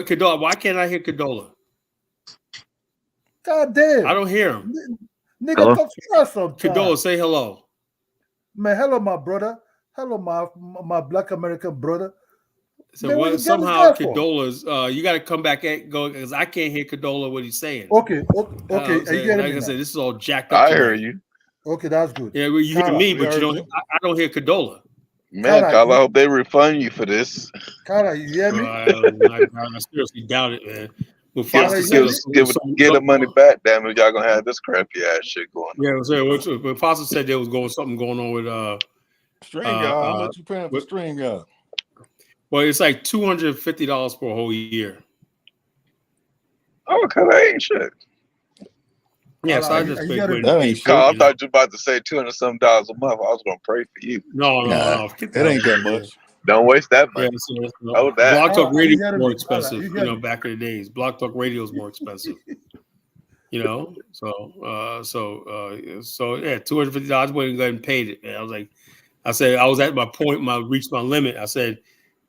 Cadola. Why can't I hear Cadola? God damn. I don't hear him. Nigga, talk trash sometimes. Cadola, say hello. Man, hello, my brother. Hello, my Black American brother. So man, somehow Cadola's you got to come back and go because I can't hear Cadola what he's saying. Okay. Like I said, this is all jacked up. I hear you. Okay, that's good. Yeah, well, you hear me, but you don't. I don't hear Cadola. Man, Carla, I hope they refund you for this. Carla, you hear me? I seriously doubt it, man. Well, get the money back, damn it! Y'all gonna have this crappy ass shit going on. Yeah, but Foster said there was something going on with String guy. How much you paying for string guy? Well, it's like $250 for a whole year. Oh, cause that ain't shit. Yeah, so I just paid. Carl, I thought you were about to say $200-something a month. I was gonna pray for you. No. It ain't that much. Don't waste that money. Blog Talk Radio is more expensive. Back in the days, Blog Talk Radio is more expensive. So yeah, $250 went and go ahead and paid it. Man. I said I was at my point, reached my limit. I said,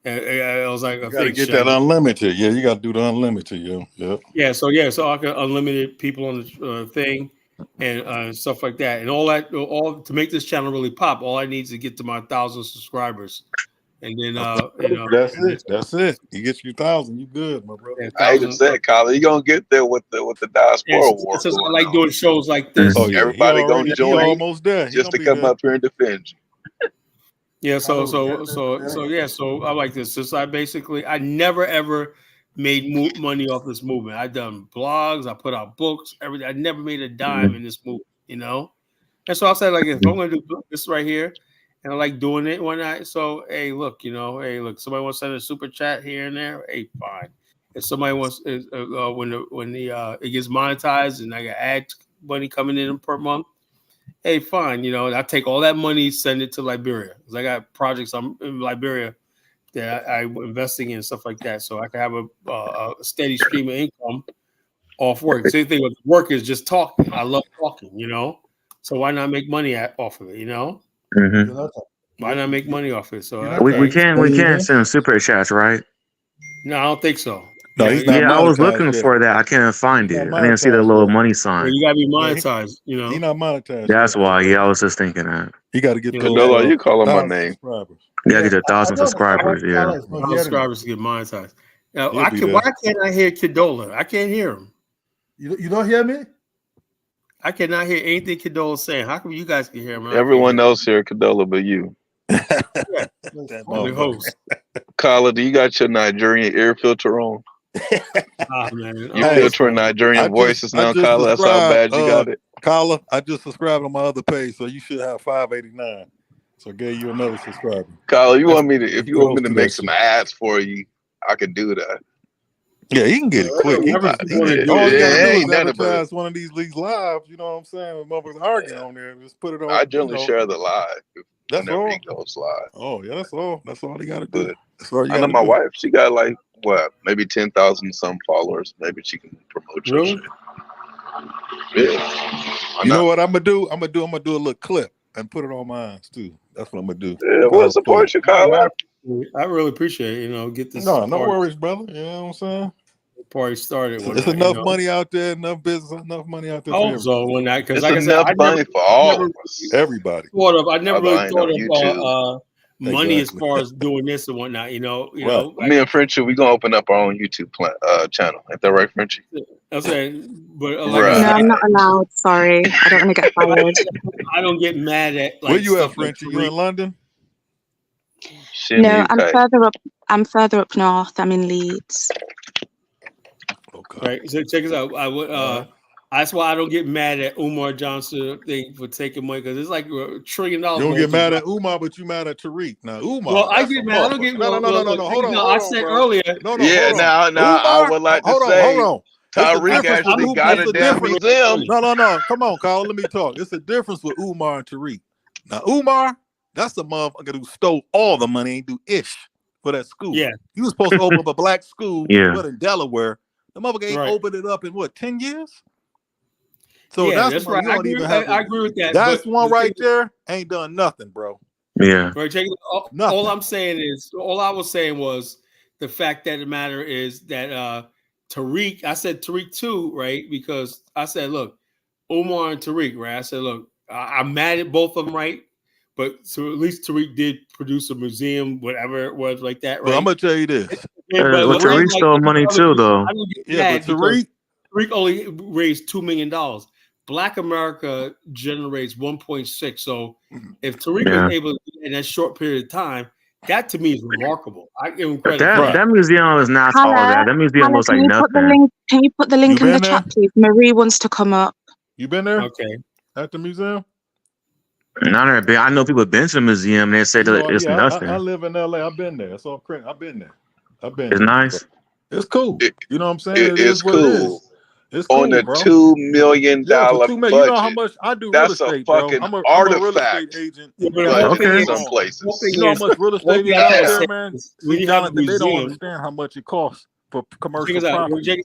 I was like, you gotta get that unlimited. Yeah, you gotta do the unlimited, yo. Yeah. So I can unlimited people on the thing and stuff like that, and all to make this channel really pop. All I need is to get to my 1,000 subscribers. And then that's it. You get your 1,000, you good, my brother. I even said, Colin, you gonna get there with the diaspora war. I like doing shows like this. Oh, yeah. Everybody gonna join almost there. Just to come up here and defend you. Yeah, so I like this. Since I never ever made money off this movement. I done blogs, I put out books, everything. I never made a dime in this movement, And so I said, like, if I'm gonna do this right here. And I like doing it when so hey, look, somebody wants to send a super chat here and there. Hey, fine. If somebody wants when it gets monetized and I got ad money coming in per month, hey, fine. I take all that money, send it to Liberia because I got projects I'm in Liberia that I'm investing in and stuff like that, so I can have a steady stream of income off work. Same thing with work is just talking. I love talking, So why not make money off of it, Mm-hmm. Why not make money off it? So we can send super chats, right? No, I don't think so. No, I was looking for that. I couldn't find it. I didn't see the little money sign. You gotta be monetized. He's not monetized. That's why. Yeah, I was just thinking that. You got to get those. You calling my name? You got to get 1,000 subscribers. Yeah, subscribers to get monetized. Now, why can't I hear Cadola? I can't hear him. You don't hear me? I cannot hear anything Cadola's saying. How come you guys can hear him? Everyone else here Cadola but you. Host. Carla, do you got your Nigerian ear filter on? You filtering Nigerian voices now, Carla. That's how bad you got it. Carla, I just subscribed on my other page, so you should have 589. So I gave you another subscriber. Carla, if you want me to make some ads for you, I can do that. Yeah, he can get it quick. All you gotta do is advertise one of these lives. You know what I'm saying? Motherfuckers arguing on there. Just put it on. I generally share the live. That's all. He goes live. Oh yeah, that's all. That's all you gotta do. I know my wife. She got like maybe 10,000 some followers. Maybe she can promote your shit. Yeah. You know what I'm gonna do? I'm gonna do a little clip and put it on mine too. That's what I'm gonna do. Yeah, well, support Chicago. I really appreciate it. Get this. No worries, brother. You know what I'm saying? Party started. There's enough money out there, enough business, enough money out there. Also, when that because like I said, money for all of us. Everybody. I never really thought of money as far as doing this and whatnot. You know. Me and Frenchie, we gonna open up our own YouTube channel. Ain't that right, Frenchie? I'm saying, but no, I'm not allowed. Sorry, I don't want to get fired. I don't get mad at. Where you at, Frenchie? You in London? No, I'm further up. I'm further up north. I'm in Leeds. Okay. Right. So check us out. That's why I don't get mad at Umar Johnson thing for taking money because it's like $1 trillion. You don't get mad at Umar, but you mad at Tariq. Now Umar. Well, I get mad. I don't get no. Hold on. I said earlier. No. Yeah. Now I would like to say. Hold on. Tariq actually got a damn museum. No. Come on, Carl. Let me talk. It's a difference with Umar and Tariq. Now Umar, that's the motherfucker who stole all the money and do ish for that school. Yeah. He was supposed to open up a black school, Yeah. but in Delaware. The motherfucker ain't opened it up in what, 10 years? So yeah, that's right. You don't even have I agree with that. That's one right there. Ain't done nothing, bro. Yeah. Right, all I'm saying is, all I was saying was the fact that the matter is that Tariq, I said Tariq too, right? Because I said, look, Umar and Tariq, right? I said, look, I'm mad at both of them, right? But so at least Tariq did produce a museum, whatever it was, like that, right? Well, I'm gonna tell you this. But Tariq stole money too, though. Yeah, but Tariq only raised $2 million. Black America generates 1.6. So if Tariq was able to do that in that short period of time, that to me is remarkable. I give him credit. That museum is not all that. That museum looks like nothing. Can you put the link in the chat, please? Marie wants to come up. You been there? Okay. At the museum? I know people have been to the museum and they say that it's nothing. I live in LA. I've been there. That's all credit. I've been there. It's nice. It's cool. You know what I'm saying? It is what cool. it is. It's cool, on a bro. $2 million budget. You know how much I do real estate, bro. I'm a real estate agent. In some places. You know how much real estate is out there, man? They don't understand how much it costs for commercial property.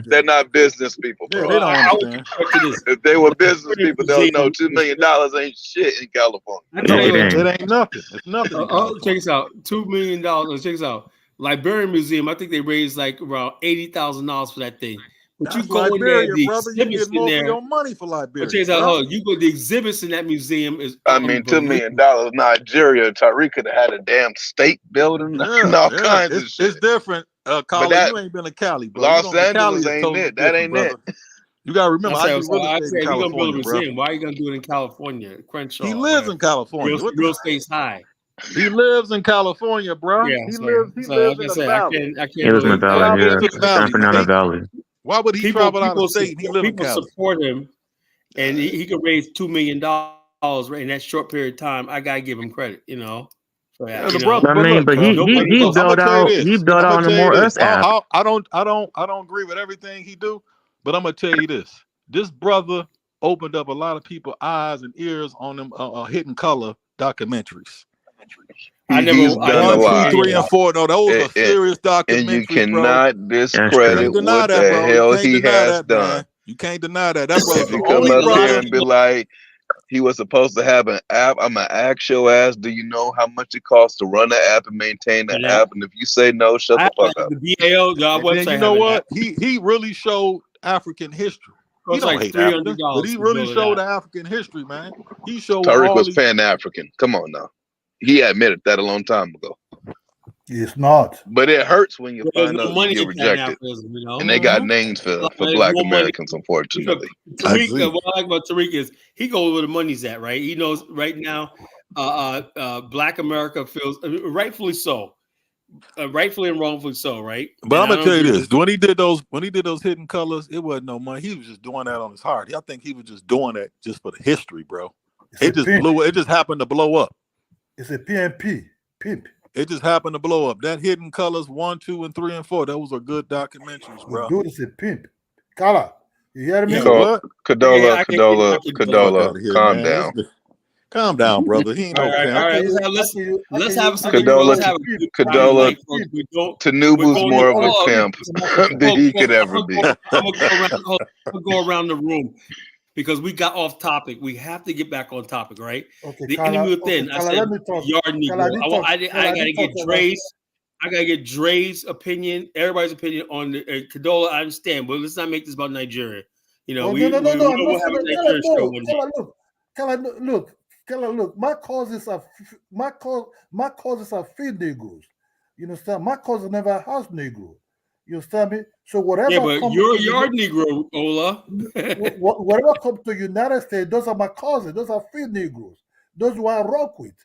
They're not business people, bro. Yeah, they don't understand. If they were business people, they'll know $2 million ain't shit in California. It ain't nothing. It's nothing. Check this out. $2 million. Check this out. Liberian Museum, I think they raised like around $80,000 for that thing. But That's you go Liberia, in there, the brother. You exhibits get more in there. for your money for Liberia. Check this out. You go, the exhibits in that museum is. I mean, $2 million. Nigeria, Tariq could have had a damn state building and all kinds of shit. It's different. Colin, you ain't been to Cali, bro. Los Angeles ain't it. That ain't it. You gotta remember, I do real I estate said, in you're gonna build a California, bro. museum. Why are you gonna do it in California? Crenshaw. He lives in California. Real estate's high. He lives in California, bro. Yeah, he lives in the valley. He lives in the valley, San Fernando Valley. Why would he travel out of state and he live in Cali? People support him, and he could raise $2 million in that short period of time. I gotta give him credit, you know. For that, but he built out on the More Us app. I don't agree with everything he do, but I'm gonna tell you this: this brother opened up a lot of people's eyes and ears on them Hidden Color documentaries. I never 1, 2, 3, and 4. No, those are serious documentaries, and you cannot discredit what the hell he has done. You can't deny that. That brother, if you come up here and be like, he was supposed to have an app, I'm gonna ask your ass, do you know how much it costs to run the app and maintain the app? And if you say no, shut the fuck up. The BAO website. You know what? He really showed African history. He don't hate Africa, but he really showed African history, man. He showed Tariq was Pan-African. Come on now. He admitted that a long time ago. It's not. But it hurts when you find out you get rejected. You know? And they got names for Black Americans, unfortunately. Tariq, what I like about Tariq is he goes where the money's at, right? He knows right now Black America feels, rightfully so. Rightfully and wrongfully so, right? But I'm gonna tell you this: when he did those Hidden Colors, it wasn't no money. He was just doing that on his heart. I think he was just doing that just for the history, bro. It just happened to blow up. It's a PMP. Pimp. It just happened to blow up. That Hidden Colors 1, 2, and 3, and 4. Those are good documentaries, bro. Dude, it's a pimp. Kala, you hear me? Kadola, calm down. Calm down, brother. He ain't no pimp. All right. Let's have some Kadola, Tanubu's more of a pimp than he could ever be. I'm gonna go around the room. Because we got off topic. We have to get back on topic, right? Okay, the enemy within. I said yard Negro. I gotta get Dre's. I gotta get Dre's opinion, everybody's opinion on the Kadola. I understand, but let's not make this about Nigeria. You know, we don't have a Nigerian show one day. Look. My causes are field Negroes. You understand? My causes never house Negro. You understand me? So whatever. Yeah, but you're a yard Negro, Ola. Whatever comes to United States, those are my cousins. Those are field Negroes. Those who I rock with.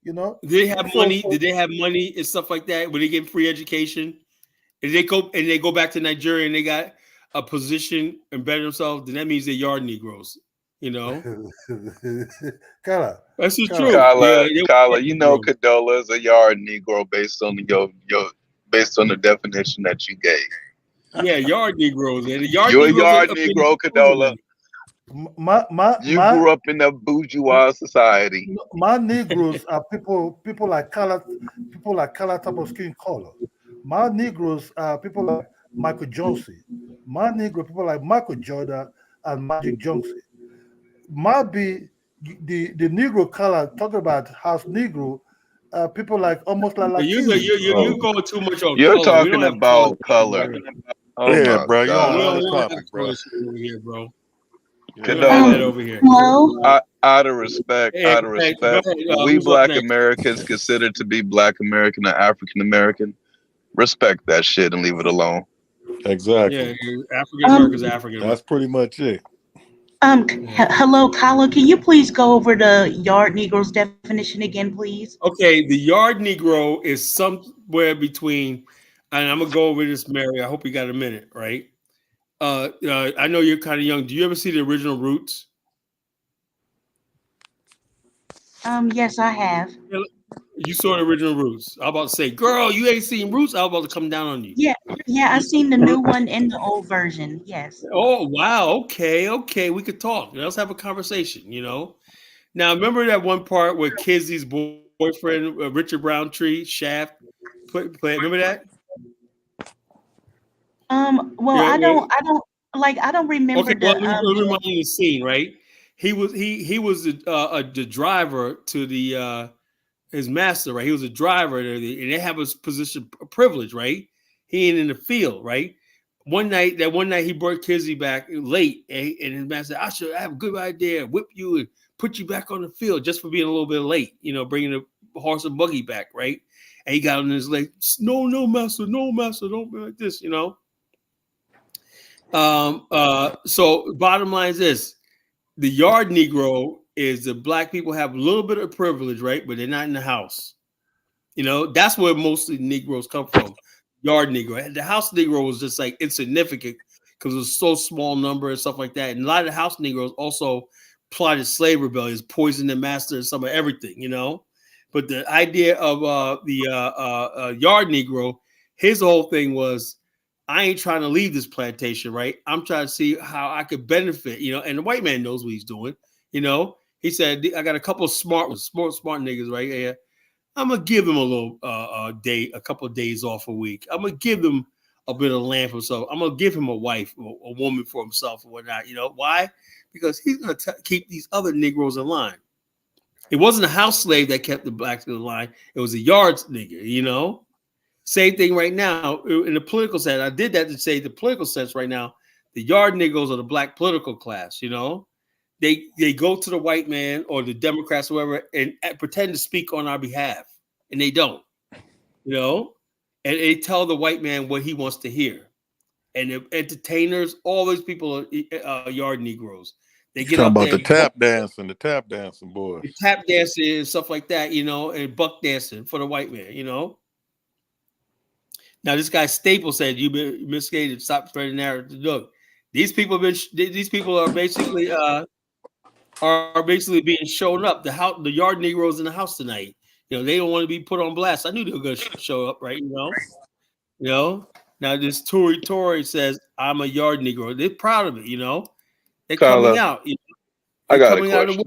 You know. Did they have money? Did they have money and stuff like that? Were they getting free education? If they go back to Nigeria and they got a position and better themselves, then that means they're yard Negroes. You know. Kala. That's the truth. Kala, you know Kadola is a yard Negro based on based on the definition that you gave. Yeah, yard Negroes. And you're a yard Negro, Kadola. You grew up in a bourgeois society. My Negroes are people like color, type of skin color. My Negroes are people like Michael Johnson. My Negro people like Michael Jordan and Magic Johnson. Might be the Negro color talking about house Negro, people like almost like you're going too much on You're color. We talking don't have about color. Oh yeah, my bro, you on God. another we don't topic, have bro. over here, bro. Condola, Over here. Hello? out of respect, Hey, go ahead. we Who's up Black next? Americans considered to be Black American or African American. Respect that shit and leave it alone. Exactly. Yeah, African Americans, African That's Americans. pretty much it. Hello, Kyla. Can you please go over the yard Negroes definition again, please? Okay, the yard Negro is somewhere between, and I'm gonna go over this, Mary. I hope you got a minute, right? I know you're kind of young. Do you ever see the original Roots? Yes, I have. You saw the original Roots. I was about to say, girl, you ain't seen Roots. I was about to come down on you. Yeah, I seen the new one and the old version. Yes. Oh wow. Okay. We could talk. Let's have a conversation. Now remember that one part where Kizzy's boyfriend, Richard Browntree, Shaft, play. Remember that? Well, I don't remember Okay. Well, let me the. remind you the scene. Right. He was the driver to the his master. Right. He was a driver, and they have a position of privilege. Right. He ain't in the field. Right. One night he brought Kizzy back late, and his master said, I have a good idea, whip you and put you back on the field just for being a little bit late, bringing the horse and buggy back, right? And he got on his leg, no, master, don't be like this, So bottom line is this: the yard Negro is the Black people have a little bit of privilege, right? But they're not in the house. That's where mostly Negroes come from. Yard Negro. The house Negro was just like insignificant because it was so small number and stuff like that. And a lot of the house Negroes also plotted slave rebellions, poisoned their master and some of everything, But the idea of the yard Negro, his whole thing was, I ain't trying to leave this plantation, right? I'm trying to see how I could benefit, and the white man knows what he's doing, He said, I got a couple of smart niggas right here. I'm gonna give him a little a couple of days off a week. I'm gonna give him a bit of land for himself. I'm gonna give him a wife, a woman for himself, or whatnot. Why? Because he's gonna keep these other Negroes in line. It wasn't a house slave that kept the Blacks in line. It was a yards nigga. Same thing right now in the political sense. I did that to say the political sense right now. The yard Negroes are the Black political class. They go to the white man or the Democrats, or whoever, and pretend to speak on our behalf, and they don't, and they tell the white man what he wants to hear. And the entertainers, all those people are yard Negroes. They get talking up about there, the tap dancing boys, tap dancing and stuff like that, and buck dancing for the white man, Now this guy Staples said, "You been misguided. Stop spreading narrative." Look, these people are basically being shown up. The yard Negroes in the house tonight. They don't want to be put on blast. I knew they were going to show up, right? Now this Tory says, I'm a yard Negro. They're proud of it. They're coming out. I got a question.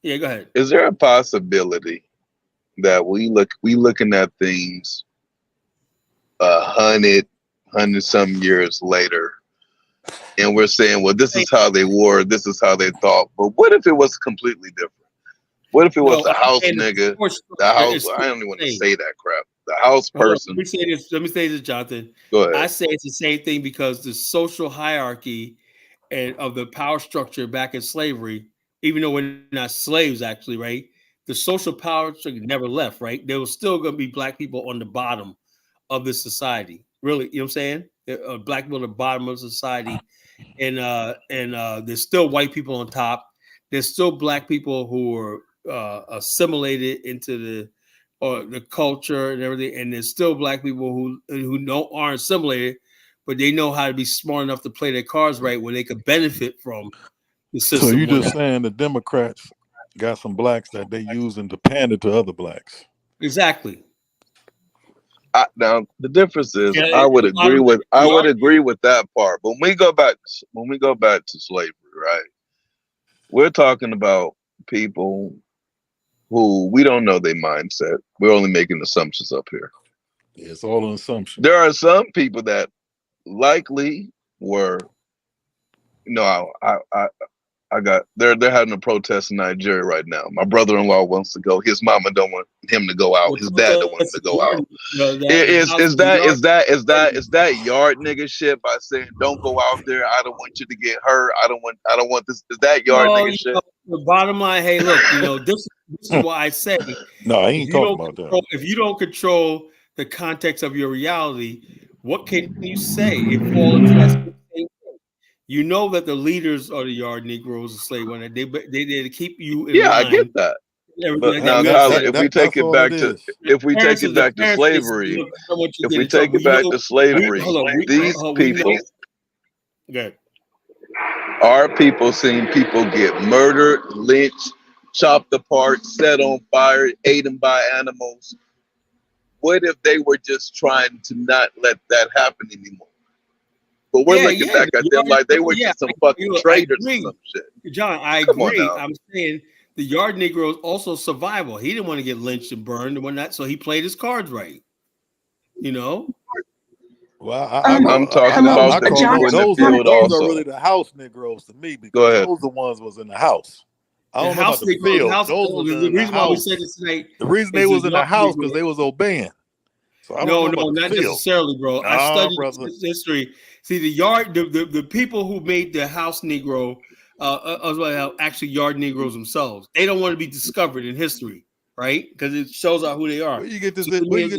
Yeah, go ahead. Is there a possibility that we looking at things 100 some years later, and we're saying, well, this is how they were, this is how they thought. But what if it was completely different? What if it was the house nigga, the house? I don't even want to say that crap. The house person. Let me say this, Jonathan. Go ahead. I say it's the same thing because the social hierarchy and of the power structure back in slavery, even though we're not slaves, actually, right? The social power structure never left, right? There was still going to be Black people on the bottom of this society. Really, you know what I'm saying? Black people at the bottom of society. And there's still white people on top. There's still Black people who are assimilated into the culture and everything. And there's still Black people who aren't assimilated, but they know how to be smart enough to play their cards right, where they could benefit from the system. So you just saying the Democrats got some Blacks that they using to pander to other Blacks? Exactly. Now the difference is, I would agree with that part. But when we go back to slavery, right? We're talking about people who we don't know their mindset. We're only making assumptions up here. Yeah, it's all an assumption. There are some people that likely were, they're having a protest in Nigeria right now. My brother-in-law wants to go. His mama don't want him to go out. His dad don't want him to go out. Is that yard nigga shit by saying don't go out there? I don't want you to get hurt. I don't want this. Is that yard nigga shit? The bottom line, hey, look, this is why I say no, I ain't talking about that. If you don't control the context of your reality, what can you say? It falls into that same thing. You know that the leaders are the yard Negroes and slave owners. They to keep you in line. I get that. But now, Colin, if we take it back to slavery, these people, our people seen people get murdered, lynched, chopped apart, set on fire, eaten by animals. What if they were just trying to not let that happen anymore? But we're looking back at them like they were just some fucking traitors or some shit. John, I agree. I'm saying the yard Negro is also survival. He didn't want to get lynched and burned and whatnot, so he played his cards right. Well, I'm talking about the people in the field those are really the house Negroes to me because those the ones was in the house. I don't know about the field. Those was in the house. The reason they was in the house because they was obeying. So no, not necessarily, bro. I studied history. See, the people who made the house Negro, actually yard Negroes themselves. They don't want to be discovered in history, right? Because it shows out who they are. Where you get this history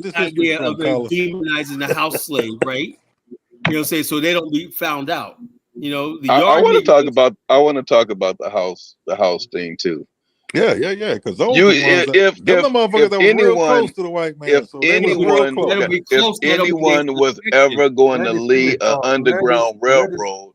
from, demonizing the house slave, right? You know what I'm saying? So they don't be found out. I want to talk about the house thing too. Yeah. Because those if motherfuckers that were real close to the white man. If anyone was ever going to lead an underground railroad,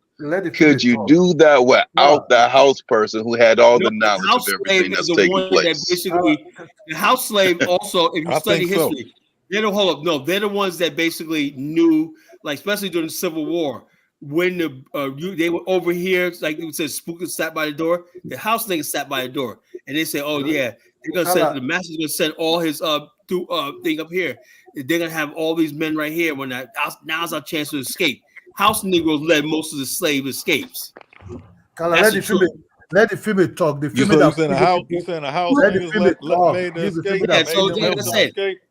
could you do that without the house person who had all the knowledge of everything that's taking place? The house slave also, if you study history, they're the ones that basically knew, like especially during the Civil War. When they were over here, like you said, Spooker sat by the door. The house nigga sat by the door, and they say, "Oh yeah, they're gonna send the master's gonna send all his thing up here. They're gonna have all these men right here. When now's our chance to escape." House Negroes led most of the slave escapes. Let the female talk. The female you saying a house? You saying a house? Let the female talk.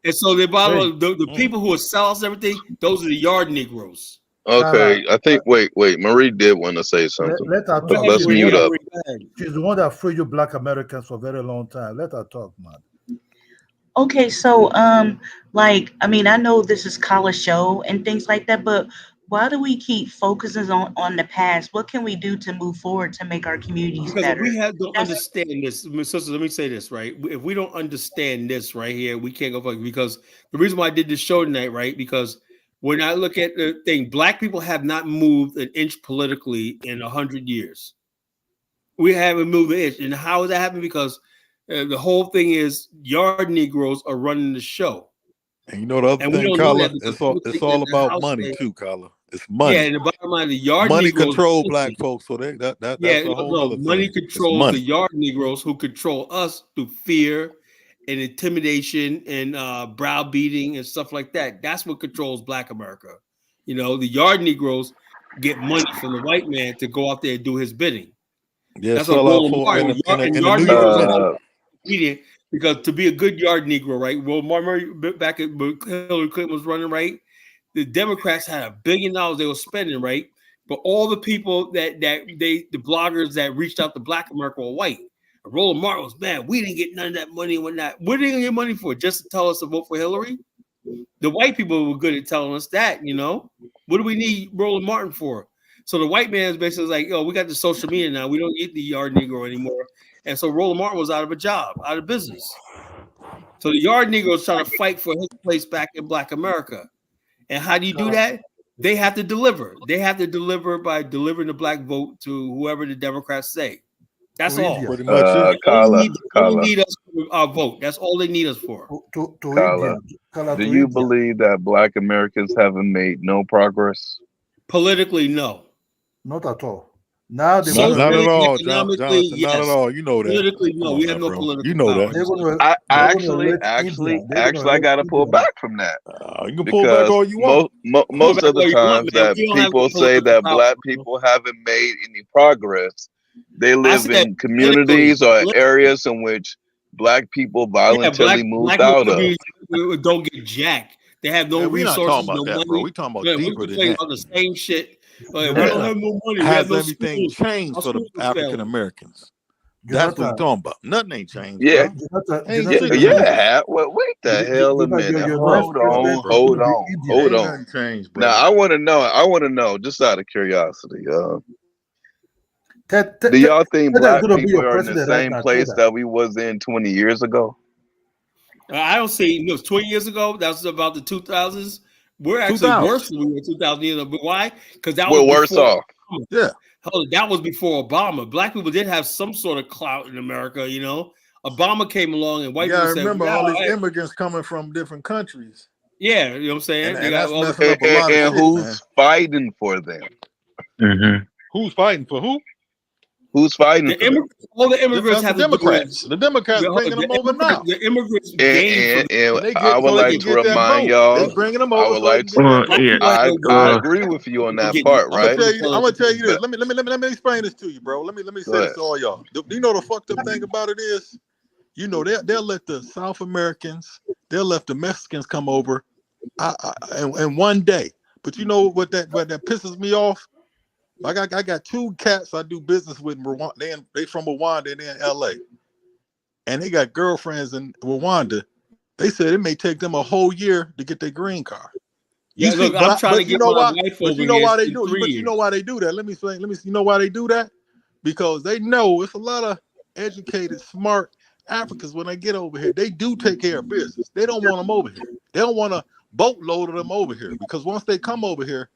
And so the people who are sellouts and everything, those are the yard Negroes. Okay, I think wait, Marie did want to say something. Let her talk. Let's mute up. She's the one that freed you Black Americans for a very long time. Let her talk, man. Okay, so I know this is college show and things like that, but why do we keep focusing on the past? What can we do to move forward to make our communities better? We don't understand this. Sisters, let me say this, right? If we don't understand this right here, we can't go forward. Because the reason why I did this show tonight, right? Because when I look at the thing, Black people have not moved an inch politically in 100 years. We haven't moved an inch. And how is that happening? Because the whole thing is yard Negroes are running the show. And you know the other thing, Carla, it's all about money too, Carla. It's money. Yeah, and the bottom line, the yard money Negroes control Black folks. So that's a whole other thing. Money controls the yard Negroes who control us through fear and intimidation and browbeating and stuff like that. That's what controls Black America. The yard Negroes get money from the white man to go out there and do his bidding. Yeah, that's what Roland Martin. Yard Negroes because to be a good yard Negro, right? Well, back at Hillary Clinton was running, right? The Democrats had $1 billion they were spending, right? But all the people the bloggers that reached out to Black America were white. Roland Martin was, man, we didn't get none of that money when that. What are they gonna get money for? Just to tell us to vote for Hillary? The white people were good at telling us that, What do we need Roland Martin for? So the white man is basically like, we got the social media now. We don't need the yard Negro anymore. And so Roland Martin was out of a job, out of business. So the yard Negro is trying to fight for his place back in Black America. And how do you do that? They have to deliver. They have to deliver by delivering the Black vote to whoever the Democrats say. That's all. Pretty much. Carla, they need us for our vote. That's all they need us for. Carla, do you believe that Black Americans haven't made no progress? Politically, no. Not at all. Now they're not at all, economically, Jonathan. Not at all. You know that. Politically, no, we have no bro. political You know power. that. I gotta pull back from that. You can pull back all you want. Most of the times that people say that black people haven't made any progress, they live in communities or areas in which black people voluntarily moved out of. Don't get jacked. They have no resources, no money. Bro. We talking about deeper than that. About the same shit. We don't have no money. Has anything changed for the African Americans? That's what we're talking about. Nothing ain't changed. Yeah. What the hell a minute. Hold on. Changed, bro. Now I want to know, just out of curiosity, do y'all think black people are in the same place that we was in 20 years ago? I don't see. 20 years ago, that was about the 2000s. We're actually worse than we were in 2000 years ago. But why? Because that was worse off. Obama. Yeah. That was before Obama. Black people did have some sort of clout in America, Obama came along and white people said, remember all these immigrants coming from different countries. Yeah, you know what I'm saying? And that's messing up a lot of shit, who's fighting for them? Mm-hmm. Who's fighting for who? Who's fighting for them? All the immigrants have the Democrats. The Democrats bringing them over now. The immigrants and I would like to remind y'all. They bringing them over. I would like to. I agree with you on that part, right? I'm gonna tell you this. Let me explain this to you, bro. Let me say this to all y'all. Do you know the fucked up thing about it is? They'll let the South Americans, they'll let the Mexicans come over, in one day. But you know what that pisses me off? I got two cats I do business with in Rwanda. They from Rwanda, they're in LA. And they got girlfriends in Rwanda. They said it may take them a whole year to get their green card. I'm trying to get my wife over here. But you know why they do? But you know why they do that? Let me explain. You know why they do that? Because they know it's a lot of educated, smart Africans when they get over here. They do take care of business. They don't want them over here. They don't want a boatload of them over here because once they come over here,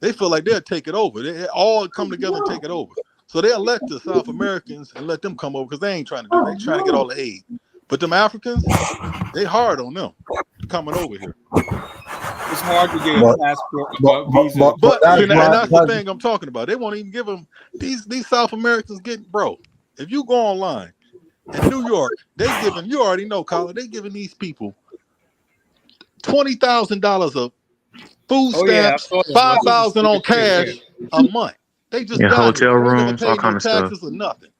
they feel like they'll take it over. They all come together and take it over. So they'll let the South Americans and let them come over because they ain't trying to do it. They trying to get all the aid. But them Africans, they hard on them coming over here. It's hard to get a passport, visa. But that's the thing I'm talking about. They won't even give them these South Americans bro. If you go online in New York, they giving, you already know, Colin, they giving these people $20,000 of food stamps, $5,000 on cash a month. They just hotel rooms, all kind of stuff. Or nothing.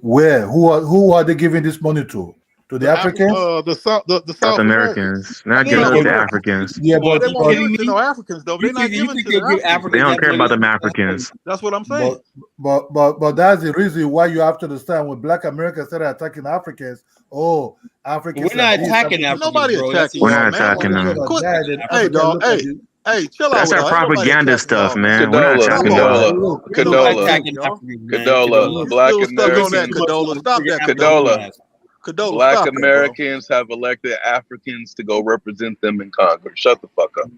Where? Who are they giving this money to? To the Africans? The South Americans. Not giving it to the Africans. Yeah, but they won't give it to no Africans though. They're not giving it to the Africans. They don't care about them Africans. That's what I'm saying. But that's the reason why you have to understand when Black Americans started attacking Africans. Oh, Africans. We're not attacking Africans. Nobody attacking. We're not attacking them. Hey, dog. Hey, chill out. That's our propaganda stuff, man. We're not attacking y'all. Cadola. Black Americans. Stop that. Cadola. Black Americans have elected Africans to go represent them in Congress. Shut the fuck up.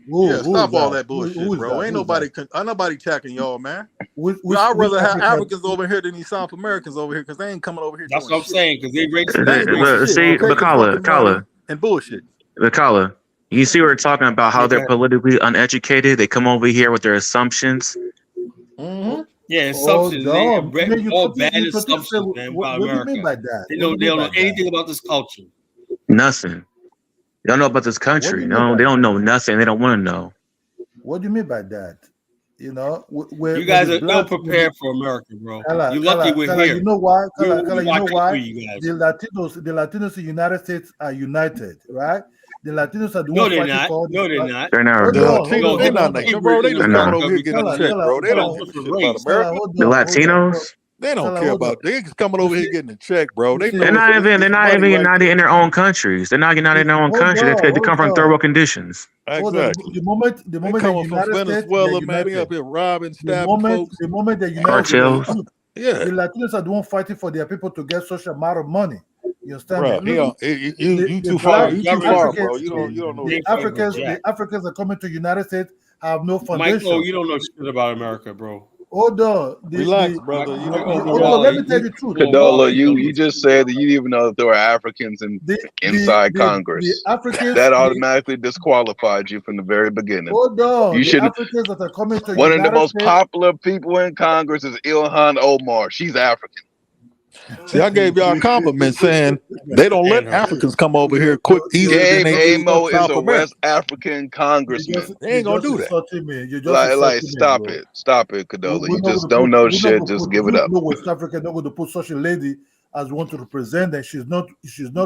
Stop all that bullshit, bro. Ain't nobody attacking y'all, man. I'd rather have Africans over here than these South Americans over here because they ain't coming over here. That's what I'm saying, because they racist. See, Bakala, and bullshit. Bakala, you see, we're talking about how they're politically uneducated. They come over here with their assumptions. Mm-hmm. Yeah, assumptions. All bad assumptions, man. What do you mean by that? They don't know anything about this culture. Nothing. They don't know about this country. No, they don't know nothing. They don't want to know. What do you mean by that? You know, you guys are ill prepared for America, bro. You're lucky we're here. You know why? You know why? The Latinos in the United States are united, right? The Latinos are the ones fighting for. No, they're not. They're not. They're not. Bro, they just coming over here getting a check, bro. They don't give a shit about America. The Latinos. They don't care about. They just coming over here getting a check, bro. They're not even united in their own countries. They're not united in their own country. They come from third world conditions. Exactly. The moment they coming from Venezuela, man, they up here robbing, stabbing folks. The moment they unite, the Latinos are the ones fighting for their people to get such amount of money. You understand? Bro, you too far. You too far, bro. You don't know. The Africans are coming to the United States have no foundation. Michael, you don't know shit about America, bro. Hold on. Relax, brother. Let me tell you the truth. Condola, you just said that you didn't even know that there were Africans inside Congress. The Africans that automatically disqualified you from the very beginning. Hold on. You should. Africans that are coming to One of the United most States, popular people in Congress is Ilhan Omar. She's African. See, I gave y'all a compliment saying they don't let Africans come over here quick easier than they do Amo South is a America. West African congressman. They ain't gonna do that. Stop it, Condola. You just don't know shit. Just give it up. No West Africa not going to put such a lady as want to represent them. She's not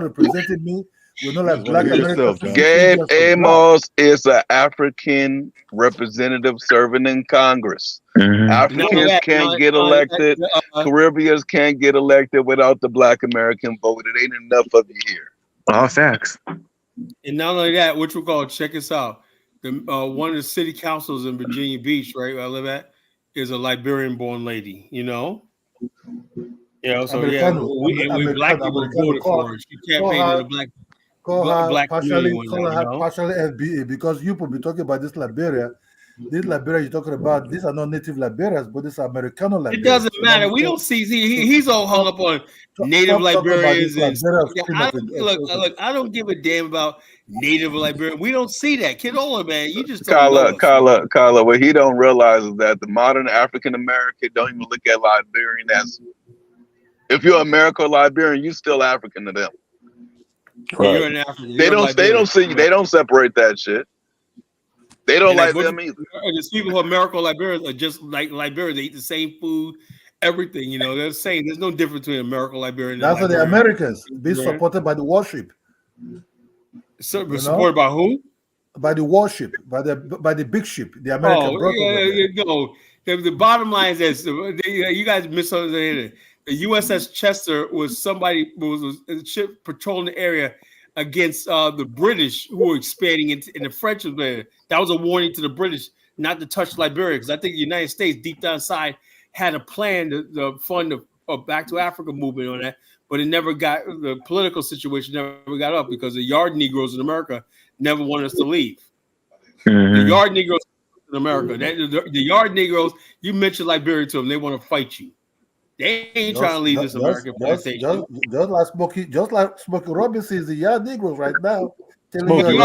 representing me. We're not like Black Americans. Gabe Amos is an African representative serving in Congress. Mm-hmm. Africans can't get elected. Caribbeans can't get elected without the Black American vote. It ain't enough of you here. All facts. And not only that, which we'll call, check us out. One of the city councils in Virginia Beach, right, where I live at, is a Liberian-born lady. You know, so we Black people voted for her. She campaigned in the Black. Call her partially FBA, because you will be talking about this Liberia. This Liberia you're talking about, these are not native Liberians, but these are Americano Liberians. It doesn't matter. We don't see. He's all hung up on native Liberians. Look, I don't give a damn about native Liberian. We don't see that. Kidola, man, you just don't Kala. What he don't realize is that the modern African American don't even look at Liberian as, if you're American Liberian, you still African to them. Right. You're an African. They don't separate that shit. They don't like them either. There's people who are American Liberians are just like Liberians. They eat the same food, everything. They're the same. There's no difference between American Liberian. That's what the Americans be supported by the worship. Supported by who? By the worship, by the big ship, the American. The bottom line is this: you guys misunderstand it. The USS Chester was a ship patrolling the area against the British who were expanding in the French was there. That was a warning to the British not to touch Liberia, because I think the United States deep down inside had a plan to fund the Back to Africa movement on that, but it never got, the political situation never got up because the Yard Negroes in America never wanted us to leave. Mm-hmm. The Yard Negroes in America, the Yard Negroes, you mentioned Liberia to them, they want to fight you. They ain't trying to leave this American plantation. Just like Smokey Robinson is the Yard Negroes right now. Smokey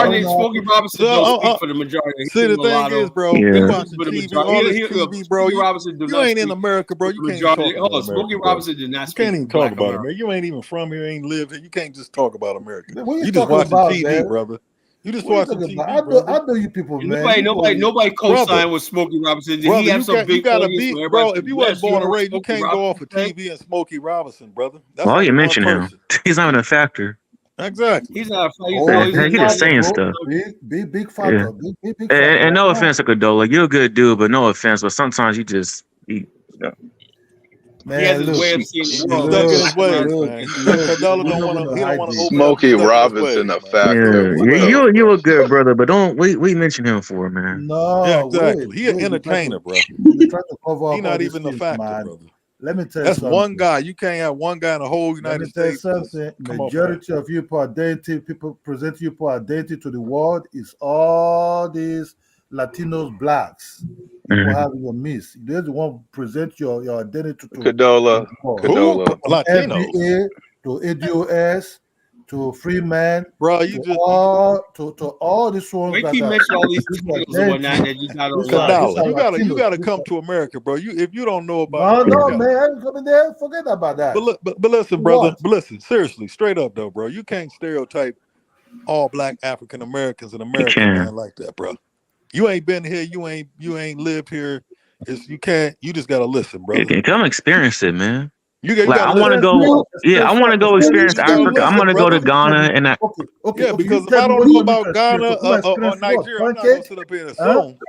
Robinson don't speak for the majority. See, the thing is, bro, you watching TV, all this TV, bro. You ain't in America, bro. You can't talk about Smokey Robinson did not speak. You can't even talk about America. You ain't even from here, ain't lived here. You can't just talk about America. You just watching TV, brother. You just watching TV. I know you people, man. Nobody co-signed with Smokey Robinson. Brother, you gotta be, bro. If you wasn't born and raised, you can't go off of TV and Smokey Robinson, brother. Well, you mentioned him. He's not even a factor. Exactly. He's not a factor. He's just saying stuff. Big factor. Yeah. Big factor. And no offense to Condola, you're a good dude, but no offense. But sometimes you just. Man, he has his way of seeing the world. Smokey Robinson, a factor. Yeah, you a good brother, but don't we mention him for, man. No, yeah, exactly. He an entertainer, bro. He not even a factor, brother. Let me tell you that's something. one guy. You can't have one guy in the whole United States. Majority of you people present you for identity to the world is all these Latinos, blacks. You have your miss. They're the one present your identity to Condola. FBA, to ADOS, to Freeman, bro. You just to all these ones. We keep mentioning all these titles and whatnot that you got. You got to come to America, bro. If you don't know about, no, man, I'm coming there. Forget about that. But listen, brother. But listen, seriously, straight up though, bro. You can't stereotype all Black African Americans in America, man, like that, bro. You ain't been here. You ain't lived here. You can't. You just gotta listen, bro. Come experience it, man. I want to go. Yeah, I want to go experience Africa. I'm gonna go to Ghana and okay, because if I don't know about Ghana or Nigeria, I'm not gonna sit up here and assume.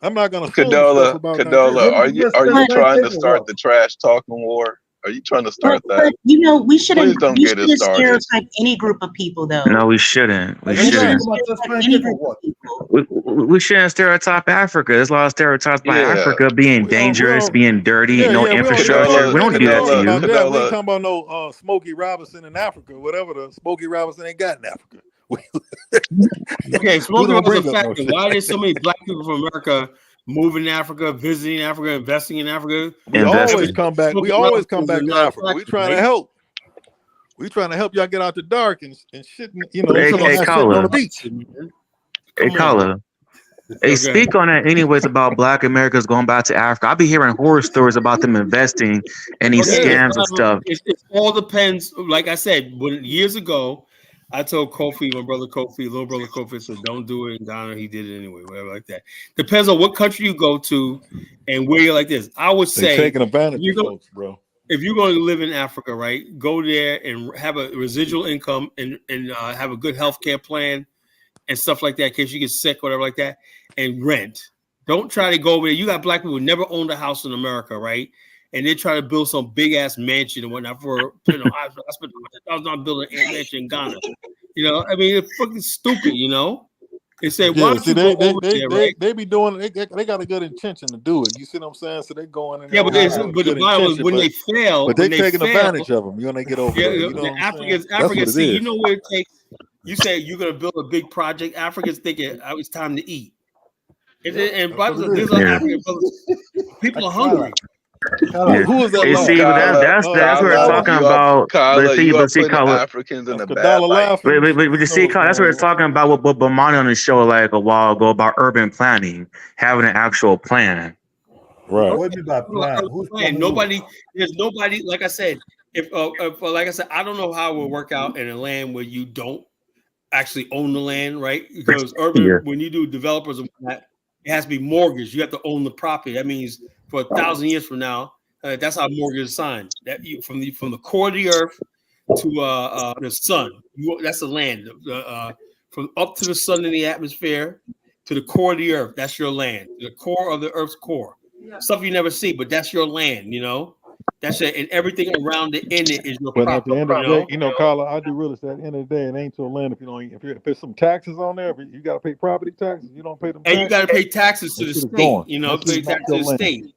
I'm not gonna. Condola, are you trying to start the trash talking war? Are you trying to start that? But, we shouldn't stereotype any group of people, though. No, we shouldn't. We shouldn't. We shouldn't stereotype Africa. There's a lot of stereotypes by Africa being dangerous, being dirty, no infrastructure. We don't do that to you. We ain't talking about no Smokey Robinson in Africa, whatever the Smokey Robinson ain't got in Africa. Okay, Smokey Robinson factor. Why there's so many Black people from America moving in Africa, visiting Africa, investing in Africa. We always come back. We always come back to Africa. We trying to help. We trying to help y'all get out the dark and shit. You know, sitting on the beach. Hey, Kala. Hey, speak on that anyways about Black Americans going back to Africa. I'll be hearing horror stories about them investing in these scams and stuff. It all depends. Like I said, years ago, I told Kofi, my brother Kofi, little brother Kofi, said, don't do it in Ghana. He did it anyway, whatever like that. Depends on what country you go to and where you're like this. I would say taking advantage of folks, bro. If you're going to live in Africa, right, go there and have a residual income and have a good healthcare plan and stuff like that in case you get sick, whatever like that, and rent. Don't try to go over there. You got black people who never owned a house in America, right? And they try to build some big ass mansion and whatnot for, I spent $100,000 building a mansion in Ghana. You know, I mean, it's fucking stupid, you know? They say, why don't you go over there, right? They be doing it. They got a good intention to do it. You see what I'm saying? So they going in. Yeah, but the Bible is when they fail, but they taking advantage of them. When they get over there. You know the Africans, see, you know what it takes. You say you're gonna build a big project. Africans thinking it's time to eat. And Bible says these are African brothers. People are hungry. Yeah. Who is that? Hey, see, that's what we're talking about. But see, Africans in the bad light. But you see, that's what we're talking about with Bomani on the show like a while ago about urban planning, having an actual plan. Right. What do you mean by plan? There's nobody. Like I said, if I don't know how it will work out in a land where you don't actually own the land, right? Because urban, when you do developers and whatnot, it has to be mortgaged. You have to own the property. That means for 1,000 years from now, that's how mortgage is signed. That from the core of the earth to the sun, that's the land. From up to the sun in the atmosphere to the core of the earth, that's your land. The core of the earth's core. Stuff you never see, but that's your land. You know, that's it, and everything around it in it is your property. But at the end of the day, you know, Carla, I do realize at the end of the day, it ain't your land if there's some taxes on there. If you got to pay property taxes, you don't pay them. And you got to pay taxes to the state. You know, pay taxes to the state.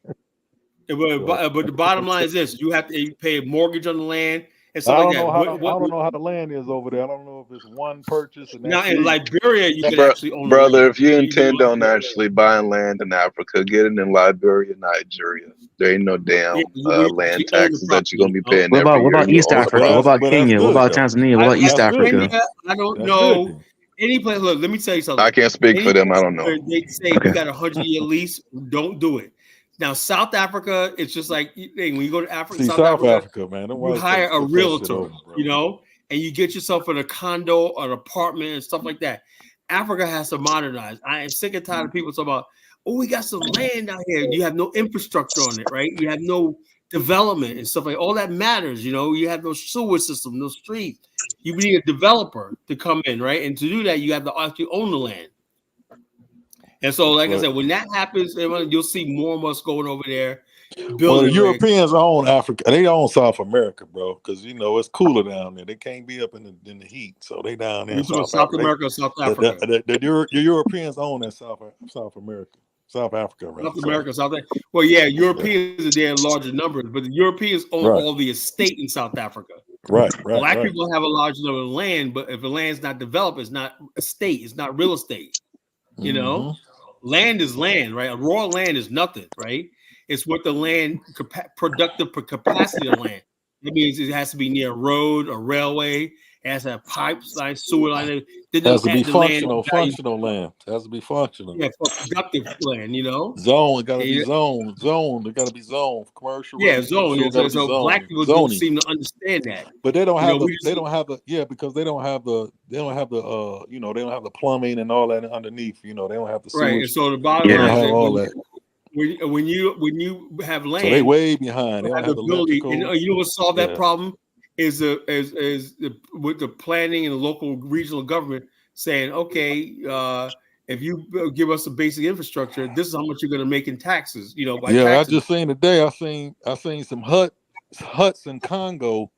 But the bottom line is this: you have to pay a mortgage on the land and stuff like that. I don't know how the land is over there. I don't know if it's one purchase. Now in Liberia, you can actually own. Brother, if you intend on actually buying land in Africa, get it in Liberia, Nigeria. There ain't no damn land taxes that you're gonna be paying. What about East Africa? What about Kenya? What about Tanzania? What about East Africa? I don't know. Any place, look, let me tell you something. I can't speak for them. I don't know. They say we got a 100-year lease. Don't do it. Now, South Africa, it's just like when you go to Africa, South Africa, man, you hire a realtor, you know, and you get yourself in a condo, an apartment, and stuff like that. Africa has to modernize. I am sick and tired of people talking about, oh, we got some land out here. You have no infrastructure on it, right? You have no development and stuff like all that matters. You know, you have no sewer system, no streets. You need a developer to come in, right? And to do that, you have to actually own the land. And so, like I said, when that happens, you'll see more of us going over there. Well, the Europeans own Africa. They own South America, bro, because you know it's cooler down there. They can't be up in the heat, so they down there. South America, South Africa. The Europeans own that South America. South Africa, right? South America, South Africa. Well, yeah, Europeans are there in larger numbers, but the Europeans own all the estate in South Africa. Right. Black people have a large number of land, but if the land's not developed, it's not estate, it's not real estate. You know, land is land, right? A raw land is nothing, right? It's what the land productive capacity of land. That means it has to be near a road, a railway. It has to have pipes, like sewer line. It has to be functional land. It has to be functional. Yeah, for productive land, you know. Zone, it gotta be zone. It gotta be zone. Commercial. Yeah, zone. So black people don't seem to understand that. But they don't have because they don't have the they don't have the plumbing and all that underneath, you know, they don't have the sewage. Right. And so the bottom line is all that. When you have land, so they way behind. They don't have the ability. And you know what solved that problem is with the planning and the local regional government saying, okay, if you give us a basic infrastructure, this is how much you're going to make in taxes. You know, by taxes. I just seen today. I seen some huts in Congo.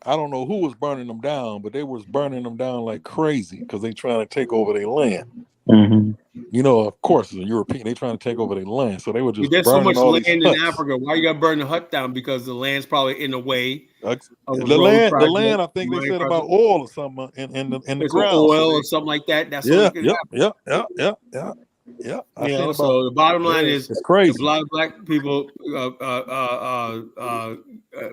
I don't know who was burning them down, but they was burning them down like crazy because they trying to take over their land. Mm-hmm. You know, of course, the European, they trying to take over their land, so they were just. There's so much land in Africa. Why you got to burn the hut down? Because the land's probably in the way. The land. I think they said about oil or something in the ground. Oil or something like that. That's yeah. Yeah, So the bottom line is it's crazy. A lot of black people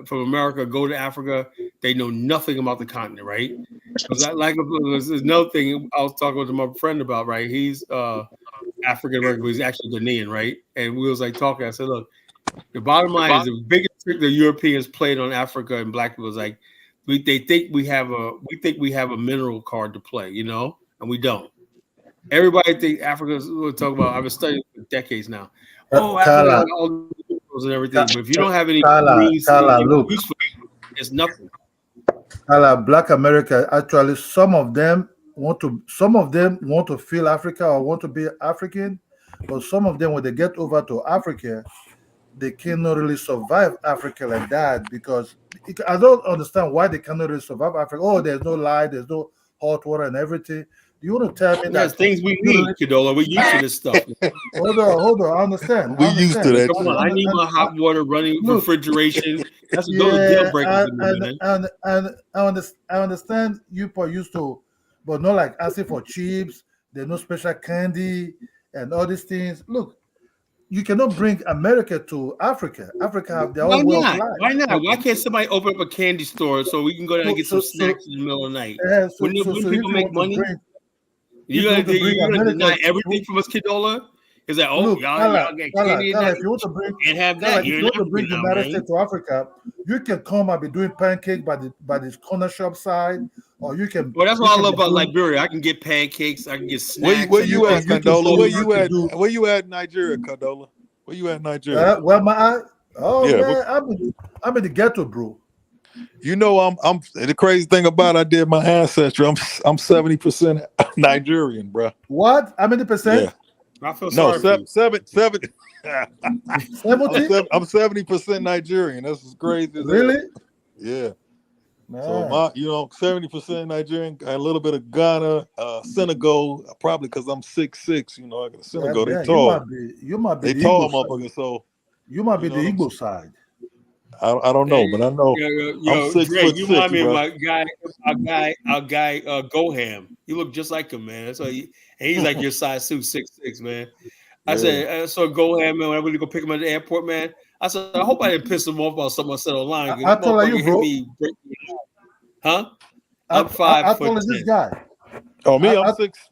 from America go to Africa. They know nothing about the continent, right? Because there's another thing I was talking to my friend about, right? He's African American, but he's actually Ghanaian, right? And we was like talking. I said, look, the bottom line is the biggest trick the Europeans played on Africa and black people is like we think we have a mineral card to play, and we don't. Everybody think Africa's we'll talk about. I've been studying for decades now. Oh, Africa, Kala, all the minerals and everything. But if you don't have any Kala, look. useful, it's nothing. Kala, Black America, actually, some of them want to feel Africa or want to be African, but some of them, when they get over to Africa, they cannot really survive Africa like that because I don't understand why they cannot really survive Africa. Oh, there's no light, there's no hot water and everything. You want to tell me There's that things we need, Kadola. We're used to this stuff. Hold on. I understand. We used to that. Come on, I need my hot water running, refrigeration. Those are deal breakers to me, man. And I understand you used to, but not like asking for chips. There's no special candy and all these things. Look, you cannot bring America to Africa. Africa have their own way of life. Why not? Why can't somebody open up a candy store so we can go down and get some snacks in the middle of the night? When people make money, you're gonna deny everything from us, Kadola? Is that y'all get candy? If you want to bring, can't have that. If you want to bring the United States to Africa, you can come and be doing pancake by this corner shop side, or you can. Well, that's what I love about Liberia. I can get pancakes. I can get snacks. Where you at, Condola? Where you at, Nigeria, Condola? Where you at, Nigeria? Where am I? Oh yeah, man, I'm in the ghetto, bro. You know, I'm the crazy thing about I did my ancestry. I'm 70% Nigerian, bro. What? How many percent? Yeah. I feel sorry for you. 70. I'm 70% Nigerian. That's crazy. Really? Yeah. Man. So 70% Nigerian, a little bit of Ghana, Senegal, probably because I'm 6'6". I got Senegal. They tall. You might be they the tall, Igbo motherfucker. So you might be the Igbo side. I don't know, but I know I'm 6 Dre, foot you 6. remind me of bro. our guy, Goham. You look just like him, man. So he's like your size 2, 6'6", man. I said, I saw Goham, man. When I went to go pick him at the airport, man. I said, I hope I didn't piss him off about something I said online. I told you, bro. Huh? I'm 5 foot. I told this guy. Oh, me, I'm 6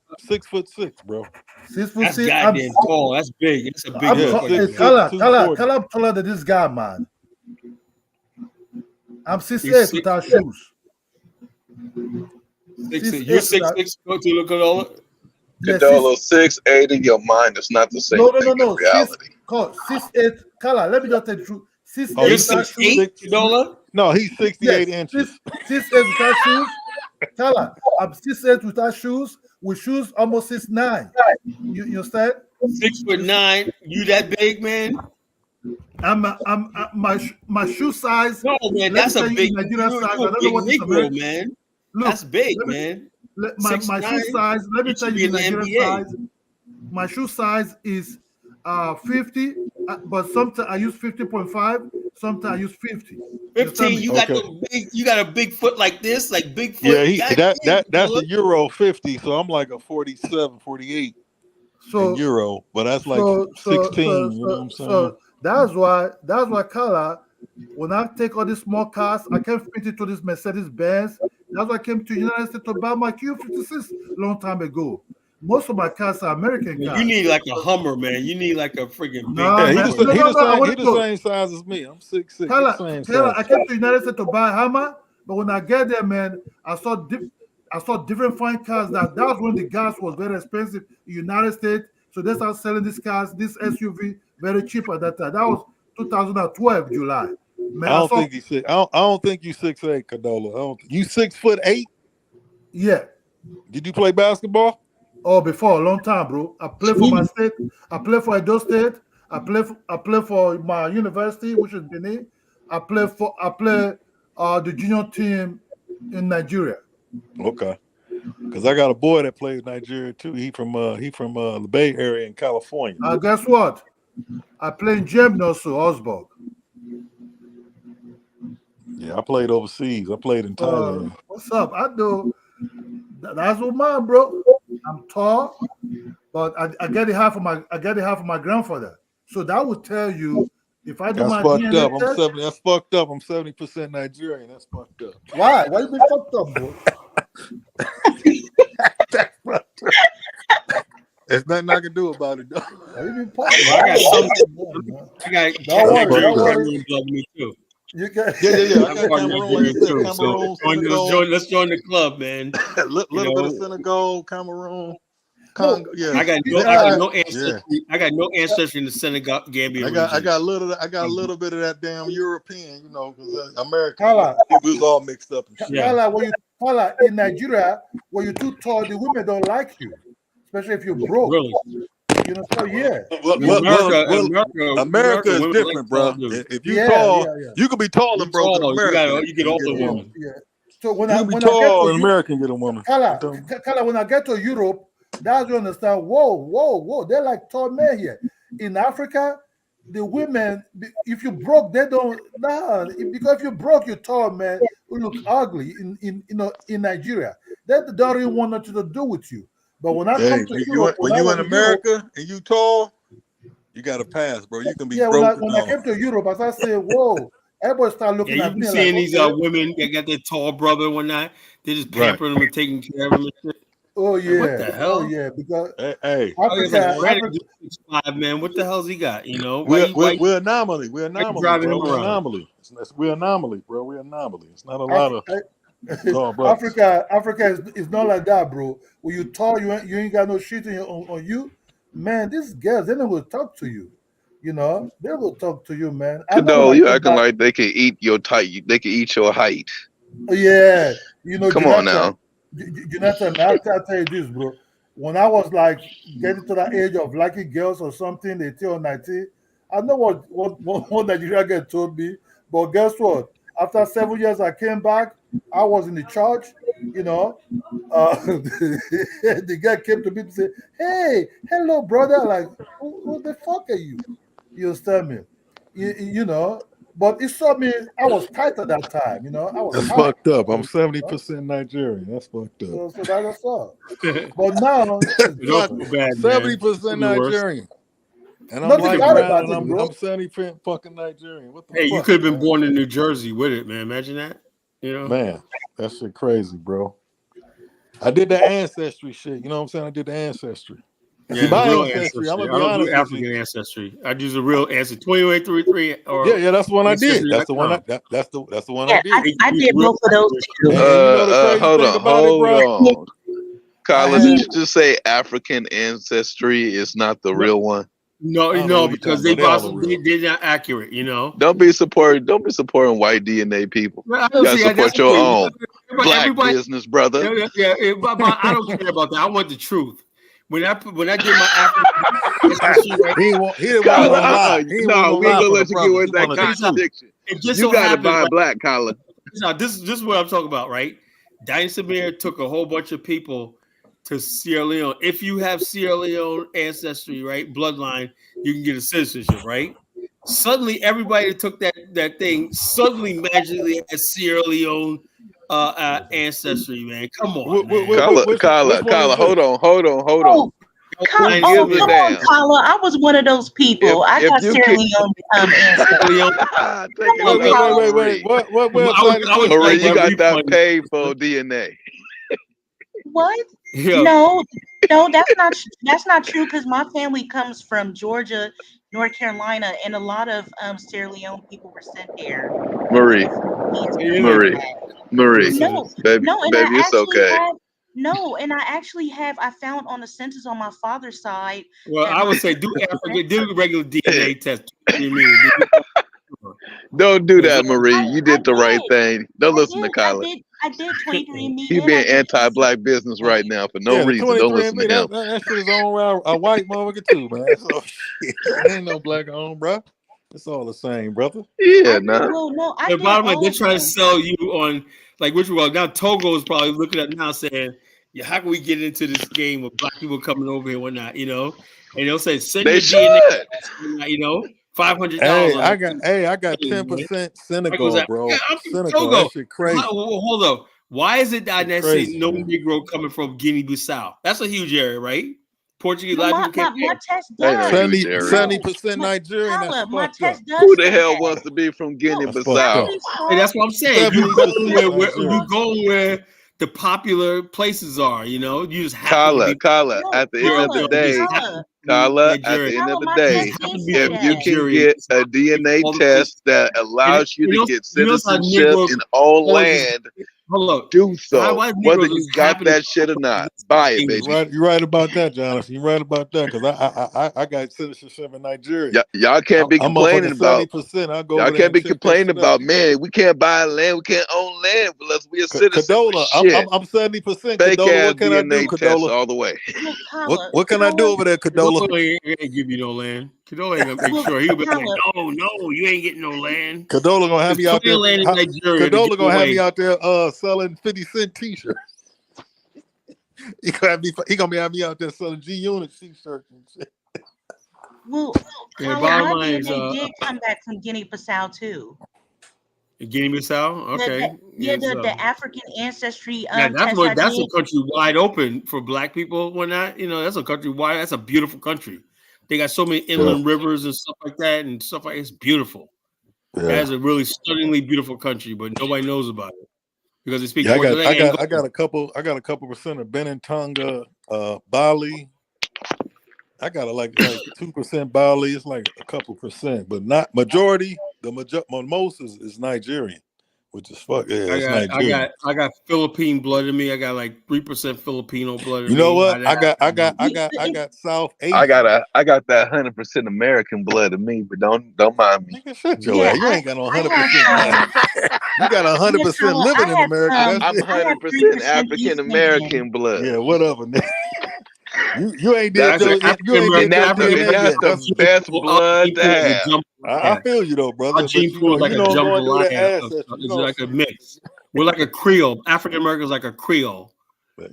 foot 6, bro. 6 foot That's 6. goddamn tall. That's big. It's a big. Tell her that this guy, man. I'm 6'8" without shoes. You're 6'6" to look at all. Condola, 6'8" in your mind is not the same thing in reality. 6'8". Kala, let me just tell you the truth. 6'8" you're 6'8", Condola? No, he's 68 inches. 6'8" without shoes. Kala, I'm 6'8" without shoes. With shoes, almost 6'9". You understand? 6'9". You that big, man? My shoe size. No, man, that's a big Nigerian size. I don't big know what Negro, man. Look, that's big, man. My shoe size. Let me tell you the Nigerian size. My shoe size is 50, but sometimes I use 50.5. Sometimes I use 50. 15. You got a big foot like this, like big foot. Yeah, that's a Euro 50. So I'm like a 47, 48 in Euro, but that's like 16. You know what I'm saying? So that's why Kala, when I take all these small cars, I can't fit into this Mercedes Benz. That's why I came to the United States to buy my Q56 long time ago. Most of my cars are American cars. You need like a Hummer, man. You need like a freaking big. He's the same size as me. I'm 6'6". Kala, I came to the United States to buy a Hummer, but when I get there, man, I saw different fine cars. That was when the gas was very expensive in the United States. So they started selling these cars, this SUV, very cheap at that time. That was 2012 July. Man, I don't think you 6'8", Condola. You 6'8"? Yeah. Did you play basketball? Oh, before a long time, bro. I play for my state. I play for Edo State. I play for my university, which is Benin. I play the junior team in Nigeria. Okay. Because I got a boy that plays Nigeria too. He from the Bay Area in California. Guess what? I play in Germany also, Augsburg. Yeah, I played overseas. I played in Thailand. What's up? I do. That's what mine, bro. I'm tall. but I get it half of my grandfather. So that would tell you if I do my fucked DNA up. test. That's fucked up. I'm 70% Nigerian. That's fucked up. Why? Why you been fucked up, bro? That's fucked up. There's nothing I can do about it, though. Why you been fucked I got some. Don't worry. Me too. You can. Yeah. I got Cameroon. So let's join the club, man. little bit of Senegal, Cameroon, Congo. Yeah, I got no ancestry. Yeah. I got no ancestry in the Senegal Gambia. I got a little bit of that damn European, because American. It was all mixed up. And shit. Kala, in Nigeria, when you're too tall, the women don't like you, especially if you're broke. Really? So yeah. America is different, bro. If you're tall, you can be tall and broke. You get all the women. Yeah. So when you I get tall, an American get a woman. Kala, when I get to Europe, that's when I understand. Whoa! They're like tall men here. In Africa, the women, if you broke, they don't. Nah, because if you broke, you're tall, man. You look ugly. In Nigeria, they don't really want nothing to do with you. But when I come to Europe, when you in America and you tall, you got to pass, bro. You can be broke. When I came to Europe, as I said, whoa, everybody start looking at me. Seeing these women that got their tall brother and whatnot, they just pampering them and taking care of them and shit. Oh yeah, what the hell? Oh yeah, because Africa, man, what the hell's he got? We're anomaly. We're anomaly, bro. We're anomaly. We're anomaly, bro. We're anomaly. It's not a lot of. Africa is not like that, bro. When you tall, you ain't got no shit on you, man. These girls, they never talk to you. They will talk to you, man. No, you acting like they can eat your height. They can eat your height. Yeah, Come on now. Jonathan, I'll tell you this, bro. When I was like getting to that age of liking girls or something, 18 or 19, I know what Nigerian girl told me, but guess what? After 7 years, I came back. I was in the church, the guy came to me and said, "Hey, hello, brother." Like, who the fuck are you? You understand me? But it saw me. I was tight at that time, That's fucked up. I'm 70% Nigerian. That's fucked up. So that's all. But now, 70% Nigerian. And I'm like, I'm 70% fucking Nigerian. What the fuck? You could have been born in New Jersey with it, man. Imagine that. Man, that shit crazy, bro. I did that ancestry shit. You know what I'm saying? I did the ancestry. Yeah, my ancestry. I'm gonna be honest. Do African ancestry. I do the real ancestry. 2833. Yeah, that's the one I did. That's the one. That's the one I did. I did both of those too. Hold on. Kyla, did you just say African ancestry is not the real one? No, because they're not accurate. Don't be supporting white DNA people. You gotta support your own black business, brother. Yeah, but I don't care about that. I want the truth. When I did my African, he didn't want to lie. No, we ain't gonna let you get with that contradiction. You gotta buy black, Kyla. This is what I'm talking about, right? Diane Samir took a whole bunch of people to Sierra Leone. If you have Sierra Leone ancestry, right, bloodline, you can get a citizenship, right? Suddenly, everybody that took that thing suddenly magically has Sierra Leone ancestry, man. Come on, Kyla, hold on. Come on, Kyla. I was one of those people. I got Sierra Leone ancestry. Wait. What website? You got that paid for DNA. What? Yeah. No, that's not true because my family comes from Georgia, North Carolina, and a lot of Sierra Leone people were sent there. Marie. No, baby, it's okay. And I found on the census on my father's side. Well, I would say do regular DNA test. Don't do that, Marie. You did the right thing. Don't listen to Kyla. I did 23andMe. He's being anti-black business right now for no reason. Don't listen to him. That shit is owned by a white motherfucker too, man. So shit, ain't no black owned, bro. It's all the same, brother. Yeah, The bottom line, they're trying to sell you on now Togo is probably looking at now saying, "Yeah, how can we get into this game with black people coming over here and whatnot?" And they'll say, "Send your DNA." $500. I got 10% Senegal, bro. Senegal, that shit crazy. Hold up. Why is it that I see no Negro coming from Guinea-Bissau? That's a huge area, right? Portuguese. No, A lot my, of people my came. test Ain't no does. Nigerian. 70% Nigerian. That's Tyler, my fucked up. test does Who the say hell that. wants to be from No, That's fucked after up. we Hey, saw, that's what I'm saying. You 70% going where Nigerian. you going where the popular places are. You know, you just happen to be. Kala, no, at the end of the day, Tyler, at the end of the my day, test did say if you that. can Nigerian, get a DNA all the test places. that allows you to get You know how citizenship Negroes in all always land, hold up. do so. Why Whether Negroes you just got happen to that shit or not, just buy it, English? baby. You're right about that, Jonathan. You're right about that because I got citizenship in Nigeria. Y'all can't be I'm complaining about. 70%. I go Y'all over there can't and be check that complaining shit out. about, man, we can't buy land, we can't own land unless we're a citizen. Cadola, Shit. I'm 70%. Fake Cadola, ass what can I do, DNA test Cadola? all the way. Look, Tyler, What can I do over there, Cadola? Cadola ain't give you no land. Cadola ain't gonna make sure. He'll be like, no, you ain't getting no land. Cadola gonna have me out there. Land in Nigeria Cadola gonna have me out there selling 50-cent t-shirts. He gonna have me out there selling G-Unit t-shirts and shit. well, Yeah, Tyler, bottom my line is, DNA did come back from Guinea-Bissau too. Guinea-Bissau. Okay. The African ancestry Yeah, test I that's did. a country wide open for black people. When that, that's a country wide. That's a beautiful country. They got so many inland rivers and stuff like that, and stuff like it's beautiful. Yeah. That is a really stunningly beautiful country, but nobody knows about it because they speak. Yeah, I got a couple percent of Benin Tonga, Bali. I got like 2% Bali. It's like a couple percent, but not majority. Most is Nigerian, which is fuck. Yeah, it's Nigerian. I got Philippine blood in me. I got like 3% Filipino blood in me. You know what? I got South Asian. I got that 100% American blood in me, but don't mind me. Nigga, shut your ass. You ain't got no 100%. You got 100% living in America. I'm 100% African American blood. Yeah, whatever. You ain't did That's your DNA that's yet. the best blood to have. I feel you though, brother. Our gene pool is like a jambalaya. It's like a mix. We're like a Creole. African Americans like a Creole.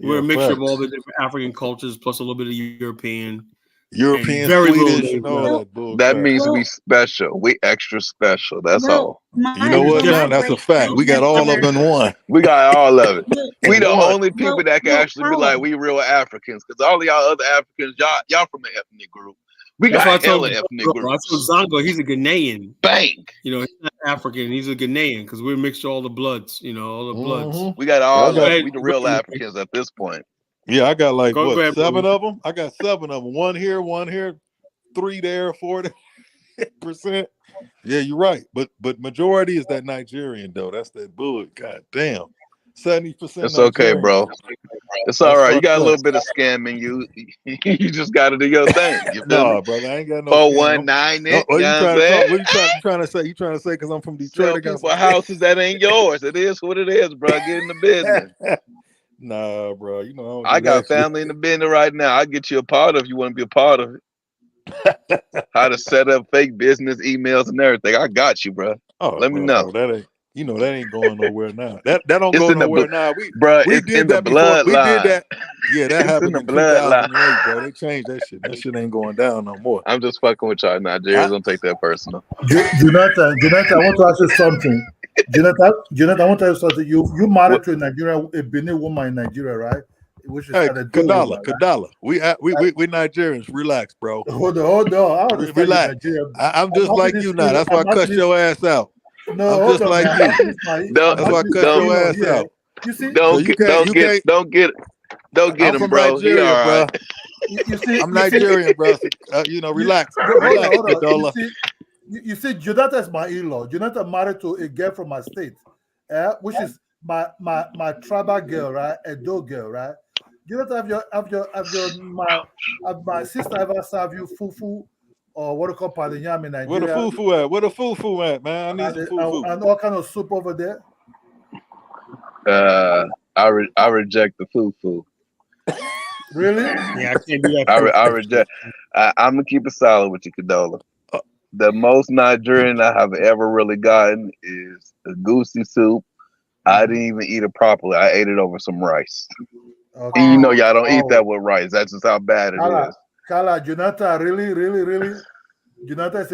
We're a mixture of all the different African cultures plus a little bit of European, Swedish, and all that bullshit. That means we special. We extra special. That's all. You know what? Now that's a fact. We got all of them in one. We got all of it. We the What? only people that can actually be like, we real Africans, because all of y'all other Africans, y'all from an ethnic group. We got hella ethnic groups. I told Zongo he's a Ghanaian. Bang. He's not African. He's a Ghanaian because we're mixed all the bloods. All the bloods. We got all of it. We the real Africans at this point. Yeah, I got like ahead, 7 of them. I got 7 of them. 1 here, 3 there, 40%. Yeah, you're right. But majority is that Nigerian though. That's that bull. God damn. 70%. It's okay, bro. It's all right. You got a little bit of scam in you. You just got to do your thing. You feel me? Brother, I ain't got no 419 it. What you trying to say? You trying to say because I'm from Detroit? Sell people houses that ain't yours. It is what it is, bro. Get in the business. Nah, bro. I got family in the business right now. I'll get you a part of it if you want to be a part of it. How to set up fake business emails and everything. I got you, bro. Let me know. That ain't going nowhere now. That don't go nowhere now. We it's did in that the before. bloodline. We did that. Yeah, that happened in 2008, bloodline. bro. They changed that shit. That shit ain't going down no more. I'm just fucking with y'all, Nigerians. Don't take that personal. Jonathan, I want to ask you something. Jonathan, I want to ask you something. You married to a Benin woman in Nigeria, right? Which is Kadala. We Nigerians. Relax, bro. Hold on. Relax. I'm just like you now. That's why I cussed your ass out. No, I'm just like you. That's why I cut your ass out. You see? Don't get him, bro. Nigeria, he all right. bro. You see, I'm Nigerian, bro. Relax. Hold on. You see, Jonathan is my in-law. Jonathan married to a girl from my state, which is my tribal girl, right? A dog girl, right? Jonathan, have my sister ever served you fufu or what do you call padinyam in Nigeria? Where the fufu at? Man, I need some fufu. And all kind of soup over there. I reject the fufu. Really? Yeah, I can't do that. I reject. I'm gonna keep it solid with you, Cadola. The most Nigerian I have ever really gotten is the goosey soup. I didn't even eat it properly. I ate it over some rice. Okay. And y'all don't eat that with rice. That's just how bad it is. Carla, Jonathan, really? Jonathan is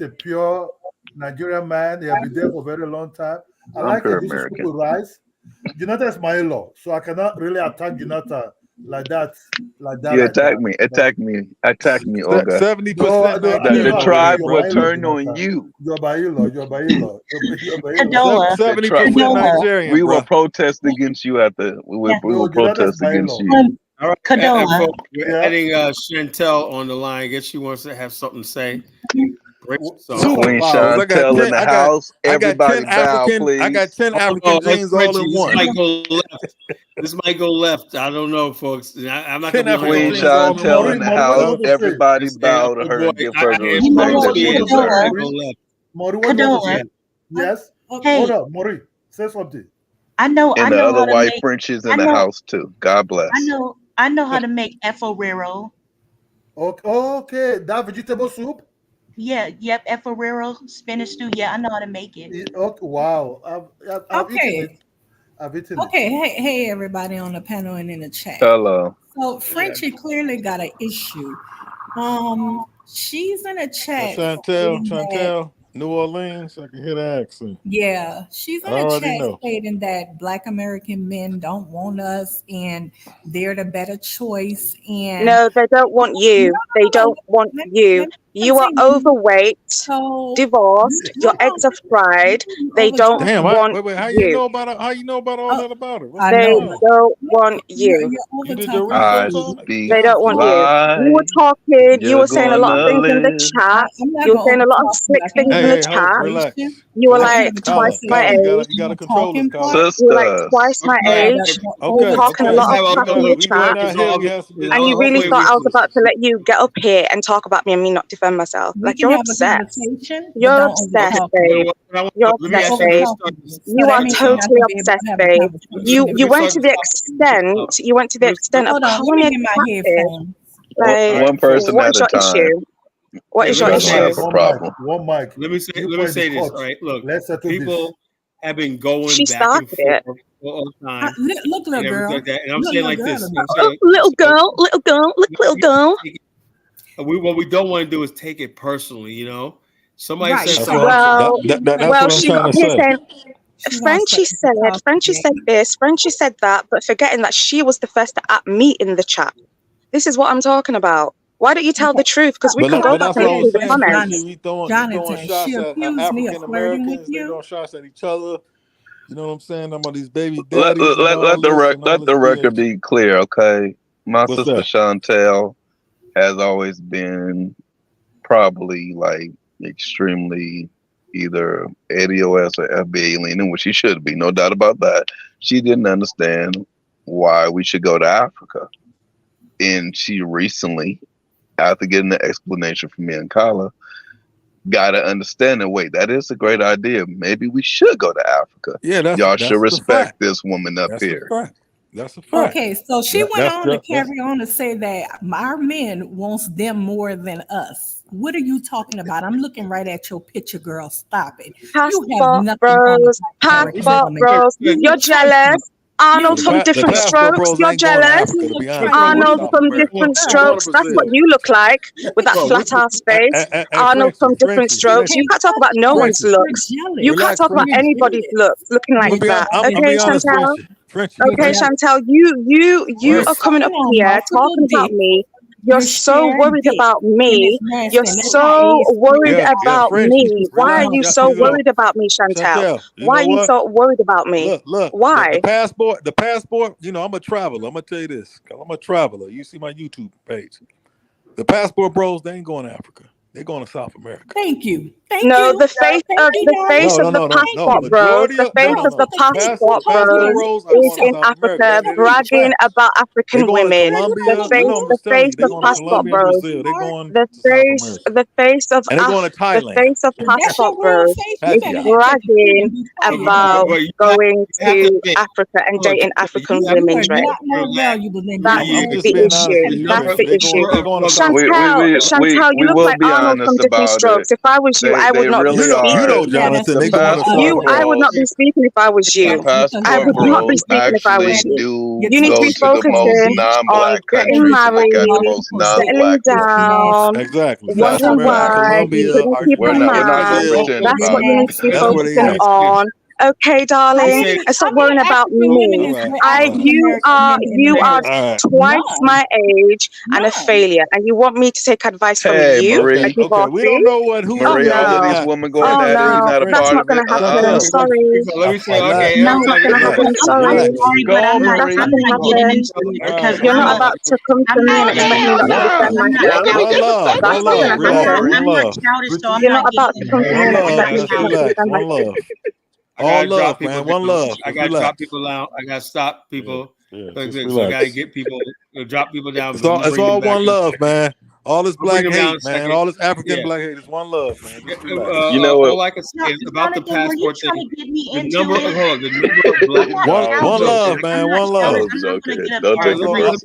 a pure Nigerian man. He has been there for a very long time. I like the soup with rice. Jonathan is my in-law, so I cannot really attack Jonathan like that, like that, You like that. attack me, Olga. 70% The tribe will turn on you. You're by law. Cadola. 70% Nigerian, We will bro. protest against you we will protest against you. All right, Cadola. folks, we're adding Chantel on the line. I guess she wants to have something to say. Queen Chantel in the house. Everybody bow, please. I got 10 African genes all in one. This might go left. I don't know, folks. I'm not going to be Queen Chantel in the house. Everybody bow to her and give her the respect that she deserves. Cadola. Yes. Hey. Hold up, Maury. Say something. I know. And I the know other how to white make, Frenchies in the house too. God bless. I know how to make eforero. Okay, that vegetable soup. Yeah. Yep. Eforero spinach stew. Yeah, I know how to make it. Okay, wow. I've eaten it. I've eaten it. Hey, everybody on the panel and in the chat. Hello. So Frenchie clearly got an issue. She's in a chat. Chantel, New Orleans. I can hear the accent. Yeah, she's in a chat stating that Black American men don't want us and they're the better choice. And no, they don't want you. They don't want you. You are overweight, divorced. Your eggs are fried. They don't want wait. How you. you know about it? How you know about all that about it? They don't want you. You did your research on it? They don't want you. You were talking. You were saying a lot of things in the chat. You were saying a lot of slick things in the chat. Relax. You were like twice my age. You got to control this, you were like twice my age. You were talking a lot of crap in the chat. And you really thought I was about to let you get up here and talk about me and me not defend myself. Like, you're obsessed. You're obsessed, babe. You're obsessed, babe. You are totally obsessed, babe. You went to the extent. You went to the extent of calling me a catfish. Like, one person what at is a your time. issue? What is your issue? One mic. Let me say this. All right, look, people have been going back and forth all the time. Look, little girl. Like that. And I'm saying like this. Little girl, look, little girl. What we don't want to do is take it personally, you know. Somebody says something. That's what I'm trying to say. Frenchie said this, Frenchie said that, but forgetting that she was the first to at me in the chat. This is what I'm talking about. Why don't you tell the truth? Because we can go back and look through the comments. We throwing shots at African Americans. They throwing shots at each other. You know what I'm saying? I'm on these baby daddies. Let the record be clear, okay? My sister Chantel has always been probably like extremely either ADOS or FBA leaning, which she should be, no doubt about that. She didn't understand why we should go to Africa. And she recently, after getting the explanation from me and Kala, got to understand that, wait, that is a great idea. Maybe we should go to Africa. Yeah, y'all should respect this woman up here. That's a fact. Okay, so she went on to carry on to say that our men wants them more than us. What are you talking about? I'm looking right at your picture, girl. Stop it. Passport bros. You're jealous. Arnold from Different Strokes, you're jealous. Arnold from Different Strokes, that's what you look like with that flat ass face. Arnold from Different Strokes. You can't talk about no one's looks. You can't talk about anybody's looks looking like that. Okay, Chantel? Okay, Chantel, you are coming up here talking about me. You're so worried about me. You're so worried about me. Why are you so worried about me, Chantel? Why are you so worried about me? Look. Why? The passport, you know, I'm a traveler. I'm going to tell you this. I'm a traveler. You see my YouTube page. The passport bros, they ain't going to Africa. They're going to South America. Thank you. The face of the passport bros. The face of the passport bros is in Africa, bragging about African women. The face of passport bros. The face of passport bros is bragging about going to Africa and dating African women. That's the issue. That's the issue. Chantel, you look like Arnold from Different Strokes. If I was you, I would not be speaking. Jonathan, I would not be speaking if I was you. I would not be speaking if I was you. You need to be focusing on getting married, settling down, wondering why you couldn't keep a man. That's what you need to be focusing on. Okay, darling, and stop worrying about me. You are twice my age and a failure, and you want me to take advice from Hey, you? Marie. Okay, we don't know what who. Marie, all of these women going at it. You're not a that's part not of it. gonna happen. I'm sorry. Let me say, okay, That's not gonna happen. I'm sorry. sorry, but I'm not That's not gonna getting happen. into it because You're not about to come to me and expect me not to defend myself. That's not gonna happen. I'm not childish, so I'm You're not about to come to me and expect me Just to relax. defend One myself. love. I gotta drop man. people. One love. I gotta drop people out. I gotta stop people. So I gotta get people, drop people down. It's all one love, man. All this black hate, man. All this African Yeah. black hate is one love, man. Just relax. You know what? All I can say is about the passport thing. The number of black one love, man. One love.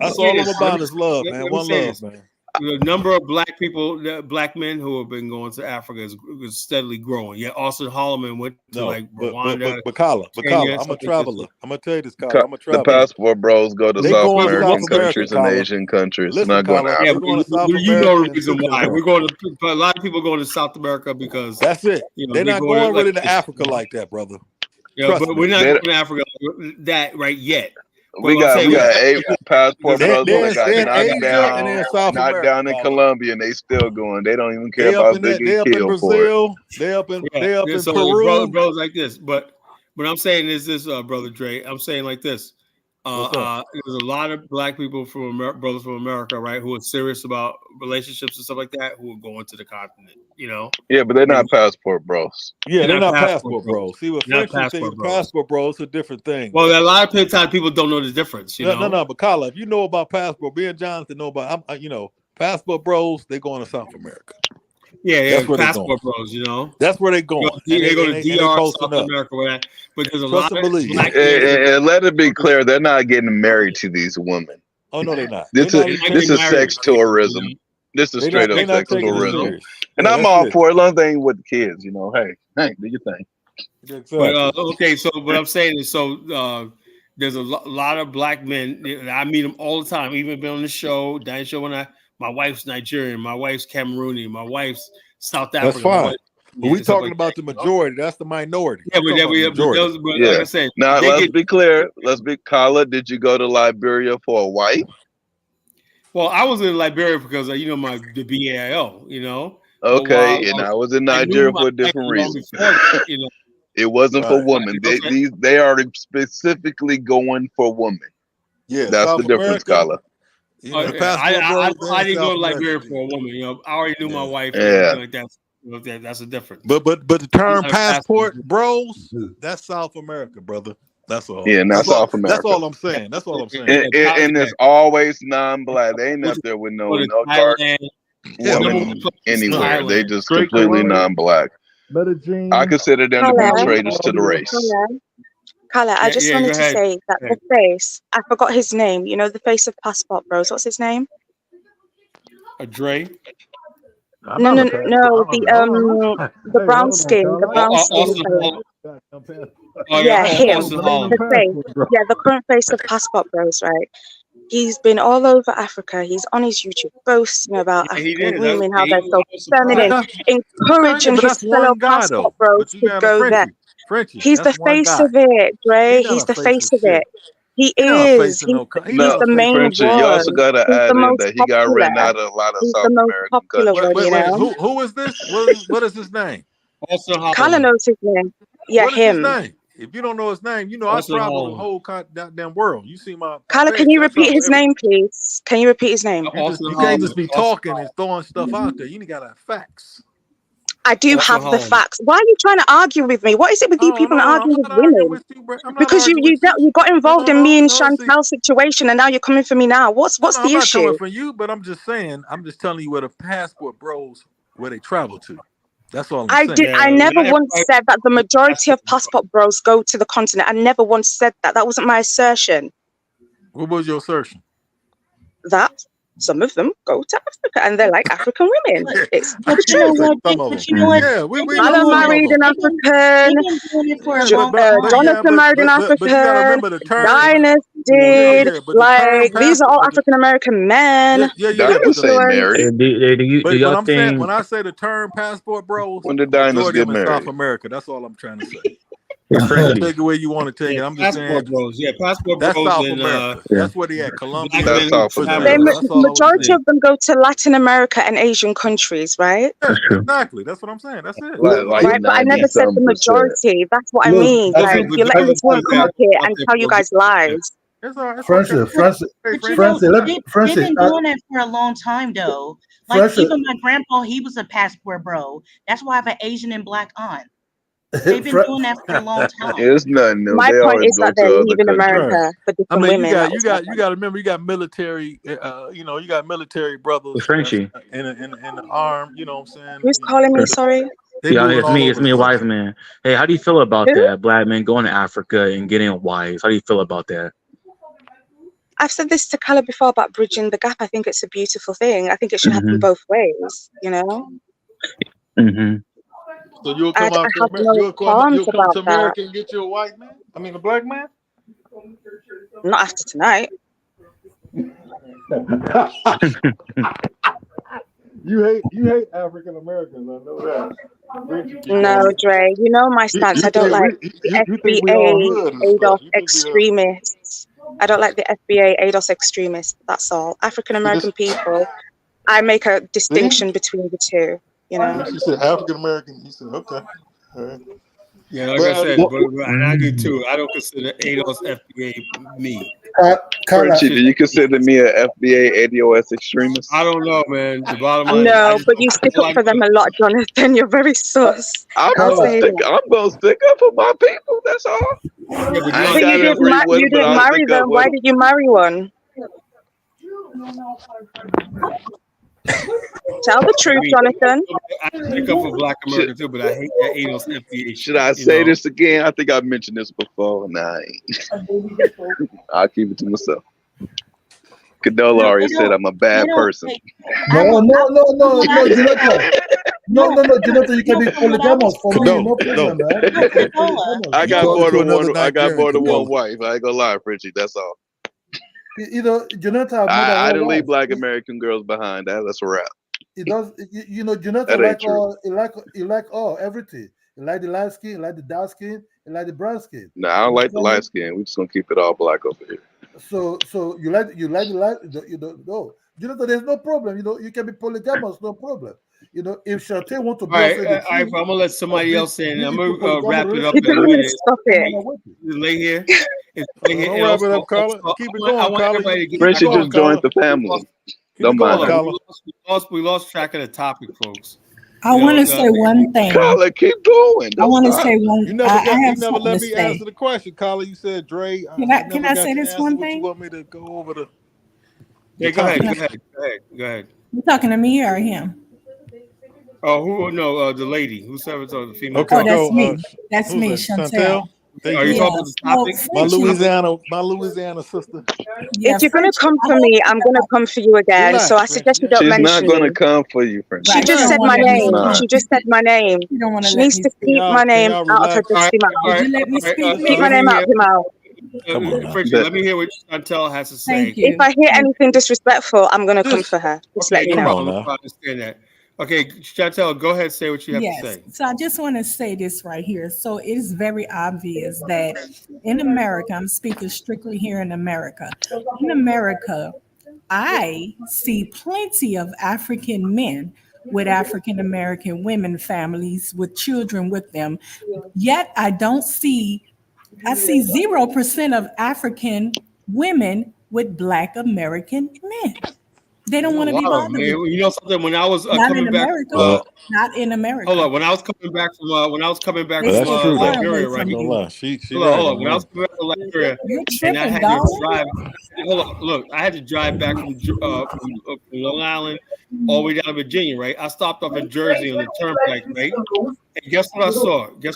That's all I'm about is love, man. One love, man. The number of black people, black men who have been going to Africa is steadily growing. Yeah, Austin Holloman went to Rwanda. But Kala, I'm a traveler. I'm gonna tell you this, Kala. I'm a traveler. The passport bros go to South American countries and Asian countries. Listen, not going to Kala, Africa. You know the reason why. We're going to a lot of people going to South America because that's it. They're not going really to Africa like that, brother. Yeah, but we're not going to Africa that right yet. We got 8 passport brothers that got knocked down in Colombia, and they still going. They don't even care about if they get killed for it. They up in Peru. Brothers like this, but what I'm saying is this, brother Dre. I'm saying like this. There's a lot of black people brothers from America, right, who are serious about relationships and stuff like that, who are going to the continent. You know. Yeah, but they're not passport bros. Yeah, they're not passport bros. See what French think passport bros is a different thing. Well, a lot of times people don't know the difference. You know? No. But Kala, if you know about passport, me and Jonathan know about. Passport bros. They going to South America. Yeah, that's where passport bros. You know, that's where they going. They go to DR, South America, right? But there's a lot of black and let it be clear, they're not getting married to these women. Oh no, they're not. This is sex tourism. This is straight up sex tourism. And I'm all for it. Long thing with the kids, you know. Hey, do your thing. But, okay, so what I'm saying is, there's a lot of black men. I meet them all the time. Even been on the show, Diane show when my wife's Nigerian, my wife's Cameroonian, my wife's South African. That's fine. But we're talking about the majority. That's the minority. Yeah, but like I said, now let's be clear. Kala, did you go to Liberia for a wife? Well, I was in Liberia because the BAL, you know. Okay, and I was in Nigeria for a different reason. You know. It wasn't for women. They are specifically going for women. Yeah, that's South the difference, Kala. I didn't go to Liberia for a woman. You know, I already knew my wife. Yeah, like that. That's a difference. But the term passport bros, that's South America, brother. That's all. Yeah, not South America. That's all I'm saying. That's all I'm saying. And it's always non-black. They ain't up there with no dark woman anywhere. They just completely non-black. I consider them to be traitors to the race. Kala, I just wanted to say that the face, I forgot his name. You know, the face of passport bros. What's his name? Dre. No, the brown skin, the brown skin. Yeah, him. The face. Yeah, the current face of passport bros, right? He's been all over Africa. He's on his YouTube boasting about African women, how they're so feminine, encouraging his fellow passport bros to go there. He's the face of it, Dre. He's the face of it. He is. He's the main one. You also got to add in that he got written out of a lot of South American countries. Who is this? What is his name? Kala knows his name. Yeah, what him. Is his name? If you don't know his name, you know I travel the whole goddamn world. You see my Kala, can you repeat his name, please? Can you repeat his name? You can't just be talking and throwing stuff out there. You gotta have facts. I do have the facts. Why are you trying to argue with me? What is it with you people arguing with women? Because you got involved in me and Chantel's situation, and now you're coming for me now. What's the issue? I'm not coming for you, but I'm just saying. I'm just telling you where the passport bros where they travel to. That's all I'm saying. I never once said that the majority of passport bros go to the continent. I never once said that. That wasn't my assertion. What was your assertion? That some of them go to Africa and they're like African women. It's but you know what? Yeah, Alan married an African. Jonathan married an African. Dinus did. Like these are all African American men. But I'm saying when I say the term passport bros, when did Dinus get married? South America. That's all I'm trying to say. Take it where you want to take it. I'm just saying. Bros. Yeah, passport that's bros. South and, America. That's where they at. Colombia. That's South America. Majority of them go to Latin America and Asian countries, right? That's true. Exactly. That's what I'm saying. That's it. Right, but I never said the majority. That's what I mean. Like, you're letting this one come up here and tell you guys lies. Francis, they've been doing that for a long time, though. Like, even my grandpa, he was a passport bro. That's why I have an Asian and black aunt. They've been doing that for a long time. It's nothing new. My they point is that they're leaving countries. America for different women. You got to remember, you got military. You got military brothers Frenchie in the arm. You know what I'm saying? Who's calling me? Sorry. Yeah, it's me, wise man. Hey, how do you feel about that? Black men going to Africa and getting wives. How do you feel about that? I've said this to Kala before about bridging the gap. I think it's a beautiful thing. I think it should happen both ways. You know. Mm-hmm. So you'll come out you'll come to America and get you a white man? I mean, a black man? Not after tonight. You hate African Americans. I know that. No, Dre. You know my stance. I don't like the FBA ADOS extremists. I don't like the FBA ADOS extremists. That's all. African American people. I make a distinction between the two. You know. She said African American. You said okay. All right. Yeah, like I said, and I do too. I don't consider ADOS FBA me. Frenchie, do you consider me an FBA ADOS extremist? I don't know, man. The bottom line. No, but you stick up for them a lot, Jonathan. You're very sus. I'm gonna stick up for my people. That's all. Yeah, but you didn't marry them. Why did you marry one? Tell the truth, Jonathan. I stick up for Black America too, but I hate that ADOS FBA. Should I say this again? I think I mentioned this before. Nah, I'll keep it to myself. Cadola already said I'm a bad person. No, Jonathan. No, Jonathan, you can be polygamous for me. No problem, man. I got more than one wife. I ain't gonna lie, Frenchie. That's all. You know, Jonathan. I didn't leave Black American girls behind. That's a wrap. It does. You know, Jonathan like everything. You like the light skin, you like the dark skin, you like the brown skin. No, I don't like the light skin. We're just gonna keep it all black over here. So you like the light. You don't know. Jonathan, there's no problem. You know, you can be polygamous, no problem. You know, if Shantae want to be I'm gonna let somebody else in. I'm gonna wrap it up. Stop it. Lay here. Don't wrap it up, Carla. Keep it going, Carla. Frenchie just joined the family. Don't mind her. We lost track of the topic, folks. I want to say one thing. Carla, keep going. I want to say one. You never let me answer the question, Carla. You said, Dre. Can I say this one thing? You want me to go over the? Yeah, go ahead. You talking to me or him? Oh, who? No, the lady who said the female. Okay, that's me. That's me, Chantel. Are you talking to the topic? My Louisiana sister. If you're gonna come for me, I'm gonna come for you again. So I suggest you don't mention me. She's not gonna come for you, French. She just said my name. She just said my name. She needs to keep my name out of her dusty mouth. Keep my name out of your mouth. Frenchie, let me hear what Chantel has to say. If I hear anything disrespectful, I'm gonna come for her. Just let you know. I understand that. Okay, Chantel, go ahead. Say what you have to say. So I just want to say this right here. So it is very obvious that in America, I'm speaking strictly here in America. In America, I see plenty of African men with African American women families with children with them. Yet I see 0% of African women with Black American men. They don't want to be bothered. You know something? When I was not coming in back, America, not in America. Hold on. When I was coming back from Liberia, right? Hold on. When I was coming back from Liberia, and I had to drive. Hold on. Look, I had to drive back from Long Island all the way down to Virginia, right? I stopped off in Jersey on the turnpike, right? And guess what I saw? It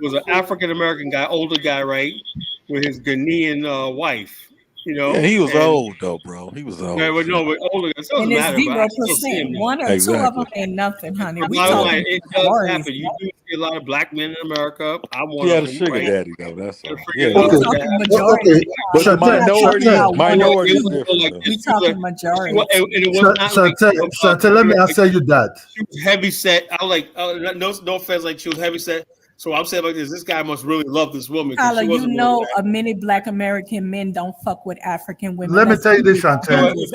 was an African American guy, older guy, right, with his Ghanaian wife. You know, yeah, he was old though, bro. He was old. Yeah, but no, but older. It doesn't matter. 0%. One or two of them ain't nothing, honey. It does happen. You do see a lot of Black men in America. I want. He had a sugar daddy though. That's all. Yeah. Majority. But the minority is different. We talking majority. Chantel, let me answer you that. She was heavy set. I like no offense, like she was heavy set. So I'm saying like this guy must really love this woman because Tyler, she wasn't. many Black American men don't fuck with African women. Let me tell you this, Chantel. Let's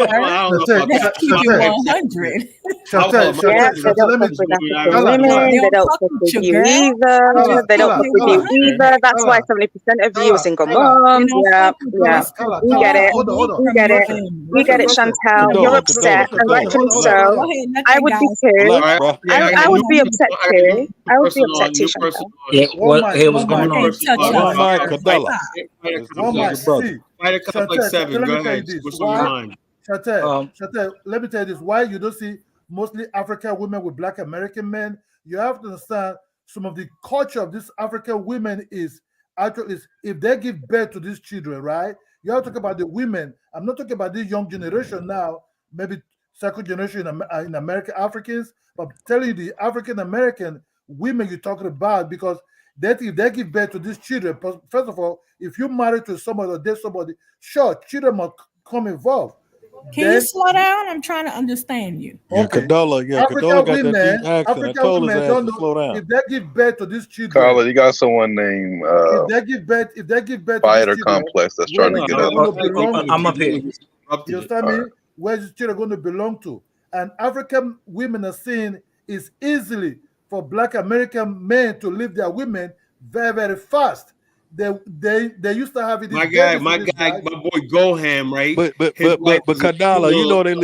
keep it 100. Yeah, they don't fuck with African women. They don't fuck with you either. They don't fuck with you either. That's why 70% of you are single moms. Yeah, yeah. We get it. We get it. We get it, Chantel. You're upset, and rightfully so. I would be too. I would be upset too. I would be upset too, Chantel. Yeah, what's going on? One mic, Cadella. Fight a couple like 7. Go ahead. What's on your mind? Chantel, let me tell you this. Why you don't see mostly African women with Black American men? You have to understand some of the culture of these African women is actually if they give birth to these children, right? You have to talk about the women. I'm not talking about this young generation now, maybe second generation in American Africans, but I'm telling you the African American women you're talking about, because that if they give birth to these children, first of all, if you're married to somebody or date somebody, sure, children must come involved. Can you slow down? I'm trying to understand you. Yeah, Okay. Cadola, African got women, that deep accent. I African told his women ass don't to slow know down. if they give birth to these children. Carla, you got someone named if they give birth to Fighter these children, Complex that's trying to get up. I'm up here. You understand me? Where these children going to belong to? And African women are saying it's easily for Black American men to leave their women very, very fast. They used to have it. My boy Goham, right? But Kadala, you know they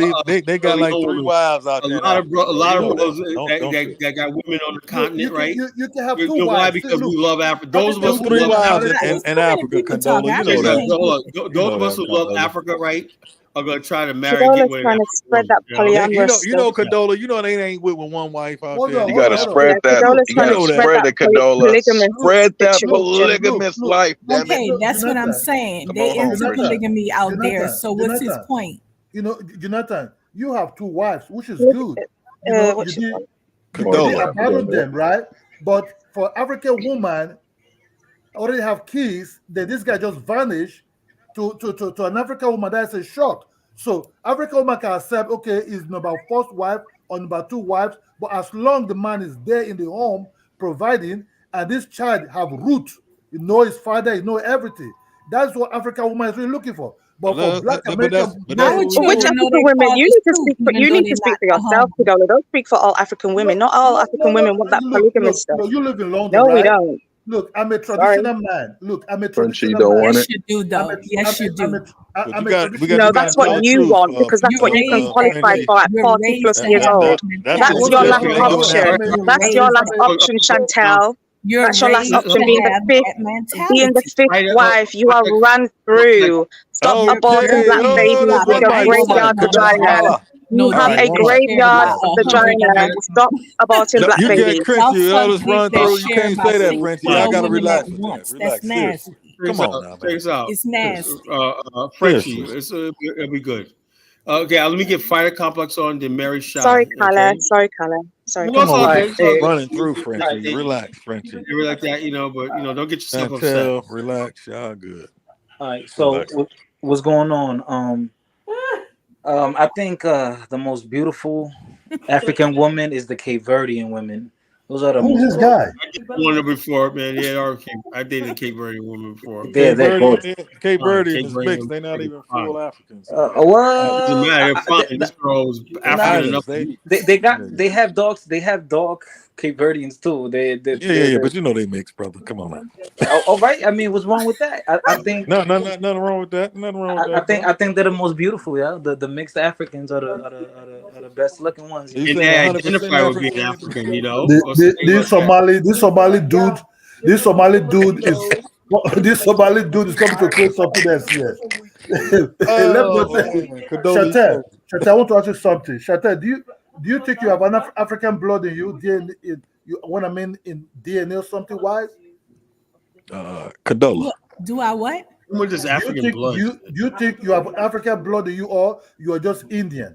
got like 3 wives out there. A lot of brothers that got women on the continent, right? You can have 2 wives. Why? Because we love Africa. Those of us who 3 love wives Africa, in Africa, Kadola, you know that. Those of us who love Africa, right, are gonna try to marry. Kadola's trying to spread that polyamorous you know, Kadola, you know they ain't with one wife out there. You gotta spread that. You gotta spread the Kadola. Spread that polygamous life. Damn Okay, it. that's what I'm saying. They into polygamy out there. So what's his point? You know, Jonathan, you have 2 wives, which is good. You know, you did abandon them, right? But for African woman already have kids, then this guy just vanished to an African woman. That's a shock. So African woman can accept, okay, is number 1st wife or number 2 wives, but as long the man is there in the home providing, and this child have root, you know his father, you know everything. That's what African woman is really looking for. But for Black American, which African women? You need to speak for yourself, Kadola. Don't speak for all African women. Not all African women want that polygamous stuff. You live in London, no, right? We don't. Look, I'm a traditional man. Look, I'm a traditional man. Yes, you do, though. Yes, you do. No, that's what you want, because that's what you can qualify for at 40 plus years old. That's your last option. That's your last option, Chantel. That's your last option, being the 5th wife. You are run through. Stop aborting Black babies with your graveyard vagina. You have a graveyard vagina. Stop aborting Black babies. You can't Frenchie. I'll just run through. You can't say that, Frenchie. I gotta relax. That's nasty. Come on now, man. It's nasty. Frenchie, it'll be good. Okay, let me get Fighter Complex on the Mary Shah. Sorry, Carla. Sorry. Come on, running through, Frenchie. Relax, Frenchie. You're like that, but don't get yourself upset. upset. Relax, y'all good. All right, so what's going on? I think the most beautiful African woman is the Cape Verdean women. Those are the Who's this guy? I did one before, man. Yeah, I dated a Cape Verdean woman before. Cape Verdean is mixed. They're not even full Africans. What? Doesn't matter. Fine. This girl was African enough. They have dogs. They have dog Cape Verdeans too. Yeah, but you know they mix, brother. Come on, man. All right. I mean, what's wrong with that? I think nothing wrong with that. Nothing wrong with that. I think they're the most beautiful. Yeah, the mixed Africans are the best looking ones. And they identify with being African, This Somali dude is coming to create something else here. Chantel, I want to ask you something. Chantel, do you think you have enough African blood in you? In DNA or something wise? Cadola. Do I what? We're just African blood. Do you think you have African blood in you, or you are just Indian?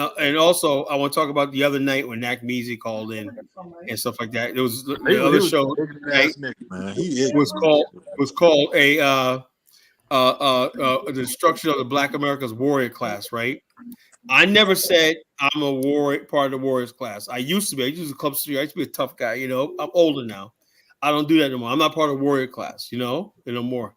and also I want to talk about the other night when Nack Measy called in and stuff like that. It was He the other was show an ignorant ass nigga, man. He was ignorant. called a the destruction of the Black America's warrior class, right? I never said I'm a warrior, part of the warriors class. I used to be. I used to club street. I used to be a tough guy. You know, I'm older now. I don't do that anymore. I'm not part of the warrior class. You know, no more.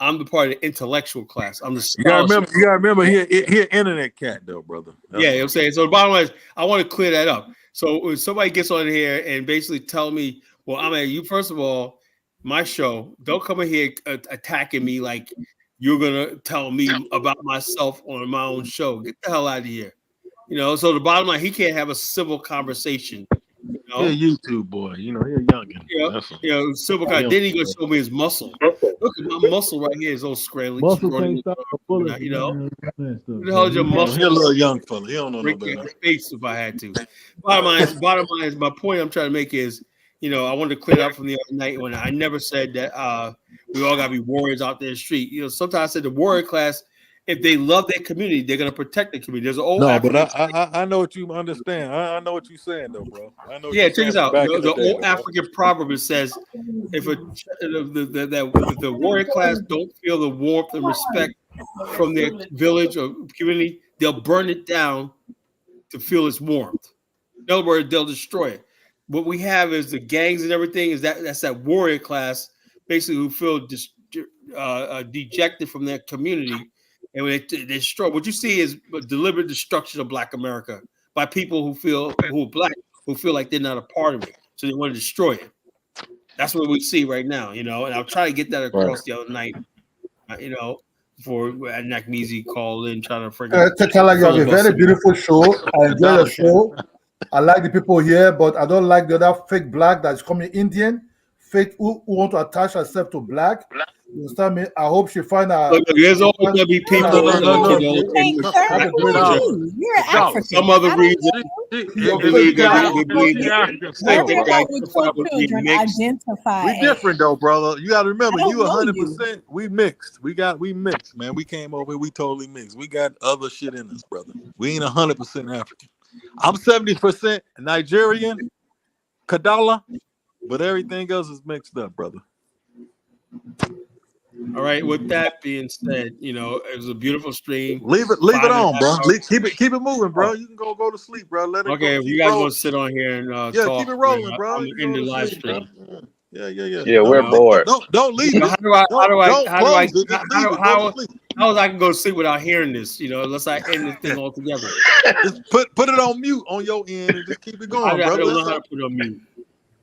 I'm the part of the intellectual class. I'm the scholarship. You gotta remember, he an internet cat though, brother. That's I'm saying. So the bottom line is, I want to clear that up. So when somebody gets on here and basically tell me, well, I'm at you. First of all, my show. Don't come in here attacking me like you're gonna tell me about myself on my own show. Get the hell out of here. You know. So the bottom line, he can't have a civil conversation. You know? He a YouTube boy. You know, he a youngin. Civil conversation. Then he gonna show me his muscle. Look at my muscle right here. Is all scrawny. Muscle can't stop a bullet. You know. What the hell is your muscle? He a little young fella. He don't know no better. Face if I had to. Bottom line is, my point I'm trying to make is, you know, I wanted to clear it up from the other night when I never said that we all gotta be warriors out there in the street. You know, sometimes I said the warrior class, if they love their community, they're gonna protect the community. There's an old I know what you understand. I know what you're saying though, bro. I know. Yeah, check this out. The old African proverb says, if the warrior class don't feel the warmth and respect from their village or community, they'll burn it down to feel its warmth. In other words, they'll destroy it. What we have is the gangs and everything. That's that warrior class, basically, who feel dejected from their community, and when they destroy. What you see is a deliberate destruction of Black America by people who are Black, who feel like they're not a part of it, so they want to destroy it. That's what we see right now, you know. And I'll try to get that across the other night, you know. For Nakmeezy called in trying to freaking. You have a very beautiful show. I enjoy your show. I like the people here, but I don't like the other fake Black that's coming Indian, fake who want to attach herself to Black. You understand me? I hope she find a. Look, there's always going to be people. You're African. Some other reason. We different though, brother. You got to remember, you 100%. We mixed. We mixed, man. We came over. We totally mixed. We got other shit in us, brother. We ain't 100% African. I'm 70% Nigerian, Kadala, but everything else is mixed up, brother. All right. With that being said, you know, it was a beautiful stream. Leave it on, bro. Keep it moving, bro. You can go to sleep, bro. Let it okay, go. if you guys want to sit on here and talk, keep it rolling, bro. I'm in the live stream. Yeah. Yeah, we're bored. Don't leave it. How is I can go to sleep without hearing this? You know, unless I end this thing altogether. Just put it on mute on your end and just keep it going, bro. I don't know how to put it on mute.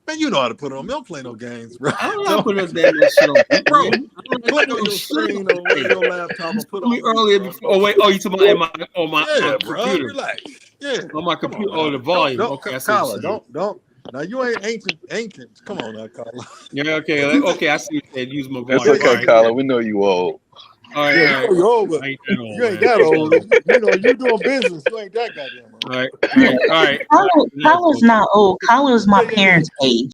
Man, you know how to put it on. Don't play no games, bro. I don't know how to put it on mute, bro. Click on your screen on your laptop and put it on earlier before. Oh wait, you talking about on my computer? Relax. Yeah, on my computer. The volume. Okay, I see. Don't. Now you ain't ancient. Come on now, Carla. Yeah, okay. I see. You said use my volume. It's okay, Carla. We know you old. All right, you're old, but you ain't that old. You know, you doing business. You ain't that goddamn old. All right. Carla's not old. Carla's my parents' age.